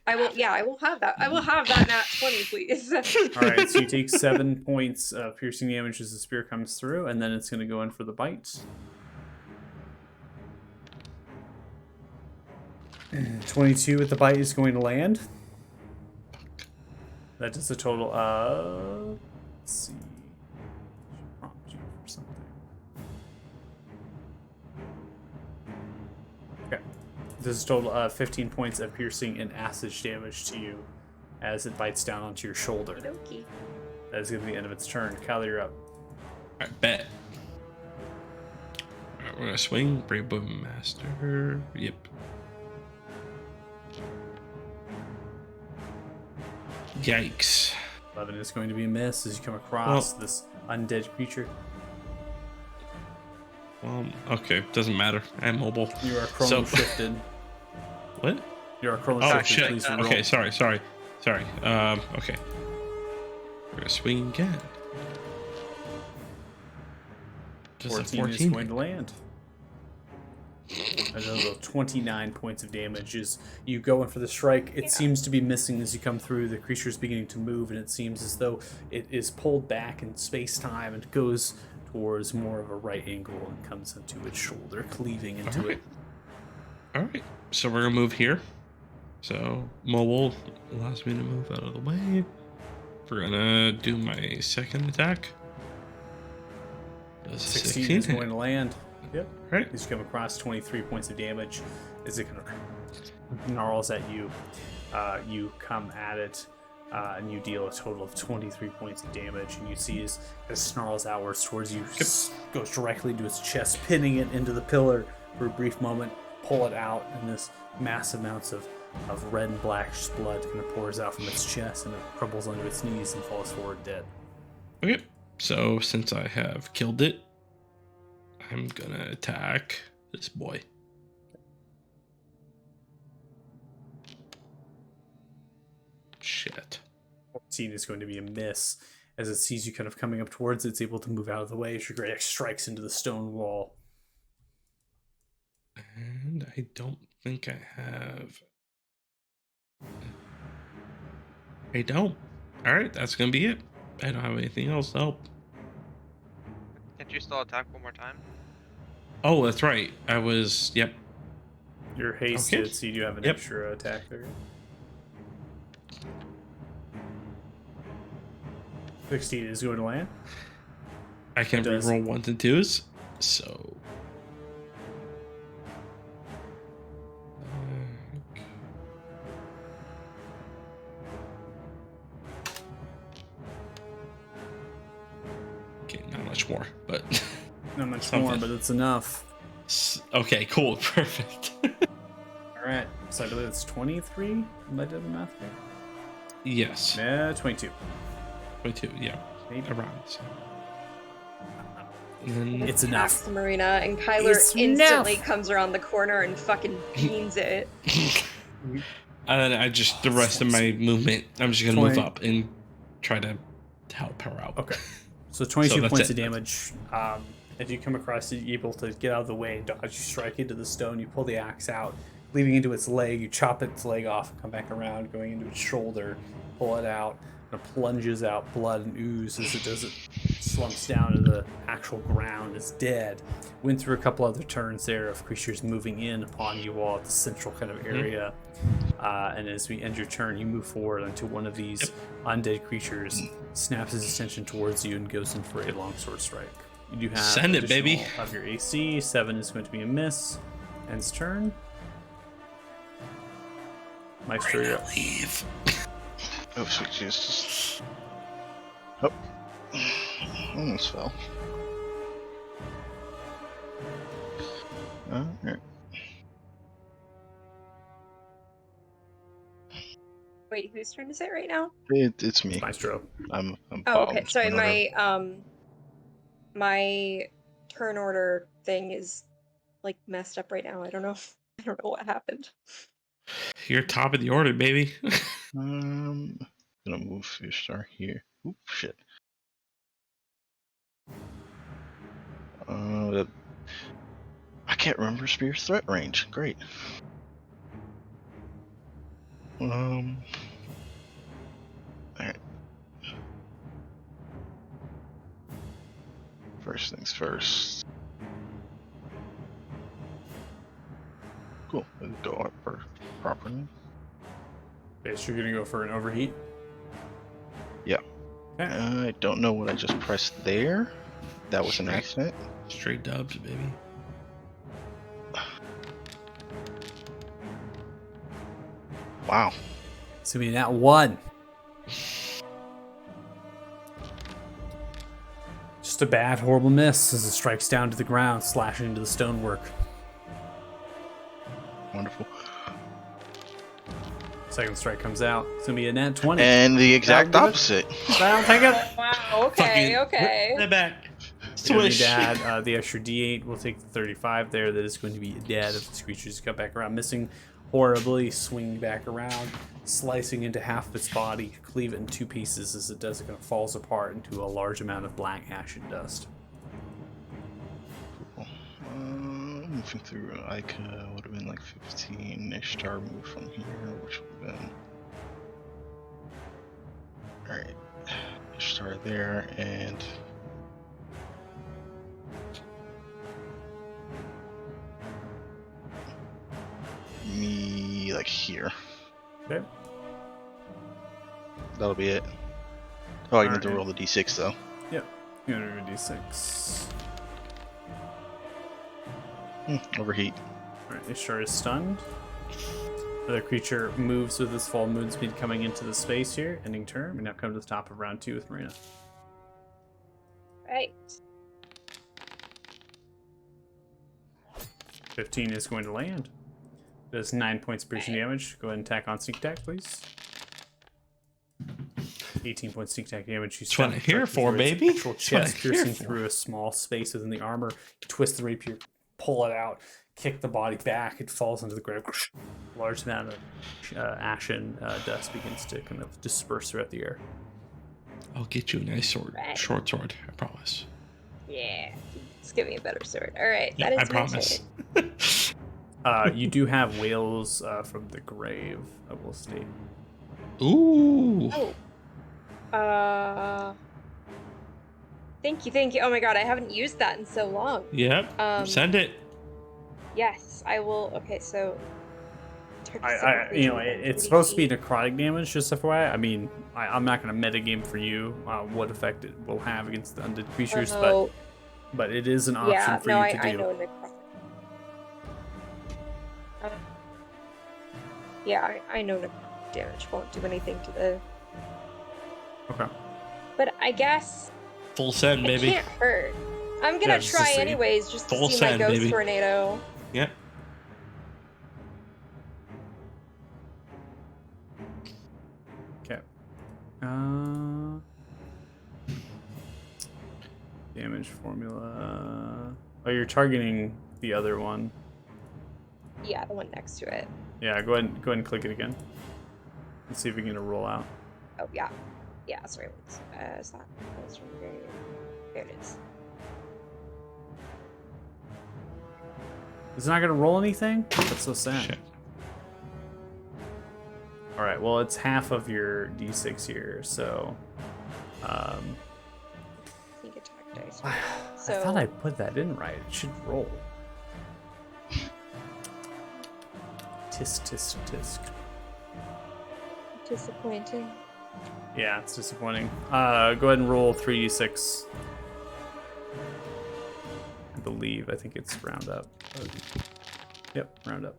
S9: I will. Yeah, I will have that. I will have that nat 20, please.
S1: All right. So you take 7 points of piercing damage as the spear comes through, and then it's going to go in for the bite. 22 with the bite is going to land. That does a total of. Let's see. Should prompt you for something. Okay. This is a total of 15 points of piercing and acid damage to you as it bites down onto your shoulder.
S9: Okey-dokey.
S1: That is going to be the end of its turn. Kyler, you're up.
S2: I bet. Alright, we're gonna swing. Brave Weapon Master. Yep. Yikes.
S1: 11 is going to be a miss as you come across this undead creature.
S2: Okay, doesn't matter. I'm mobile.
S1: You are chrono shifted.
S2: What?
S1: You are chrono
S2: Oh
S1: shifted.
S2: shit.
S1: Please roll.
S2: Okay, sorry. Okay. We're gonna swing again. Just a
S1: 14 is
S2: 14.
S1: going to land. Another 29 points of damage as you go in for the strike. It seems to be missing as you come through. The creature is beginning to move, and it seems as though it is pulled back in space-time and goes towards more of a right angle and comes into its shoulder, cleaving into it.
S2: Alright, so we're gonna move here. So mobile allows me to move out of the way. We're gonna do my second attack. Does a
S1: 16 is
S2: hit?
S1: going to land. Yep.
S2: Right.
S1: As you come across 23 points of damage as it kind of gnarls at you. You come at it and you deal a total of 23 points of damage. And you see as it snarls outwards towards you, goes directly into its chest, pinning it into the pillar for a brief moment, pull it out, and this massive amounts of red and black blood kind of pours out from its chest, and it crumbles onto its knees and falls forward dead.
S2: Okay, so since I have killed it, I'm gonna attack this boy. Shit.
S1: 14 is going to be a miss. As it sees you kind of coming up towards it, it's able to move out of the way as your great axe strikes into the stone wall.
S2: And I don't think I have. I don't. Alright, that's gonna be it. I don't have anything else to help.
S3: Can't you still attack one more time?
S2: Oh, that's right. I was. Yep.
S1: You're hasted,
S2: Okay.
S1: so you do have an
S2: Yep.
S1: extra attack there. 16 is going to land.
S2: I can
S1: It does.
S2: reroll 1s and 2s. So. Okay, not much more, but.
S1: Not much
S2: Something.
S1: more, but it's enough.
S2: Okay, cool, perfect.
S1: All right, so I believe it's 23. Am I doing the math right?
S2: Yes.
S1: Yeah, 22.
S2: 22, yeah.
S1: Maybe.
S2: Around. So. And then
S1: It's
S9: Past
S1: enough.
S9: the Marina, and Kyler
S1: It's
S9: instantly
S1: enough.
S9: comes around the corner and fucking beans it.
S2: and then I just the rest of my movement, I'm just gonna move
S1: 20.
S2: up and try to help her out.
S1: Okay. So 22
S2: that's
S1: points
S2: it.
S1: of damage. As you come across it, you're able to get out of the way and dodge. You strike into the stone. You pull the axe out, leaving into its leg. You chop its leg off and come back around, going into its shoulder, pull it out. It plunges out blood and ooze as it does it slumps down to the actual ground. It's dead. Went through a couple other turns there of creatures moving in upon you all at the central kind of area. And as we end your turn, you move forward until one of these undead creatures snaps his attention towards you and goes in for a longsword strike. You do have
S2: Send it, baby.
S1: additional of your AC. 7 is going to be a miss. Ends turn. Maestro, you're up.
S2: Leave.
S5: Oh, sweet Jesus. Oh. Almost fell. Alright.
S8: Wait, whose turn is it right now?
S5: It's me.
S1: Maestro.
S5: I'm
S8: Oh, okay.
S5: bottom.
S8: Sorry,
S5: Turn
S8: my turn order thing is like messed up right now. I don't know. I don't know what happened.
S2: You're top of the order, baby.
S5: order. Gonna move Fish Star here. Oop, shit. I can't remember Spear's threat range. Great. Alright. First things first. Cool. Let's go up properly.
S1: Okay, so you're going to go for an overheat?
S5: Yeah.
S1: Okay.
S5: I don't know what I just pressed there. That was an accident.
S2: Straight dubs, baby.
S5: Wow.
S1: It's going to be that 1. Just a bad, horrible miss as it strikes down to the ground, slashing into the stonework.
S5: Wonderful.
S1: Second strike comes out. It's going to be a net 20.
S5: And the exact
S1: That'll do it.
S5: opposite.
S1: I'll take it.
S8: Wow. Okay.
S2: Fucking
S8: Okay.
S2: They're back.
S1: You're gonna need
S2: Swish.
S1: to add the extra D8. We'll take the 35 there. That is going to be dead if this creature's cut back around, missing horribly, swinging back around, slicing into half of its body, cleave it in 2 pieces as it does. It kind of falls apart into a large amount of black ash and dust.
S5: Cool. Moving through Ica would have been like 15. Ishtar move from here, which would have been. Alright. Ishtar there, and. Me like here.
S1: Okay.
S5: That'll be it. Oh, I need to
S1: Alright.
S5: roll the d6 though.
S1: Yep. You're gonna do a D6.
S5: Overheat.
S1: Alright, Ishtar is stunned. The creature moves with its full moon speed coming into the space here, ending turn. We now come to the top of round 2 with Marina.
S8: Right.
S1: 15 is going to land. Does 9 points piercing damage. Go ahead and attack on sneak attack, please. 18 points sneak attack damage. You
S2: That's what I'm here for, baby.
S1: Actual
S2: That's what
S1: chest
S2: I'm here
S1: piercing
S2: for.
S1: through a small space within the armor. You twist the rapier, pull it out, kick the body back. It falls into the ground. Large amount of ashen dust begins to kind of disperse throughout the air.
S2: I'll get you a nice sword.
S8: Right.
S2: Short sword, I promise.
S8: Yeah. Just give me a better sword. All right.
S2: Yeah,
S8: that
S2: I
S8: is my
S2: promise.
S8: turn.
S1: You do have whales from the grave, I will state.
S2: Ooh.
S8: Oh. Thank you. Thank you. Oh my god, I haven't used that in so long.
S2: Yep. Send it.
S8: Yes, I will. Okay, so.
S1: It's supposed to be necrotic damage, just FYI. I mean, I'm not going to metagame for you what effect it will have against the undead creatures, but it is an option
S8: yeah,
S1: for
S8: no,
S1: you to do.
S8: I know necrotic. Yeah, I know necrotic damage won't do anything to the.
S1: Okay.
S8: But I guess
S2: Full send,
S8: it
S2: baby.
S8: can't hurt. I'm gonna
S1: Yeah, just to
S8: try
S1: see.
S8: anyways, just to
S2: Full
S8: see my
S2: send,
S8: ghost
S2: baby.
S8: tornado.
S2: Yep.
S1: Okay. Damage formula. Oh, you're targeting the other one.
S8: Yeah, the one next to it.
S1: Yeah, go ahead and click it again. Let's see if we can get a roll out.
S8: Oh yeah, yeah. Sorry, is that? There it is.
S1: Is it not going to roll anything? That's so sad.
S2: Shit.
S1: All right. Well, it's half of your d6 here, so.
S8: Sneak attack dice.
S1: I
S8: So
S1: thought I put that in right. It should roll. Tisk, tisk, tisk.
S8: disappointing.
S1: Yeah, it's disappointing. Go ahead and roll 3d6. I believe. I think it's round up. Yep, round up.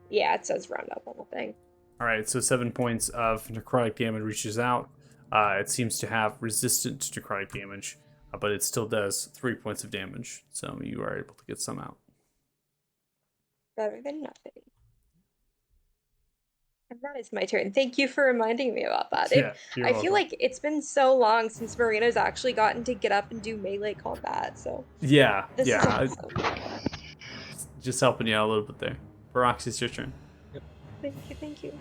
S8: Yeah, it says round up on the thing.
S1: All right, so 7 points of necrotic damage reaches out. It seems to have resistant to necrotic damage, but it still does 3 points of damage. So you are able to get some out.
S8: Better than nothing. And that is my turn. Thank you for reminding me about that.
S1: Yeah, you're
S8: I feel
S1: welcome.
S8: like it's been so long since Marina's actually gotten to get up and do melee combat, so
S1: Yeah,
S8: this
S1: yeah.
S8: is awesome.
S1: Just helping you out a little bit there. Barox, it's your turn.
S8: Thank you, thank you.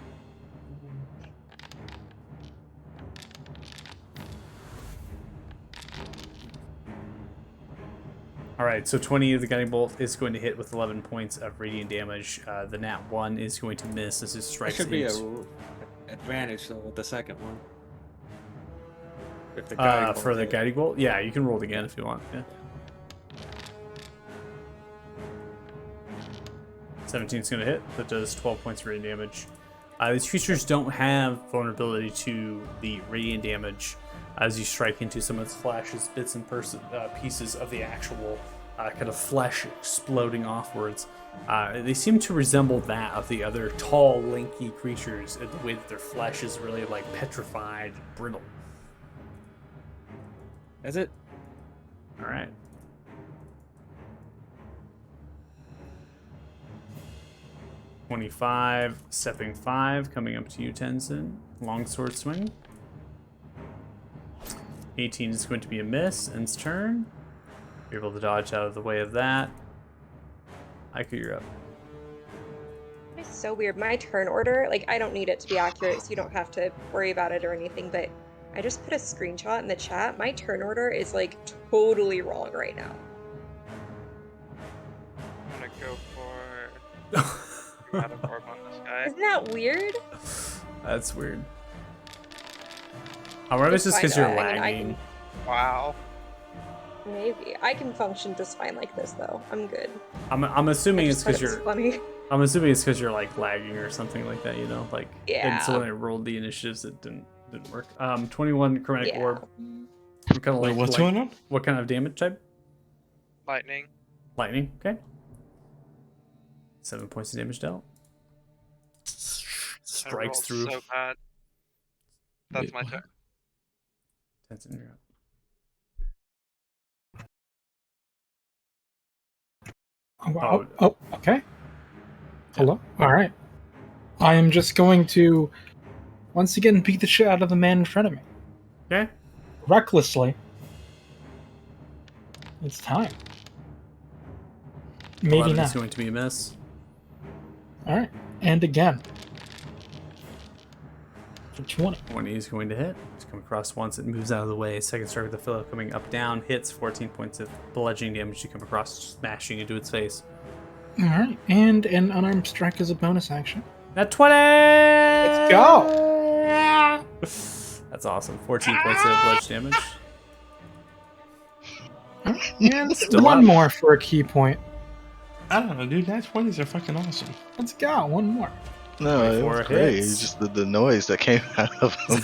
S1: All right, so 20 of the guiding bolt is going to hit with 11 points of radiant damage. The nat 1 is going to miss as it
S7: That
S1: strikes
S7: should be
S1: into-
S7: a advantage though with the second one. If the guiding
S1: for the
S7: bolt hit.
S1: guiding bolt. Yeah, you can roll it again if you want. Yeah. 17 is going to hit. That does 12 points of radiant damage. These creatures don't have vulnerability to the radiant damage as you strike into some of its flashes, bits and pieces of the actual kind of flesh exploding offwards. They seem to resemble that of the other tall, lanky creatures in the way that their flesh is really like petrified, brittle.
S7: Is it?
S1: All right. $25, stepping 5, coming up to you, Tenzin. Longsword swing. 18 is going to be a miss. Ends turn. You're able to dodge out of the way of that. Aika, you're up.
S8: It's so weird. My turn order, like, I don't need it to be accurate, so you don't have to worry about it or anything, but I just put a screenshot in the chat. My turn order is, like, totally wrong right now.
S3: I'm gonna go for out of orb on this guy.
S8: Isn't that weird?
S1: That's weird. I wonder if it's just because
S8: fine,
S1: you're
S8: I mean, I
S1: lagging.
S3: Wow.
S8: Maybe. I can function just fine like this, though. I'm good.
S1: I'm assuming
S8: I
S1: it's
S8: just thought
S1: because
S8: it was
S1: you're.
S8: funny.
S1: I'm assuming it's because you're like lagging or something like that. You know, like.
S8: Yeah.
S1: And so when I rolled the initiatives, it didn't work. 21 chromatic
S8: Yeah.
S1: orb. What kind of
S2: Wait,
S1: like,
S2: what's
S1: like-
S2: going on?
S1: What kind of damage type?
S3: Lightning.
S1: Lightning. Okay. 7 points of damage dealt.
S3: I
S1: Strikes
S3: rolled
S1: through.
S3: so bad. That's
S2: Wait,
S3: my
S2: what?
S3: turn.
S1: Tenzin, you're up.
S6: Oh, okay. Hello. All right. I am just going to once again beat the shit out of the man in front of me.
S1: Okay.
S6: Recklessly. It's time. Maybe
S1: 11
S6: not.
S1: is going to be a miss.
S6: All right. And again. For 20.
S1: 20 is going to hit. Just come across once, it moves out of the way. Second strike with the Philip coming up, down, hits 14 points of bludgeoning damage. You come across, smashing into its face.
S6: All right. And an unarmed strike is a bonus action.
S1: That 20!
S6: Let's go.
S1: That's awesome. 14 points of bludge damage.
S6: And
S1: Still
S6: one
S1: up.
S6: more for a key point.
S2: I don't know, dude. Nat 20s are fucking awesome.
S6: Let's go. One more.
S5: No, it
S1: 24
S5: was great.
S1: hits.
S5: It's just the noise that came out of him.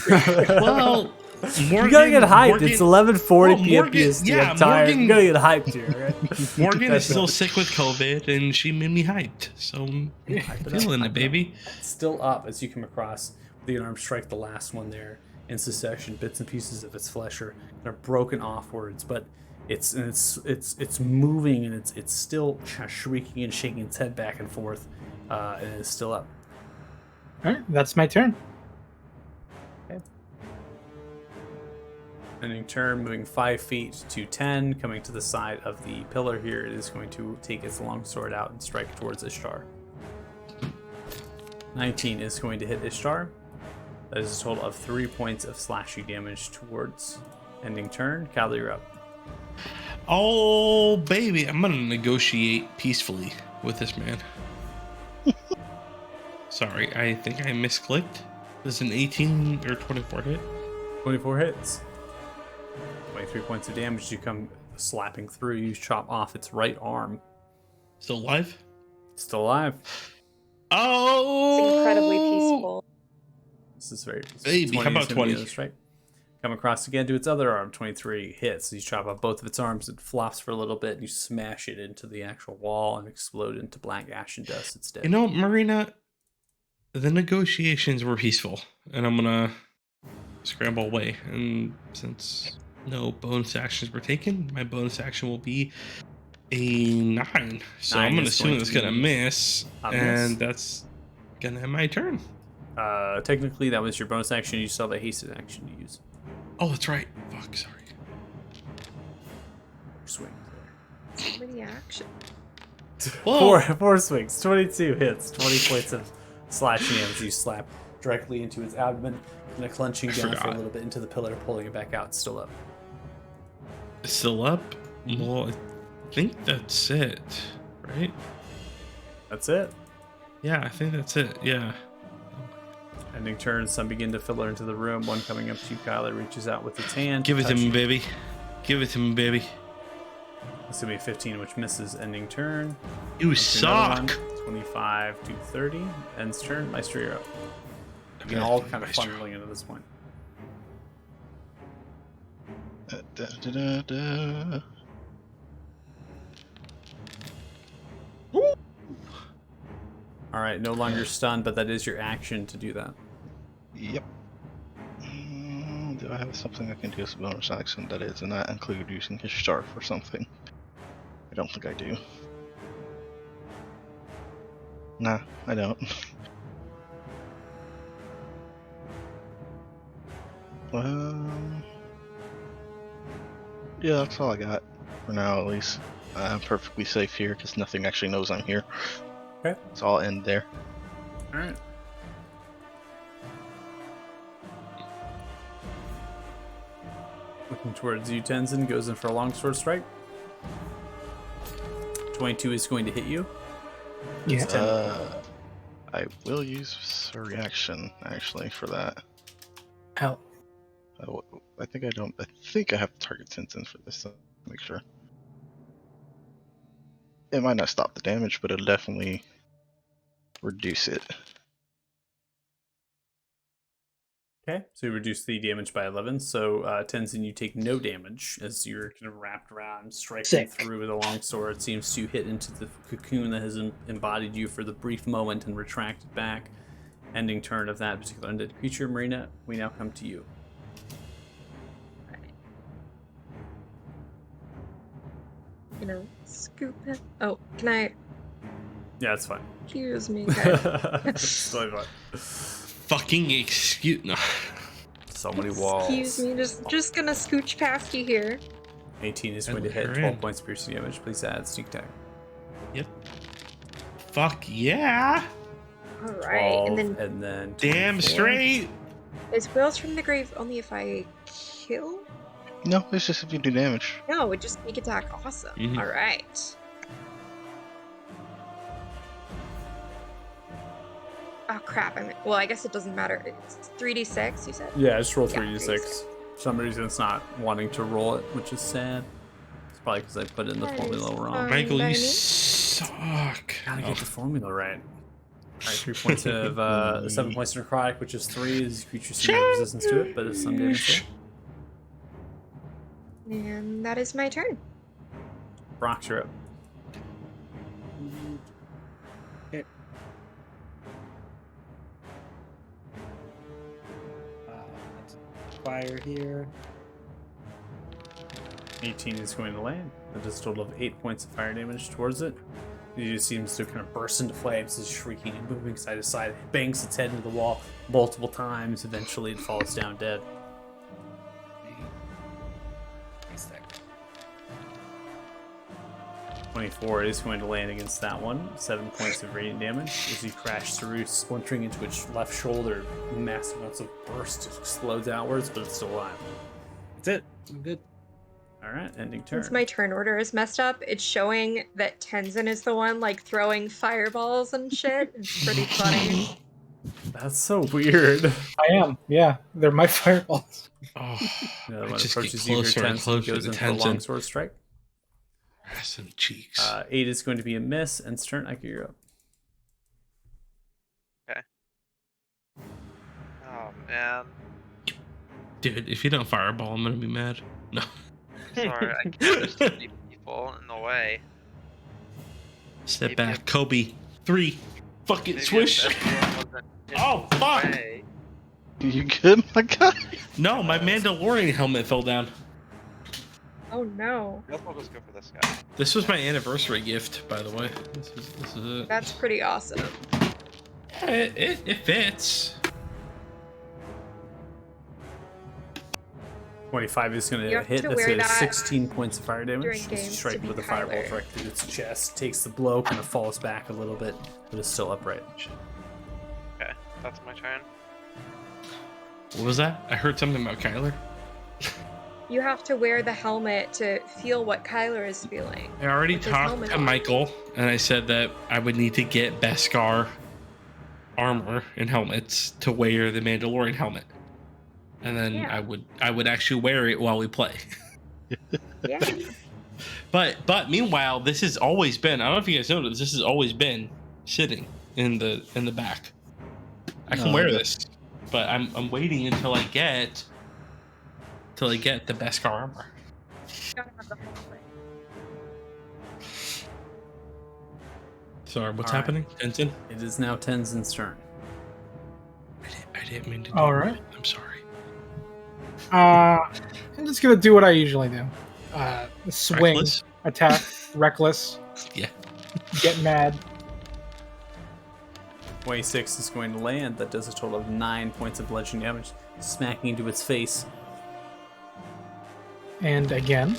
S2: Well,
S1: You gotta get hyped. It's 11:40
S2: well,
S1: p.m.
S2: Morgan-
S1: PST.
S2: yeah,
S1: I'm tired.
S2: Morgan-
S1: You gotta get hyped here, right?
S2: Morgan is still sick with COVID, and she made me hyped. So I'm
S1: Hype it up,
S2: feeling
S1: hype
S2: it, baby.
S1: It's still up as you come across the unarmed strike, the last one there in succession. Bits and pieces of its flesh are broken offwards, but it's moving and it's still shrieking and shaking its head back and forth, and it's still up.
S6: All right. That's my turn.
S1: Ending turn, moving 5 feet to 10, coming to the side of the pillar here. It is going to take its longsword out and strike towards Ishtar. 19 is going to hit Ishtar. That is a total of 3 points of slashing damage towards ending turn. Cal, you're up.
S2: Oh, baby. I'm going to negotiate peacefully with this man. Sorry, I think I misclicked. Does an 18 or 24 hit?
S1: 24 hits. 23 points of damage. You come slapping through. You chop off its right arm.
S2: Still alive?
S1: Still alive.
S2: Oh!
S8: It's incredibly peaceful.
S1: This is very.
S2: Baby, how about 20?
S1: Right. Come across again to its other arm. 23 hits. You chop off both of its arms. It flops for a little bit. And you smash it into the actual wall and explode into black ash and dust. It's dead.
S2: You know, Marina, the negotiations were peaceful, and I'm gonna scramble away. And since no bonus actions were taken, my bonus action will be a 9. So
S1: 9
S2: I'm gonna
S1: is
S2: assume
S1: going
S2: it's
S1: to
S2: gonna
S1: be
S2: miss,
S1: a
S2: and
S1: miss.
S2: that's gonna end my turn.
S1: Technically, that was your bonus action. You still have a hasted action to use.
S2: Oh, that's right. Fuck, sorry.
S1: Swing.
S8: So many actions.
S2: Whoa.
S1: Four swings. 22 hits. 20 points of slashing damage. You slap directly into its abdomen, and clenching down for a
S2: forgot.
S1: little bit into the pillar, pulling it back out. It's still up.
S2: Still up? Well, I think that's it, right?
S1: That's it.
S2: Yeah, I think that's it. Yeah.
S1: Ending turn, some begin to filter into the room. One coming up to you, Kyler, reaches out with its hand.
S2: Give it to
S1: touch
S2: me,
S1: you.
S2: baby. Give it to me, baby.
S1: It's going to be 15, which misses. Ending turn.
S2: You
S1: On to another
S2: suck.
S1: one. 25 to 30. Ends turn. Maestro, you're up. Again,
S2: Okay,
S1: all kind of
S2: Maestro.
S1: funneling into this point.
S5: Da, da, da, da.
S1: All right, no longer stunned, but that is your action to do that.
S5: Yep. Do I have something I can do as a bonus action that is not include using his scarf or something? I don't think I do. Nah, I don't. Yeah, that's all I got for now, at least. I'm perfectly safe here because nothing actually knows I'm here.
S1: Okay.
S5: So I'll end there.
S1: All right. Looking towards you, Tenzin goes in for a longsword strike. 22 is going to hit you.
S6: Yeah.
S5: I will use a reaction actually for that.
S6: Hell.
S5: I think I don't. I think I have to target Tenzin for this. So make sure. It might not stop the damage, but it'll definitely reduce it.
S1: Okay, so you reduce the damage by 11. So Tenzin, you take no damage as you're kind of wrapped around, striking
S6: Sick.
S1: through with a longsword. It seems to hit into the cocoon that has embodied you for the brief moment and retracted back. Ending turn of that particular undead creature. Marina, we now come to you.
S8: You know, scoop it. Oh, can I?
S1: Yeah, that's fine.
S8: Excuse me, guys.
S1: It's totally fine.
S2: Fucking excuse. No.
S1: So many walls.
S8: Excuse me, just gonna scooch past you here.
S1: 18 is
S2: I
S1: going to
S2: let
S1: hit.
S2: her
S1: 12
S2: in.
S1: points of piercing damage. Please add sneak attack.
S2: Yep. Fuck yeah.
S8: All right,
S1: 12,
S8: and then
S2: Damn
S1: 24.
S2: straight.
S8: is Whales from the Grave only if I kill?
S5: No, it's just if you do damage.
S8: No, it just sneak attack. Awesome.
S2: Mhm.
S8: All right. Oh crap! Well, I guess it doesn't matter. It's 3d6. You said.
S1: Yeah, just roll
S8: Yeah,
S1: 3d6. For some reason, it's not wanting to roll it, which is sad. It's probably because I put in the
S8: That
S1: formula
S8: is
S1: wrong.
S8: fine.
S2: Michael,
S8: by
S2: you
S8: me.
S2: suck.
S1: Gotta
S2: Oh,
S1: get the formula right. Alright, 3 points of 7 points of necrotic, which is 3 as creatures seem to have resistance to it, but it's some damage there.
S8: And that is my turn.
S1: Brox, you're up.
S7: Let's fire here.
S1: 18 is going to land. That does a total of 8 points of fire damage towards it. It just seems to kind of burst into flames, is shrieking and moving side to side. It bangs its head into the wall multiple times. Eventually, it falls down dead. 24 is going to land against that one. 7 points of radiant damage as you crash through, splintering into its left shoulder. Massive amounts of burst explodes outwards, but it's still alive.
S7: That's it. I'm good.
S1: All right, ending turn.
S8: Since my turn order is messed up, it's showing that Tenzin is the one like throwing fireballs and shit. It's pretty funny.
S1: That's so weird.
S6: I am. Yeah, they're my fireballs.
S2: Oh,
S1: The
S2: I
S1: one
S2: just get
S1: approaches you, your
S2: closer and
S1: 10
S2: closer
S1: goes
S2: to
S1: in for a
S2: Tenzin.
S1: longsword strike.
S2: Ass and cheeks.
S1: 8 is going to be a miss, and turn. I you're up.
S3: Oh man.
S2: Dude, if you don't fireball, I'm gonna be mad. No.
S3: Sorry, I can't. There's too many people in the way.
S2: Step
S3: Maybe
S2: back, Kobe. 3. Fucking
S3: Maybe
S2: swish.
S3: if everyone wasn't in
S2: Oh,
S3: the
S2: fuck.
S3: way.
S5: You good, my guy?
S2: No, my Mandalorian helmet fell down.
S8: Oh no.
S3: I guess I'll just go for this guy.
S2: This was my anniversary gift, by the way. This is it.
S8: That's pretty awesome.
S2: Yeah, it fits.
S1: 25 is going
S8: You
S1: to
S8: have
S1: hit.
S8: to
S1: That's
S8: wear
S1: a
S8: that
S1: 16 points of fire damage.
S8: during
S1: It's
S8: games
S1: strike
S8: to be
S1: with a fireball
S8: Kyler.
S1: direct through its chest. Takes the blow, kind of falls back a little bit, but is still upright.
S3: Okay, that's my turn.
S2: What was that? I heard something about Kyler.
S8: You have to wear the helmet to feel what Kyler is feeling.
S2: I already
S8: With his
S2: talked
S8: helmet
S2: to
S8: on.
S2: Michael, and I said that I would need to get Beskar armor and helmets to wear the Mandalorian helmet, and then
S8: Yeah.
S2: I would actually wear it while we play.
S8: Yeah.
S2: But meanwhile, this has always been. I don't know if you guys noticed. This has always been sitting in the back. I can
S5: No,
S2: wear
S5: that-
S2: this, but I'm waiting until I get the Beskar armor.
S8: Gotta have the helmet.
S2: Sorry, what's
S1: All right.
S2: happening, Tenzin?
S1: It is now Tenzin's turn.
S2: I didn't mean to do
S6: All
S2: that.
S6: right.
S2: I'm sorry.
S6: I'm just gonna do what I usually do. Swing,
S2: Reckless?
S6: attack, reckless,
S2: Yeah.
S6: get mad.
S1: 26 is going to land. That does a total of 9 points of bludgeoning damage, smacking into its face.
S6: And again.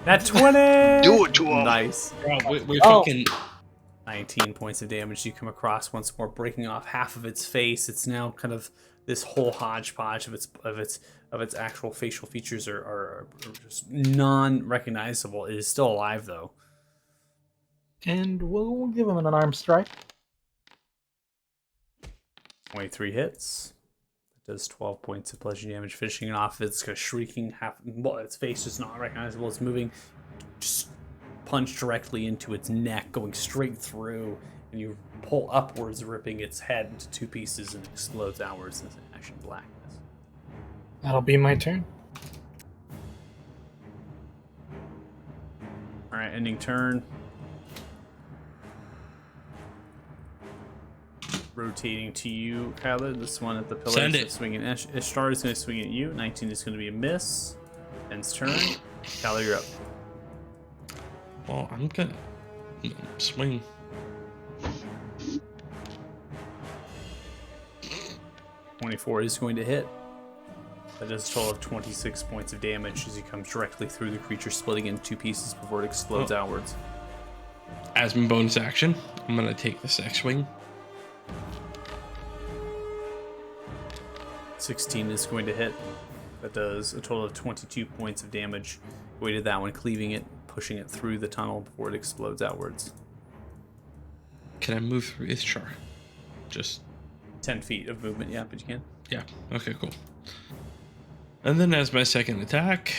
S1: That 20!
S5: Do it to him.
S1: Nice.
S2: Bro, we
S6: Oh.
S2: fucking
S1: 19 points of damage. You come across once more, breaking off half of its face. It's now kind of this whole hodgepodge of its actual facial features are just non-recognizable. It is still alive though.
S6: And we'll give him an unarmed strike.
S1: 23 hits. It does 12 points of bludgeoning damage, finishing it off. It's kind of shrieking, its face is not recognizable. It's moving, just punch directly into its neck, going straight through, and you pull upwards, ripping its head into 2 pieces, and explodes outwards into ashen blackness.
S6: That'll be my turn.
S1: All right, ending turn. Rotating to you, Kyler. This one at the pillar.
S2: Send
S1: is
S2: it.
S1: Swinging. Ishtar is going to swing at you. 19 is going to be a miss. End's turn. Kyler, you're up.
S2: well, I'm gonna swing.
S1: 24 is going to hit. That does a total of 26 points of damage as he comes directly through the creature, splitting it into 2 pieces before it explodes outwards.
S2: As my bonus action, I'm gonna take this X-wing.
S1: 16 is going to hit. That does a total of 22 points of damage. Weighted that one, cleaving it, pushing it through the tunnel before it explodes outwards.
S2: Can I move through Ishtar? Just
S1: 10 feet of movement, yeah, but you can.
S2: yeah. Okay, cool. And then as my second attack,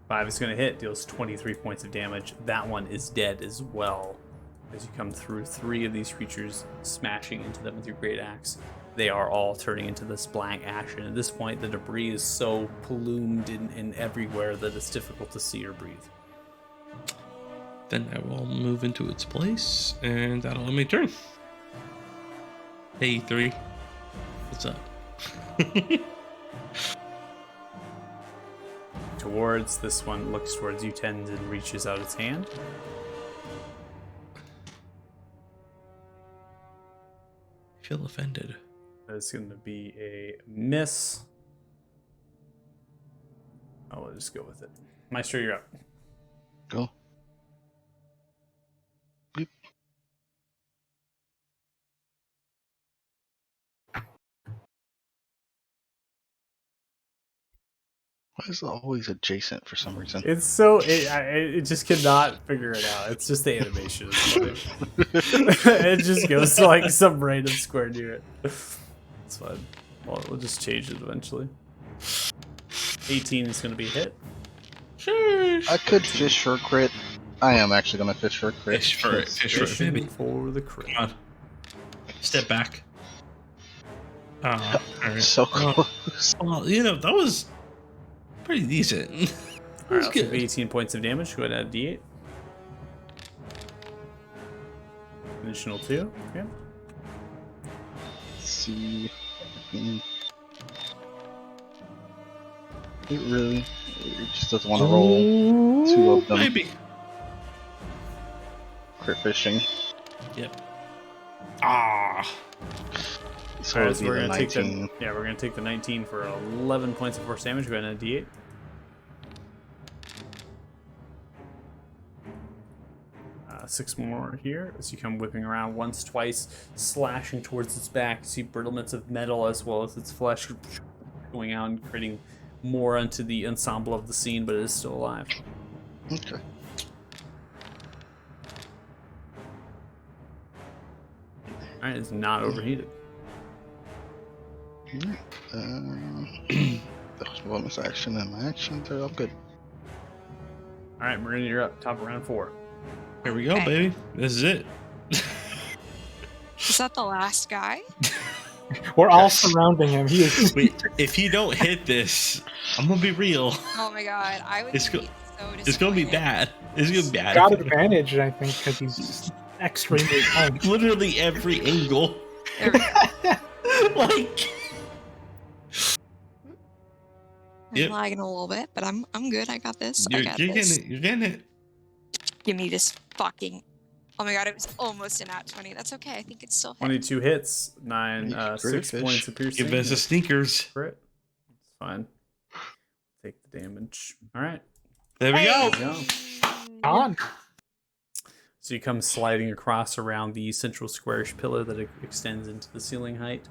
S1: Five is going to hit, deals 23 points of damage. That one is dead as well. As you come through 3 of these creatures, smashing into them with your great axe, they are all turning into this black ash. And at this point, the debris is so plumed in everywhere that it's difficult to see or breathe.
S2: then I will move into its place, and that'll end my turn. Hey, 3. What's up?
S1: Towards this one, looks towards you, Tens, and reaches out its hand.
S2: I feel offended.
S1: That's going to be a miss. I'll just go with it. Maestro, you're up.
S5: Go. Bleep. Why is it always adjacent for some reason?
S1: It's so it just cannot figure it out. It's just the animation is funny. It just goes to like some random square near it. It's fine. Well, we'll just change it eventually. 18 is going to be a hit.
S5: I could fish for a crit. I am actually gonna fish for a crit.
S2: Fish for it. Fish for it,
S1: Fishing
S2: baby.
S1: for the crit.
S2: Come on. Step back. Oh, all right.
S5: So
S2: Well,
S5: close.
S2: well, you know, that was pretty decent.
S1: All right,
S2: That's
S1: I'll give
S2: good.
S1: 18 points of damage. Go ahead and add D8. Additional 2. Okay.
S5: Let's see. It really, it just doesn't want to roll 2 of them.
S2: Maybe.
S5: Crit fishing.
S2: Yep. Ah.
S5: So
S1: All right,
S5: it'll
S1: so
S5: be
S1: we're
S5: the
S1: gonna take the
S5: 19.
S1: we're gonna take the 19 for 11 points of force damage. Go ahead and add D8. Six more here as you come whipping around once, twice, slashing towards its back. You see brittlements of metal as well as its flesh going out and creating more onto the ensemble of the scene, but it is still alive.
S5: Okay.
S1: Alright, it's not overheated.
S5: That was bonus action and my action, so I'm good.
S1: Alright, Marina, you're up. Top of round 4.
S2: Here we go,
S4: Okay.
S2: baby. This is it.
S4: Is that the last guy?
S6: We're all
S5: Yes.
S6: surrounding him. He is.
S2: Wait, if you don't hit this, I'm gonna be real.
S4: Oh my god, I would
S2: It's
S4: be
S2: go-
S4: so
S2: It's gonna be
S4: disappointed.
S2: bad. It's gonna be bad.
S6: Got advantage, I think, because he's just extremely fun.
S2: Literally every angle.
S4: There we go.
S2: Like,
S4: I'm
S2: Yep.
S4: lagging a little bit, but I'm good. I got this. I
S2: you're
S4: got
S2: getting
S4: this.
S2: it. You're getting it.
S4: Give me this fucking. Oh my god, it was almost a nat 20. That's okay. I think it's still hit.
S1: 22 hits, 6
S5: Fish.
S1: points of piercing.
S2: Give us the sneakers.
S1: crit. It's fine. Take the damage. Alright.
S2: There we go.
S1: There we go.
S6: On.
S1: So you come sliding across around the central squarish pillar that extends into the ceiling height.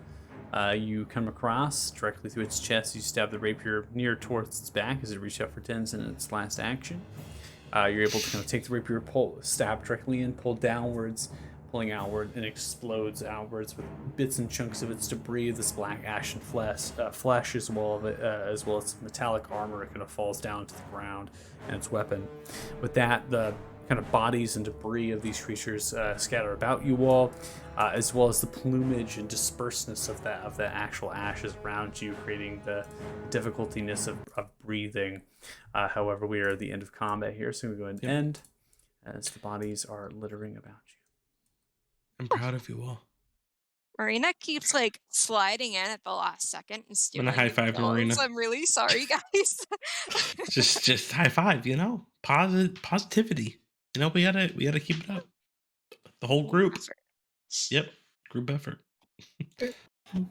S1: You come across directly through its chest. You stab the rapier near towards its back as it reaches out for Tenzin in its last action. You're able to kind of take the rapier, stab directly in, pull downwards, pulling outward, and explodes outwards with bits and chunks of its debris, this black ashen flesh as well as metallic armor. It kind of falls down to the ground and its weapon. With that, the kind of bodies and debris of these creatures scatter about you all, as well as the plumage and dispersedness of the actual ashes around you, creating the difficultiness of breathing. However, we are at the end of combat here, so we go ahead and end as the bodies are littering about you.
S2: I'm proud of you all.
S4: Marina keeps like sliding in at the last second and
S2: I'm
S4: stealing
S2: gonna high
S4: the
S2: five
S4: kills.
S2: Marina.
S4: I'm really sorry, guys.
S2: Just high five. You know, positivity. You know, we gotta keep it up. The whole group. Yep, group effort.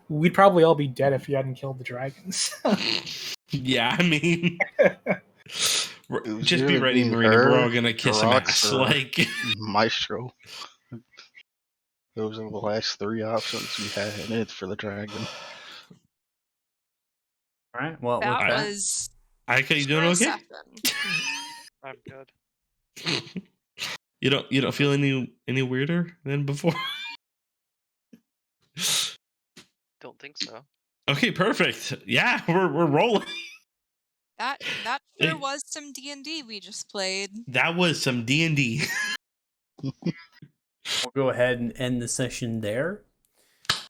S6: We'd probably all be dead if he hadn't killed the dragons.
S2: Yeah, I mean,
S5: It was
S2: just be
S5: either
S2: ready,
S5: being
S2: Marina. We're all
S5: her,
S2: gonna kiss
S5: the
S2: some
S5: rocks,
S2: ass.
S5: or
S2: Like,
S5: Maestro. Those are the last 3 options we had in it for the dragon.
S1: All right. Well, with
S4: That
S1: that,
S4: was
S2: Ika, you doing
S4: a
S2: okay?
S4: session.
S3: I'm good.
S2: You don't feel any weirder than before?
S3: Don't think so.
S2: Okay, perfect. Yeah, we're rolling.
S4: That
S2: Hey.
S4: sure was some D&D we just played.
S2: That was some D&D.
S1: we'll go ahead and end the session there.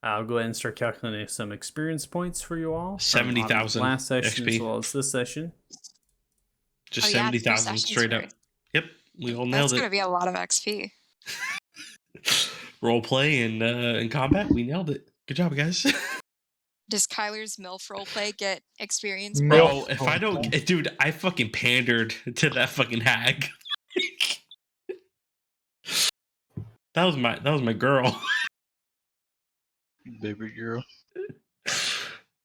S1: I'll go ahead and start calculating some experience points for you all. from
S2: 70,000
S1: last session
S2: XP.
S1: as well as this session.
S2: Just
S4: Oh, yeah,
S2: 70,000
S4: 2
S2: straight up.
S4: sessions
S2: Yep, we all
S4: That's
S2: nailed
S4: gonna
S2: it.
S4: be a lot of XP.
S2: Role play and in combat, we nailed it. Good job, guys.
S4: Does Kyler's MILF roleplay get experience
S6: No.
S4: points?
S2: Bro, if I don't, dude, I fucking pandered to that fucking hag. that was my girl.
S5: Baby girl.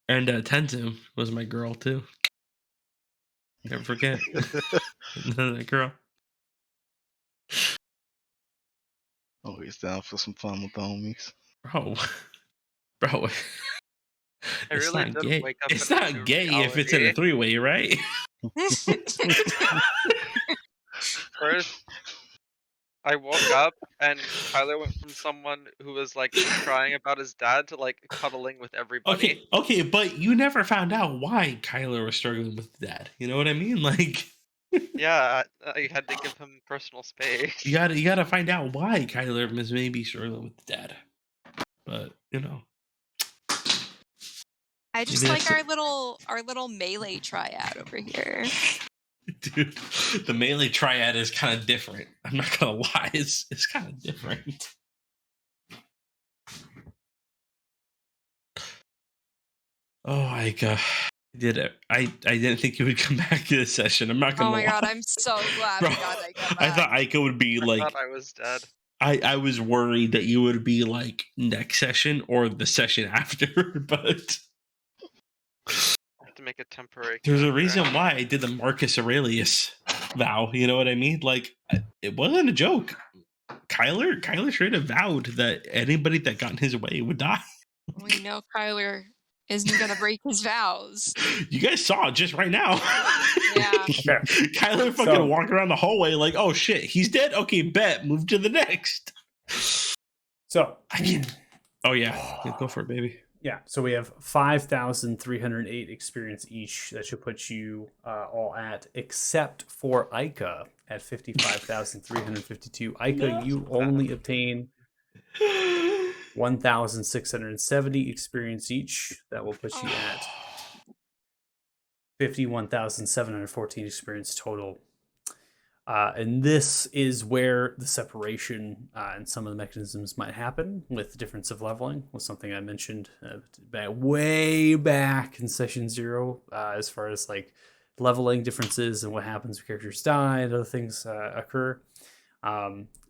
S2: And Tenzin was my girl too. Never forget that girl.
S5: Always down for some fun with the homies.
S2: Bro,
S3: I
S2: It's
S3: really
S2: not
S3: did
S2: gay.
S3: wake up
S2: It's
S3: in a
S2: not
S3: new
S2: gay if it's in a
S3: reality.
S2: three-way, right?
S3: First, I woke up and Tyler went from someone who was like crying about his dad to like cuddling with everybody.
S2: Okay, but you never found out why Kyler was struggling with dad. You know what I mean? Like,
S3: Yeah, I had to give him personal space.
S2: you gotta find out why Kyler was maybe struggling with dad. But you know,
S4: I just
S2: Maybe
S4: like
S2: that's
S4: our little melee triad over here.
S2: dude, the melee triad is kind of different. I'm not gonna lie, it's kind of different. Oh my god, I did it! I didn't think you would come back to this session. I'm not gonna
S4: Oh my
S2: lie.
S4: god, I'm so glad
S2: Bro,
S4: we got Ica
S2: I
S4: back.
S2: thought Ica would be
S3: I
S2: like.
S3: thought I was dead.
S2: I was worried that you would be like next session or the session after, but
S3: I have to make a temporary.
S2: there's a
S3: character.
S2: reason why I did the Marcus Aurelius vow. You know what I mean? Like, it wasn't a joke. Kyler straight have vowed that anybody that got in his way would die.
S4: We know Kyler isn't gonna break his vows.
S2: You guys saw it just right now.
S4: Yeah.
S1: Okay.
S2: Kyler fucking
S1: So-
S2: walking around the hallway like, oh shit, he's dead? Okay, bet. Move to the next.
S1: So
S2: Oh yeah. Go for it, baby.
S1: yeah, so we have 5,308 experience each. That should put you all at, except for Ica at 55,352. Ica, you only obtain 1,670 experience each. That will put you at 51,714 experience total. And this is where the separation and some of the mechanisms might happen with the difference of leveling, was something I mentioned way back in session 0, as far as like leveling differences and what happens if characters die and other things occur.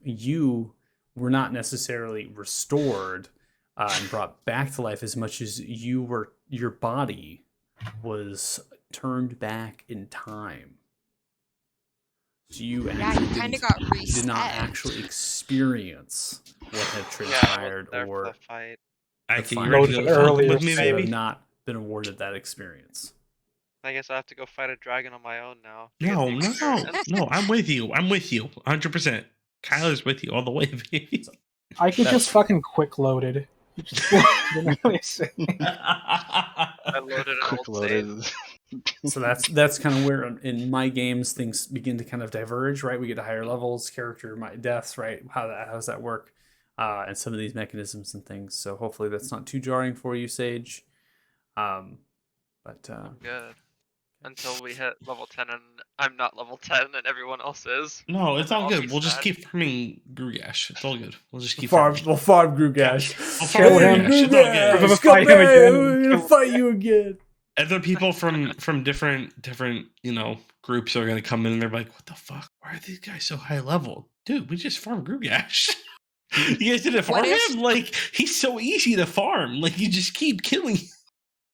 S1: You were not necessarily restored and brought back to life as much as your body was turned back in time. So you actually
S4: kind of got
S1: did not
S4: reset.
S1: actually experience what had
S3: Yeah, I
S1: transpired
S3: wasn't there for
S1: or
S3: the fight.
S2: Ike, you
S1: fine.
S2: ready to
S6: Noted
S2: go
S6: earlier
S2: with me,
S1: so you have
S2: baby?
S1: not been awarded that experience.
S3: I guess I have to go fight a dragon on my own now.
S2: No,
S3: Get the experience.
S2: no, I'm with you. 100%. Kyler's with you all the way, baby.
S6: I could
S1: That's-
S6: just fucking quick loaded. You just didn't really say.
S3: I loaded an
S5: Quick
S3: old save.
S5: loaded.
S1: So that's kind of where in my games things begin to kind of diverge, right? We get to higher levels, character deaths, right? How does that work? And some of these mechanisms and things. So hopefully that's not too jarring for you, Sage. But
S3: Good. Until we hit level 10 and I'm not level 10 and everyone else is.
S2: No, it's all
S3: I'll
S2: good.
S3: be
S2: We'll just
S3: sad.
S2: keep farming Grugash. It's all good. We'll just keep
S1: farm,
S2: farming.
S1: we'll farm Grugash.
S2: We'll farm Grugash. It's all good.
S6: We're gonna
S1: Come
S6: fight him
S1: back,
S6: again.
S1: We're gonna fight you again.
S2: Other people from different groups are gonna come in and they're like, what the fuck? Why are these guys so high level? Dude, we just farm Grugash. You guys didn't farm
S4: What if-
S2: him? Like, he's so easy to farm. Like, you just keep killing.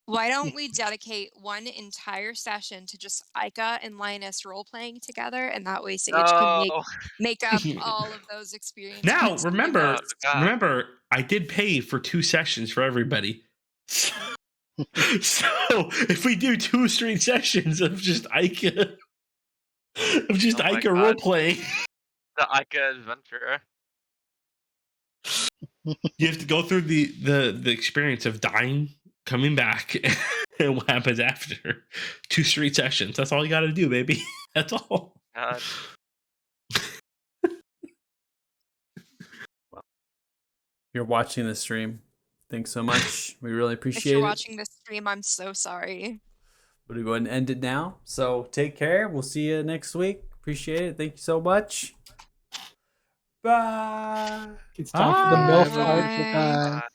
S4: Why don't we dedicate one entire session to just Ica and Linus role playing together, and that way Sage can
S3: No.
S4: make up all of those experiences.
S2: Now, remember,
S3: God.
S2: remember, I did pay for 2 sessions for everybody. So if we do 2 straight sessions of just Ica,
S3: Oh my
S2: Ica role
S3: God.
S2: playing,
S3: The Ica adventure.
S2: you have to go through the experience of dying, coming back, and what happens after 2 straight sessions. That's all you got to do, baby. That's all.
S3: God.
S1: You're watching this stream. Thanks so much. We really
S4: If
S1: appreciate
S4: you're
S1: it.
S4: watching this stream, I'm so sorry.
S1: We're going to go ahead and end it now. So take care. We'll see you next week. Appreciate it. Thank you so much. Bye.
S6: It's time for the
S2: Bye.
S6: MILF
S4: Bye.
S6: art.
S3: Uh,